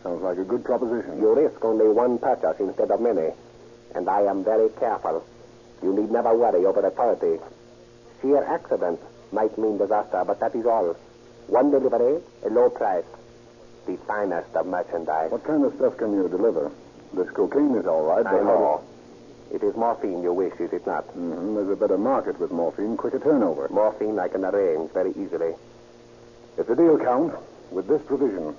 Sounds like a good proposition. You risk only one purchase instead of many. And I am very careful. You need never worry over authority. Sheer accident might mean disaster, but that is all. One delivery, a low price. The finest of merchandise. What kind of stuff can you deliver? This cocaine is all right, but... I know. It is morphine you wish, is it not? Mm-hmm. There's a better market with morphine, quicker turnover. Morphine I can arrange very easily. It's a deal, Count, with this provision.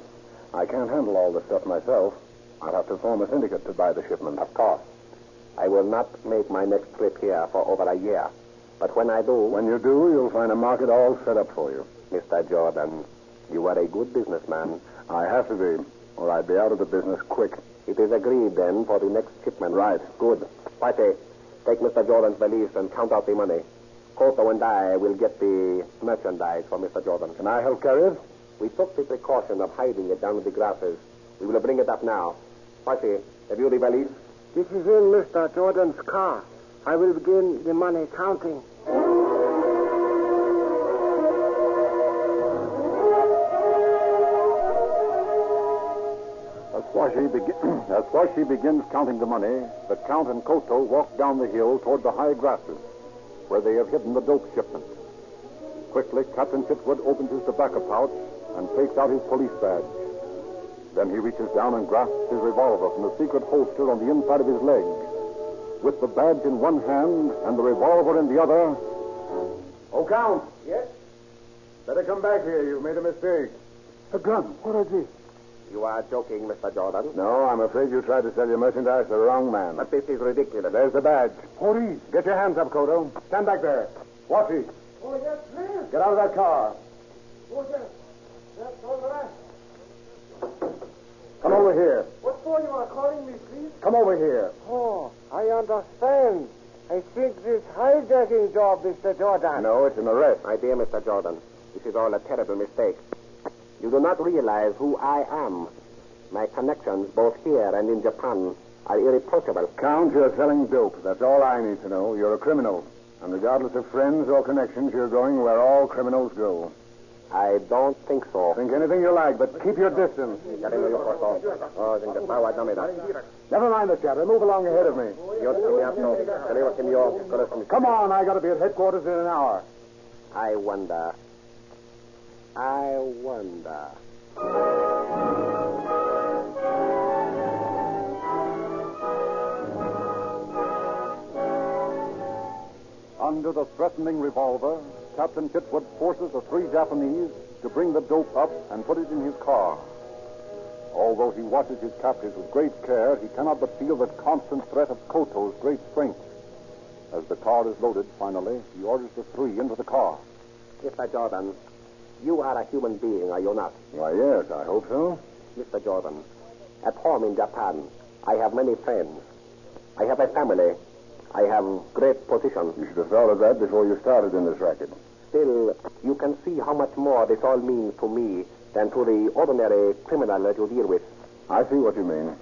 I can't handle all the stuff myself. I'll have to form a syndicate to buy the shipment. Of course. I will not make my next trip here for over a year. But when I do... When you do, you'll find a market all set up for you. Mr. Jordan, you are a good businessman. I have to be, or I'd be out of the business quick. It is agreed, then, for the next shipment. Right. Good. Whitey, take Mr. Jordan's valise and count out the money. Koto and I will get the merchandise for Mr. Jordan. Can I help carry it? We took the precaution of hiding it down in the grasses. We will bring it up now. Whitey, have you the valise? This is in Mr. Jordan's car. I will begin the money counting. As Washi begins counting the money, the Count and Koto walk down the hill toward the high grasses, where they have hidden the dope shipment. Quickly, Captain Chitwood opens his tobacco pouch and takes out his police badge. Then he reaches down and grasps his revolver from the secret holster on the inside of his leg. With the badge in one hand and the revolver in the other... Oh, Count. Yes? Better come back here. You've made a mistake. A gun. What is this? You are joking, Mr. Jordan. No, I'm afraid you tried to sell your merchandise to the wrong man. But this is ridiculous. There's the badge. Police. Get your hands up, Koto. Stand back there. Washi, Oh, yes, please. get out of that car. Oh, yes. That's all right. Come over here. What for you are calling me, please? Come over here. Oh, I understand. I think this hijacking job, Mr. Jordan. No, it's an arrest. My dear Mr. Jordan, this is all a terrible mistake. You do not realize who I am. My connections, both here and in Japan, are irreproachable. Count, you're selling dope. That's all I need to know. You're a criminal. And regardless of friends or connections, you're going where all criminals go. I don't think so. Think anything you like, but keep your distance. Never mind the chatter. Move along ahead of me. Come on, I gotta be at headquarters in an hour. I wonder. Under the threatening revolver, Captain Chitwood forces the 3 Japanese to bring the dope up and put it in his car. Although he watches his captives with great care, he cannot but feel the constant threat of Koto's great strength. As the car is loaded, finally, he orders the three into the car. Mr. Jordan, you are a human being, are you not? Why, yes, I hope so. Mr. Jordan, at home in Japan, I have many friends. I have a family. I have great position. You should have thought of that before you started in this racket. Still, you can see how much more this all means to me than to the ordinary criminal that you deal with. I see what you mean.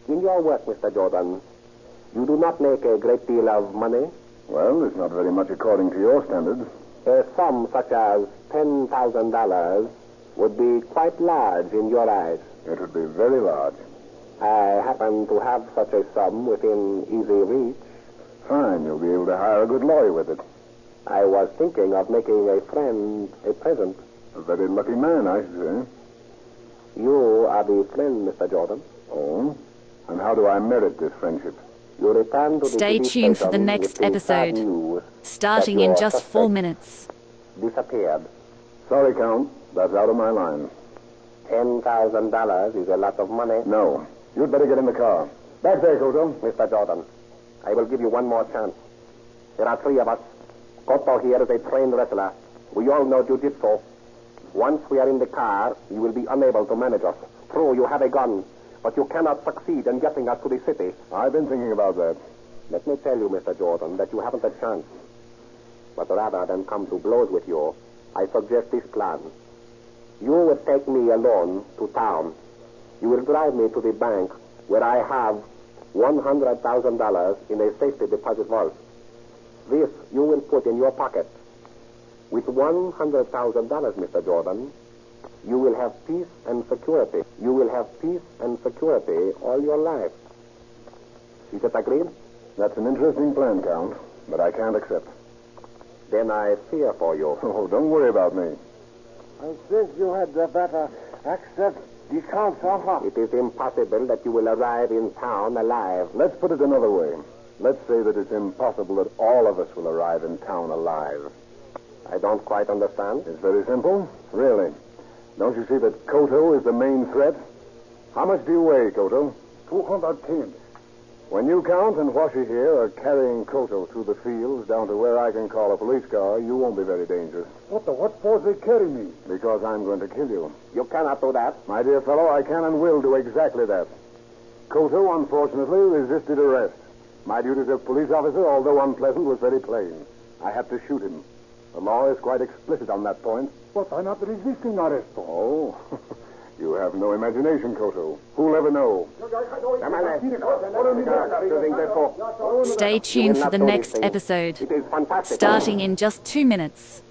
In your work, Mr. Jordan, you do not make a great deal of money? Well, it's not very much according to your standards. A sum such as $10,000 would be quite large in your eyes. It would be very large. I happen to have such a sum within easy reach. Fine, you'll be able to hire a good lawyer with it. I was thinking of making a friend a present. A very lucky man, I should say. You are the friend, Mr. Jordan. Oh? And how do I merit this friendship? You return to Stay the tuned for the station next with the sad episode, news starting that in your just suspect 4 minutes. Disappeared. Sorry, Count. That's out of my line. $10,000 is a lot of money. No. You'd better get in the car. Back there, Koto. Mr. Jordan, I will give you one more chance. There are three of us. Koto here is a trained wrestler. We all know jiu-jitsu. Once we are in the car, you will be unable to manage us. True, you have a gun, but you cannot succeed in getting us to the city. I've been thinking about that. Let me tell you, Mr. Jordan, that you haven't a chance. But rather than come to blows with you, I suggest this plan. You will take me alone to town. You will drive me to the bank where I have $100,000 in a safety deposit vault. This you will put in your pocket. With $100,000, Mr. Jordan, you will have peace and security. You will have peace and security all your life. Is it agreed? That's an interesting plan, Count, but I can't accept. Then I fear for you. Oh, don't worry about me. I think you had better accept the Count's offer. It is impossible that you will arrive in town alive. Let's put it another way. Let's say that it's impossible that all of us will arrive in town alive. I don't quite understand. It's very simple. Really. Don't you see that Koto is the main threat? How much do you weigh, Koto? 210. When you, Count, and Washi here are carrying Koto through the fields down to where I can call a police car, you won't be very dangerous. What for they carry me? Because I'm going to kill you. You cannot do that. My dear fellow, I can and will do exactly that. Koto, unfortunately, resisted arrest. My duty as a police officer, although unpleasant, was very plain. I had to shoot him. The law is quite explicit on that point. But I'm not resisting arrest. Oh, you have no imagination, Koto. Who'll ever know? Stay tuned for the next episode, starting in just 2 minutes.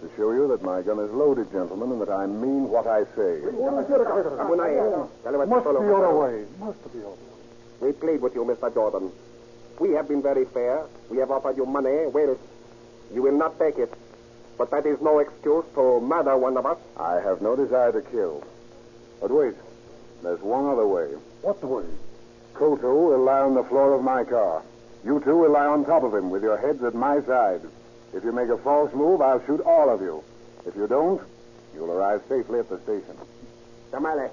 To show you that my gun is loaded, gentlemen, and that I mean what I say. Must be other way. Must be other way. We plead with you, Mr. Jordan. We have been very fair. We have offered you money. Well, you will not take it. But that is no excuse to murder one of us. I have no desire to kill. But wait. There's one other way. What way? Koto will lie on the floor of my car. You two will lie on top of him with your heads at my side. If you make a false move, I'll shoot all of you. If you don't, you'll arrive safely at the station. Tamale.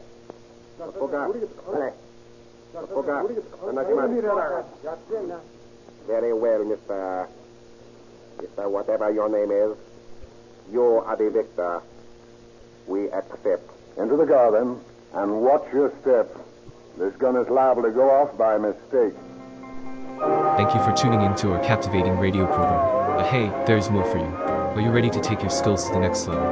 Very well, Mr. Whatever your name is. You are the victor. We accept. Into the car, then, and watch your step. This gun is liable to go off by mistake. Thank you for tuning in to our captivating radio program. But hey, there's more for you. Are you ready to take your skills to the next level?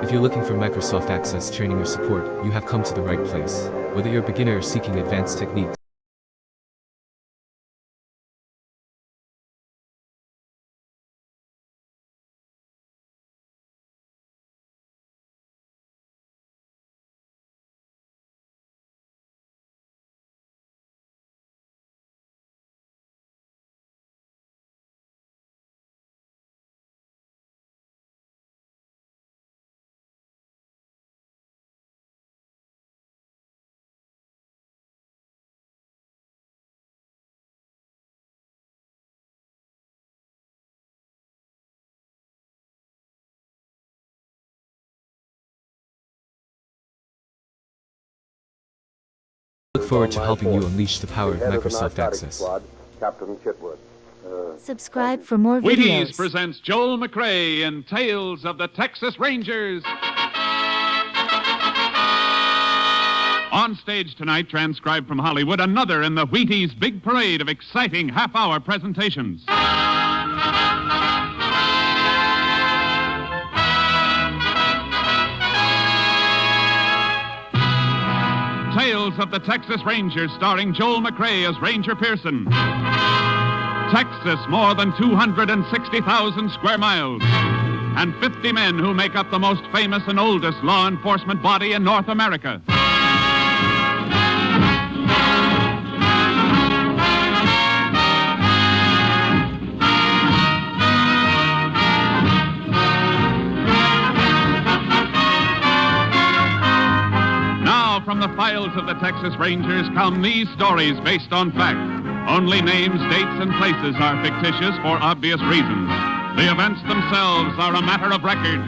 If you're looking for Microsoft Access training or support, you have come to the right place. Whether you're a beginner or seeking advanced techniques, Look forward to helping you unleash the power of Head of the Microsoft narcotics Access. Squad, Captain Chitwood. Subscribe for more Wheaties videos. presents Joel McRae in Tales of the Texas Rangers. On stage tonight, transcribed from Hollywood, another in the Wheaties big parade of exciting half-hour presentations. Tales of the Texas Rangers, starring Joel McRae as Ranger Pearson. Texas, more than 260,000 square miles, and 50 men who make up the most famous and oldest law enforcement body in North America. Now, from the files of the Texas Rangers come these stories based on fact. Only names, dates, and places are fictitious for obvious reasons. The events themselves are a matter of record.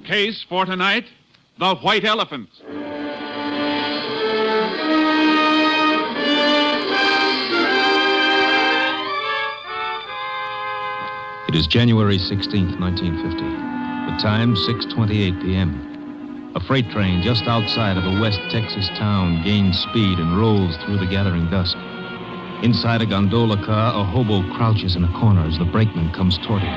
Case for tonight, the White Elephant. It is January 16th, 1950. The time, 6:28 p.m. A freight train just outside of a West Texas town gains speed and rolls through the gathering dusk. Inside a gondola car, a hobo crouches in a corner as the brakeman comes toward him.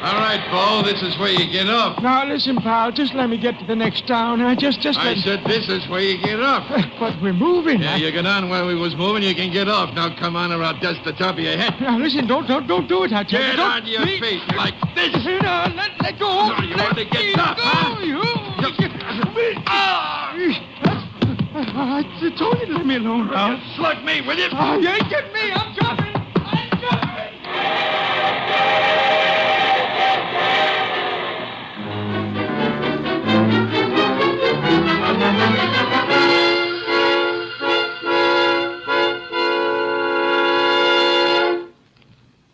All right, Bo, this is where you get off. Now, listen, pal, just let me get to the next town. I said this is where you get off. But we're moving. Yeah, you get on where we was moving, you can get off. Now, come on, or I'll dust the top of your head. Now, listen, don't do it, I tell you. Get on your feet like this. Let go. No, you want to get tough, huh? I told you to let me alone, pal. You slug me, will you? Oh, you ain't getting me. I'm coming.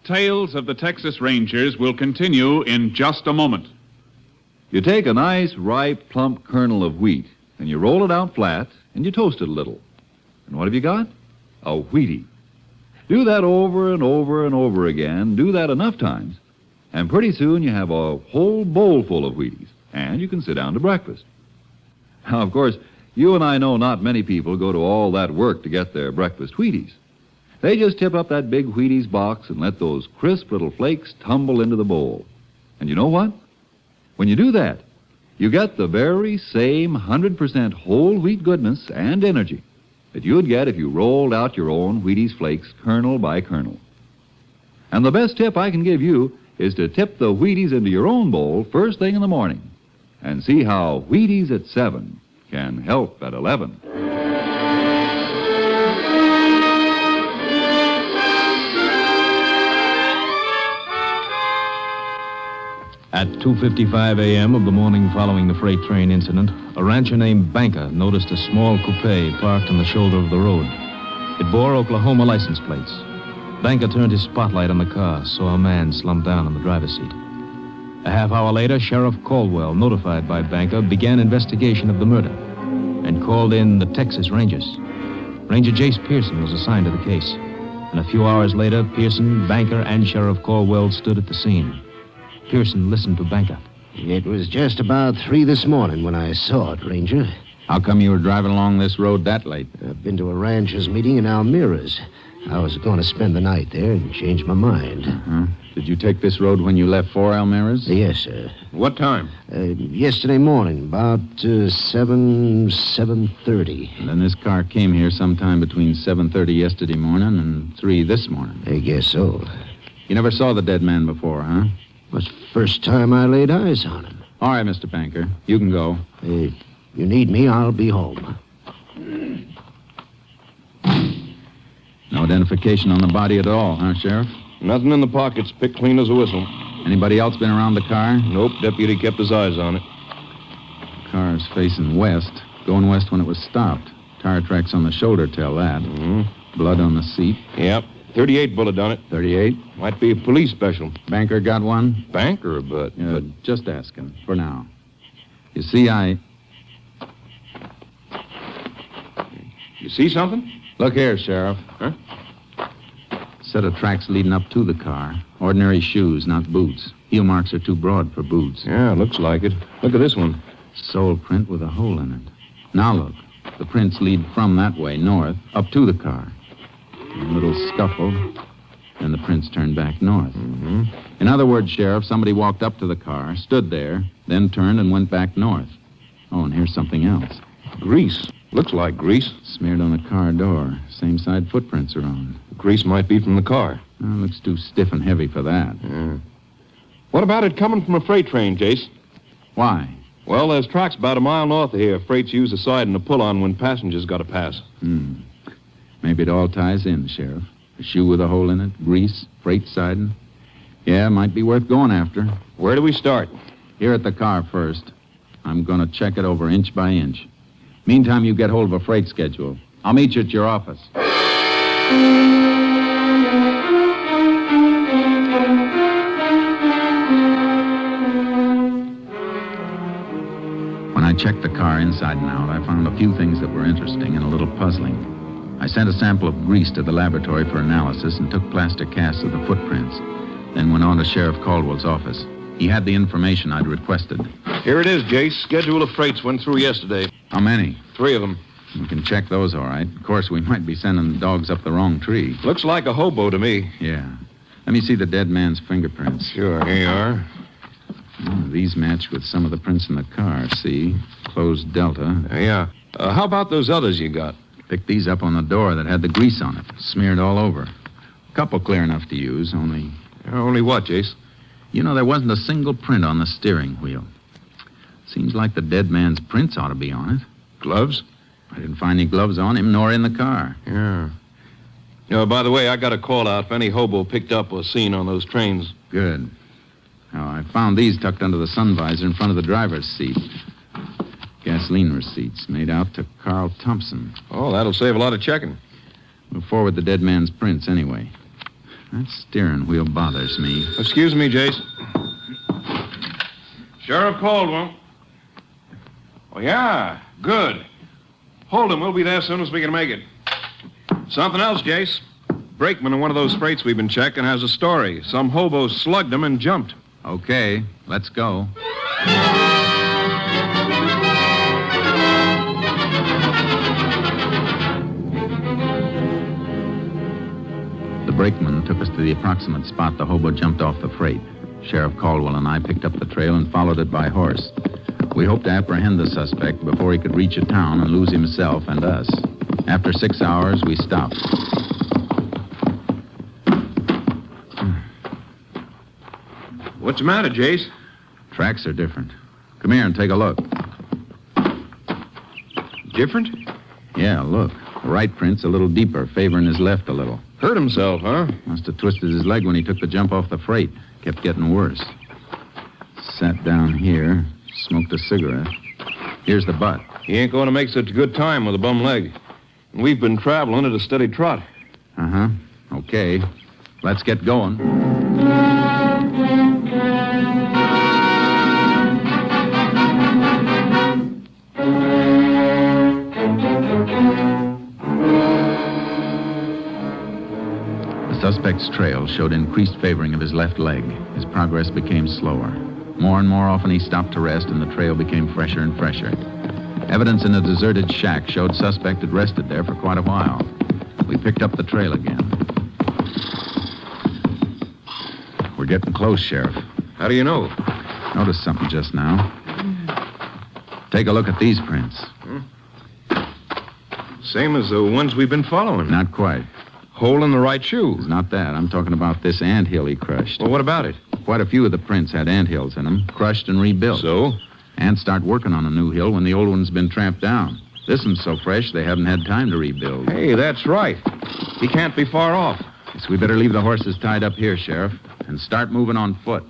Tales of the Texas Rangers will continue in just a moment. You take a nice, ripe, plump kernel of wheat, and you roll it out flat, and you toast it a little. And what have you got? A Wheatie. Do that over and over and over again. Do that enough times, and pretty soon you have a whole bowl full of Wheaties, and you can sit down to breakfast. Now, of course, you and I know not many people go to all that work to get their breakfast Wheaties. They just tip up that big Wheaties box and let those crisp little flakes tumble into the bowl. And you know what? When you do that, you get the very same 100% whole wheat goodness and energy that you'd get if you rolled out your own Wheaties flakes kernel by kernel. And the best tip I can give you is to tip the Wheaties into your own bowl first thing in the morning and see how Wheaties at 7 can help at 11. At 2:55 a.m. of the morning following the freight train incident, a rancher named Banker noticed a small coupe parked on the shoulder of the road. It bore Oklahoma license plates. Banker turned his spotlight on the car, saw a man slumped down on the driver's seat. A half hour later, Sheriff Caldwell, notified by Banker, began investigation of the murder and called in the Texas Rangers. Ranger Jace Pearson was assigned to the case. And a few hours later, Pearson, Banker, and Sheriff Caldwell stood at the scene. Pearson listened to Banker. It was just about 3 this morning when I saw it, Ranger. How come you were driving along this road that late? I've been to a rancher's meeting in Almira's. I was going to spend the night there and change my mind. Uh-huh. Did you take this road when you left for Almira's? Yes, sir. What time? Yesterday morning, about 7:30. And then this car came here sometime between 7:30 yesterday morning and 3 this morning. I guess so. You never saw the dead man before, huh? Was the first time I laid eyes on him. All right, Mr. Banker. You can go. If you need me, I'll be home. No identification on the body at all, huh, Sheriff? Nothing in the pockets. Picked clean as a whistle. Anybody else been around the car? Nope. Deputy kept his eyes on it. The car's facing west. Going west when it was stopped. Tire tracks on the shoulder tell that. Mm-hmm. Blood on the seat. Yep. .38 bullet done it. 38? Might be a police special. Banker got one? Banker, but... Just asking, for now. You see, You see something? Look here, Sheriff. Huh? Set of tracks leading up to the car. Ordinary shoes, not boots. Heel marks are too broad for boots. Yeah, looks like it. Look at this one. Sole print with a hole in it. Now look. The prints lead from that way, north, up to the car. A little scuffle, and the prints turn back north. Mm-hmm. In other words, Sheriff, somebody walked up to the car, stood there, then turned and went back north. Oh, and here's something else. Grease. Looks like grease. Smeared on the car door. Same side footprints are on. Grease might be from the car. Looks too stiff and heavy for that. Yeah. What about it coming from a freight train, Jace? Why? Well, there's tracks about a mile north of here. Freights use the siding to pull on when passengers got to pass. Maybe it all ties in, Sheriff. A shoe with a hole in it, grease, freight siding. Yeah, might be worth going after. Where do we start? Here at the car first. I'm going to check it over inch by inch. Meantime, you get hold of a freight schedule. I'll meet you at your office. When I checked the car inside and out, I found a few things that were interesting and a little puzzling. I sent a sample of grease to the laboratory for analysis and took plaster casts of the footprints. Then went on to Sheriff Caldwell's office. He had the information I'd requested. Here it is, Jace. Schedule of freights went through yesterday. How many? 3 of them. We can check those all right. Of course, we might be sending the dogs up the wrong tree. Looks like a hobo to me. Yeah. Let me see the dead man's fingerprints. Sure, here you are. These match with some of the prints in the car. See? Closed delta. Yeah. How about those others you got? Picked these up on the door that had the grease on it. Smeared all over. A couple clear enough to use, only... Only what, Jace? You know, there wasn't a single print on the steering wheel. Seems like the dead man's prints ought to be on it. Gloves? I didn't find any gloves on him, nor in the car. Yeah. By the way, I got a call out if any hobo picked up or seen on those trains. Good. Now, I found these tucked under the sun visor in front of the driver's seat. Gasoline receipts made out to Carl Thompson. Oh, that'll save a lot of checking. We'll forward the dead man's prints anyway. That steering wheel bothers me. Excuse me, Jace. Sheriff Caldwell. Oh, yeah. Good. Hold him. We'll be there as soon as we can make it. Something else, Jace. Brakeman in one of those freights we've been checking has a story. Some hobo slugged him and jumped. Okay, let's go. The brakeman took us to the approximate spot the hobo jumped off the freight. Sheriff Caldwell and I picked up the trail and followed it by horse. We hoped to apprehend the suspect before he could reach a town and lose himself and us. After 6 hours, we stopped. What's the matter, Jace? Tracks are different. Come here and take a look. Different? Yeah, look. The right print's a little deeper, favoring his left a little. Hurt himself, huh? Must have twisted his leg when he took the jump off the freight. Kept getting worse. Sat down here, smoked a cigarette. Here's the butt. He ain't going to make such a good time with a bum leg. We've been traveling at a steady trot. Uh-huh. Okay. Let's get going. The suspect's trail showed increased favoring of his left leg. His progress became slower. More and more often he stopped to rest, and the trail became fresher and fresher. Evidence in a deserted shack showed suspect had rested there for quite a while. We picked up the trail again. We're getting close, Sheriff. How do you know? Noticed something just now. Take a look at these prints. Same as the ones we've been following. Not quite. Hole in the right shoe. It's not that. I'm talking about this anthill he crushed. Well, what about it? Quite a few of the prints had anthills in them, crushed and rebuilt. So? Ants start working on a new hill when the old one's been tramped down. This one's so fresh they haven't had time to rebuild. Hey, that's right. He can't be far off. So we better leave the horses tied up here, Sheriff, and start moving on foot.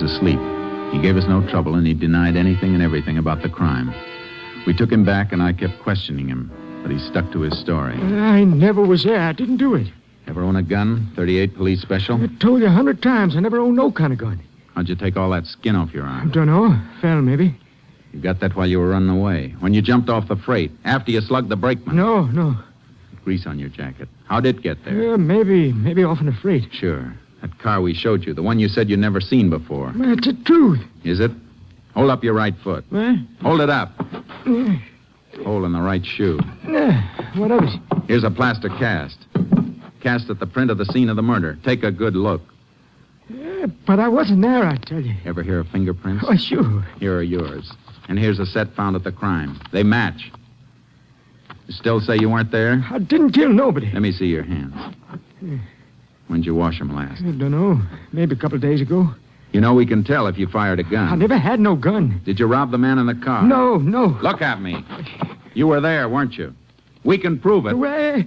asleep. He gave us no trouble, and he denied anything and everything about the crime. We took him back, and I kept questioning him, but he stuck to his story. I never was there. I didn't do it. Ever own a gun? 38 Police Special? I told you 100 times I never owned no kind of gun. How'd you take all that skin off your arm? Don't know. Fell, maybe. You got that while you were running away. When you jumped off the freight, after you slugged the brakeman. No. Grease on your jacket. How'd it get there? Maybe off in the freight. Sure. That car we showed you, the one you said you'd never seen before. It's the truth. Is it? Hold up your right foot. What? Hold it up. Hole in the right shoe. What of it? Here's a plaster cast. Cast at the print of the scene of the murder. Take a good look. But I wasn't there, I tell you. Ever hear of fingerprints? Oh, sure. Here are yours. And here's a set found at the crime. They match. You still say you weren't there? I didn't kill nobody. Let me see your hands. When'd you wash them last? I don't know. Maybe a couple of days ago. You know we can tell if you fired a gun. I never had no gun. Did you rob the man in the car? No. Look at me. You were there, weren't you? We can prove it. Well,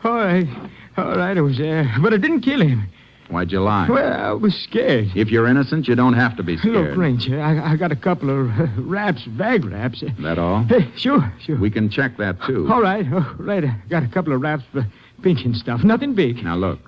all right, I was there. But I didn't kill him. Why'd you lie? Well, I was scared. If you're innocent, you don't have to be scared. Look, Ranger, I got a couple of bag wraps. That all? Sure. We can check that, too. All right. I got a couple of wraps for pinching stuff. Nothing big. Now, look.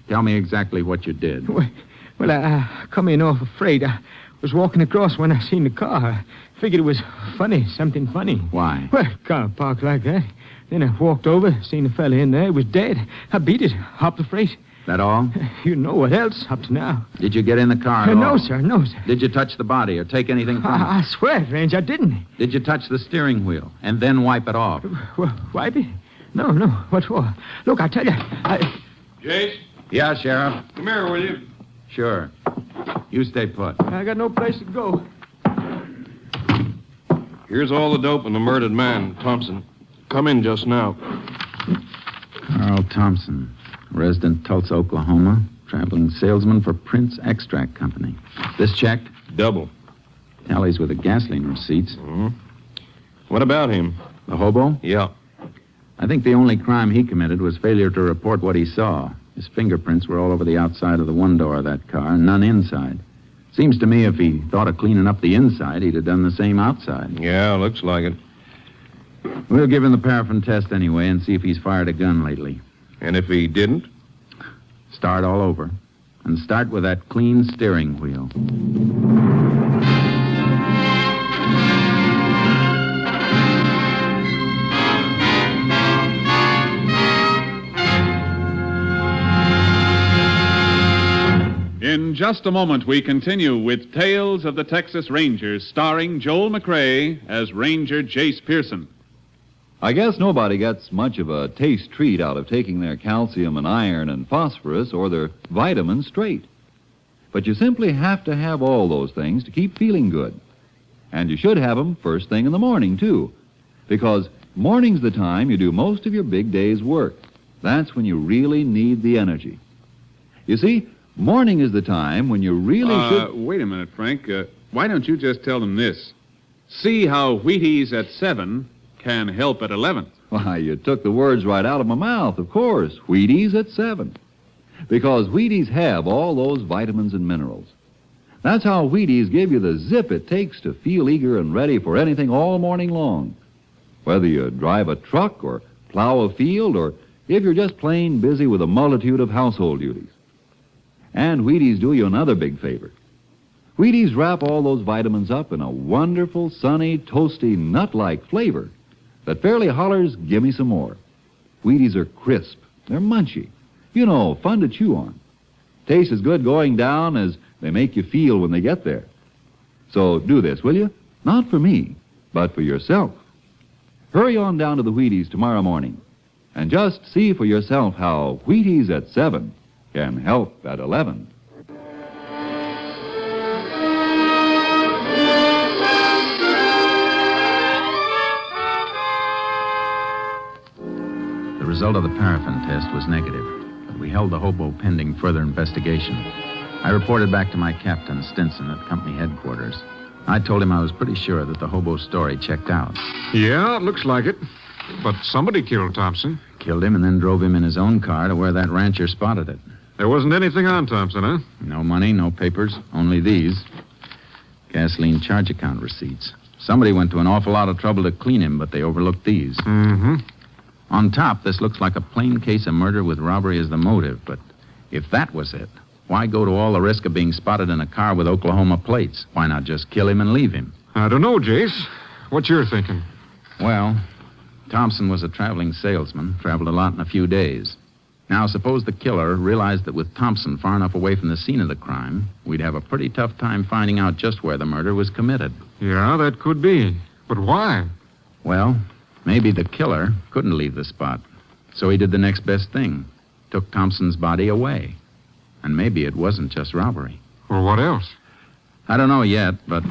Tell me exactly what you did. Well, I come in off a freight. I was walking across when I seen the car. I figured it was funny, something funny. Why? Well, car parked like that. Then I walked over, seen the fella in there. He was dead. I beat it, hopped the freight. That all? You know what else up to now. Did you get in the car at No, all? sir. Did you touch the body or take anything from it? I swear, Ranger, I didn't. Did you touch the steering wheel and then wipe it off? Wipe it? No. What for? Look, I tell you, Jace? Yeah, Sheriff. Come here, will you? Sure. You stay put. I got no place to go. Here's all the dope and the murdered man, Thompson. Come in just now. Carl Thompson, resident Tulsa, Oklahoma, traveling salesman for Prince Extract Company. This checked? Double. Tallies with the gasoline receipts. Mm-hmm. What about him? The hobo? Yeah. I think the only crime he committed was failure to report what he saw. His fingerprints were all over the outside of the one door of that car, none inside. Seems to me if he thought of cleaning up the inside, he'd have done the same outside. Yeah, looks like it. We'll give him the paraffin test anyway and see if he's fired a gun lately. And if he didn't? Start all over. And start with that clean steering wheel. In just a moment, we continue with Tales of the Texas Rangers, starring Joel McRae as Ranger Jace Pearson. I guess nobody gets much of a taste treat out of taking their calcium and iron and phosphorus or their vitamins straight. But you simply have to have all those things to keep feeling good. And you should have them first thing in the morning, too. Because morning's the time you do most of your big day's work. That's when you really need the energy. You see, morning is the time when you really should... Wait a minute, Frank. Why don't you just tell them this? See how Wheaties at 7 can help at 11. Why, you took the words right out of my mouth, of course. Wheaties at 7. Because Wheaties have all those vitamins and minerals. That's how Wheaties give you the zip it takes to feel eager and ready for anything all morning long. Whether you drive a truck or plow a field or if you're just plain busy with a multitude of household duties. And Wheaties do you another big favor. Wheaties wrap all those vitamins up in a wonderful, sunny, toasty, nut-like flavor that fairly hollers, give me some more. Wheaties are crisp. They're munchy. You know, fun to chew on. Taste as good going down as they make you feel when they get there. So do this, will you? Not for me, but for yourself. Hurry on down to the Wheaties tomorrow morning and just see for yourself how Wheaties at 7 can help at 11. The result of the paraffin test was negative. We held the hobo pending further investigation. I reported back to my captain, Stinson, at company headquarters. I told him I was pretty sure that the hobo story checked out. Yeah, it looks like it. But somebody killed Thompson. Killed him and then drove him in his own car to where that rancher spotted it. There wasn't anything on Thompson, huh? No money, no papers, only these. Gasoline charge account receipts. Somebody went to an awful lot of trouble to clean him, but they overlooked these. Mm-hmm. On top, this looks like a plain case of murder with robbery as the motive, but if that was it, why go to all the risk of being spotted in a car with Oklahoma plates? Why not just kill him and leave him? I don't know, Jace. What's your thinking? Well, Thompson was a traveling salesman, traveled a lot in a few days. Now, suppose the killer realized that with Thompson far enough away from the scene of the crime, we'd have a pretty tough time finding out just where the murder was committed. Yeah, that could be. But why? Well, maybe the killer couldn't leave the spot. So he did the next best thing. Took Thompson's body away. And maybe it wasn't just robbery. Well, what else? I don't know yet, but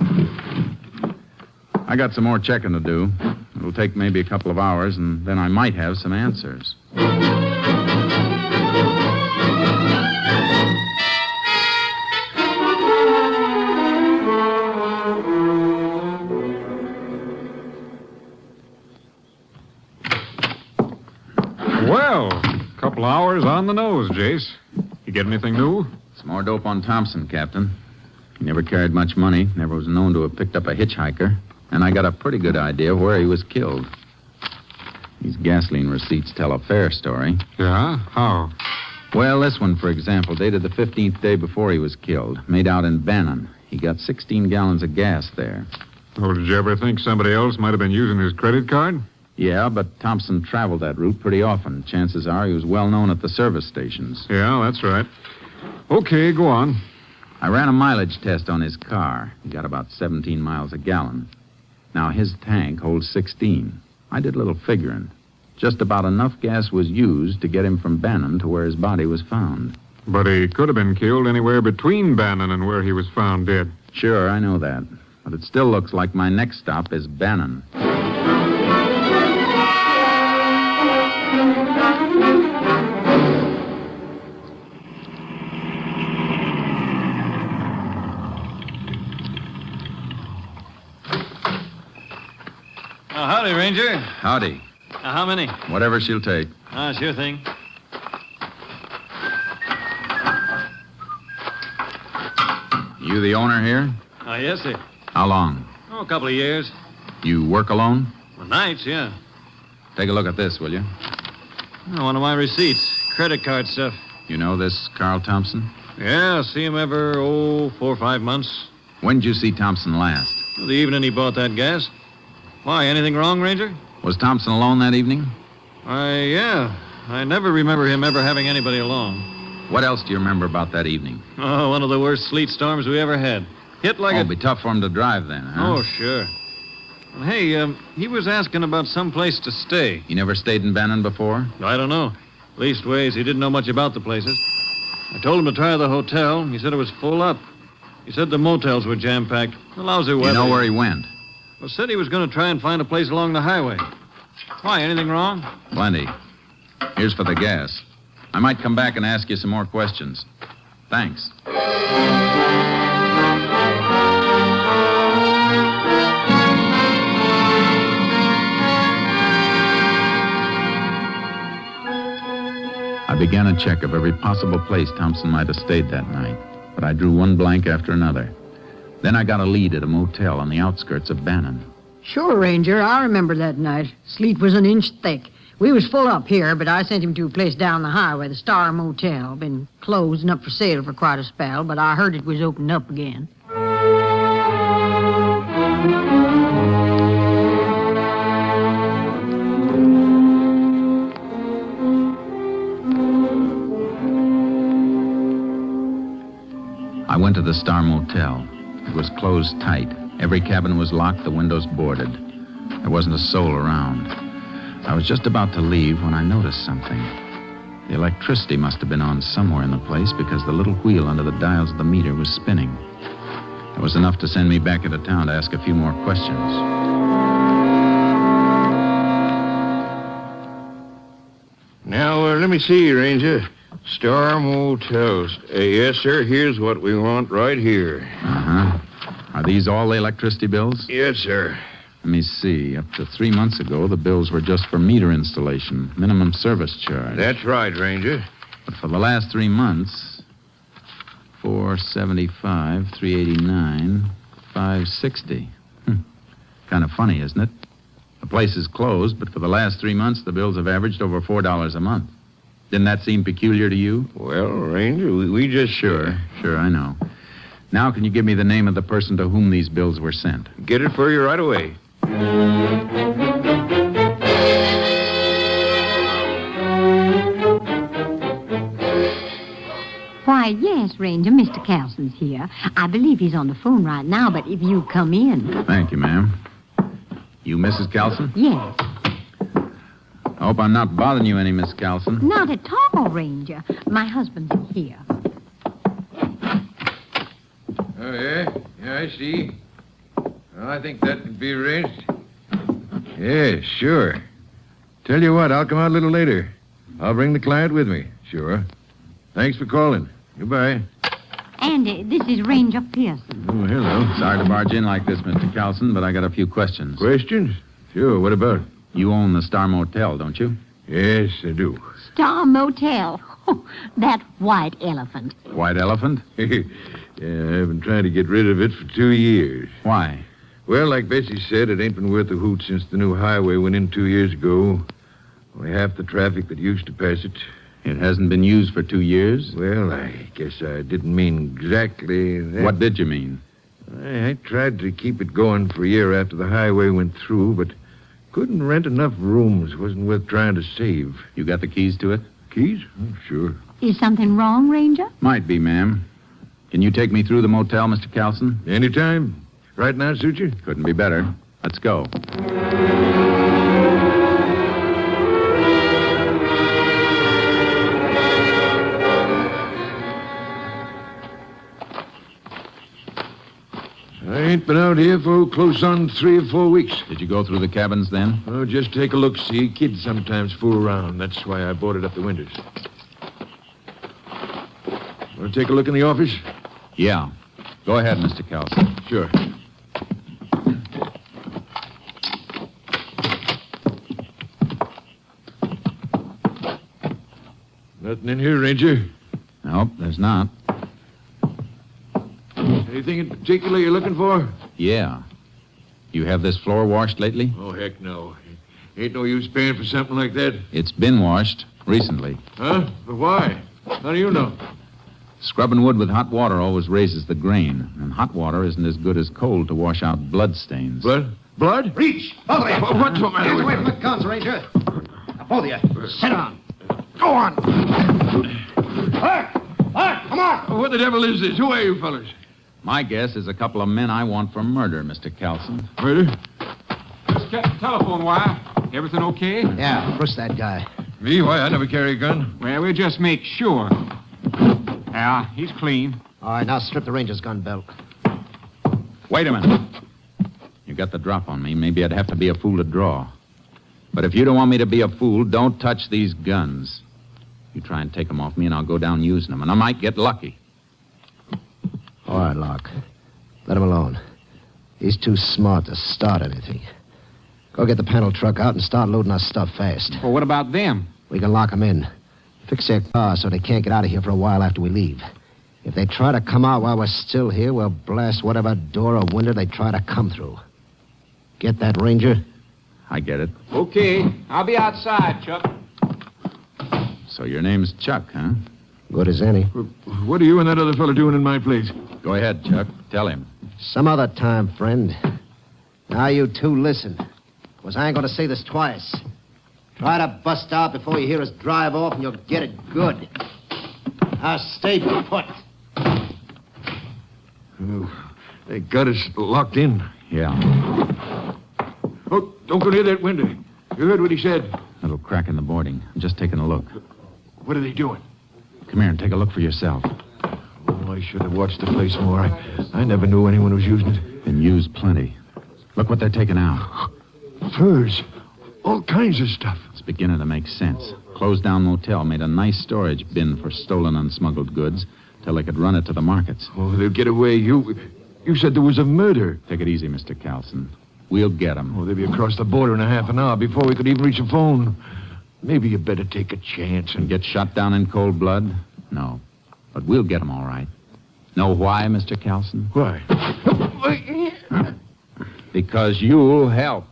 I got some more checking to do. It'll take maybe a couple of hours, and then I might have some answers. Well, a couple hours on the nose, Jace. You get anything new? Some more dope on Thompson, Captain. He never carried much money, never was known to have picked up a hitchhiker, and I got a pretty good idea of where he was killed. These gasoline receipts tell a fair story. Yeah? How? Well, this one, for example, dated the 15th day before he was killed, made out in Bannon. He got 16 gallons of gas there. Oh, did you ever think somebody else might have been using his credit card? Yeah, but Thompson traveled that route pretty often. Chances are he was well known at the service stations. Yeah, that's right. Okay, go on. I ran a mileage test on his car. He got about 17 miles a gallon. Now, his tank holds 16. I did a little figuring. Just about enough gas was used to get him from Bannon to where his body was found. But he could have been killed anywhere between Bannon and where he was found dead. Sure, I know that. But it still looks like my next stop is Bannon. Howdy, Ranger. Howdy. How many? Whatever she'll take. Sure thing. You the owner here? Yes, sir. How long? A couple of years. You work alone? Well, nights, yeah. Take a look at this, will you? One of my receipts. Credit card stuff. You know this Carl Thompson? Yeah, see him every, 4 or 5 months. When did you see Thompson last? The evening he bought that gas. Why, anything wrong, Ranger? Was Thompson alone that evening? Yeah. I never remember him ever having anybody along. What else do you remember about that evening? Oh, one of the worst sleet storms we ever had. Hit like It'd be tough for him to drive then, huh? Oh, sure. Well, hey, he was asking about some place to stay. You never stayed in Bannon before? I don't know. Leastways, he didn't know much about the places. I told him to try the hotel. He said it was full up. He said the motels were jam-packed. The lousy weather. You know where he went? Well, said he was going to try and find a place along the highway. Why, anything wrong? Plenty. Here's for the gas. I might come back and ask you some more questions. Thanks. I began a check of every possible place Thompson might have stayed that night, but I drew one blank after another. Then I got a lead at a motel on the outskirts of Bannon. Sure, Ranger. I remember that night. Sleet was an inch thick. We was full up here, but I sent him to a place down the highway, the Star Motel. Been closed and up for sale for quite a spell, but I heard it was opened up again. I went to the Star Motel. It was closed tight. Every cabin was locked, the windows boarded. There wasn't a soul around. I was just about to leave when I noticed something. The electricity must have been on somewhere in the place because the little wheel under the dials of the meter was spinning. It was enough to send me back into town to ask a few more questions. Now, let me see, Ranger. Star Motels. Yes, sir. Here's what we want right here. Uh-huh. Are these all the electricity bills? Yes, sir. Let me see. Up to 3 months ago, the bills were just for meter installation, minimum service charge. That's right, Ranger. But for the last 3 months, 475, 389, 560. Kind of funny, isn't it? The place is closed, but for the last 3 months, the bills have averaged over $4 a month. Didn't that seem peculiar to you? Well, Ranger, we just... Sure, I know. Now, can you give me the name of the person to whom these bills were sent? Get it for you right away. Why, yes, Ranger, Mr. Carlson's here. I believe he's on the phone right now, but if you come in... Thank you, ma'am. You Mrs. Carlson? Yes. I hope I'm not bothering you any, Miss Carlson. Not at all, Ranger. My husband's here. Oh, yeah? Yeah, I see. Well, I think that can be arranged. Yeah, sure. Tell you what, I'll come out a little later. I'll bring the client with me. Sure. Thanks for calling. Goodbye. And this is Ranger Pearson. Oh, hello. Sorry to barge in like this, Mr. Carlson, but I got a few questions. Questions? Sure, what about? You own the Star Motel, don't you? Yes, I do. Star Motel. That white elephant. White elephant? Yeah, I've been trying to get rid of it for 2 years. Why? Well, like Bessie said, it ain't been worth a hoot since the new highway went in 2 years ago. Only half the traffic that used to pass it. It hasn't been used for 2 years? Well, I guess I didn't mean exactly that. What did you mean? I tried to keep it going for a year after the highway went through, but couldn't rent enough rooms. Wasn't worth trying to save. You got the keys to it? Keys? Oh, sure. Is something wrong, Ranger? Might be, ma'am. Can you take me through the motel, Mr. Carlson? Anytime. Right now, suit you? Couldn't be better. Let's go. I ain't been out here for close on 3 or 4 weeks. Did you go through the cabins then? Oh, just take a look-see. Kids sometimes fool around. That's why I boarded up the windows. Want to take a look in the office? Yeah. Go ahead, Mr. Carlson. Sure. Nothing in here, Ranger. Nope, there's not. Anything in particular you're looking for? Yeah. You have this floor washed lately? Oh, heck no. Ain't no use paying for something like that. It's been washed recently. Huh? But why? How do you know? Scrubbing wood with hot water always raises the grain, and hot water isn't as good as cold to wash out blood stains. Blood? Blood? Reach! Both of you! What's the matter Hands with away you? from the guns, Ranger. Now, both of you, sit down. Go on. Hark! Hark! Come on! What the devil is this? Who are you fellas? My guess is a couple of men I want for murder, Mr. Carlson. Murder? Just check the telephone wire. Everything okay? Yeah, push that guy. Me? Why? I never carry a gun. Well, we'll just make sure. Yeah, he's clean. All right, now strip the Ranger's gun belt. Wait a minute. You got the drop on me. Maybe I'd have to be a fool to draw. But if you don't want me to be a fool, don't touch these guns. You try and take them off me, and I'll go down using them, and I might get lucky. All right, Locke. Let him alone. He's too smart to start anything. Go get the panel truck out and start loading our stuff fast. Well, what about them? We can lock them in. Fix their car so they can't get out of here for a while after we leave. If they try to come out while we're still here, we'll blast whatever door or window they try to come through. Get that, Ranger? I get it. Okay. I'll be outside, Chuck. So your name's Chuck, huh? Good as any. What are you and that other fella doing in my place? Go ahead, Chuck. Tell him. Some other time, friend. Now you two listen. Because I ain't going to say this twice. Try to bust out before you hear us drive off, and you'll get it good. Now stay put. Oh, they got us locked in. Yeah. Oh, don't go near that window. You heard what he said. Little crack in the boarding. I'm just taking a look. What are they doing? Come here and take a look for yourself. Oh, I should have watched the place more. I never knew anyone was using it. Been used plenty. Look what they're taking out. Furs. All kinds of stuff. It's beginning to make sense. Closed down motel made a nice storage bin for stolen unsmuggled goods till they could run it to the markets. Oh, they'll get away. You said there was a murder. Take it easy, Mr. Carlson. We'll get them. Oh, they'll be across the border in a half an hour before we could even reach a phone. Maybe you better take a chance And get shot down in cold blood? No. But we'll get 'em all right. Know why, Mr. Kelson? Why? Because you'll help.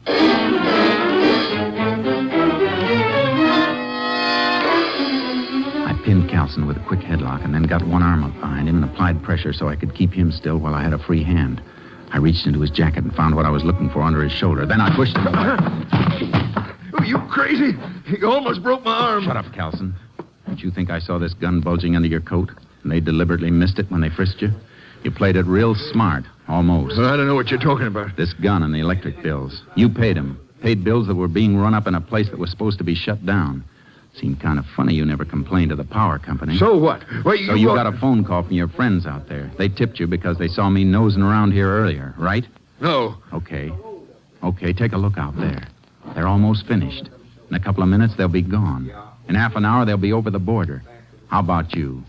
I pinned Kelson with a quick headlock and then got one arm up behind him and applied pressure so I could keep him still while I had a free hand. I reached into his jacket and found what I was looking for under his shoulder. Then I pushed him away. Oh, you crazy? You almost broke my arm. Shut up, Kelson. Don't you think I saw this gun bulging under your coat? And they deliberately missed it when they frisked you? You played it real smart, almost. Well, I don't know what you're talking about. This gun and the electric bills. You paid them. Paid bills that were being run up in a place that was supposed to be shut down. Seemed kind of funny you never complained to the power company. So what? Well, So you got a phone call from your friends out there. They tipped you because they saw me nosing around here earlier, right? No. Okay. Okay, take a look out there. They're almost finished. In a couple of minutes, they'll be gone. In half an hour, they'll be over the border. How about you?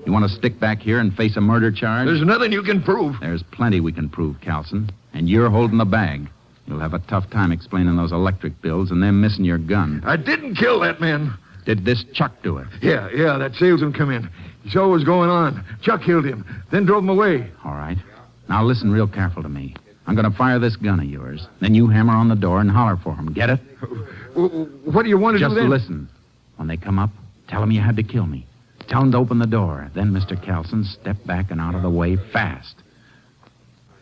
You want to stick back here and face a murder charge? There's nothing you can prove. There's plenty we can prove, Kelson. And you're holding the bag. You'll have a tough time explaining those electric bills and them missing your gun. I didn't kill that man. Did this Chuck do it? Yeah, that salesman come in. He saw what was going on. Chuck killed him, then drove him away. All right. Now listen real careful to me. I'm going to fire this gun of yours. Then you hammer on the door and holler for him. Get it? What do you want to Just do then? listen. When they come up, tell them you had to kill me. Tell them to open the door. Then, Mr. Kelson, step back and out of the way fast.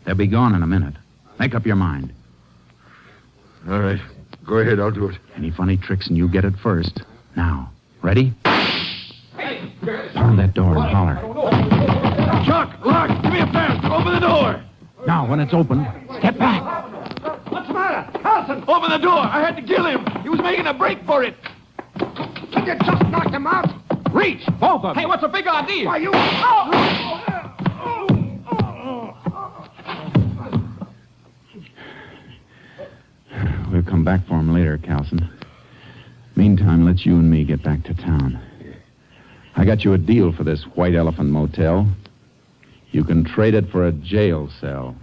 They'll be gone in a minute. Make up your mind. All right. Go ahead, I'll do it. Any funny tricks and you get it first. Now, ready? Pound that door and holler. Chuck, Lark, give me a fast. Open the door. Now, when it's open, step back. What's the matter? Carlson, open the door. I had to kill him. He was making a break for it. Did you just knock him out? Reach. Both of them. Hey, what's the big idea? Why, you... We'll come back for him later, Kelson. Meantime, let's you and me get back to town. I got you a deal for this White Elephant Motel. You can trade it for a jail cell.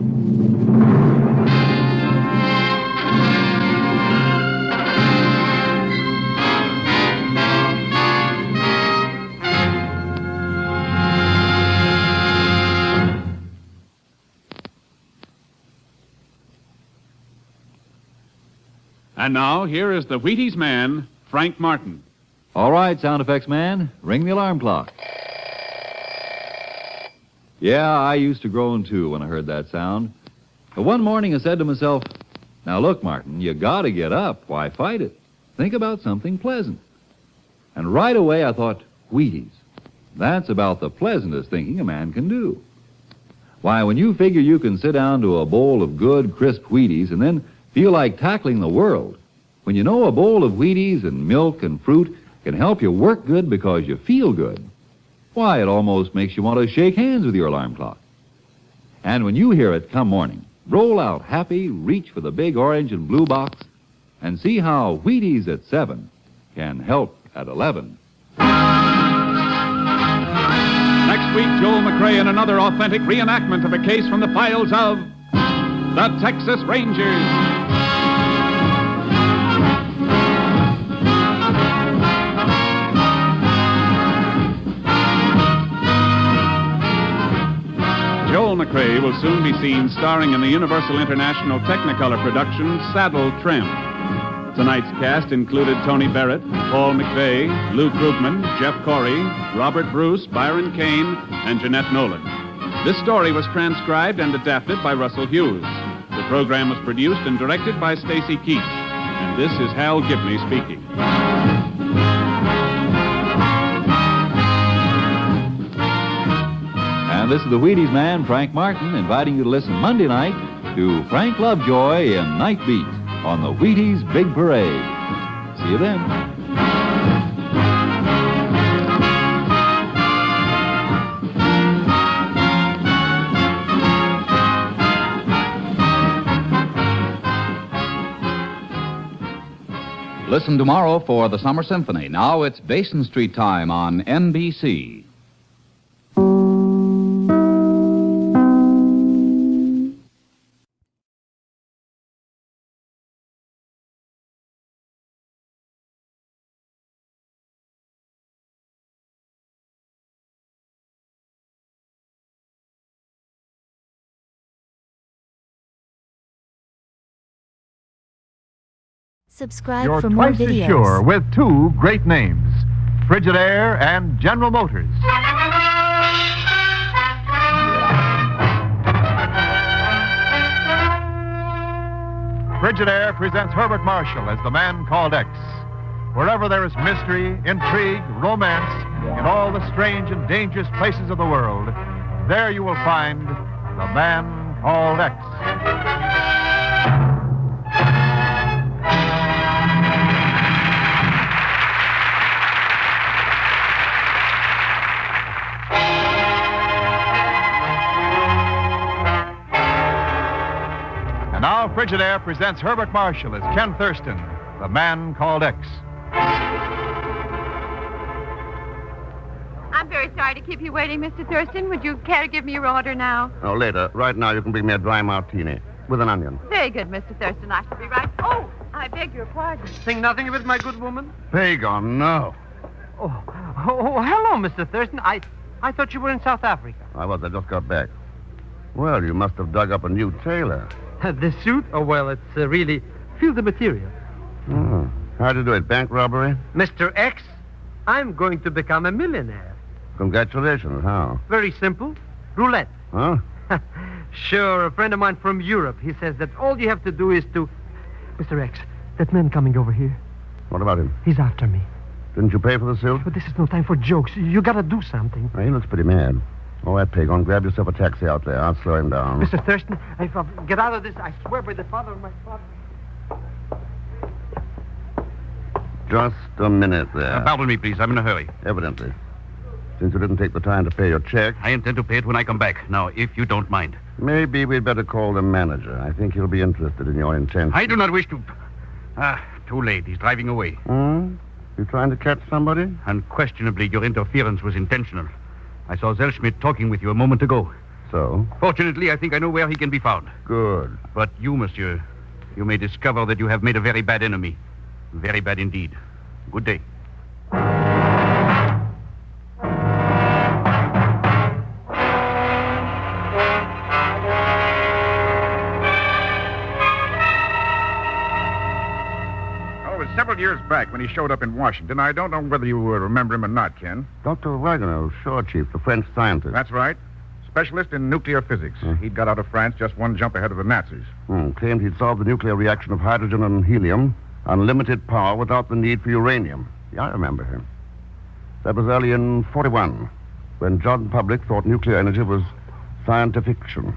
And now, here is the Wheaties man, Frank Martin. All right, sound effects man, ring the alarm clock. Yeah, I used to groan too when I heard that sound. But one morning I said to myself, now look, Martin, you gotta get up. Why fight it? Think about something pleasant. And right away I thought, Wheaties. That's about the pleasantest thinking a man can do. Why, when you figure you can sit down to a bowl of good, crisp Wheaties and then feel like tackling the world, when you know a bowl of Wheaties and milk and fruit can help you work good because you feel good, why, it almost makes you want to shake hands with your alarm clock. And when you hear it come morning, roll out happy, reach for the big orange and blue box, and see how Wheaties at 7 can help at 11. Next week, Joel McRae in another authentic reenactment of a case from the files of the Texas Rangers. Joel McRae will soon be seen starring in the Universal International Technicolor production Saddle Tramp. Tonight's cast included Tony Barrett, Paul McVeigh, Lou Krugman, Jeff Corey, Robert Bruce, Byron Kane, and Jeanette Nolan. This story was transcribed and adapted by Russell Hughes. The program was produced and directed by Stacy Keach. And this is Hal Gibney speaking. And this is the Wheaties man, Frank Martin, inviting you to listen Monday night to Frank Lovejoy in Night Beat on the Wheaties Big Parade. See you then. Listen tomorrow for the Summer Symphony. Now it's Basin Street time on NBC. Subscribe You're for more twice as videos. sure with two great names, Frigidaire and General Motors. Frigidaire presents Herbert Marshall as the man called X. Wherever there is mystery, intrigue, romance, in all the strange and dangerous places of the world, there you will find the man called X. And now Frigidaire presents Herbert Marshall as Ken Thurston, the man called X. I'm very sorry to keep you waiting, Mr. Thurston. Would you care to give me your order now? Oh, later. Right now, you can bring me a dry martini with an onion. Very good, Mr. Thurston. I shall be right. Oh, I beg your pardon. Think nothing of it, my good woman? Pagan, no. Oh, hello, Mr. Thurston. I thought you were in South Africa. I was. I just got back. Well, you must have dug up a new tailor. The suit? Oh, well, it's really... Feel the material. Oh. How'd you do it? Bank robbery? Mr. X, I'm going to become a millionaire. Congratulations. How? Very simple. Roulette. Huh? Sure, a friend of mine from Europe. He says that all you have to do is to... Mr. X, that man coming over here, What about him? he's after me. Didn't you pay for the suit? But this is no time for jokes. You gotta do something. Well, he looks pretty mad. All right, Pagan, grab yourself a taxi out there. I'll slow him down. Mr. Thurston, if I get out of this, I swear by the father of my father... Just a minute there. Pardon me, please. I'm in a hurry. Evidently. Since you didn't take the time to pay your check, I intend to pay it when I come back. Now, if you don't mind. maybe we'd better call the manager. I think he'll be interested in your intentions. I do not wish to... too late. He's driving away. Hmm? You trying to catch somebody? Unquestionably, your interference was intentional. I saw Zellschmidt talking with you a moment ago. So? Fortunately, I think I know where he can be found. Good. But you, monsieur, you may discover that you have made a very bad enemy. Very bad indeed. Good day. It was several years back when he showed up in Washington. I don't know whether you remember him or not, Ken. Dr. Wagner, sure, Chief, the French scientist. That's right. Specialist in nuclear physics. He'd got out of France just one jump ahead of the Nazis. Claimed he'd solved the nuclear reaction of hydrogen and helium, unlimited power without the need for uranium. Yeah, I remember him. That was early in 41, when John Public thought nuclear energy was scientific fiction.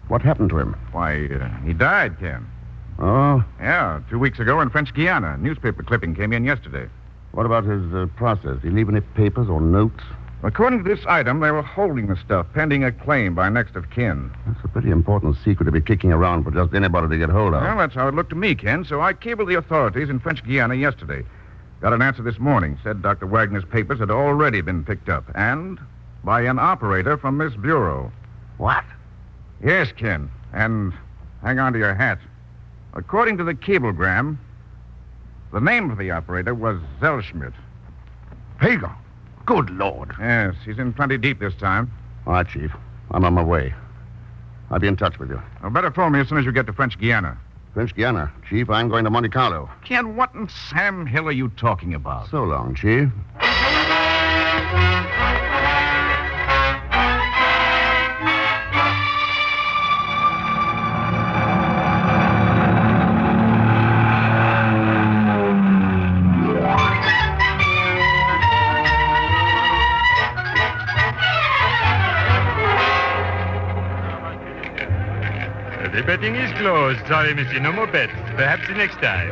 What happened to him? Why, he died, Ken. Oh? Yeah, 2 weeks ago in French Guiana. A newspaper clipping came in yesterday. What about his process? Did he leave any papers or notes? According to this item, they were holding the stuff pending a claim by next of kin. That's a pretty important secret to be kicking around for just anybody to get hold of. Well, that's how it looked to me, Ken, so I cabled the authorities in French Guiana yesterday. Got an answer this morning. Said Dr. Wagner's papers had already been picked up, and by an operator from this bureau. What? Yes, Ken, and hang on to your hat. According to the cablegram, the name of the operator was Zellschmidt. Pagan. Good Lord. Yes, he's in plenty deep this time. All right, Chief. I'm on my way. I'll be in touch with you. Well, better phone me as soon as you get to French Guiana. French Guiana. Chief, I'm going to Monte Carlo. Ken, what in Sam Hill are you talking about? So long, Chief. The betting is closed. Sorry, monsieur. No more bets. Perhaps the next time.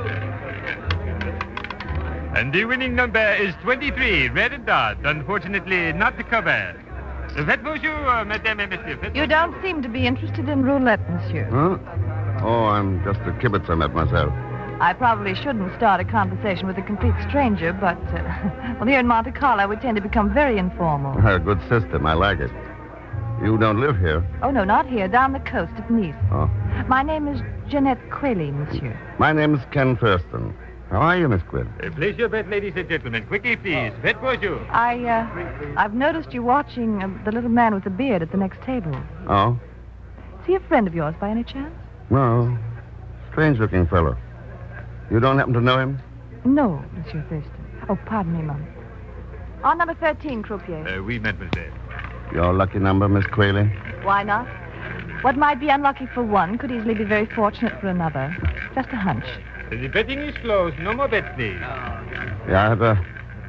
And the winning number is 23, red dot. Unfortunately, not the cover. Faites bonjour, madame et monsieur. You don't seem to be interested in roulette, monsieur. Huh? Oh, I'm just a kibitzer met myself. I probably shouldn't start a conversation with a complete stranger, but, well, here in Monte Carlo, we tend to become very informal. A good system. I like it. You don't live here. Oh, no, not here. Down the coast at Nice. Oh. My name is Jeanette Quayle, monsieur. My name's Ken Thurston. How are you, Miss Quinn? Place your bet, ladies and gentlemen. Quickly, please. Faites bonjour. I've noticed you watching the little man with the beard at the next table. Oh? Is he a friend of yours by any chance? No. Strange-looking fellow. You don't happen to know him? No, Monsieur Thurston. Oh, pardon me, Mum. On number 13, croupier. Oui, mademoiselle. Your lucky number, Miss Quayle? Why not? What might be unlucky for one could easily be very fortunate for another. Just a hunch. The betting is closed. No more bets, please. Yeah,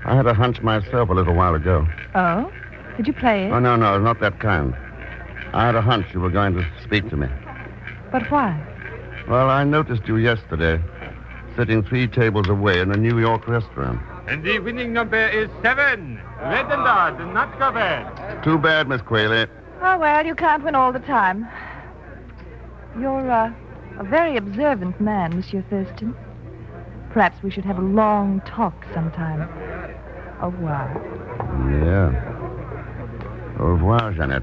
I had a hunch myself a little while ago. Oh? Did you play it? Oh, no, not that kind. I had a hunch you were going to speak to me. But why? Well, I noticed you yesterday, sitting 3 tables away in a New York restaurant. And the winning number is 7. Red and odd, not covered. Too bad, Miss Quayle. Oh, well, you can't win all the time. You're a very observant man, Monsieur Thurston. Perhaps we should have a long talk sometime. Au revoir. Yeah. Au revoir, Jeanette.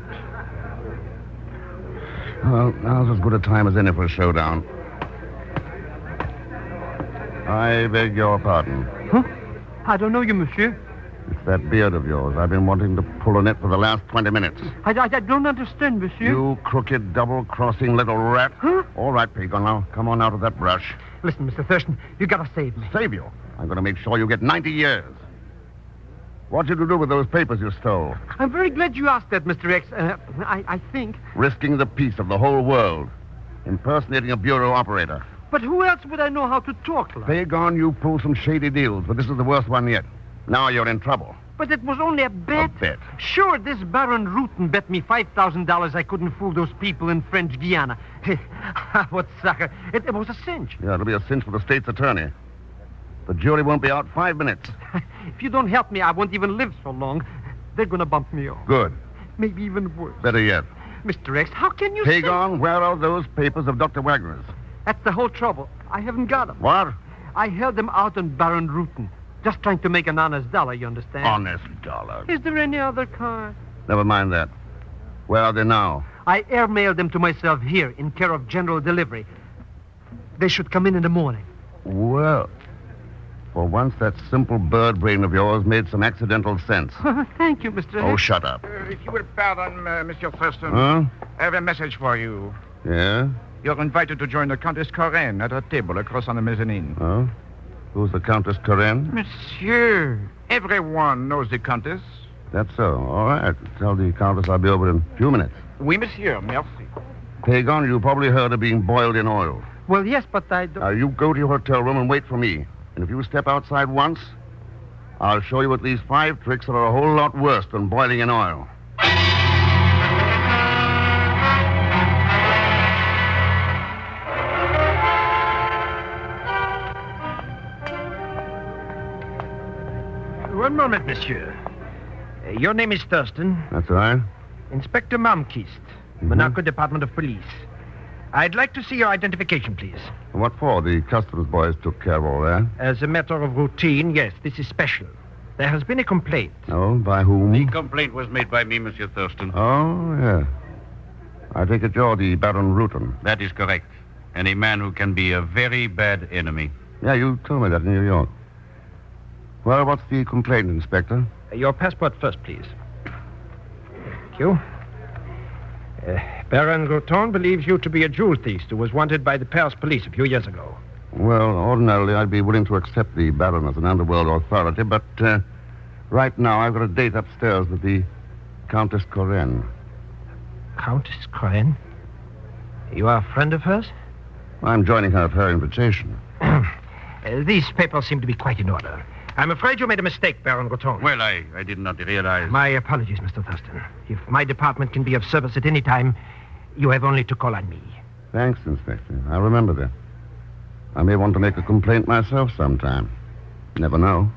Well, now's as good a time as any for a showdown. I beg your pardon. Huh? I don't know you, monsieur. It's that beard of yours. I've been wanting to pull on it for the last 20 minutes. I don't understand, monsieur. You crooked, double-crossing little rat. Huh? All right, Pagon, now come on out of that brush. Listen, Mr. Thurston, you gotta save me. Save you? I'm going to make sure you get 90 years. What did you do with those papers you stole? I'm very glad you asked that, Mr. X. I think... Risking the peace of the whole world. Impersonating a bureau operator. But who else would I know how to talk like? Pagon, you pull some shady deals, but this is the worst one yet. Now you're in trouble. But it was only a bet. A bet? Sure, this Baron Rutten bet me $5,000 I couldn't fool those people in French Guiana. What sucker. It was a cinch. Yeah, it'll be a cinch for the state's attorney. The jury won't be out 5 minutes. If you don't help me, I won't even live so long. They're going to bump me off. Good. Maybe even worse. Better yet. Mr. X, how can you Pagon, where are those papers of Dr. Wagner's? That's the whole trouble. I haven't got them. What? I held them out on Baron Rutten. Just trying to make an honest dollar, you understand? Honest dollar? Is there any other car? Never mind that. Where are they now? I airmailed them to myself here in care of general delivery. They should come in the morning. Well, for once that simple bird brain of yours made some accidental sense. Thank you, Mr. Oh, shut up. If you will pardon, Monsieur Thurston. Huh? I have a message for you. Yeah? You're invited to join the Countess Corinne at her table across on the mezzanine. Oh? Who's the Countess Corinne? Monsieur, everyone knows the Countess. That's so. All right. Tell the Countess I'll be over in a few minutes. Oui, monsieur. Merci. Pagon, you probably heard of being boiled in oil. Well, yes, but I don't... Now, you go to your hotel room and wait for me. And if you step outside once, I'll show you at least 5 tricks that are a whole lot worse than boiling in oil. One moment, monsieur. Your name is Thurston. That's right. Inspector Malmquist, Monaco Department of Police. I'd like to see your identification, please. What for? The customs boys took care of all that. As a matter of routine, yes, this is special. There has been a complaint. Oh, by whom? The complaint was made by me, Monsieur Thurston. Oh, yeah. I take it you're the Baron Rutten. That is correct. And a man who can be a very bad enemy. Yeah, you told me that in New York. Well, what's the complaint, Inspector? Your passport first, please. Thank you. Baron Routon believes you to be a jewel thief who was wanted by the Paris police a few years ago. Well, ordinarily, I'd be willing to accept the Baron as an underworld authority, but right now I've got a date upstairs with the Countess Corinne. Countess Corinne? You are a friend of hers? I'm joining her at her invitation. These papers seem to be quite in order. I'm afraid you made a mistake, Baron Routon. Well, I did not realize... My apologies, Mr. Thurston. If my department can be of service at any time, you have only to call on me. Thanks, Inspector. I'll remember that. I may want to make a complaint myself sometime. Never know.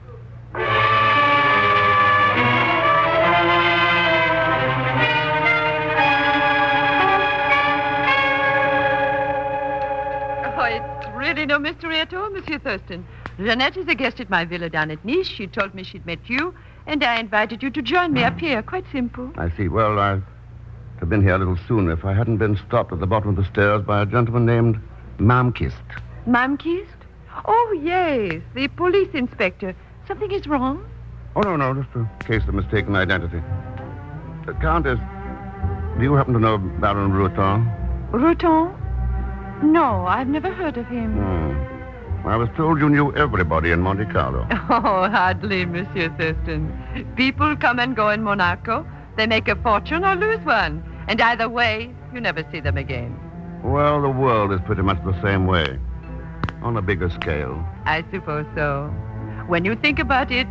Oh, it's really no mystery at all, Monsieur Thurston. Jeanette is a guest at my villa down at Nice. She told me she'd met you, and I invited you to join me up here. Quite simple. I see. Well, I'd have been here a little sooner if I hadn't been stopped at the bottom of the stairs by a gentleman named Malmquist. Malmquist? Oh, yes, the police inspector. Something is wrong? Oh, no, just a case of mistaken identity. Countess, do you happen to know Baron Routon? Routon? No, I've never heard of him. I was told you knew everybody in Monte Carlo. Oh, hardly, Monsieur Thurston. People come and go in Monaco. They make a fortune or lose one. And either way, you never see them again. Well, the world is pretty much the same way. On a bigger scale. I suppose so. When you think about it,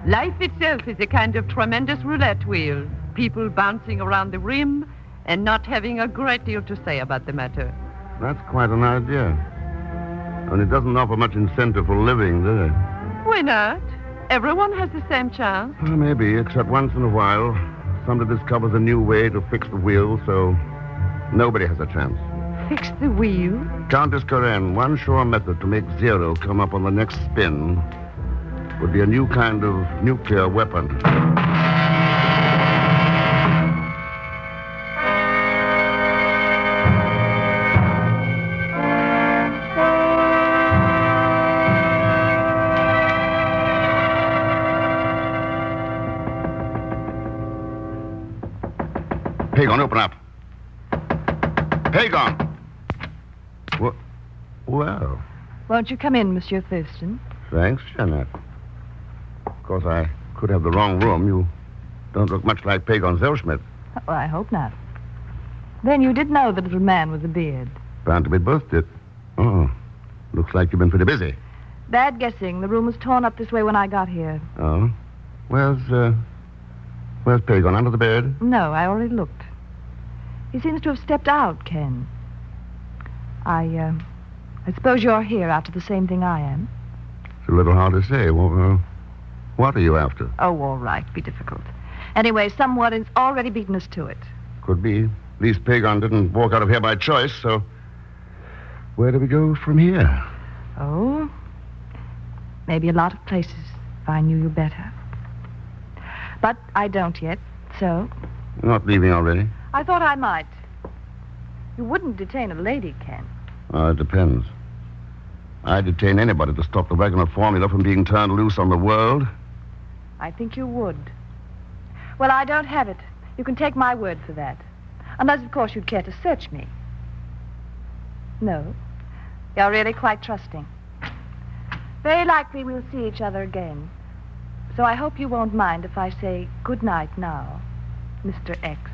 life itself is a kind of tremendous roulette wheel. People bouncing around the rim and not having a great deal to say about the matter. That's quite an idea. And it doesn't offer much incentive for living, does it? Why not? Everyone has the same chance. Well, maybe, except once in a while, somebody discovers a new way to fix the wheel, so nobody has a chance. Fix the wheel? Countess Corinne, one sure method to make zero come up on the next spin would be a new kind of nuclear weapon. Pagon, open up. Pagon! Well, Won't you come in, Monsieur Thurston? thanks, Jeanette. Of course, I could have the wrong room. You don't look much like Pagon Zellschmidt. Well, I hope not. Then you did know the little man with the beard. Bound to be busted. Oh, looks like you've been pretty busy. Bad guessing. The room was torn up this way when I got here. Oh? Where's Pagon? Under the bed? No, I already looked. He seems to have stepped out, Ken. I suppose you're here after the same thing I am. It's a little hard to say. Well, what are you after? Oh, all right. Be difficult. Anyway, someone has already beaten us to it. Could be. At least Pagon didn't walk out of here by choice, so where do we go from here? Oh, maybe a lot of places if I knew you better. But I don't yet, so You're not leaving already? I thought I might. You wouldn't detain a lady, Ken. It depends. I'd detain anybody to stop the Wagner formula from being turned loose on the world. I think you would. Well, I don't have it. You can take my word for that. Unless, of course, you'd care to search me. No. You're really quite trusting. Very likely we'll see each other again. So I hope you won't mind if I say good night now, Mr. X.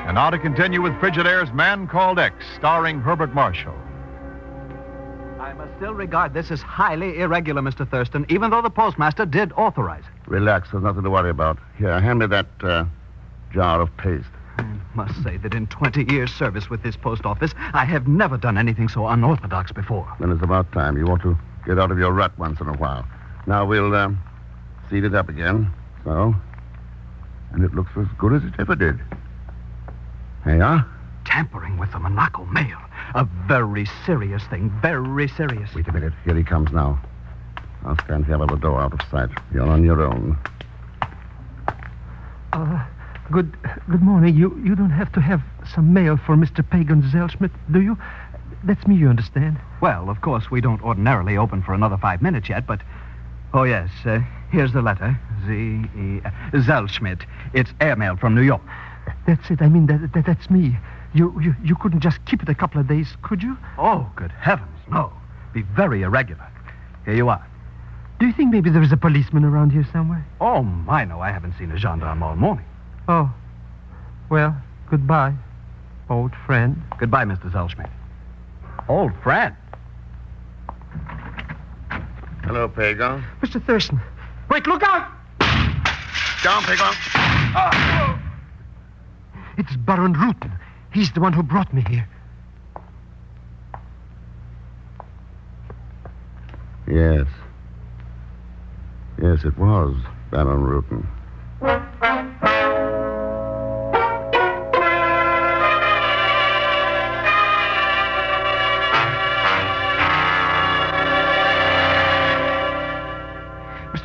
And now to continue with Frigidaire's Man Called X, starring Herbert Marshall. I must still regard this as highly irregular, Mr. Thurston, even though the postmaster did authorize it. Relax, there's nothing to worry about. Here, hand me that jar of paste. I must say that in 20 years' service with this post office, I have never done anything so unorthodox before. Then it's about time. You ought to get out of your rut once in a while. Now we'll seat it up again. So. And it looks as good as it ever did. There you are. Tampering with the Monaco mail. A very serious thing. Very serious. Wait a minute. Here he comes now. I'll stand here by the door out of sight. You're on your own. Good morning. You don't have to have some mail for Mr. Pagan Zellschmidt, do you? That's me, you understand? Well, of course, we don't ordinarily open for another 5 minutes yet, but... Oh, yes. Here's the letter. Zellschmidt. It's airmail from New York. That's it. I mean, that's me. You couldn't just keep it a couple of days, could you? Oh, good heavens, no. Be very irregular. Here you are. Do you think maybe there is a policeman around here somewhere? Oh, my, no. I haven't seen a gendarme all morning. Oh. Well, goodbye, old friend. Goodbye, Mr. Zellschmidt. Old friend? Hello, Pagon. Mr. Thurston. Wait, look out! Down, Pagon. It's Baron Rutten. He's the one who brought me here. Yes. Yes, it was Baron Rutten.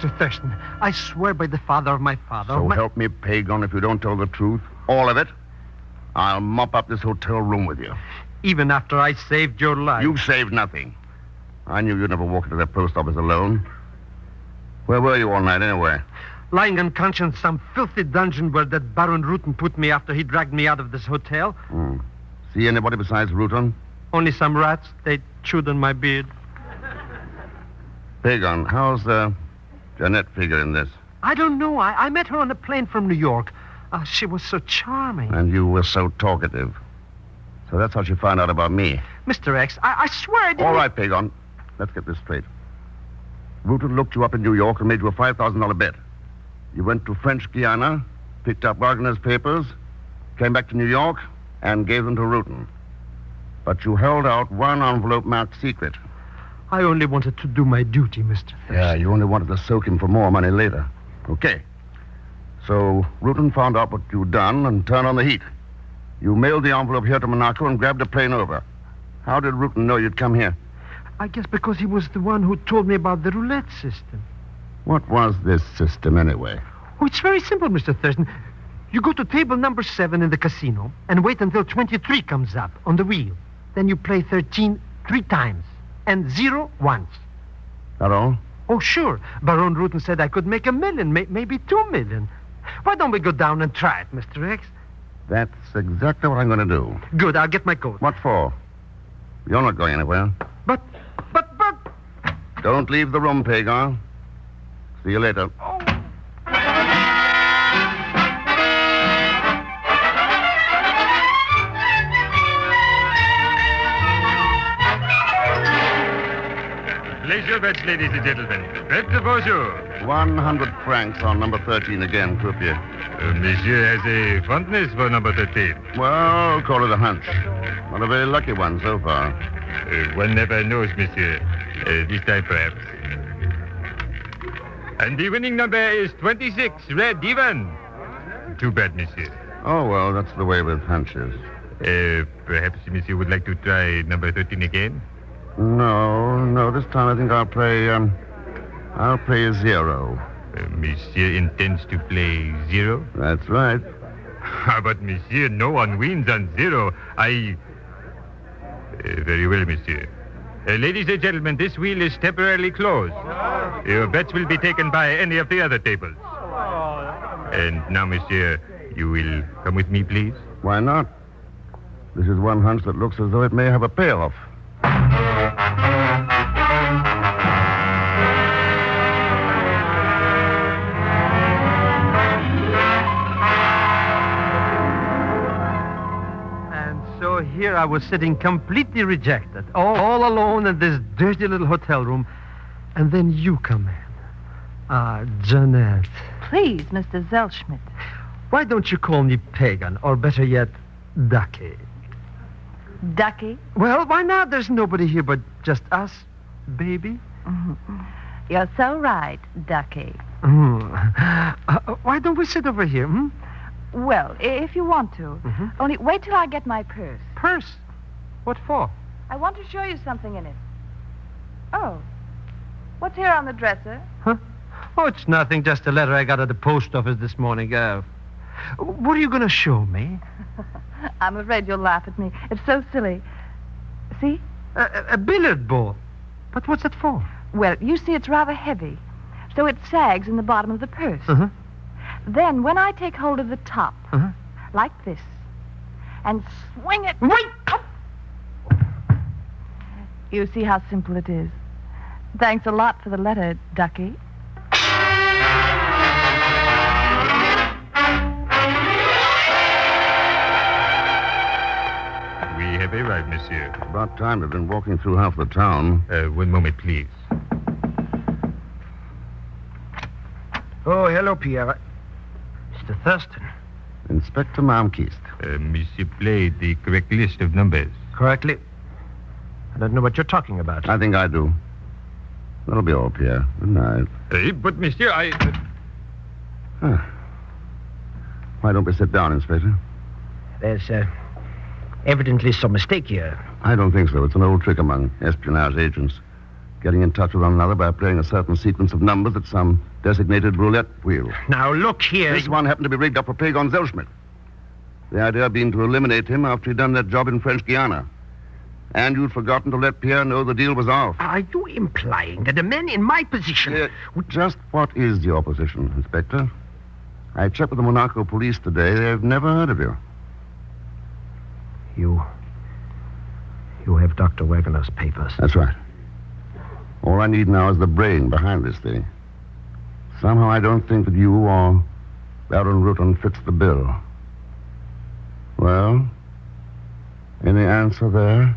Mr. Thurston. I swear by the father of my father. So help me, Pagon, if you don't tell the truth, all of it, I'll mop up this hotel room with you. Even after I saved your life. You saved nothing. I knew you'd never walk into that post office alone. Where were you all night, anyway? Lying unconscious in some filthy dungeon where that Baron Rutten put me after he dragged me out of this hotel. See anybody besides Rutten? Only some rats. They chewed on my beard. Pagon, how's Jeanette figure in this? I don't know. I met her on a plane from New York. She was so charming. And you were so talkative. So that's how she found out about me. Mr. X, I swear I didn't... All right, Pagon. Let's get this straight. Rutten looked you up in New York and made you a $5,000 bet. You went to French Guiana, picked up Wagner's papers, came back to New York, and gave them to Rutten. But you held out one envelope marked secret. I only wanted to do my duty, Mr. Yeah, you only wanted to soak him for more money later. Okay. So Rutten found out what you'd done and turned on the heat. You mailed the envelope here to Monaco and grabbed a plane over. How did Rutten know you'd come here? I guess because he was the one who told me about the roulette system. What was this system, anyway? Oh, it's very simple, Mr. Thurston. You go to table number 7 in the casino and wait until 23 comes up on the wheel. Then you play 13 3 times and 0 once. That all? Oh, sure. Baron Rutten said I could make $1 million, maybe $2 million. Why don't we go down and try it, Mr. X? That's exactly what I'm going to do. Good, I'll get my coat. What for? You're not going anywhere. But... Don't leave the room, Pagon. See you later. Place your bets, ladies and gentlemen. Bet the bonjour. 100 francs on number 13 again, croupier. Monsieur has a fondness for number 13. Well, call it a hunch. Not a very lucky one so far. One never knows, monsieur. This time, perhaps. And the winning number is 26, red even. Too bad, monsieur. Oh, well, that's the way with hunches. Perhaps monsieur would like to try number 13 again? No, this time I think I'll play a 0. Monsieur intends to play 0? That's right. But monsieur, no one wins on 0. Very well, monsieur. Ladies and gentlemen, this wheel is temporarily closed. Your bets will be taken by any of the other tables. And now, monsieur, you will come with me, please? Why not? This is one hunch that looks as though it may have a payoff. So here I was sitting completely rejected, all alone in this dirty little hotel room. And then you come in. Jeanette. Please, Mr. Zellschmidt. Why don't you call me Pagan, or better yet, Ducky? Ducky? Well, why not? There's nobody here but just us, baby. You're so right, Ducky. Why don't we sit over here, Well, if you want to. Only wait till I get my purse. Purse? What for? I want to show you something in it. Oh. What's here on the dresser? Huh? Oh, it's nothing. Just a letter I got at the post office this morning. What are you going to show me? I'm afraid you'll laugh at me. It's so silly. See? A billiard ball. But what's it for? Well, you see, it's rather heavy. So it sags in the bottom of the purse. Then, when I take hold of the top, like this, and swing it... Wait! Up, you see how simple it is. Thanks a lot for the letter, Ducky. We have arrived, monsieur. About time. We've been walking through half the town. One moment, please. Oh, hello, Pierre. Mr. Thurston. Inspector Malmquist. Monsieur played the correct list of numbers. Correctly. I don't know what you're talking about. I think I do. That'll be all, Pierre. Good night. But, monsieur, Why don't we sit down, Inspector? There's evidently some mistake here. I don't think so. It's an old trick among espionage agents. getting in touch with one another by playing a certain sequence of numbers at some designated roulette wheel. Now, look here. This one happened to be rigged up for Pagon Zellschmidt. The idea being to eliminate him after he'd done that job in French Guiana. And you'd forgotten to let Pierre know the deal was off. Are you implying that a man in my position... Just what is your position, Inspector? I checked with the Monaco police today. They've never heard of you. You have Dr. Wagner's papers. That's right. All I need now is the brain behind this thing. Somehow I don't think that you or Baron Rutan fits the bill. Well, any answer there?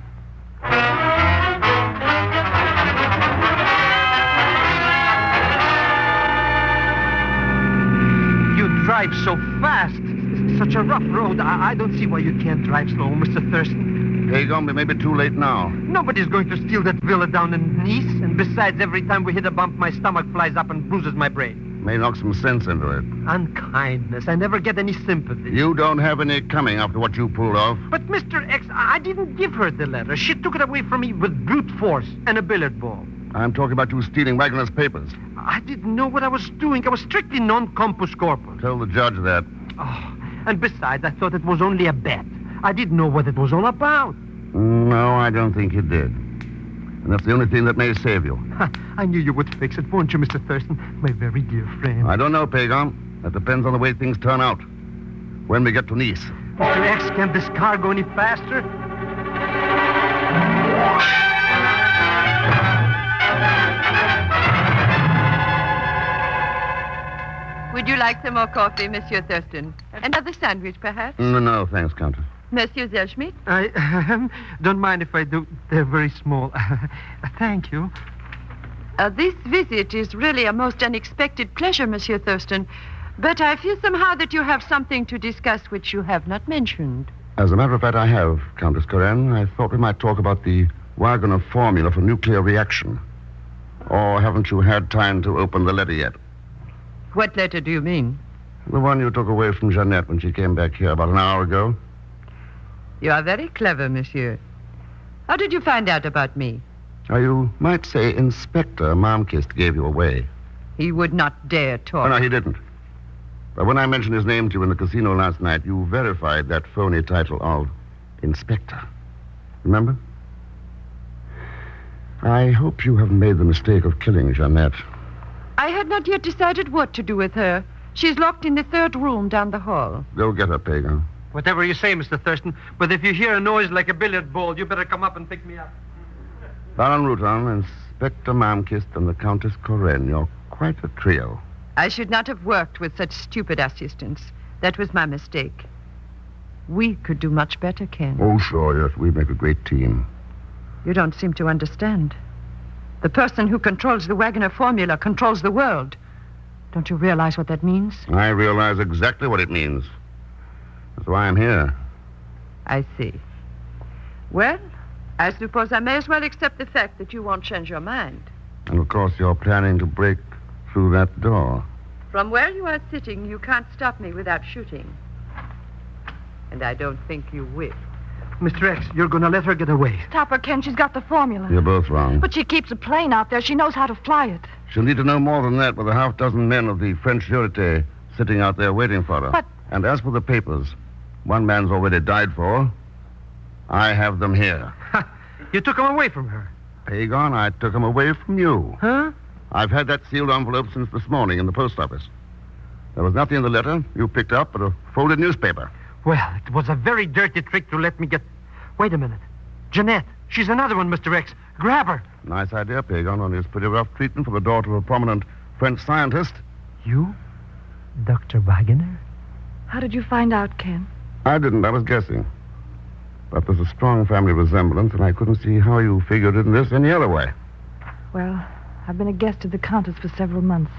You drive so fast. It's such a rough road. I don't see why you can't drive slow, Mr. Thurston. Pagon, we may be too late now. Nobody's going to steal that villa down in Nice. And besides, every time we hit a bump, my stomach flies up and bruises my brain. May knock some sense into it. Unkindness. I never get any sympathy. You don't have any coming after what you pulled off. But, Mr. X, I didn't give her the letter. She took it away from me with brute force and a billiard ball. I'm talking about you stealing Wagner's papers. I didn't know what I was doing. I was strictly non-compos corpus. Tell the judge that. Oh, and besides, I thought it was only a bet. I didn't know what it was all about. No, I don't think you did. And that's the only thing that may save you. I knew you would fix it, won't you, Mr. Thurston? My very dear friend. I don't know, Pagon. That depends on the way things turn out. When we get to Nice. Mr. X, can't this car go any faster? Would you like some more coffee, Monsieur Thurston? Another sandwich, perhaps? No, thanks, Countess. Monsieur Zellschmidt? I don't mind if I do. They're very small. Thank you. This visit is really a most unexpected pleasure, Monsieur Thurston. But I feel somehow that you have something to discuss which you have not mentioned. As a matter of fact, I have, Countess Corinne. I thought we might talk about the Wagner formula for nuclear reaction. Or haven't you had time to open the letter yet? What letter do you mean? The one you took away from Jeanette when she came back here about an hour ago. You are very clever, monsieur. How did you find out about me? You might say Inspector Malmquist gave you away. He would not dare talk. Oh, no, he didn't. But when I mentioned his name to you in the casino last night, you verified that phony title of Inspector. Remember? I hope you haven't made the mistake of killing Jeanette. I had not yet decided what to do with her. She's locked in the third room down the hall. Go get her, Pagan. Whatever you say, Mr. Thurston, but if you hear a noise like a billiard ball, you better come up and pick me up. Baron Rutan, Inspector Malmquist, and the Countess Corinne. You're quite a trio. I should not have worked with such stupid assistants. That was my mistake. We could do much better, Ken. Oh, sure, yes. We make a great team. You don't seem to understand. The person who controls the Wagner formula controls the world. Don't you realize what that means? I realize exactly what it means. That's why I'm here. I see. Well, I suppose I may as well accept the fact that you won't change your mind. And, of course, you're planning to break through that door. From where you are sitting, you can't stop me without shooting. And I don't think you will. Mr. X, you're going to let her get away. Stop her, Ken. She's got the formula. You're both wrong. But she keeps a plane out there. She knows how to fly it. She'll need to know more than that with a half-dozen men of the French Sûreté sitting out there waiting for her. But... And as for the papers, one man's already died for. I have them here. You took them away from her. Pagan, I took them away from you. Huh? I've had that sealed envelope since this morning in the post office. There was nothing in the letter you picked up but a folded newspaper. Well, it was a very dirty trick to let me get... Wait a minute. Jeanette. She's another one, Mr. X. Grab her. Nice idea, Pagan, only it's pretty rough treatment for the daughter of a prominent French scientist. You? Dr. Wagner? How did you find out, Ken? I didn't. I was guessing. But there's a strong family resemblance, and I couldn't see how you figured in this any other way. Well, I've been a guest of the Countess for several months.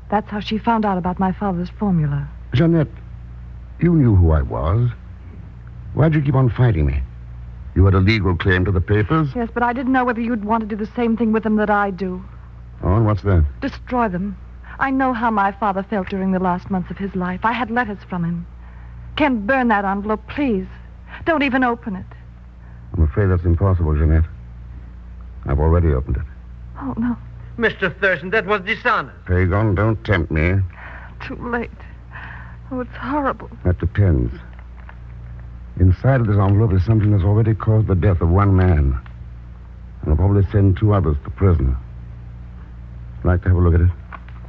That's how she found out about my father's formula. Jeanette, you knew who I was. Why'd you keep on fighting me? You had a legal claim to the papers? Yes, but I didn't know whether you'd want to do the same thing with them that I do. Oh, and what's that? Destroy them. I know how my father felt during the last months of his life. I had letters from him. Ken, burn that envelope, please. Don't even open it. I'm afraid that's impossible, Jeanette. I've already opened it. Oh, no. Mr. Thurston, that was dishonest. Pagon, don't tempt me. Too late. Oh, it's horrible. That depends. Inside of this envelope is something that's already caused the death of one man. And will probably send 2 others to prison. Like to have a look at it?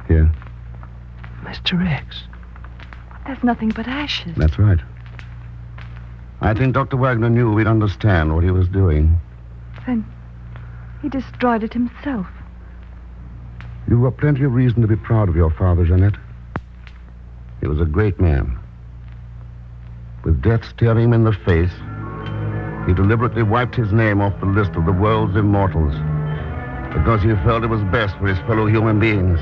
Here. Mr. X. There's nothing but ashes. That's right. I think Dr. Wagner knew we'd understand what he was doing. Then he destroyed it himself. You've got plenty of reason to be proud of your father, Jeanette. He was a great man. With death staring him in the face, he deliberately wiped his name off the list of the world's immortals because he felt it was best for his fellow human beings.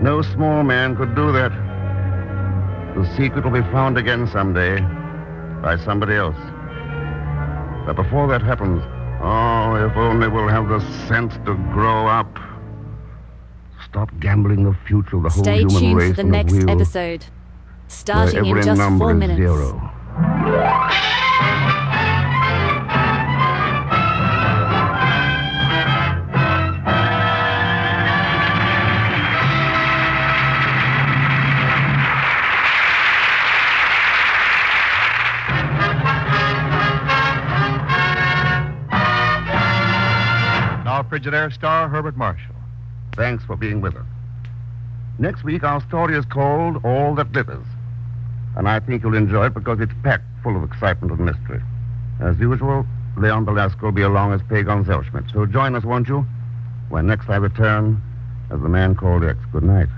No small man could do that. The secret will be found again someday by somebody else. But before that happens, oh, if only we'll have the sense to grow up. Stop gambling the future of the whole Stay human tuned race for the on a next wheel episode. Starting where in every just number 4 is minutes. 0. Now, Frigidaire star Herbert Marshall. Thanks for being with us. Next week, our story is called All That Glitters. And I think you'll enjoy it because it's packed full of excitement and mystery. As usual, Leon Belasco will be along as Pagon Zellschmidt. So join us, won't you? When next I return as the man called X. Good night.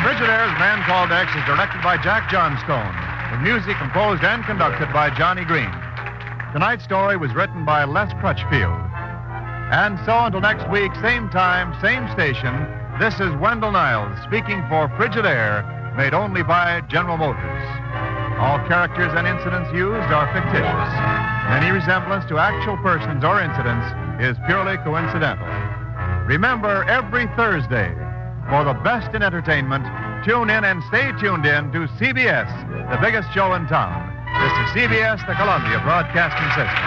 Frigidaire's Man Called X is directed by Jack Johnstone, with music composed and conducted by Johnny Green. Tonight's story was written by Les Crutchfield. And so until next week, same time, same station, this is Wendell Niles speaking for Frigidaire, made only by General Motors. All characters and incidents used are fictitious. Any resemblance to actual persons or incidents is purely coincidental. Remember, every Thursday, for the best in entertainment, tune in and stay tuned in to CBS, the biggest show in town. This is CBS, the Columbia Broadcasting System.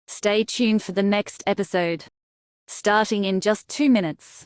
Stay tuned for the next episode. Starting in just 2 minutes.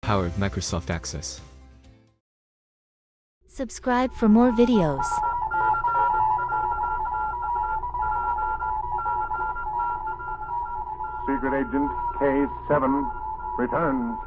Powered Microsoft Access. Subscribe for more videos. Secret Agent K7 returns.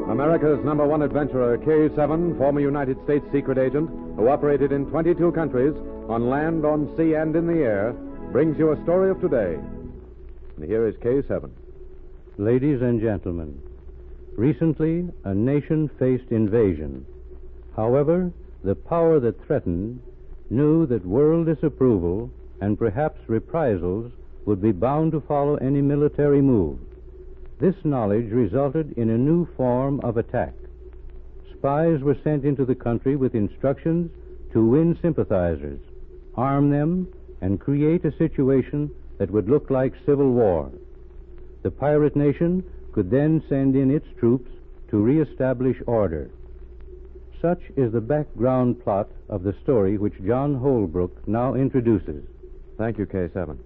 America's #1 adventurer, K7, former United States secret agent, who operated in 22 countries, on land, on sea, and in the air, brings you a story of today. And here is K7. Ladies and gentlemen, recently a nation faced invasion. However, the power that threatened knew that world disapproval and perhaps reprisals would be bound to follow any military move. This knowledge resulted in a new form of attack. Spies were sent into the country with instructions to win sympathizers, arm them, and create a situation that would look like civil war. The pirate nation could then send in its troops to reestablish order. Such is the background plot of the story which John Holbrook now introduces. Thank you, K7.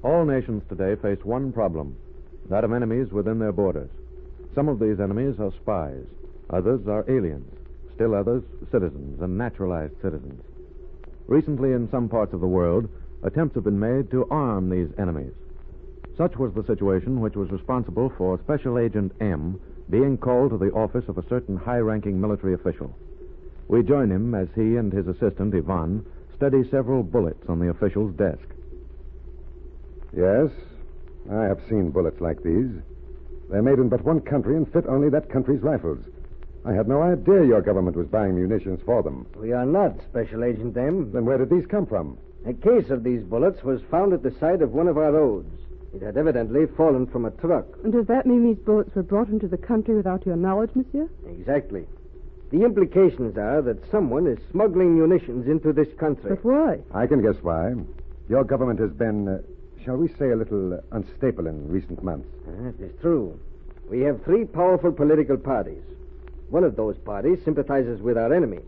All nations today face one problem, that of enemies within their borders. Some of these enemies are spies. Others are aliens. Still others, citizens and naturalized citizens. Recently, in some parts of the world, attempts have been made to arm these enemies. Such was the situation which was responsible for Special Agent M being called to the office of a certain high-ranking military official. We join him as he and his assistant, Ivan, study several bullets on the official's desk. Yes, I have seen bullets like these. They're made in but one country and fit only that country's rifles. I had no idea your government was buying munitions for them. We are not, Special Agent M. Then where did these come from? A case of these bullets was found at the side of one of our roads. It had evidently fallen from a truck. And does that mean these bullets were brought into the country without your knowledge, monsieur? Exactly. The implications are that someone is smuggling munitions into this country. But why? I can guess why. Your government has been, shall we say, a little unstable in recent months. That is true. We have three powerful political parties. One of those parties sympathizes with our enemy.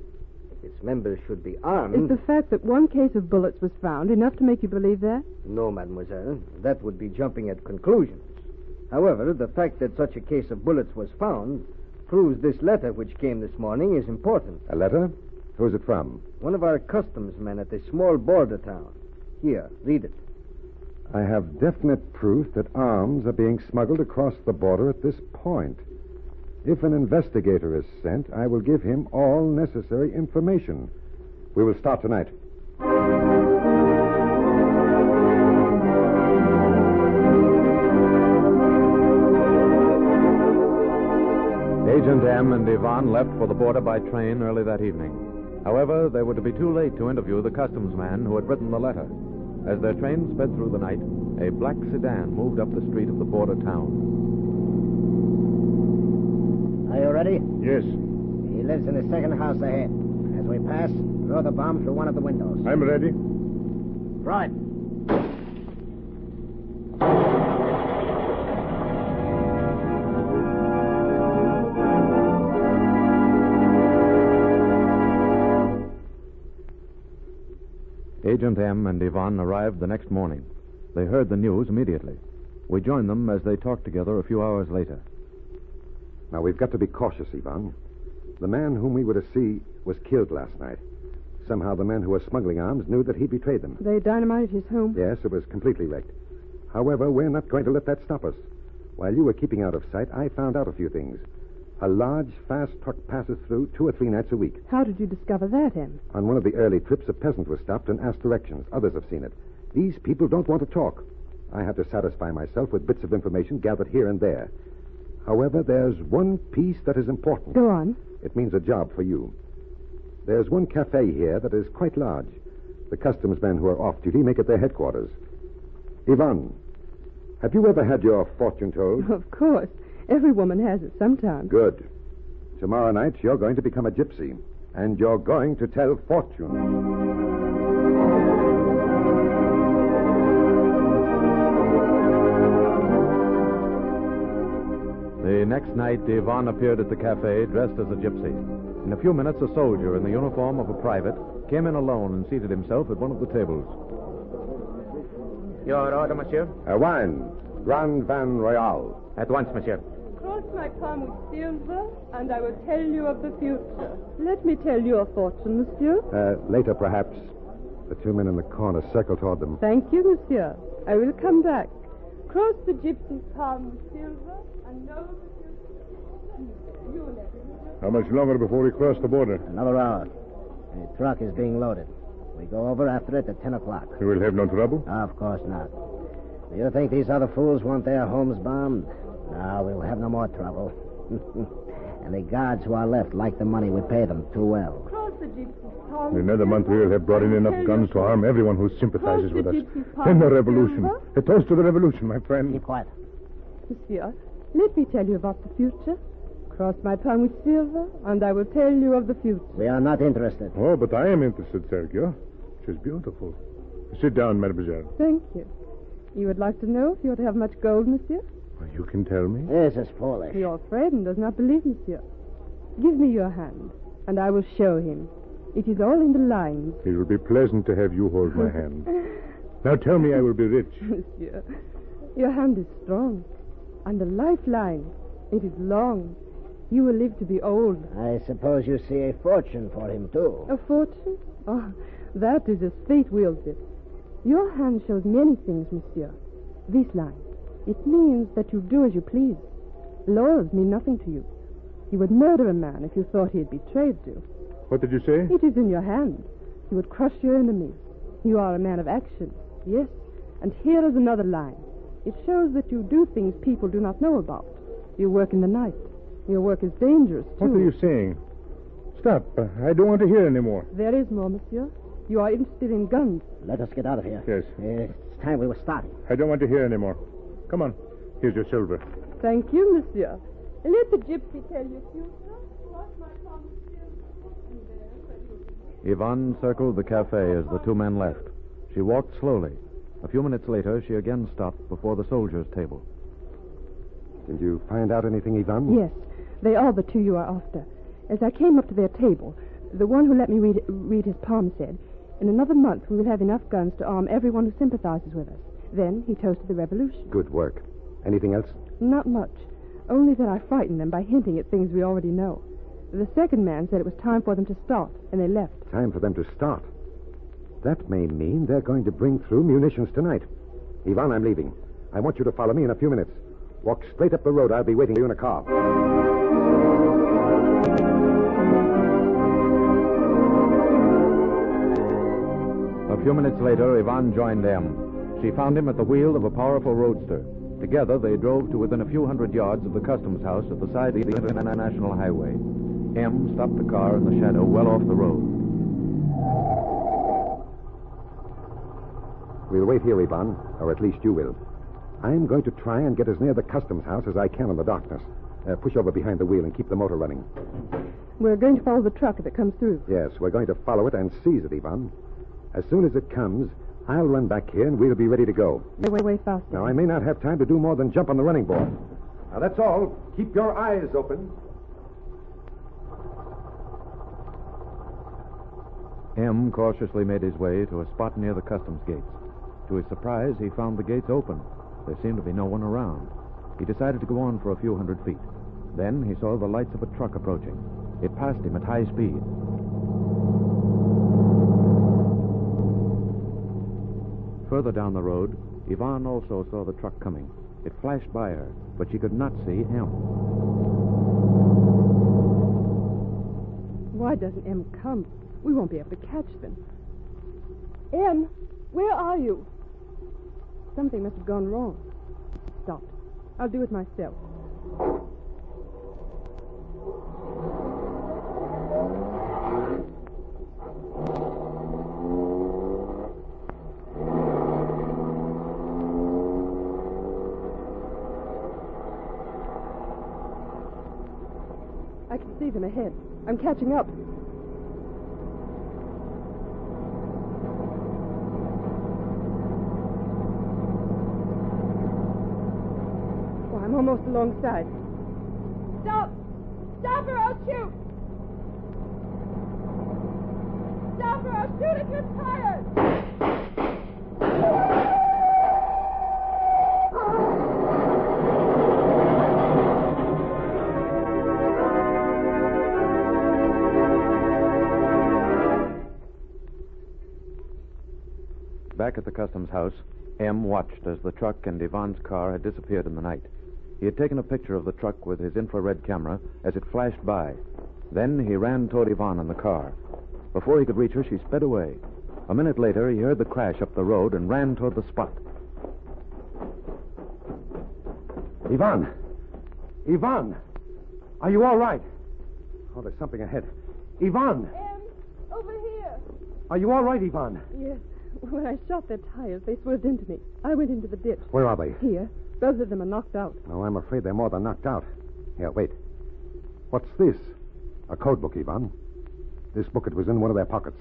If its members should be armed... Is the fact that one case of bullets was found enough to make you believe that? No, mademoiselle. That would be jumping at conclusions. However, the fact that such a case of bullets was found proves this letter which came this morning is important. A letter? Who's it from? One of our customs men at a small border town. Here, read it. I have definite proof that arms are being smuggled across the border at this point. If an investigator is sent, I will give him all necessary information. We will start tonight. Agent M and Ivan left for the border by train early that evening. However, they were to be too late to interview the customs man who had written the letter. As their train sped through the night, a black sedan moved up the street of the border town. Are you ready? Yes. He lives in the second house ahead. As we pass, throw the bomb through one of the windows. I'm ready. Right. Agent M and Ivan arrived the next morning. They heard the news immediately. We joined them as they talked together a few hours later. Now, we've got to be cautious, Ivan. The man whom we were to see was killed last night. Somehow the men who were smuggling arms knew that he betrayed them. They dynamited his home? Yes, it was completely wrecked. However, we're not going to let that stop us. While you were keeping out of sight, I found out a few things. A large, fast truck passes through 2 or 3 nights a week. How did you discover that, Em? On one of the early trips, a peasant was stopped and asked directions. Others have seen it. These people don't want to talk. I have to satisfy myself with bits of information gathered here and there. However, there's one piece that is important. Go on. It means a job for you. There's one cafe here that is quite large. The customs men who are off duty make it their headquarters. Yvonne, have you ever had your fortune told? Of course. Every woman has it sometime. Good. Tomorrow night, you're going to become a gypsy, and you're going to tell fortunes. The next night, Yvonne appeared at the cafe dressed as a gypsy. In a few minutes, a soldier in the uniform of a private came in alone and seated himself at one of the tables. Your order, monsieur? Wine. Grand Van Royal. At once, monsieur. Cross my palm with silver, and I will tell you of the future. Let me tell you a fortune, monsieur. Later, perhaps. The 2 men in the corner circle toward them. Thank you, monsieur. I will come back. Cross the gypsy's palm with silver, and know the future. You let me. How much longer before we cross the border? Another hour. The truck is being loaded. We go over after it at 10 o'clock. You will have no trouble? Of course not. Do you think these other fools want their homes bombed? No, we'll have no more trouble. And the guards who are left like the money we pay them too well. Cross the gypsy's palm. In another month, we will have brought in enough guns to arm everyone who sympathizes with us. And the revolution. A toast to the revolution, my friend. Keep quiet. Monsieur, let me tell you about the future. Cross my palm with silver, and I will tell you of the future. We are not interested. Oh, but I am interested, Sergio. She's beautiful. Sit down, mademoiselle. Thank you. You would like to know if you are to have much gold, monsieur? You can tell me. This is foolish. Your friend does not believe, monsieur. Give me your hand, and I will show him. It is all in the lines. It will be pleasant to have you hold my hand. Now tell me I will be rich. Monsieur, your hand is strong, and the lifeline, it is long. You will live to be old. I suppose you see a fortune for him, too. A fortune? Oh, that is as fate wills it. Your hand shows many things, monsieur. This line. It means that you do as you please. Laws mean nothing to you. You would murder a man if you thought he had betrayed you. What did you say? It is in your hand. You would crush your enemies. You are a man of action. Yes. And here is another line. It shows that you do things people do not know about. You work in the night. Your work is dangerous, too. What are you saying? Stop. I don't want to hear any more. There is more, monsieur. You are interested in guns. Let us get out of here. Yes. It's time we were starting. I don't want to hear any more. Come on. Here's your silver. Thank you, monsieur. Let the gypsy tell you future. Cross my palm with silver. Yvonne circled the cafe as the 2 men left. She walked slowly. A few minutes later, she again stopped before the soldiers' table. Did you find out anything, Yvonne? Yes. They are the 2 you are after. As I came up to their table, the one who let me read his palm said, in another month we will have enough guns to arm everyone who sympathizes with us. Then he toasted the revolution. Good work. Anything else? Not much. Only that I frightened them by hinting at things we already know. The second man said it was time for them to start, and they left. Time for them to start. That may mean they're going to bring through munitions tonight. Yvonne, I'm leaving. I want you to follow me in a few minutes. Walk straight up the road. I'll be waiting for you in a car. A few minutes later, Yvonne joined M. She found him at the wheel of a powerful roadster. Together, they drove to within a few hundred yards of the customs house at the side of the international highway. M stopped the car in the shadow well off the road. We'll wait here, Yvonne, or at least you will. I'm going to try and get as near the customs house as I can in the darkness. Push over behind the wheel and keep the motor running. We're going to follow the truck if it comes through. Yes, we're going to follow it and seize it, Yvonne. As soon as it comes, I'll run back here and we'll be ready to go. Way faster. Now, I may not have time to do more than jump on the running board. Now, that's all. Keep your eyes open. M cautiously made his way to a spot near the customs gates. To his surprise, he found the gates open. There seemed to be no one around. He decided to go on for a few hundred feet. Then he saw the lights of a truck approaching. It passed him at high speed. Further down the road, Yvonne also saw the truck coming. It flashed by her, but she could not see M. Why doesn't M come? We won't be able to catch them. M, where are you? Something must have gone wrong. Stop. I'll do it myself. I can see them ahead. I'm catching up. Oh, I'm almost alongside. Stop! Stop or I'll shoot! Stop or I'll shoot at your tires! Back at the customs house, M watched as the truck and Yvonne's car had disappeared in the night. He had taken a picture of the truck with his infrared camera as it flashed by. Then he ran toward Yvonne in the car. Before he could reach her, she sped away. A minute later, he heard the crash up the road and ran toward the spot. Yvonne! Yvonne! Are you all right? Oh, there's something ahead. Yvonne! M, over here. Are you all right, Yvonne? Yes. When I shot their tires, they swerved into me. I went into the ditch. Where are they? Here. Both of them are knocked out. Oh, I'm afraid they're more than knocked out. Here, wait. What's this? A code book, Yvonne. This book, it was in one of their pockets.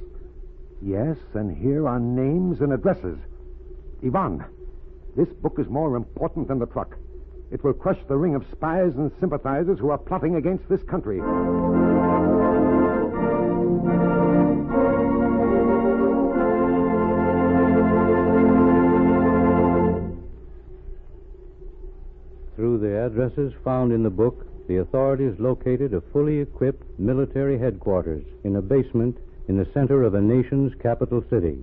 Yes, and here are names and addresses. Yvonne, this book is more important than the truck. It will crush the ring of spies and sympathizers who are plotting against this country. Through the addresses found in the book, the authorities located a fully equipped military headquarters in a basement in the center of a nation's capital city.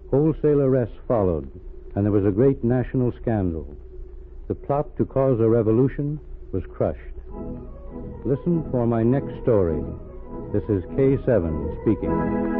Wholesale arrests followed, and there was a great national scandal. The plot to cause a revolution was crushed. Listen for my next story. This is K7 speaking.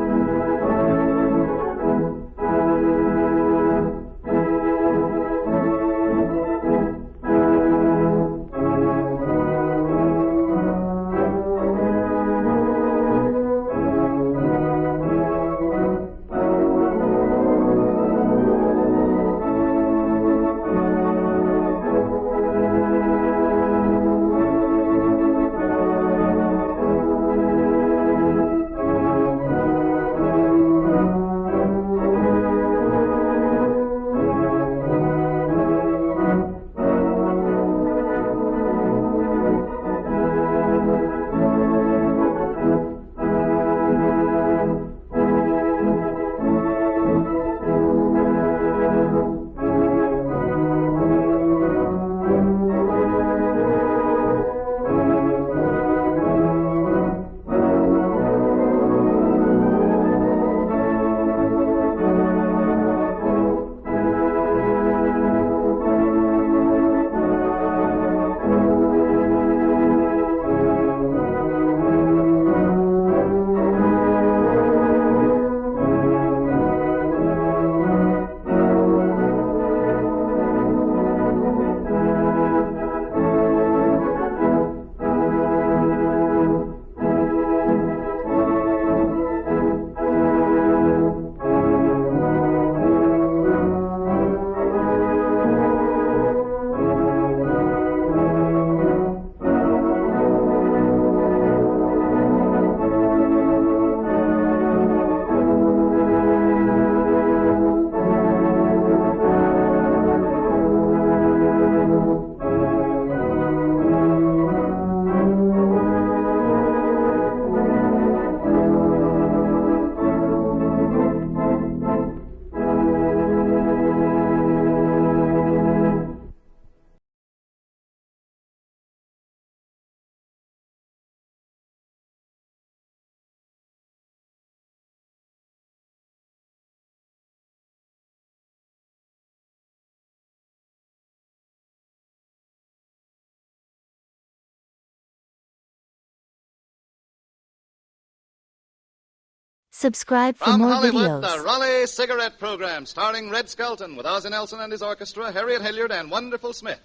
Subscribe for From more Hollywood, videos. the Raleigh Cigarette Program, starring Red Skelton with Ozzie Nelson and his orchestra, Harriet Hilliard, and Wonderful Smith.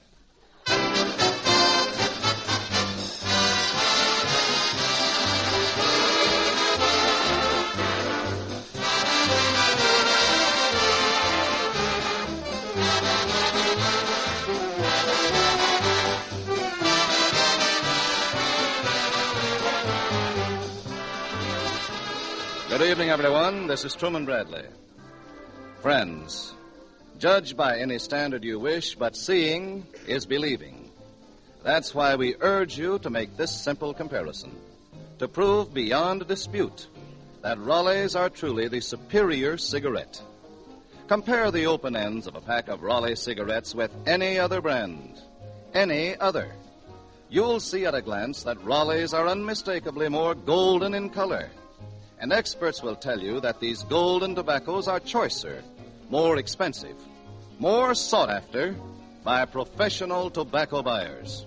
Good evening, everyone. This is Truman Bradley. Friends, judge by any standard you wish, but seeing is believing. That's why we urge you to make this simple comparison, to prove beyond dispute that Raleighs are truly the superior cigarette. Compare the open ends of a pack of Raleigh cigarettes with any other brand, any other. You'll see at a glance that Raleighs are unmistakably more golden in color. And experts will tell you that these golden tobaccos are choicer, more expensive, more sought after by professional tobacco buyers.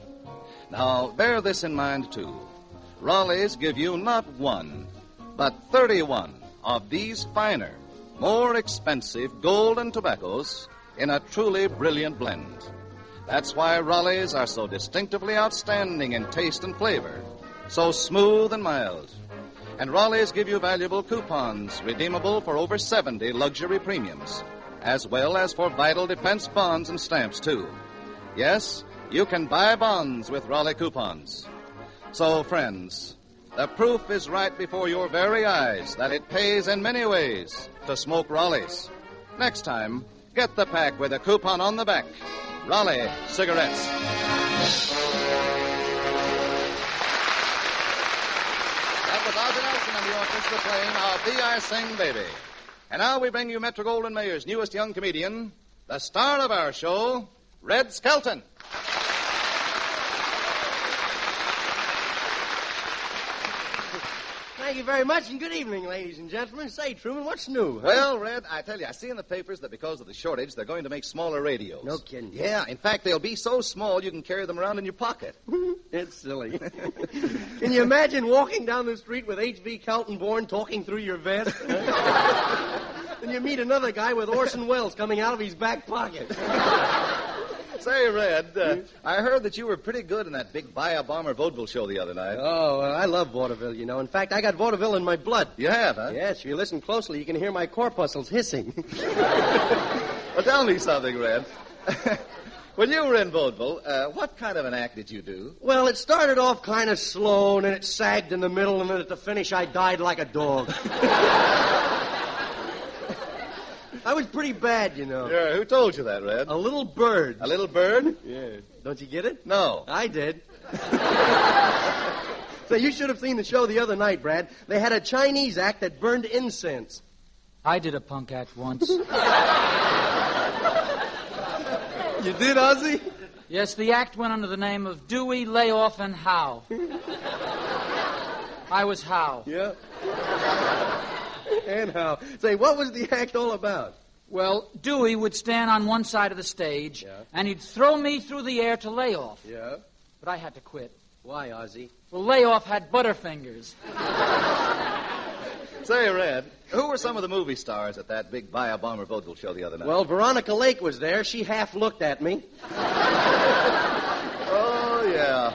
Now, bear this in mind, too. Raleighs give you not one, but 31 of these finer, more expensive golden tobaccos in a truly brilliant blend. That's why Raleighs are so distinctively outstanding in taste and flavor, so smooth and mild. And Raleighs give you valuable coupons redeemable for over 70 luxury premiums, as well as for vital defense bonds and stamps, too. Yes, you can buy bonds with Raleigh coupons. So, friends, the proof is right before your very eyes that it pays in many ways to smoke Raleighs. Next time, get the pack with a coupon on the back. Raleigh cigarettes. With Ozzie Nelson and the orchestra playing I'll Be I Sing Baby. And now we bring you Metro-Goldwyn-Mayer's newest young comedian, the star of our show, Red Skelton. Thank you very much, and good evening, ladies and gentlemen. Say, Truman, what's new? Huh? Well, Red, I tell you, I see in the papers that because of the shortage, they're going to make smaller radios. No kidding. Yeah, in fact, they'll be so small you can carry them around in your pocket. It's silly. Can you imagine walking down the street with H.V. Kaltenborn talking through your vest? Then you meet another guy with Orson Welles coming out of his back pocket. Say, Red, I heard that you were pretty good in that big Buy-A-Bomber vaudeville show the other night. Oh, well, I love vaudeville, you know. In fact, I got vaudeville in my blood. You have, huh? Yes, if you listen closely, you can hear my corpuscles hissing. Well, tell me something, Red. When you were in vaudeville, what kind of an act did you do? Well, it started off kind of slow, and then it sagged in the middle, and then at the finish, I died like a dog. I was pretty bad, you know. Yeah, who told you that, Red? A little bird. A little bird? Yeah. Don't you get it? No. I did. So you should have seen the show the other night, Brad. They had a Chinese act that burned incense. I did a punk act once. You did, Ozzie? Yes, the act went under the name of Dewey, Layoff, and Howe. I was Howe. Yeah. And how? Say, what was the act all about? Well, Dewey would stand on one side of the stage, and he'd throw me through the air to Layoff. Yeah? But I had to quit. Why, Ozzie? Well, Layoff had butterfingers. Say, Red, who were some of the movie stars at that big Buy-A-Bomber vaudeville show the other night? Well, Veronica Lake was there. She half looked at me. Oh, yeah.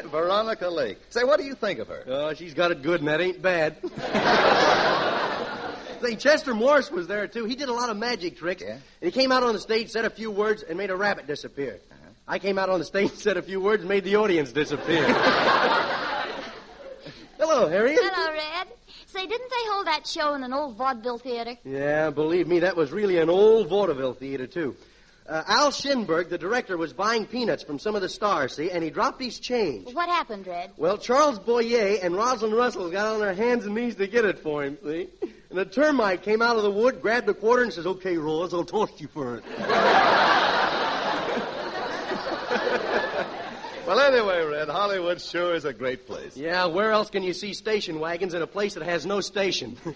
Veronica Lake. Say, what do you think of her? Oh, she's got it good, and that ain't bad. Say, Chester Morris was there, too. He did a lot of magic tricks. Yeah? And he came out on the stage, said a few words, and made a rabbit disappear. Uh-huh. I came out on the stage, said a few words, and made the audience disappear. Hello, Harriet. Hello, Red. Say, didn't they hold that show in an old vaudeville theater? Yeah, believe me, that was really an old vaudeville theater, too. Al Shinberg, the director, was buying peanuts from some of the stars, see, and he dropped his change. What happened, Red? Well, Charles Boyer and Rosalind Russell got on their hands and knees to get it for him, see? And the termite came out of the wood, grabbed a quarter, and says, "Okay, Ross, I'll toss you for it." Well, anyway, Red, Hollywood sure is a great place. Yeah, where else can you see station wagons in a place that has no station? Say,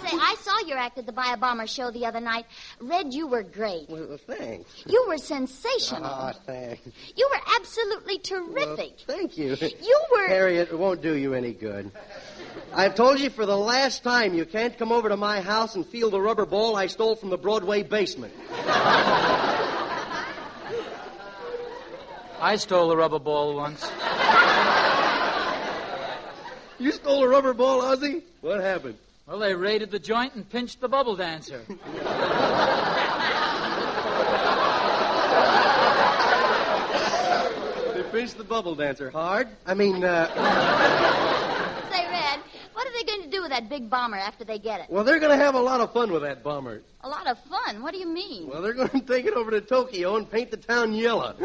Say, I saw your act at the Buy a Bomber show the other night. Red, you were great. Well, thanks. You were sensational. Ah, thanks. You were absolutely terrific. Well, thank you. You were... Harriet, it won't do you any good. I've told you for the last time you can't come over to my house and feel the rubber ball I stole from the Broadway basement. I stole a rubber ball once. You stole a rubber ball, Ozzy? What happened? Well, they raided the joint and pinched the bubble dancer. They pinched the bubble dancer hard? I mean, Say, Red, what are they going to do with that big bomber after they get it? well, they're going to have a lot of fun with that bomber. A lot of fun? What do you mean? Well, they're going to take it over to Tokyo and paint the town yellow.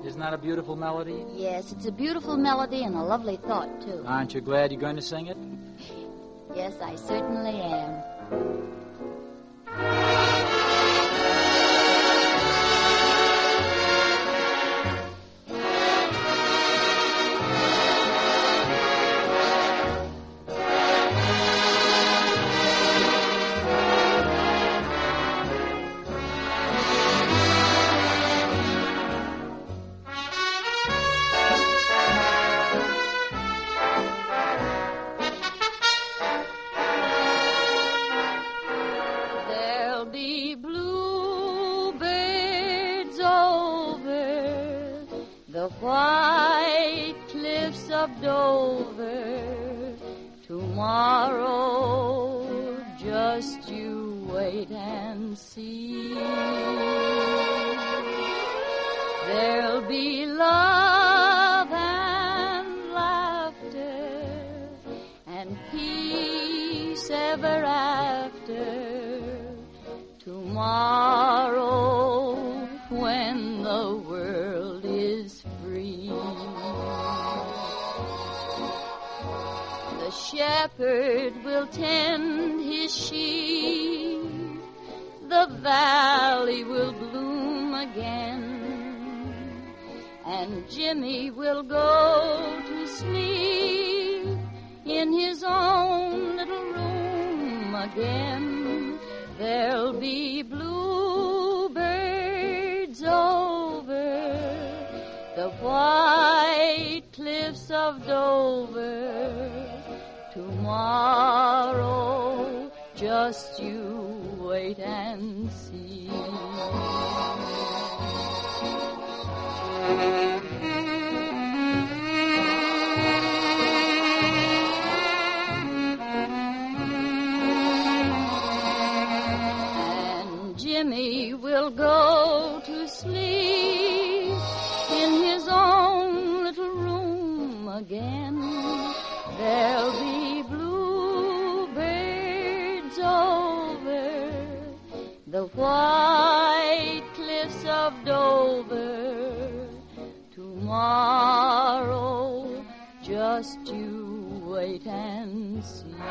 Isn't that a beautiful melody? Yes, it's a beautiful melody and a lovely thought, too. Aren't you glad you're going to sing it? Yes, I certainly am. There'll be bluebirds over the white cliffs of Dover. Tomorrow, just you wait and see. There'll be love and laughter and peace ever after. Tomorrow, when the world is free, the shepherd will tend his sheep, the valley will bloom again, and Jimmy will go to sleep in his own little room again. There'll be bluebirds over the white cliffs of Dover. Tomorrow, just you wait and see. Jimmy will go to sleep in his own little room again. There'll be bluebirds over the white cliffs of Dover. Tomorrow, just you wait and see.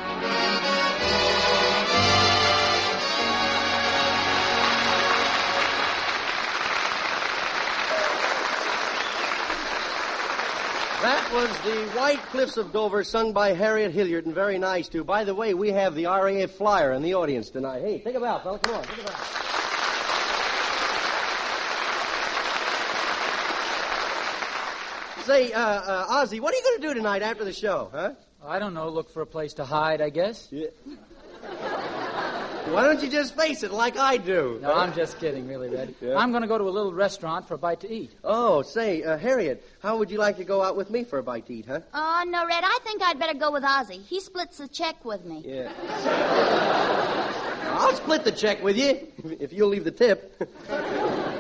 That was the White Cliffs of Dover, sung by Harriet Hilliard, and very nice, too. By the way, we have the RAF flyer in the audience tonight. Hey, take a bow, fella. Come on, take a bow. Say, Ozzy, what are you going to do tonight after the show, huh? I don't know. Look for a place to hide, I guess. Yeah. Why don't you just face it like I do? No, I'm just kidding, really, Red. Yeah. I'm going to go to a little restaurant for a bite to eat. Oh, say, Harriet, how would you like to go out with me for a bite to eat, huh? Oh, no, Red, I think I'd better go with Ozzy. He splits the check with me. Yeah. I'll split the check with you, if you'll leave the tip.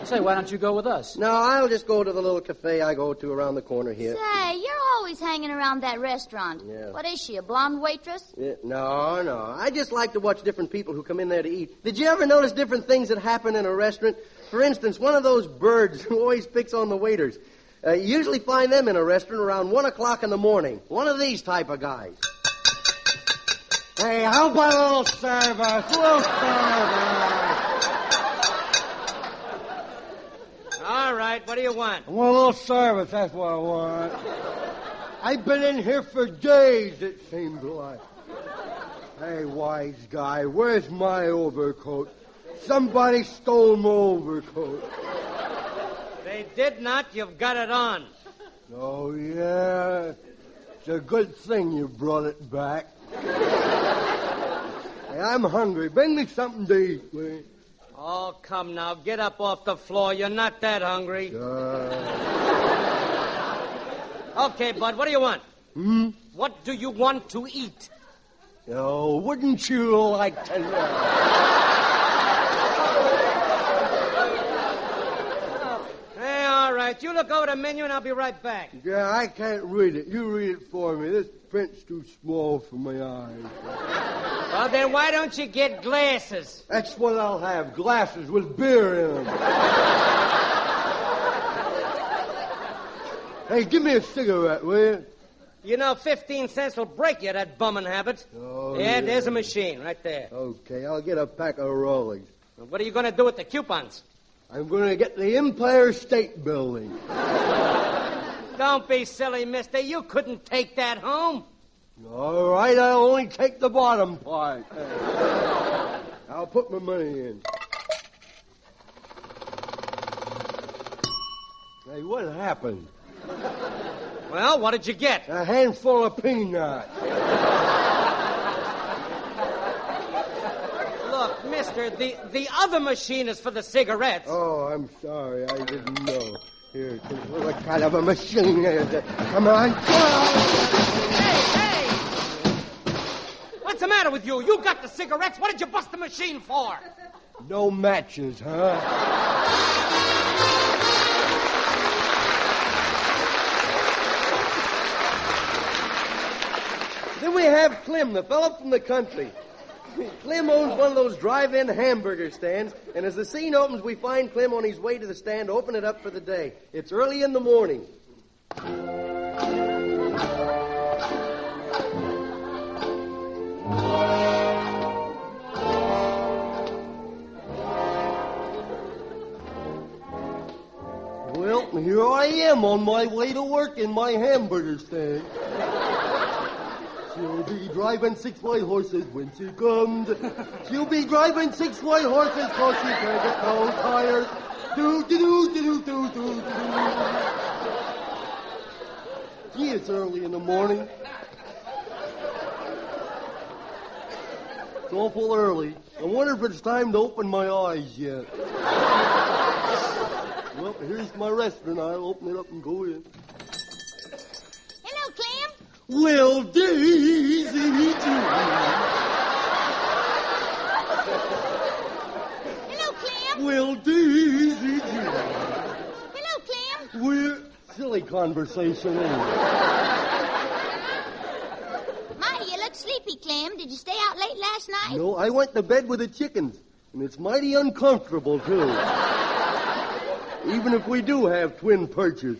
Say, why don't you go with us? No, I'll just go to the little cafe I go to around the corner here. Say, you're always hanging around that restaurant. Yeah. What is she, a blonde waitress? Yeah, no. I just like to watch different people who come in there to eat. Did you ever notice different things that happen in a restaurant? For instance, one of those birds who always picks on the waiters. You usually find them in a restaurant around 1 o'clock in the morning. One of these type of guys. Hey, how about a little service? A little service. All right, what do you want? I want a little service, that's what I want. I've been in here for days, it seems like. Hey, wise guy, where's my overcoat? Somebody stole my overcoat. They did not. You've got it on. Oh, yeah. It's a good thing you brought it back. Hey, I'm hungry. Bring me something to eat, please. Oh, come now. Get up off the floor. You're not that hungry. Okay, Bud, what do you want? What do you want to eat? Oh, wouldn't you like to know? Hey, all right. You look over the menu and I'll be right back. Yeah, I can't read it. You read it for me. This print's too small for my eyes. Well, then why don't you get glasses? That's what I'll have. Glasses with beer in them. Hey, give me a cigarette, will you? You know, 15 cents will break you, that bumming habit. Oh, yeah, there's a machine right there. Okay, I'll get a pack of Rollies. What are you going to do with the coupons? I'm going to get the Empire State Building. Don't be silly, mister. You couldn't take that home. All right, I'll only take the bottom part. I'll put my money in. Hey, what happened? Well, what did you get? A handful of peanuts. Look, mister, the other machine is for the cigarettes. Oh, I'm sorry. I didn't know. Here, what kind of a machine is it? Come on. Hey! What's the matter with you? You got the cigarettes. What did you bust the machine for? No matches, huh? Then we have Clem, the fellow from the country. Clem owns one of those drive-in hamburger stands, and as the scene opens, we find Clem on his way to the stand to open it up for the day. It's early in the morning. Well, here I am on my way to work in my hamburger stand. She'll be driving 6 white horses when she comes. She'll be driving 6 white horses cause she can't get no tires. Do. Gee, it's early in the morning. It's awful early. I wonder if it's time to open my eyes yet. Well, here's my restaurant. I'll open it up and go in. Hello, Clem. Well, Daisy, Hello, Clem. Well, Daisy, Hello, Clem. We're silly conversation, ain't it? My, you look sleepy, Clem. Did you stay out late last night? No, I went to bed with the chickens, and it's mighty uncomfortable, too. Even if we do have twin perches.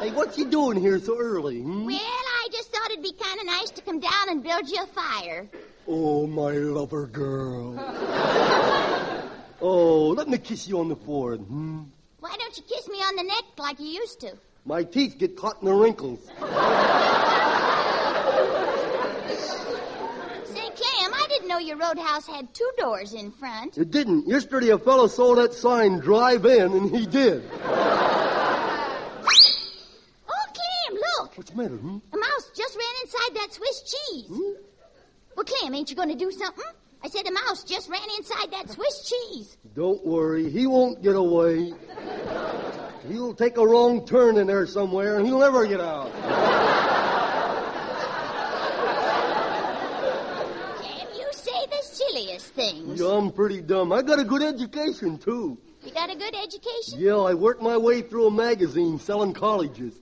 Hey, what you doing here so early? Well, I just thought it'd be kind of nice to come down and build you a fire. Oh, my lover girl. Oh, let me kiss you on the forehead. Why don't you kiss me on the neck like you used to? My teeth get caught in the wrinkles. Say, Clem, I didn't know your roadhouse had 2 doors in front. It didn't. Yesterday a fellow saw that sign, drive in, and he did. What's the matter, A mouse just ran inside that Swiss cheese. Well, Clem, ain't you going to do something? I said a mouse just ran inside that Swiss cheese. Don't worry. He won't get away. He'll take a wrong turn in there somewhere, and he'll never get out. Clem, you say the silliest things. Yeah, I'm pretty dumb. I got a good education, too. You got a good education? Yeah, I worked my way through a magazine selling colleges.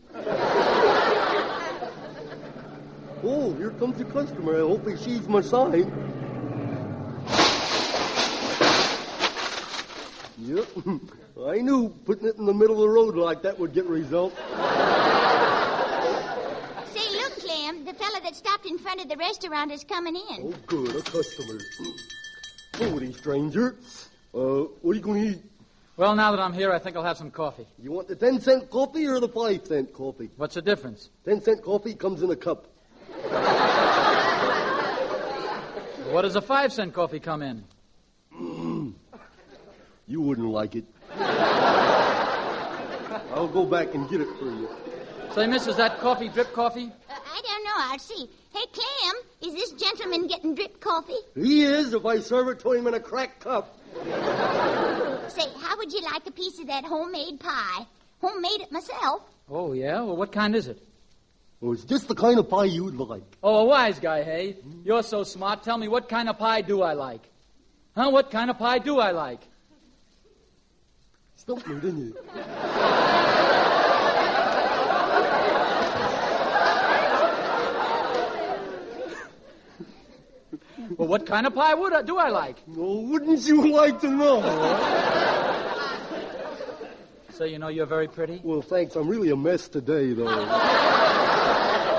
Oh, here comes the customer. I hope he sees my sign. Yep. I knew putting it in the middle of the road like that would get results. Say, look, Clem, the fella that stopped in front of the restaurant is coming in. Oh, good, a customer. Howdy, stranger. What are you going to eat? Well, now that I'm here, I think I'll have some coffee. You want the 10-cent coffee or the 5-cent coffee? What's the difference? 10-cent coffee comes in a cup. What does a 5-cent coffee come in? You wouldn't like it. I'll go back and get it for you. Say, miss, is that coffee drip coffee? I don't know. I'll see. Hey, Clem, is this gentleman getting drip coffee? He is if I serve it to him in a cracked cup. Say, how would you like a piece of that homemade pie? Homemade it myself. Oh, yeah? Well, what kind is it? Oh, it's just the kind of pie you'd like. Oh, a wise guy, hey? You're so smart. Tell me, what kind of pie do I like? Huh? What kind of pie do I like? Stumped me, didn't you? Well, what kind of pie do I like? Oh, wouldn't you like to know? So you know you're very pretty? Well, thanks. I'm really a mess today, though.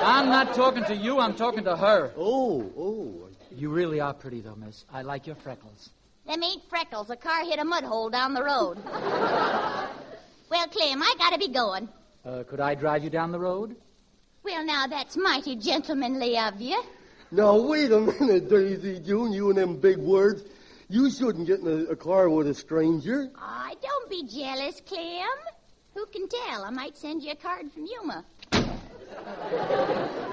I'm not talking to you. I'm talking to her. Oh. You really are pretty, though, miss. I like your freckles. Them ain't freckles. A car hit a mud hole down the road. Well, Clem, I gotta be going. Could I drive you down the road? Well, now, that's mighty gentlemanly of you. Now, wait a minute, Daisy June, you and them big words. You shouldn't get in a car with a stranger. Aw, don't be jealous, Clem. Who can tell? I might send you a card from Yuma.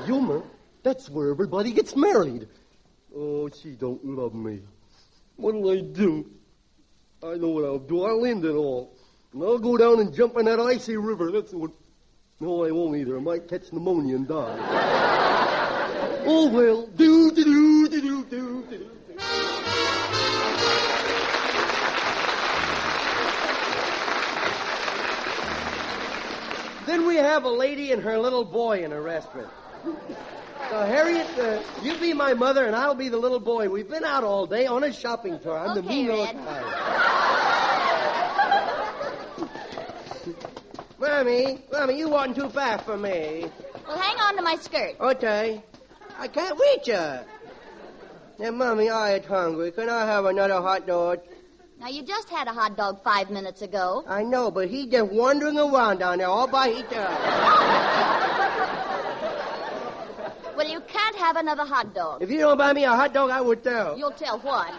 Yuma? That's where everybody gets married. Oh, she don't love me. What'll I do? I know what I'll do. I'll end it all. And I'll go down and jump in that icy river. That's what... No, I won't either. I might catch pneumonia and die. Oh, well. Do. Then we have a lady and her little boy in a restaurant. So, Harriet, you be my mother and I'll be the little boy. We've been out all day on a shopping tour. I'm the mean old guy. Mommy, you wasn't too fast for me. Well, hang on to my skirt. Okay. I can't reach her. Now, Mommy, I ain't hungry. Can I have another hot dog? Now, you just had a hot dog 5 minutes ago. I know, but he's just wandering around down there all by himself. Well, you can't have another hot dog. If you don't buy me a hot dog, I would tell. You'll tell what?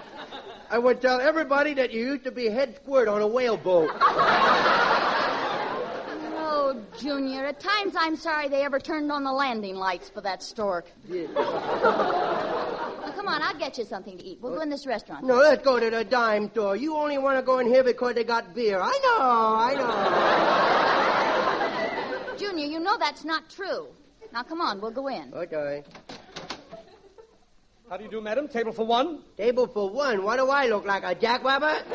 I would tell everybody that you used to be head squirt on a whaleboat. Oh, Junior, at times I'm sorry they ever turned on the landing lights for that stork. Yeah. Now, come on, I'll get you something to eat. We'll go in this restaurant. No, let's go to the dime store. You only want to go in here because they got beer. I know. Junior, you know that's not true. Now, come on, we'll go in. Okay. How do you do, madam? Table for one? Table for one? What do I look like, a jackrabbit?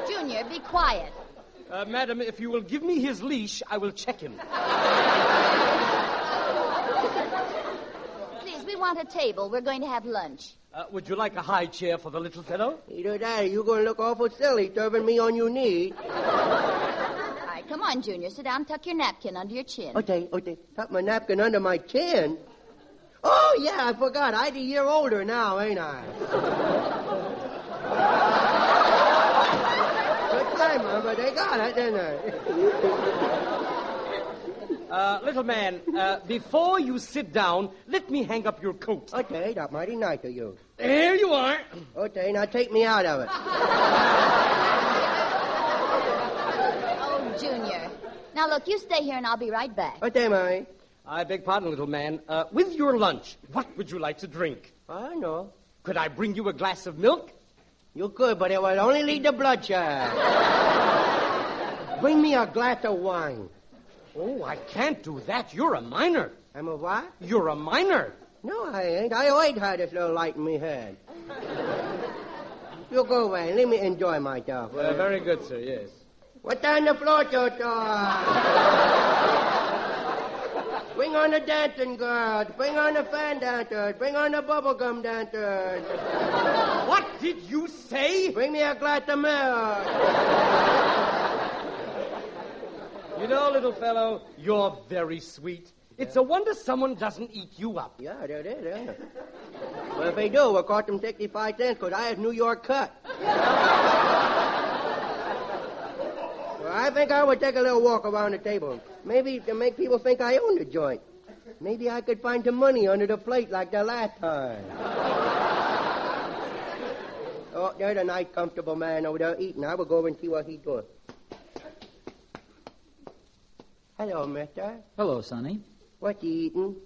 Junior, be quiet. Madam, if you will give me his leash, I will check him. Please, we want a table. We're going to have lunch. Would you like a high chair for the little fellow? Either that or you're going to look awful silly serving me on your knee. All right, come on, Junior. Sit down and tuck your napkin under your chin. Okay. Tuck my napkin under my chin. Oh, yeah, I forgot. I'm a year older now, ain't I? Good time, Mama. They got it, didn't they? Little man, before you sit down, let me hang up your coat. Okay, that's mighty nice of you. There you are. Okay, now take me out of it. Oh, Junior. Now, look, you stay here and I'll be right back. Okay, Mommy. I beg pardon, little man. With your lunch, what would you like to drink? I know. Could I bring you a glass of milk? You could, but it would only lead to bloodshed. Bring me a glass of wine. Oh, I can't do that. You're a minor. I'm a what? You're a minor. No, I ain't. I always had this little light in me head. You go away and let me enjoy myself. Very good, sir, yes. What's on the floor, Toto? Bring on the dancing girls. Bring on the fan dancers. Bring on the bubblegum dancers. What did you say? Bring me a glass of milk. You know, little fellow, you're very sweet. It's a wonder someone doesn't eat you up. Yeah, they're there. Well, if they do, we'll cost them 65 cents because I have New York cut. Well, I think I would take a little walk around the table. Maybe to make people think I own the joint. Maybe I could find some money under the plate like the last time. Oh, there's a nice, comfortable man over there eating. I will go over and see what he's doing. Hello, mister. Hello, Sonny. What you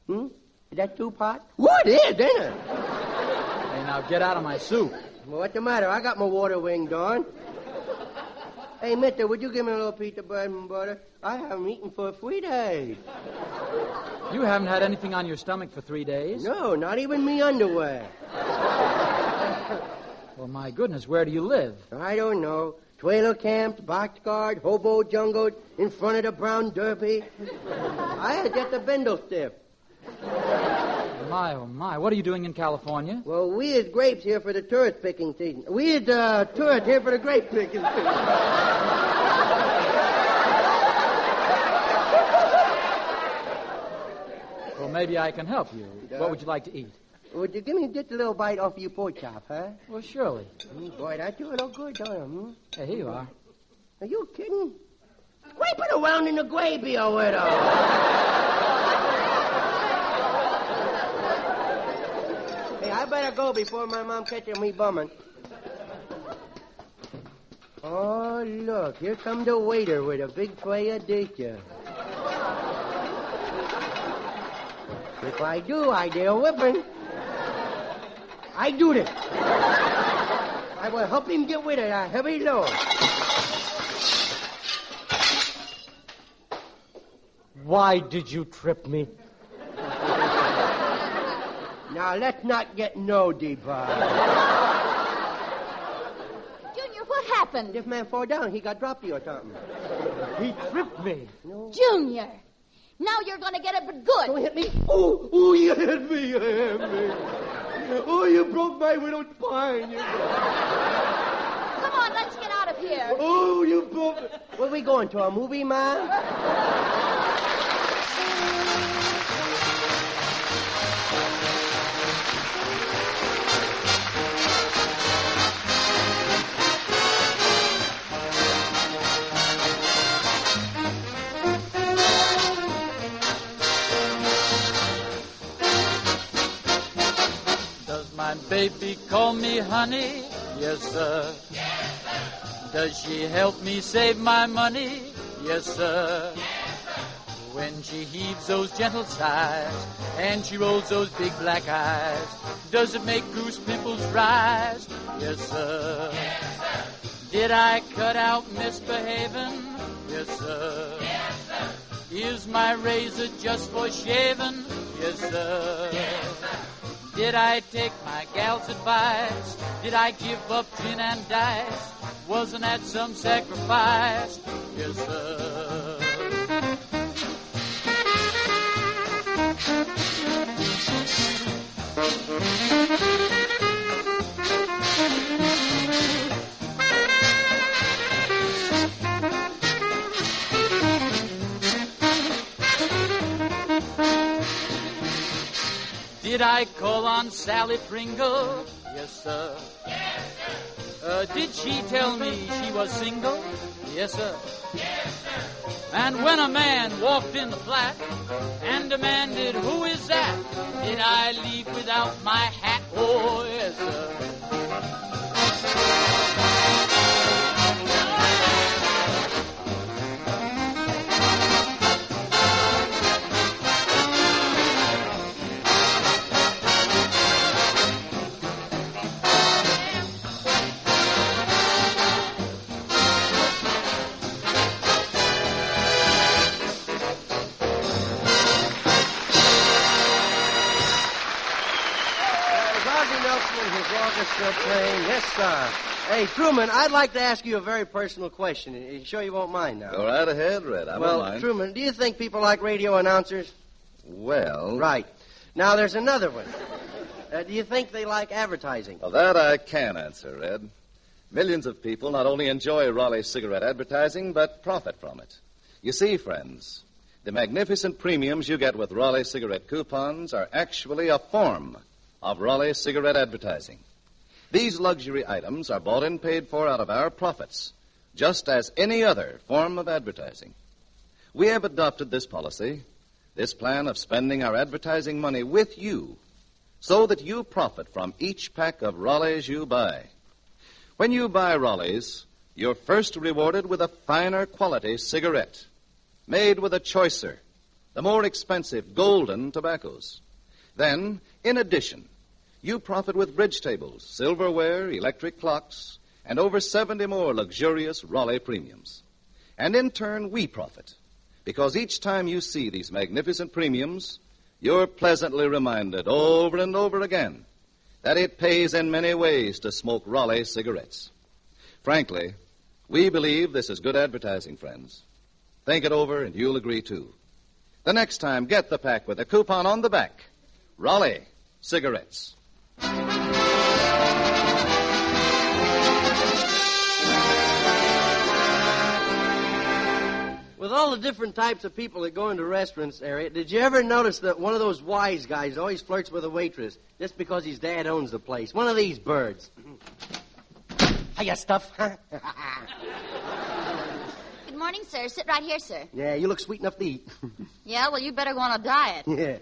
eating? Is that soup hot? What is dinner? Hey, now get out of my soup. Well, what's the matter? I got my water wings on. Hey, mister, would you give me a little piece of bread and butter? I haven't eaten for 3 days. You haven't had anything on your stomach for 3 days? No, not even me underwear. Well, my goodness, where do you live? I don't know. Trailer camps, boxcars, hobo jungles, in front of the brown derby. I had just a bindle stiff. My, oh, my. What are you doing in California? Well, we is grapes here for the tourist picking season. We is tourists here for the grape picking season. Well, maybe I can help you. What would you like to eat? Would you give me just a little bite off of your pork chop, huh? Well, surely. Boy, that sure look good, don't it? Hey, here you are. Are you kidding? Scrape it around in the gravy, or widow. Hey, I better go before my mom catches me bumming. Oh, look, here comes the waiter with a big tray of dishes. If I do, I dare whipping. I do this. I will help him get with it, a heavy load. Why did you trip me? Now, let's not get no deeper. Junior, what happened? This man fell down. He got dropped or something. He tripped me. No. Junior, now you're going to get it, but good. Don't hit me. Oh, you hit me. You hit me. Oh, you broke my widow's spine. Come on, let's get out of here. Oh, you broke... Where we going, to a movie, man? My baby call me honey? Yes, sir. Yes, sir. Does she help me save my money? Yes, sir. Yes, sir. When she heaves those gentle sighs and she rolls those big black eyes, does it make goose pimples rise? Yes, sir. Yes, sir. Did I cut out misbehaving? Yes, sir. Yes, sir. Is my razor just for shaving? Yes, sir. Yes, sir. Did I take my gal's advice? Did I give up gin and dice? Wasn't that some sacrifice? Yes, sir. Did I call on Sally Pringle? Yes, sir. Yes, sir. Did she tell me she was single? Yes, sir. Yes, sir. And when a man walked in the flat and demanded, who is that? Did I leave without my hat? Oh, yes, sir. Still playing. Yes, sir. Hey, Truman, I'd like to ask you a very personal question. You sure you won't mind now? Go right ahead, Red. I well, don't mind. Truman, do you think people like radio announcers? Well... Right. Now, there's another one. Do you think they like advertising? Well, that I can answer, Red. Millions of people not only enjoy Raleigh cigarette advertising, but profit from it. You see, friends, The magnificent premiums you get with Raleigh cigarette coupons are actually a form of Raleigh cigarette advertising. These luxury items are bought and paid for out of our profits, just as any other form of advertising. We have adopted this policy, this plan of spending our advertising money with you, so that you profit from each pack of Raleighs you buy. When you buy Raleighs, you're first rewarded with a finer quality cigarette, made with a choicer, the more expensive golden tobaccos. Then, in addition, you profit with bridge tables, silverware, electric clocks, and over 70 more luxurious Raleigh premiums. And in turn, we profit, because each time you see these magnificent premiums, you're pleasantly reminded over and over again that it pays in many ways to smoke Raleigh cigarettes. Frankly, we believe this is good advertising, friends. Think it over and you'll agree, too. The next time, get the pack with a coupon on the back. Raleigh cigarettes. With all the different types of people that go into restaurants, Harriet, did you ever notice that one of those wise guys always flirts with a waitress just because his dad owns the place? One of these birds. Hiya, stuff, huh? Good morning, sir. Sit right here, sir. Yeah, you look sweet enough to eat. Yeah, well, you better go on a diet. Yeah.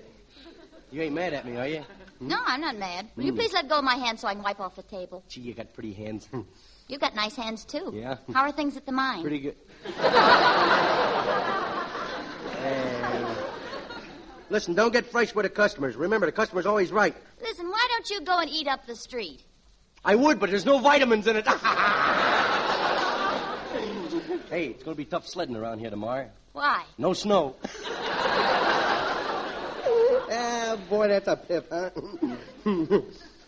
You ain't mad at me, are you? No, I'm not mad. Will you please let go of my hand so I can wipe off the table? Gee, you got pretty hands. You got nice hands, too. Yeah? How are things at the mine? Pretty good. Listen, don't get fresh with the customers. Remember, the customer's always right. Listen, why don't you go and eat up the street? I would, but there's no vitamins in it. Hey, it's going to be tough sledding around here tomorrow. Why? No snow. Boy, that's a pip, huh?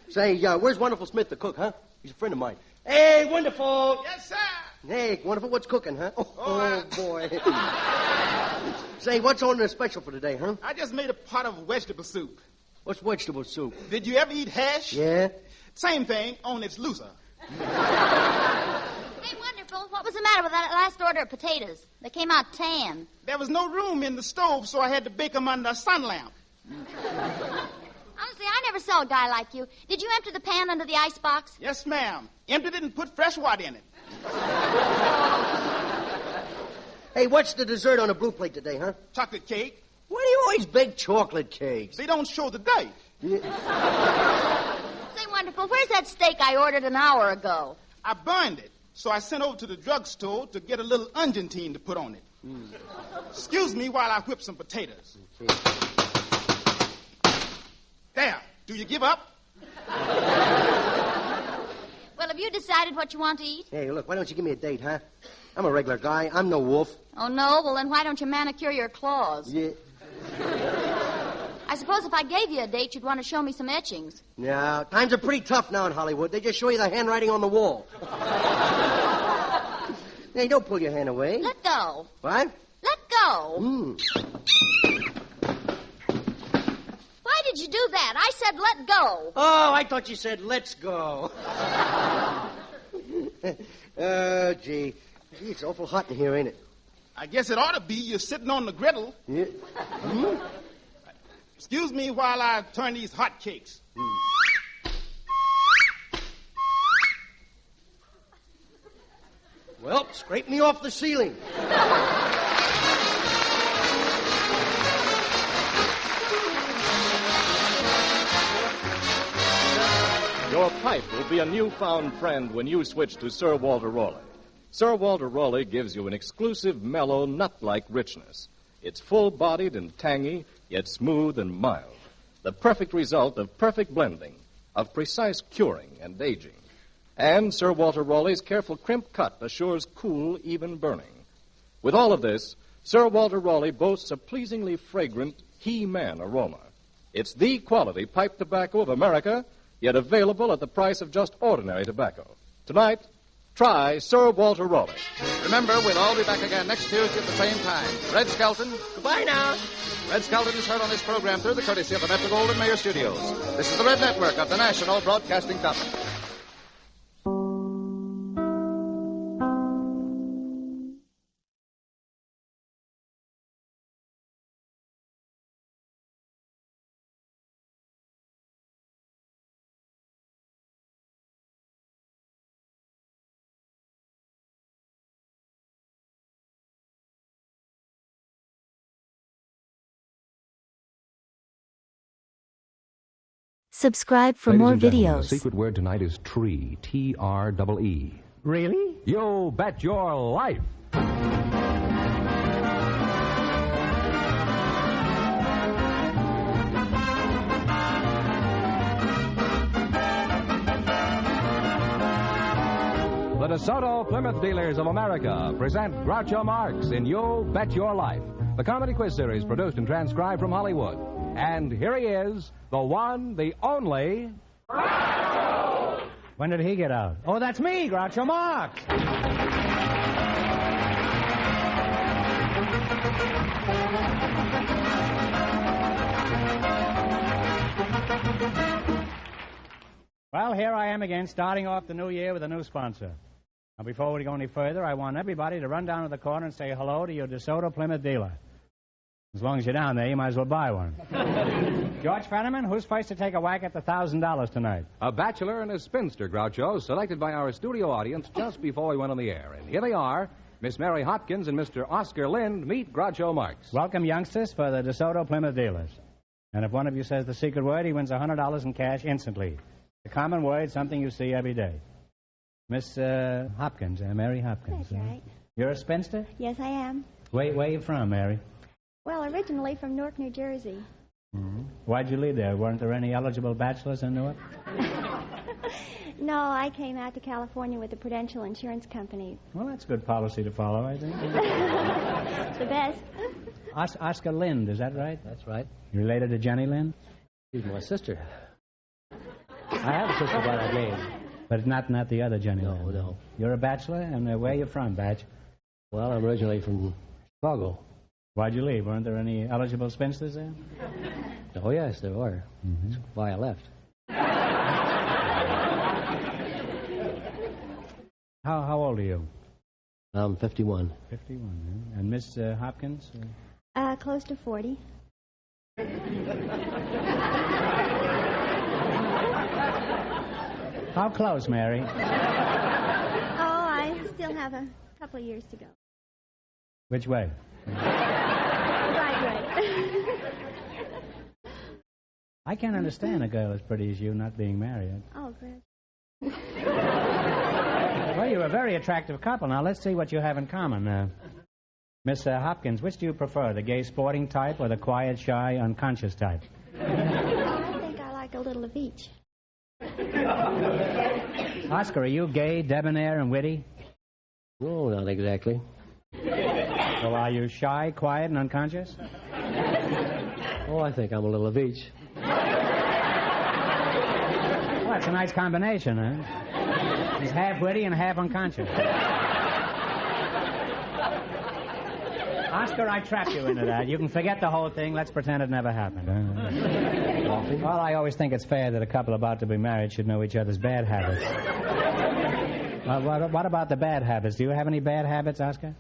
Say, where's Wonderful Smith, the cook, huh? He's a friend of mine. Hey, Wonderful! Yes, sir. Hey, Wonderful, what's cooking, huh? Oh, boy. Say, what's on the special for today, huh? I just made a pot of vegetable soup. What's vegetable soup? Did you ever eat hash? Yeah. Same thing, only it's looser. Hey, Wonderful, what was the matter with that last order of potatoes? They came out tan. There was no room in the stove, so I had to bake them under a sun lamp. Honestly, I never saw a guy like you. Did you empty the pan under the icebox? Yes, ma'am. Emptied it and put fresh water in it. Hey, what's the dessert on a blue plate today, huh? Chocolate cake. Why do you always bake chocolate cakes? They don't show the date. Say, Wonderful, where's that steak I ordered an hour ago? I burned it, so I sent over to the drugstore to get a little Argentine to put on it. Excuse me while I whip some potatoes. Okay. There. Do you give up? Well, have you decided what you want to eat? Hey, look, why don't you give me a date, huh? I'm a regular guy. I'm no wolf. Oh, no? Well, then why don't you manicure your claws? Yeah. I suppose if I gave you a date, you'd want to show me some etchings. No, times are pretty tough now in Hollywood. They just show you the handwriting on the wall. Hey, don't pull your hand away. Let go. What? Let go. Why did you do that? I said let go. Oh, I thought you said let's go. Oh, gee. It's awful hot in here, ain't it? I guess it ought to be. You're sitting on the griddle. Yeah. Excuse me while I turn these hot cakes. Well, scrape me off the ceiling. Your pipe will be a newfound friend when you switch to Sir Walter Raleigh. Sir Walter Raleigh gives you an exclusive, mellow, nut-like richness. It's full-bodied and tangy, yet smooth and mild. The perfect result of perfect blending, of precise curing and aging. And Sir Walter Raleigh's careful crimp cut assures cool, even burning. With all of this, Sir Walter Raleigh boasts a pleasingly fragrant He-Man aroma. It's the quality pipe tobacco of America, yet available at the price of just ordinary tobacco. Tonight, try Sir Walter Raleigh. Remember, we'll all be back again next Tuesday at the same time. Red Skelton. Goodbye now. Red Skelton is heard on this program through the courtesy of the Metro-Goldwyn-Mayer Studios. This is the Red Network of the National Broadcasting Company. Subscribe for Ladies more and gentlemen, videos. The secret word tonight is tree. T-R-E-E. Really? You bet your life. The DeSoto Plymouth Dealers of America present Groucho Marx in You Bet Your Life, the comedy quiz series produced and transcribed from Hollywood. And here he is, the one, the only... Groucho! When did he get out? Oh, that's me, Groucho Marx! Well, here I am again, starting off the new year with a new sponsor. Now, before we go any further, I want everybody to run down to the corner and say hello to your DeSoto Plymouth dealer. As long as you're down there, you might as well buy one. George Fenneman, who's first to take a whack at the $1,000 tonight? A bachelor and a spinster, Groucho, selected by our studio audience just before we went on the air. And here they are, Miss Mary Hopkins and Mr. Oscar Lind. Meet Groucho Marx. Welcome, youngsters, for the DeSoto Plymouth dealers. And if one of you says the secret word, he wins $100 in cash instantly. The common word, something you see every day. Miss Hopkins, Mary Hopkins. That's right. You're a spinster? Yes, I am. Where are you from, Mary? Well, originally from Newark, New Jersey. Mm-hmm. Why'd you leave there? Weren't there any eligible bachelors in Newark? No, I came out to California with the Prudential Insurance Company. Well, that's good policy to follow, I think. The best. Oscar Lind, is that right? That's right. You related to Jenny Lind? She's my sister. I have a sister by that name. But not the other Jenny Lind? No. You're a bachelor, and where are you from, Batch? Well, I'm originally from Chicago. Why'd you leave? Weren't there any eligible spinsters there? Oh, yes, there were. Mm-hmm. That's why I left. How old are you? I'm 51. 51, yeah. And Miss Hopkins? Close to 40. How close, Mary? Oh, I still have a couple of years to go. Which way? Right. I can't understand a girl as pretty as you not being married. Oh, great. Well, you're a very attractive couple. Now, let's see what you have in common. Miss Hopkins, which do you prefer, the gay sporting type or the quiet, shy, unconscious type? I think I like a little of each. Oscar, are you gay, debonair, and witty? No, not exactly. Well, are you shy, quiet, and unconscious? Oh, I think I'm a little of each. Well, that's a nice combination, huh? He's half witty and half unconscious. Oscar, I trapped you into that. You can forget the whole thing. Let's pretend it never happened. Well, I always think it's fair that a couple about to be married should know each other's bad habits. What about the bad habits? Do you have any bad habits, Oscar?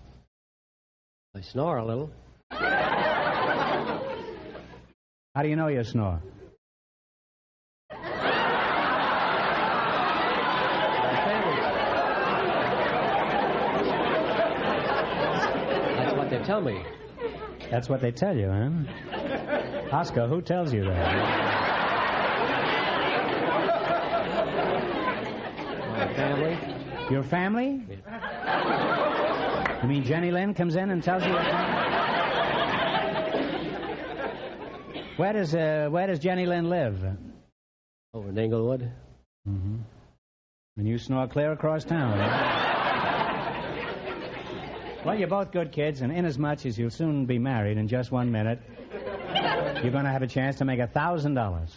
I snore a little. How do you know you snore? That's what they tell me. That's what they tell you, huh? Oscar, who tells you that? My family. Your family? Yeah. You mean Jenny Lind comes in and tells you Where does Jenny Lind live? Over in Englewood. Mm-hmm. And you snore clear across town, right? Well, you're both good kids, and inasmuch as you'll soon be married in just 1 minute, you're going to have a chance to make $1,000.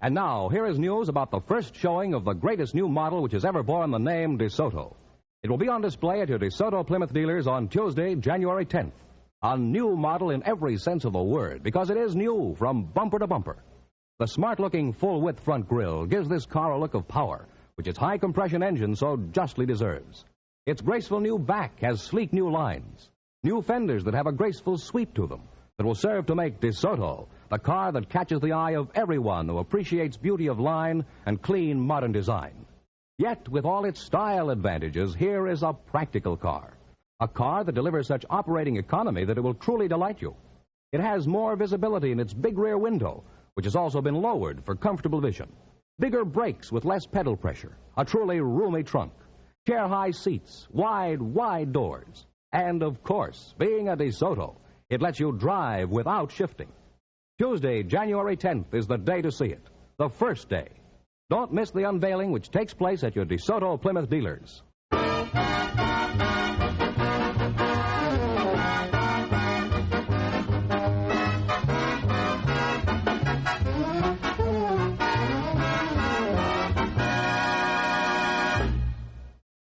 And now, here is news about the first showing of the greatest new model which has ever borne the name DeSoto. It will be on display at your DeSoto Plymouth dealers on Tuesday, January 10th. A new model in every sense of the word, because it is new from bumper to bumper. The smart-looking full-width front grille gives this car a look of power, which its high-compression engine so justly deserves. Its graceful new back has sleek new lines, new fenders that have a graceful sweep to them, that will serve to make DeSoto the car that catches the eye of everyone who appreciates beauty of line and clean modern design. Yet, with all its style advantages, here is a practical car. A car that delivers such operating economy that it will truly delight you. It has more visibility in its big rear window, which has also been lowered for comfortable vision. Bigger brakes with less pedal pressure. A truly roomy trunk. Chair-high seats. Wide doors. And, of course, being a DeSoto, it lets you drive without shifting. Tuesday, January 10th, is the day to see it. The first day. Don't miss the unveiling, which takes place at your DeSoto Plymouth dealers.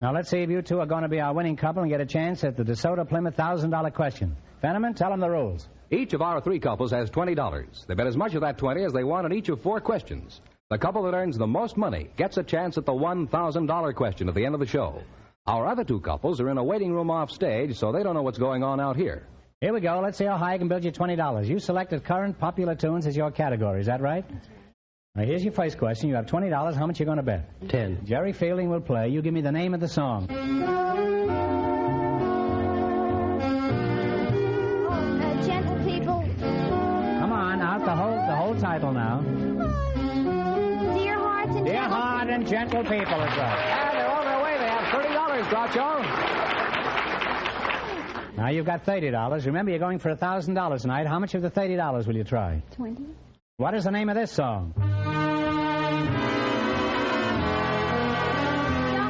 Now, let's see if you two are going to be our winning couple and get a chance at the DeSoto Plymouth $1,000 question. Fenneman, tell them the rules. Each of our 3 couples has $20. They bet as much of that 20 as they want on each of 4 questions. The couple that earns the most money gets a chance at the $1,000 question at the end of the show. Our other 2 couples are in a waiting room off stage, so they don't know what's going on out here. Here we go. Let's see how high I can build you $20. You selected current popular tunes as your category. Is that right? Now, here's your first question. You have $20. How much are you going to bet? 10. Jerry Fielding will play. You give me the name of the song. Gentle People. Come on, out the whole title now. Dear Hearts and Dear Gentle Heart and Gentle People is right. And they're on their way. They have $30, Groucho. Now you've got $30. Remember, you're going for $1,000 tonight. How much of the $30 will you try? 20. What is the name of this song? Don't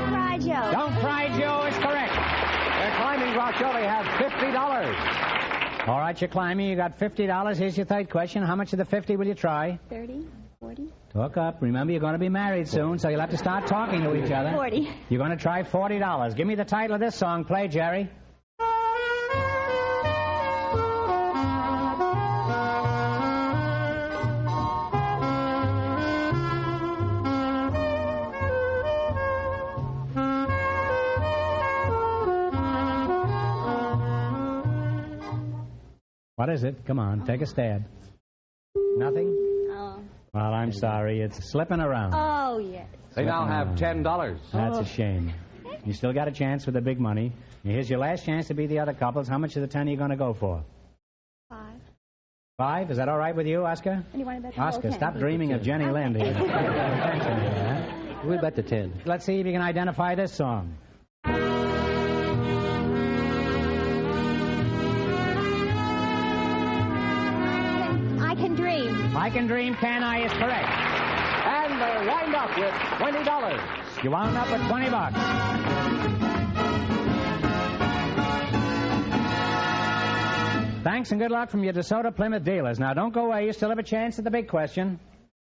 Cry Joe. Don't Cry Joe is correct. They're climbing, Groucho. They have $50. All right, you're climbing. You got $50. Here's your third question. How much of the 50 will you try? 30. 40. Talk up. Remember, you're going to be married soon, so you'll have to start talking to each other. 40. You're going to try $40. Give me the title of this song. Play, Jerry. What is it? Come on, take a stab. Nothing? Oh. Well, I'm sorry. It's slipping around. Oh, yes. They now have $10. That's a shame. You still got a chance for the big money. Here's your last chance to be the other couples. How much of the 10 are you going to go for? 5. 5? Is that all right with you, Oscar? And you want to bet the Oscar, whole 10? stop dreaming of Jenny Lind here. Pay attention here, huh? We'll bet the 10. Let's see if you can identify this song. I Can Dream. I Can Dream, Can I is correct. And they wind up with $20. You wound up with $20. Thanks and good luck from your DeSoto Plymouth dealers. Now, don't go away. You still have a chance at the big question.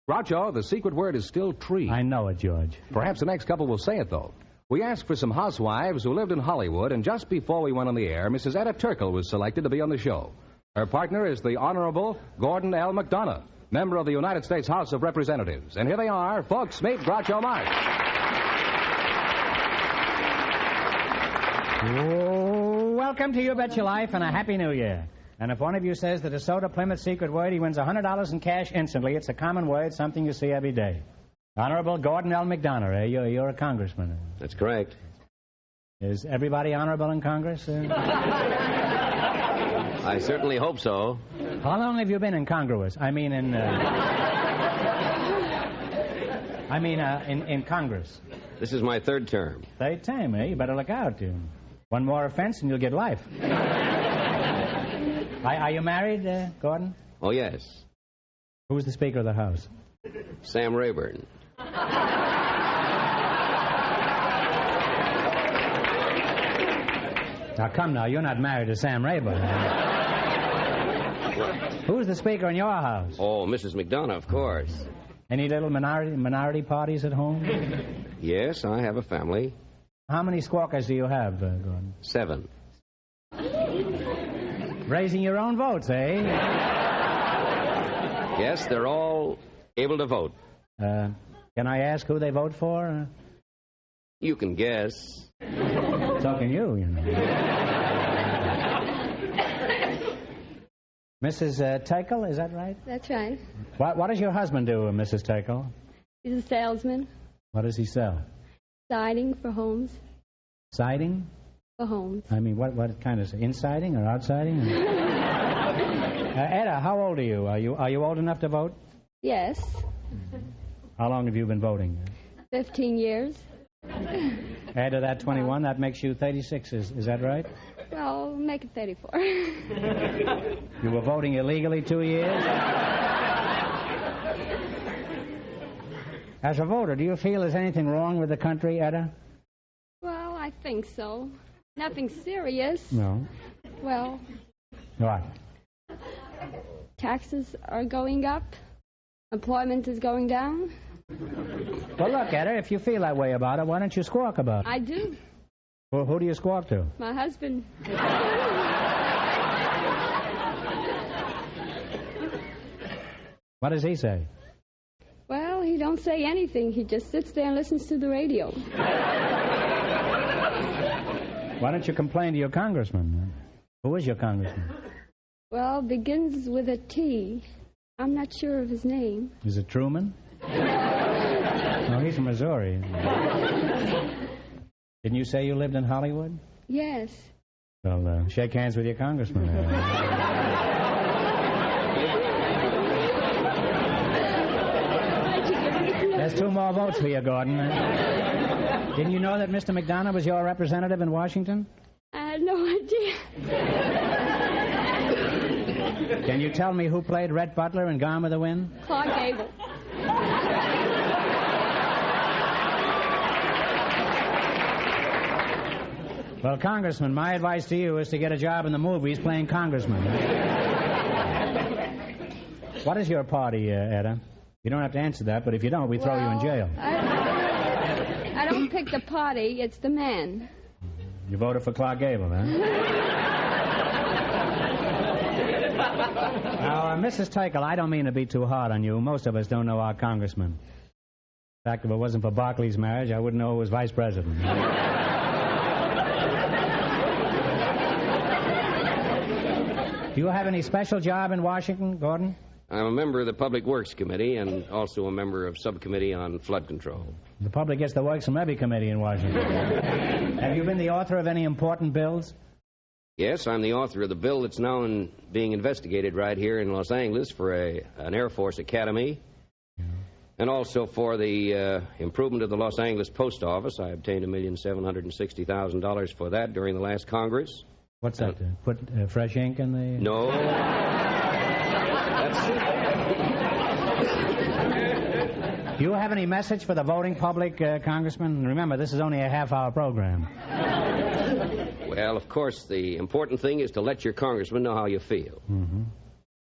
Groucho, the secret word is still tree. I know it, George. Perhaps the next couple will say it, though. We asked for some housewives who lived in Hollywood, and just before we went on the air, Mrs. Etta Turkle was selected to be on the show. Her partner is the Honorable Gordon L. McDonough, member of the United States House of Representatives. And here they are. Folks, meet Groucho Marx. Oh, welcome to You Bet Your Life and a Happy New Year. And if one of you says the DeSoto Plymouth secret word, he wins $100 in cash instantly. It's a common word, something you see every day. Honorable Gordon L. McDonough, eh? You're a congressman. That's correct. Is everybody honorable in Congress? I certainly hope so. How long have you been in Congress? In Congress. This is my 3rd term. 3rd time, eh? You better look out. One more offense and you'll get life. Are you married, Gordon? Oh, yes. Who's the Speaker of the House? Sam Rayburn. Now, come now. You're not married to Sam Rayburn. Who's the Speaker in your house? Oh, Mrs. McDonough, of course. Any little minority parties at home? Yes, I have a family. How many squawkers do you have, Gordon? 7. Raising your own votes, eh? Yes, they're all able to vote. Can I ask who they vote for? You can guess. So can you know. Mrs. Tickle, is that right? That's right. What does your husband do, Mrs. Tickle? He's a salesman. What does he sell? Siding for homes. Siding? For homes. I mean, what kind of... Insiding or outsiding? Etta, how old are you? Are you old enough to vote? Yes. How long have you been voting? 15 years. Add to that 21, that makes you 36, is that right? Well, make it 34. You were voting illegally 2 years? As a voter, do you feel there's anything wrong with the country, Etta? Well, I think so. Nothing serious. No. Well, What? taxes are going up. Employment is going down. Well, look, Etta, if you feel that way about it, why don't you squawk about it? I do. Well, who do you squawk to? My husband. What does he say? Well, he don't say anything. He just sits there and listens to the radio. Why don't you complain to your congressman? Who is your congressman? Well, begins with a T. I'm not sure of his name. Is it Truman? No, he's from Missouri. Didn't you say you lived in Hollywood? Yes. Well, shake hands with your congressman. There's 2 more votes for you, Gordon. Didn't you know that Mr. McDonough was your representative in Washington? I had no idea. Can you tell me who played Rhett Butler in Gone with the Wind? Clark Gable. Well, Congressman, my advice to you is to get a job in the movies playing congressman. What is your party, Etta? You don't have to answer that, but if you don't, we throw you in jail. I don't pick the party, it's the man. You voted for Clark Gable, huh? Now, Mrs. Tickle, I don't mean to be too hard on you. Most of us don't know our congressman. In fact, if it wasn't for Barclay's marriage, I wouldn't know who was vice president. Do you have any special job in Washington, Gordon? I'm a member of the Public Works Committee and also a member of Subcommittee on Flood Control. The public gets the works from every committee in Washington. Have you been the author of any important bills? Yes, I'm the author of the bill that's now being investigated right here in Los Angeles for an Air Force Academy. And also for the improvement of the Los Angeles Post Office. I obtained $1,760,000 for that during the last Congress. What's that? Put fresh ink in the... No. Do you have any message for the voting public, Congressman? Remember, this is only a half-hour program. Well, of course, the important thing is to let your congressman know how you feel. Mm-hmm.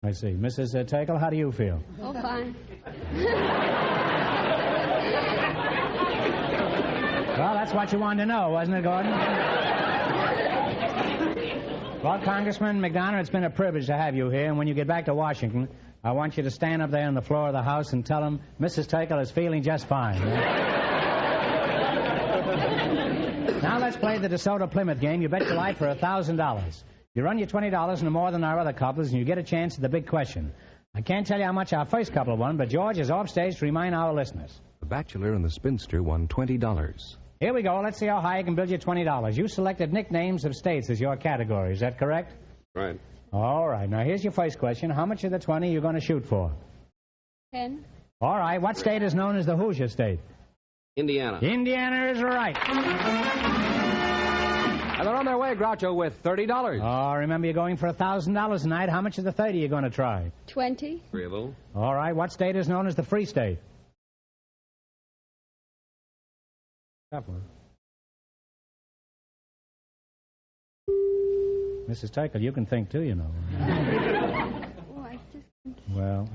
I see. Mrs. Tickle, how do you feel? Oh, fine. Well, that's what you wanted to know, wasn't it, Gordon? Well, Congressman McDonough, it's been a privilege to have you here, and when you get back to Washington, I want you to stand up there on the floor of the House and tell them Mrs. Tickle is feeling just fine. Now let's play the DeSoto Plymouth game. You bet your life for $1,000. You run your $20 into more than our other couples, and you get a chance at the big question. I can't tell you how much our first couple won, but George is off stage to remind our listeners. The Bachelor and the Spinster won $20. Here we go. Let's see how high I can build you $20. You selected nicknames of states as your category. Is that correct? Right. All right. Now, here's your first question. How much of the 20 are you going to shoot for? 10. All right. What state is known as the Hoosier State? Indiana. Indiana is right. And they're on their way, Groucho, with $30. Oh, remember, you're going for $1,000 tonight. How much of the 30 are you going to try? 20. Agreeable. All right. What state is known as the Free State? Tough one. Mrs. Tickle, you can think too, you know. Well,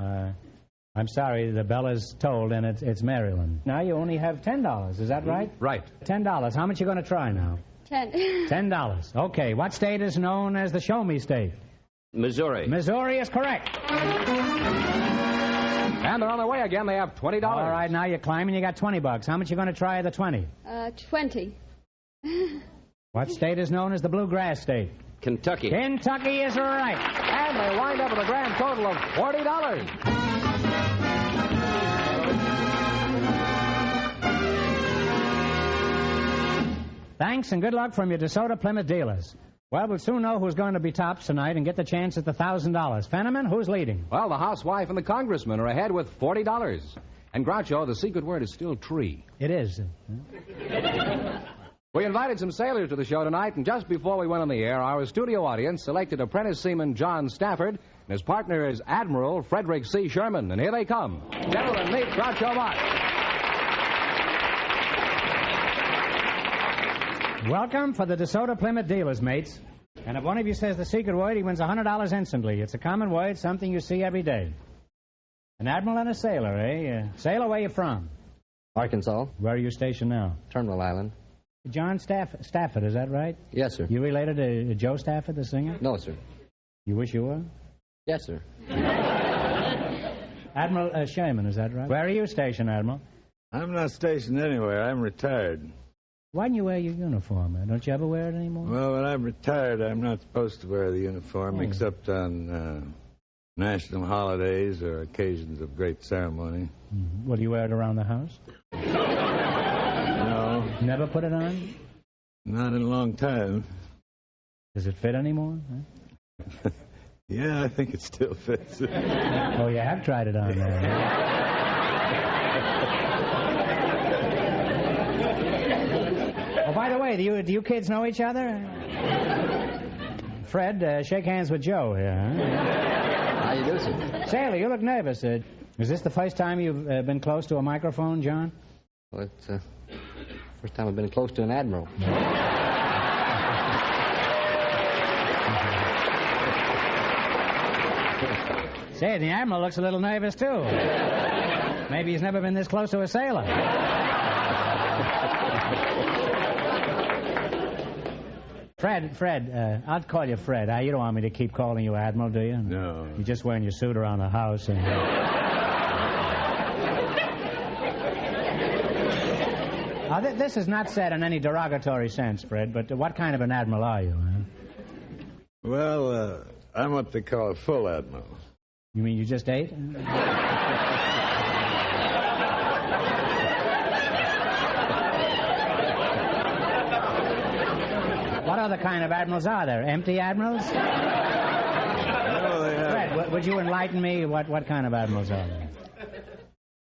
I'm sorry, the bell is tolled, and it's Maryland. Now you only have $10, is that right? Right. $10. How much you going to try now? 10. $10. Okay. What state is known as the Show Me State? Missouri. Missouri is correct. And they're on their way again. They have $20. All right, now you're climbing. You got $20. How much you going to try of the 20? 20. What state is known as the Bluegrass State? Kentucky. Kentucky is right. And they wind up with a grand total of $40. Thanks and good luck from your DeSoto Plymouth dealers. Well, we'll soon know who's going to be tops tonight and get the chance at the $1,000. Fenneman, who's leading? Well, the housewife and the congressman are ahead with $40. And Groucho, the secret word is still tree. It is. We invited some sailors to the show tonight, and just before we went on the air, our studio audience selected apprentice seaman John Stafford, and his partner is Admiral Frederick C. Sherman. And here they come. Gentlemen, meet Groucho Marx. Welcome for the DeSoto Plymouth dealers, mates. And if one of you says the secret word, he wins $100 instantly. It's a common word, something you see every day. An admiral and a sailor, eh? Sailor, where you from? Arkansas. Where are you stationed now? Terminal Island. John Stafford, is that right? Yes, sir. You related to Joe Stafford, the singer? No, sir. You wish you were? Yes, sir. Admiral Sherman, is that right? Where are you stationed, Admiral? I'm not stationed anywhere. I'm retired. Why don't you wear your uniform? Don't you ever wear it anymore? Well, when I'm retired, I'm not supposed to wear the uniform except on national holidays or occasions of great ceremony. Mm-hmm. Well, do you wear it around the house? No. Never put it on? Not in a long time. Does it fit anymore? Huh? Yeah, I think it still fits. Oh, you have tried it on there. Oh, by the way, do you kids know each other? Fred, shake hands with Joe here. Huh? How you do, sir? Sailor, you look nervous. Is this the first time you've been close to a microphone, John? Well, it's first time I've been close to an admiral. Say, the admiral looks a little nervous, too. Maybe he's never been this close to a sailor. Fred, I'll call you Fred. You don't want me to keep calling you Admiral, do you? No. You're just wearing your suit around the house. And... this is not said in any derogatory sense, Fred, but what kind of an admiral are you? Huh? Well, I'm what they call a full admiral. You mean you just ate? What other kind of admirals are there? Empty admirals? No, they have. Fred, would you enlighten me? What kind of admirals are there?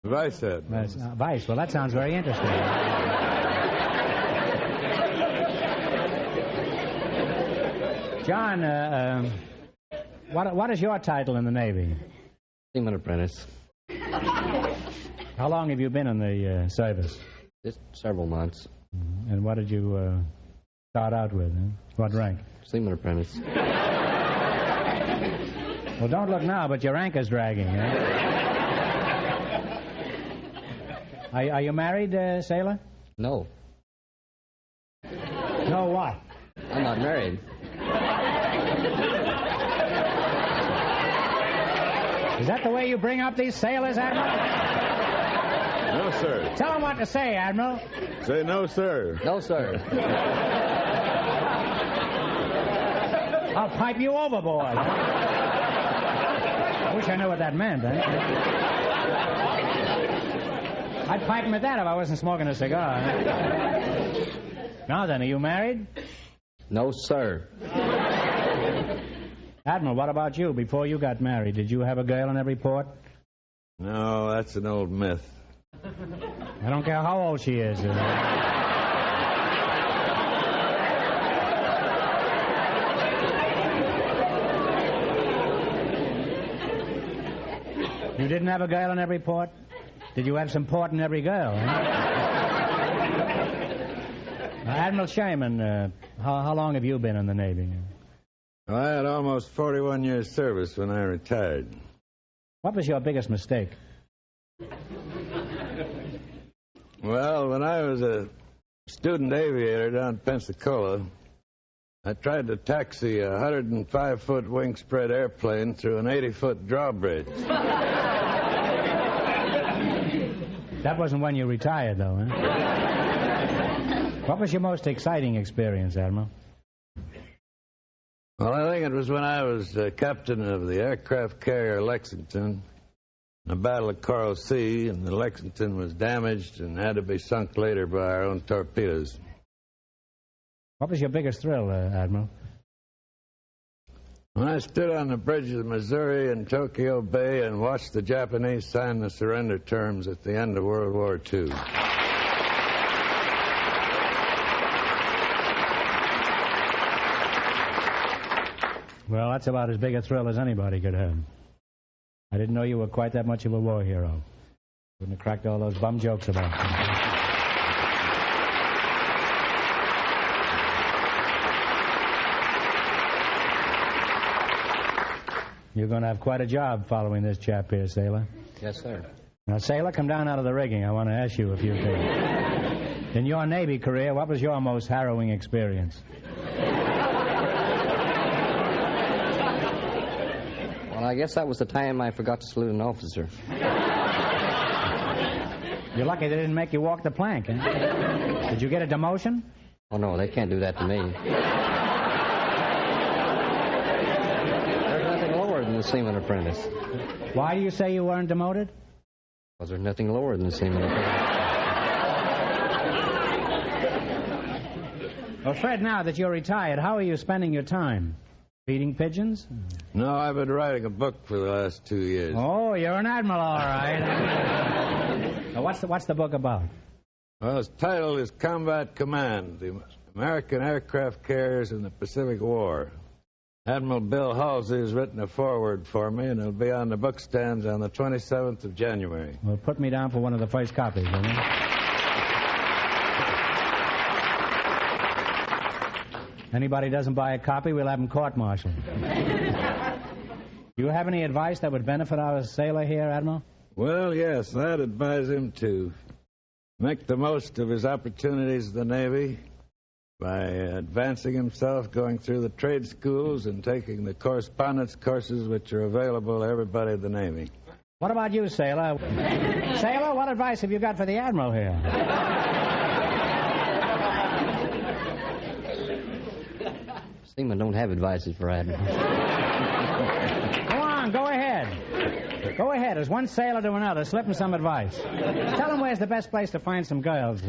Vice admirals. Vice. Well, that sounds very interesting. John, what is your title in the Navy? Seaman apprentice. How long have you been in the service? Just several months. And what did you start out with? Huh? What rank? Seaman apprentice. Well, don't look now, but your rank is dragging. Are you married, sailor? No. No what? I'm not married. Is that the way you bring up these sailors, Admiral? No, sir. Tell them what to say, Admiral. Say no, sir. No, sir. I'll pipe you overboard. I wish I knew what that meant, eh? I'd pipe him at that if I wasn't smoking a cigar. Now then, are you married? No, sir. Admiral, what about you? Before you got married, did you have a girl in every port? No, that's an old myth. I don't care how old she is. You didn't have a girl in every port? Did you have some port in every girl? Admiral Sherman, how long have you been in the Navy? I had almost 41 years' service when I retired. What was your biggest mistake? Well, when I was a student aviator down in Pensacola, I tried to taxi a 105-foot wing-spread airplane through an 80-foot drawbridge. That wasn't when you retired, though, huh? What was your most exciting experience, Admiral? Well, I think it was when I was captain of the aircraft carrier Lexington in the Battle of Coral Sea, and the Lexington was damaged and had to be sunk later by our own torpedoes. What was your biggest thrill, Admiral? When I stood on the bridge of the Missouri in Tokyo Bay and watched the Japanese sign the surrender terms at the end of World War II. Well, that's about as big a thrill as anybody could have. I didn't know you were quite that much of a war hero. Wouldn't have cracked all those bum jokes about you. You're going to have quite a job following this chap here, Sailor. Yes, sir. Now, Sailor, come down out of the rigging. I want to ask you a few things. In your Navy career, what was your most harrowing experience? Well, I guess that was the time I forgot to salute an officer. You're lucky they didn't make you walk the plank, huh? Did you get a demotion? Oh, no, they can't do that to me. There's nothing lower than the seaman apprentice. Why do you say you weren't demoted? Because there's nothing lower than the seaman apprentice. Well, Fred, now that you're retired, how are you spending your time? Feeding pigeons? No, I've been writing a book for the last 2 years. Oh, you're an admiral, all right. Now, what's the book about? Well, its title is Combat Command, the American Aircraft Carriers in the Pacific War. Admiral Bill Halsey has written a foreword for me, and it'll be on the book stands on the 27th of January. Well, put me down for one of the first copies, will you? Anybody doesn't buy a copy, we'll have him court-martialed. Do you have any advice that would benefit our sailor here, Admiral? Well, yes, I'd advise him to make the most of his opportunities in the Navy by advancing himself, going through the trade schools, and taking the correspondence courses which are available to everybody in the Navy. What about you, Sailor? Sailor, what advice have you got for the Admiral here? Seamen don't have advices for admirals. Go on, go ahead. Go ahead, as one sailor to another, slip him some advice. Tell him where's the best place to find some girls.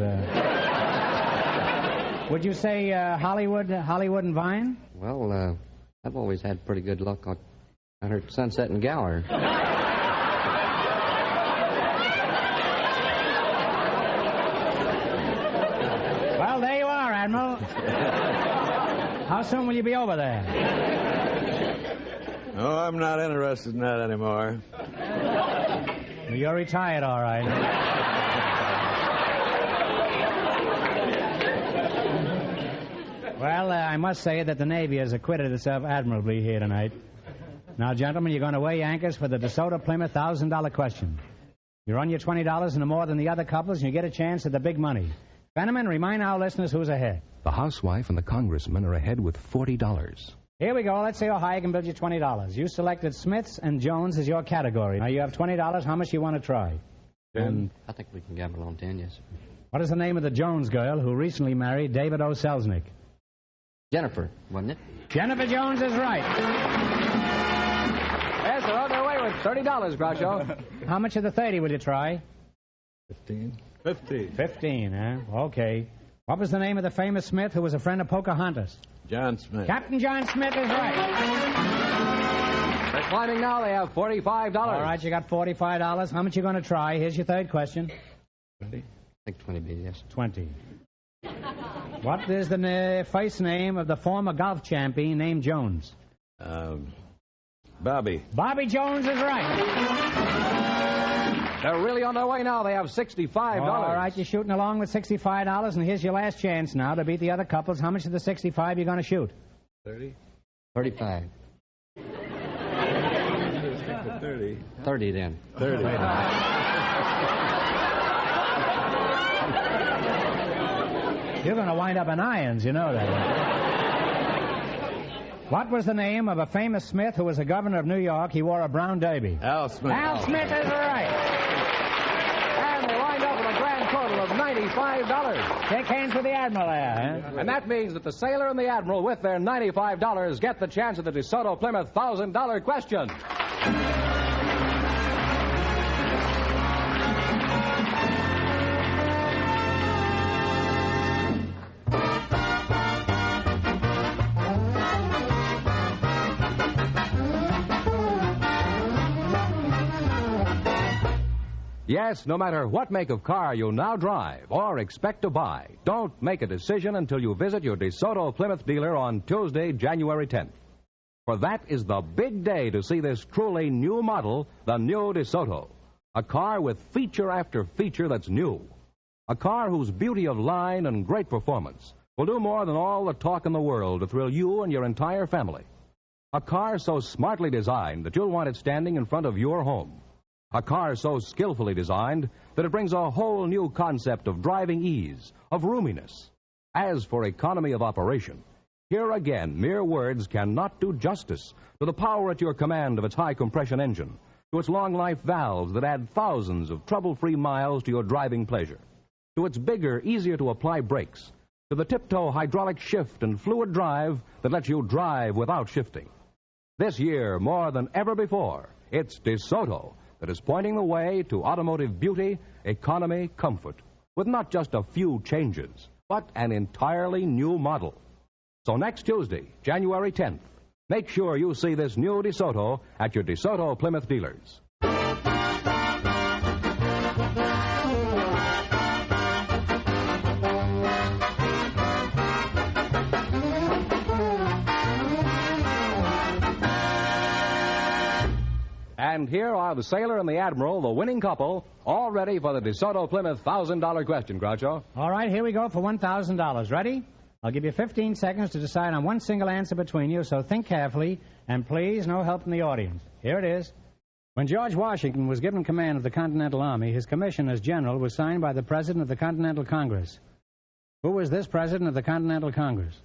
Would you say Hollywood and Vine? Well, I've always had pretty good luck on her Sunset and Gower. Well, there you are, Admiral. How soon will you be over there? Oh, I'm not interested in that anymore. Well, you're retired, all right. Well, I must say that the Navy has acquitted itself admirably here tonight. Now, gentlemen, you're going to weigh anchors for the DeSoto Plymouth $1,000 question. You run your $20 into more than the other couples, and you get a chance at the big money. Fenneman, remind our listeners who's ahead. The housewife and the congressman are ahead with $40. Here we go. Let's see how high I can build you $20. You selected Smiths and Jones as your category. Now, you have $20. How much do you want to try? I think we can gamble on 10, yes. What is the name of the Jones girl who recently married David O. Selznick? Jennifer, wasn't it? Jennifer Jones is right. Yes, they're on their way with $30, Groucho. How much of the 30 will you try? 15. 15, huh? Okay. What was the name of the famous Smith who was a friend of Pocahontas? John Smith. Captain John Smith is right. They're climbing now. They have $45. All right, you got $45. How much you going to try? Here's your third question. 20. I think 20 be, yes. 20. What is the first name of the former golf champion named Jones? Bobby. Bobby Jones is right. They're really on their way now. They have $65. All right, you're shooting along with $65, and here's your last chance now to beat the other couples. How much of the 65 you going to shoot? 30. 35. 30. 30 then. 30. You're going to wind up in irons, you know that. What was the name of a famous Smith who was the governor of New York? He wore a brown derby. Al Smith. Al Smith is right. And they wind up with a grand total of $95. Shake hands with the Admiral there, huh? And that means that the sailor and the Admiral, with their $95, get the chance at the DeSoto Plymouth $1,000 question. Yes, no matter what make of car you now drive or expect to buy, don't make a decision until you visit your DeSoto Plymouth dealer on Tuesday, January 10th. For that is the big day to see this truly new model, the new DeSoto. A car with feature after feature that's new. A car whose beauty of line and great performance will do more than all the talk in the world to thrill you and your entire family. A car so smartly designed that you'll want it standing in front of your home. A car so skillfully designed that it brings a whole new concept of driving ease, of roominess. As for economy of operation, here again, mere words cannot do justice to the power at your command of its high-compression engine, to its long-life valves that add thousands of trouble-free miles to your driving pleasure, to its bigger, easier-to-apply brakes, to the tiptoe hydraulic shift and fluid drive that lets you drive without shifting. This year, more than ever before, it's DeSoto that is pointing the way to automotive beauty, economy, comfort, with not just a few changes, but an entirely new model. So next Tuesday, January 10th, make sure you see this new DeSoto at your DeSoto Plymouth dealers. And here are the sailor and the admiral, the winning couple, all ready for the DeSoto Plymouth $1,000 question, Groucho. All right, here we go for $1,000. Ready? I'll give you 15 seconds to decide on one single answer between you, so think carefully, and please, no help from the audience. Here it is. When George Washington was given command of the Continental Army, his commission as general was signed by the President of the Continental Congress. Who was this President of the Continental Congress?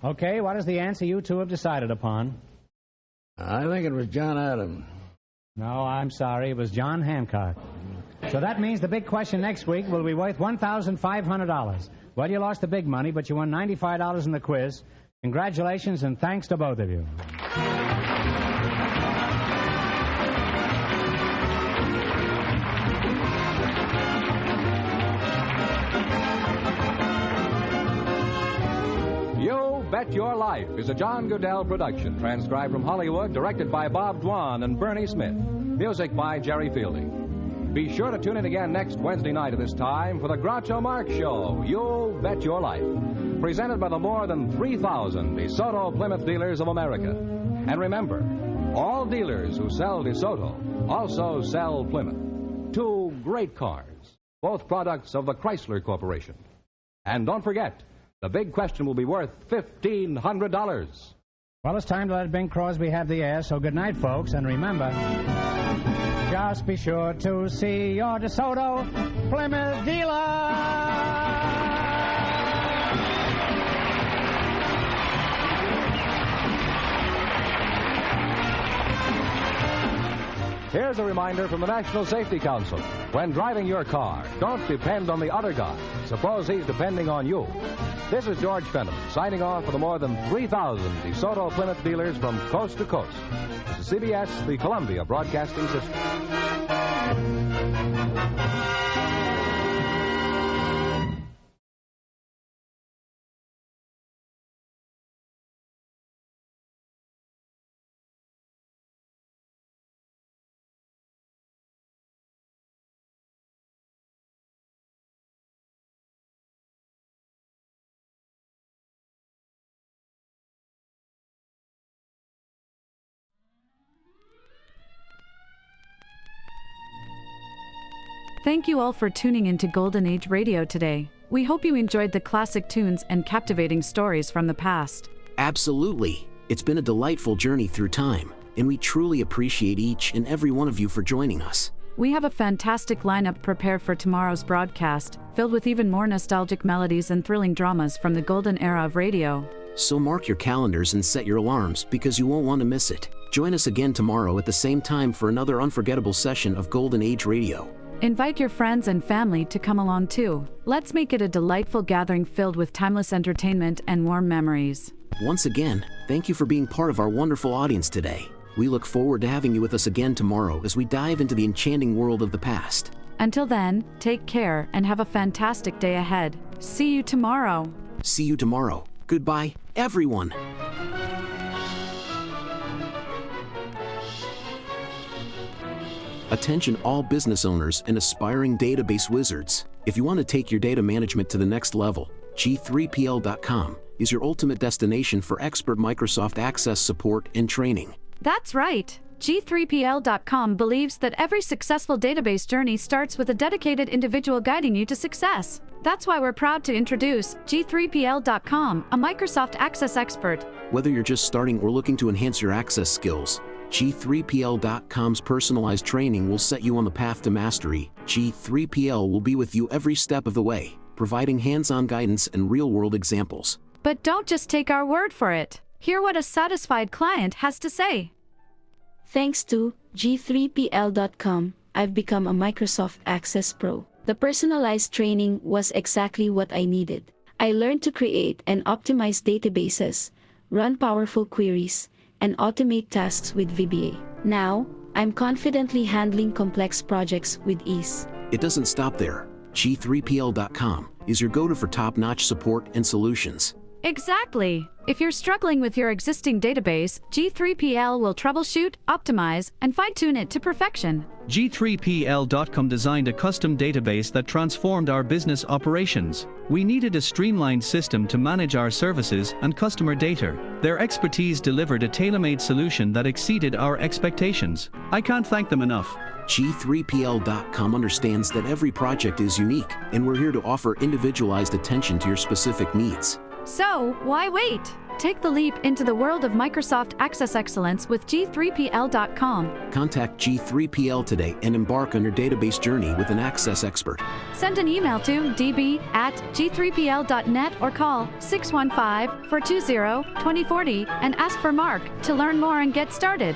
Okay, what is the answer you two have decided upon? I think it was John Adams. No, I'm sorry. It was John Hancock. So that means the big question next week will be worth $1,500. Well, you lost the big money, but you won $95 in the quiz. Congratulations and thanks to both of you. Bet Your Life is a John Goodell production, transcribed from Hollywood, directed by Bob Dwan and Bernie Smith. Music by Jerry Fielding. Be sure to tune in again next Wednesday night at this time for the Groucho Marx Show, You Bet Your Life, presented by the more than 3,000 DeSoto Plymouth dealers of America. And remember, all dealers who sell DeSoto also sell Plymouth. Two great cars, both products of the Chrysler Corporation. And don't forget, the big question will be worth $1,500. Well, it's time to let Bing Crosby have the air, so good night, folks. And remember, just be sure to see your DeSoto Plymouth dealer. Here's a reminder from the National Safety Council. When driving your car, don't depend on the other guy. Suppose he's depending on you. This is George Fenton, signing off for the more than 3,000 DeSoto Plymouth dealers from coast to coast. This is CBS, the Columbia Broadcasting System. Thank you all for tuning into Golden Age Radio today. We hope you enjoyed the classic tunes and captivating stories from the past. Absolutely. It's been a delightful journey through time, and we truly appreciate each and every one of you for joining us. We have a fantastic lineup prepared for tomorrow's broadcast, filled with even more nostalgic melodies and thrilling dramas from the golden era of radio. So mark your calendars and set your alarms, because you won't want to miss it. Join us again tomorrow at the same time for another unforgettable session of Golden Age Radio. Invite your friends and family to come along too. Let's make it a delightful gathering filled with timeless entertainment and warm memories. Once again, thank you for being part of our wonderful audience today. We look forward to having you with us again tomorrow as we dive into the enchanting world of the past. Until then, take care and have a fantastic day ahead. See you tomorrow. See you tomorrow. Goodbye, everyone. Attention all business owners and aspiring database wizards. If you want to take your data management to the next level, G3PL.com is your ultimate destination for expert Microsoft Access support and training. That's right. G3PL.com believes that every successful database journey starts with a dedicated individual guiding you to success. That's why we're proud to introduce G3PL.com, a Microsoft Access expert. Whether you're just starting or looking to enhance your Access skills, G3PL.com's personalized training will set you on the path to mastery. G3PL will be with you every step of the way, providing hands-on guidance and real-world examples. But don't just take our word for it. Hear what a satisfied client has to say. Thanks to G3PL.com, I've become a Microsoft Access Pro. The personalized training was exactly what I needed. I learned to create and optimize databases, run powerful queries, and automate tasks with VBA. Now, I'm confidently handling complex projects with ease. It doesn't stop there. G3PL.com is your go-to for top-notch support and solutions. Exactly. If you're struggling with your existing database, G3PL will troubleshoot, optimize, and fine-tune it to perfection. G3PL.com designed a custom database that transformed our business operations. We needed a streamlined system to manage our services and customer data. Their expertise delivered a tailor-made solution that exceeded our expectations. I can't thank them enough. G3PL.com understands that every project is unique, and we're here to offer individualized attention to your specific needs. So, why wait? Take the leap into the world of Microsoft Access Excellence with G3PL.com. Contact G3PL today and embark on your database journey with an Access expert. Send an email to db@g3pl.net or call 615-420-2040 and ask for Mark to learn more and get started.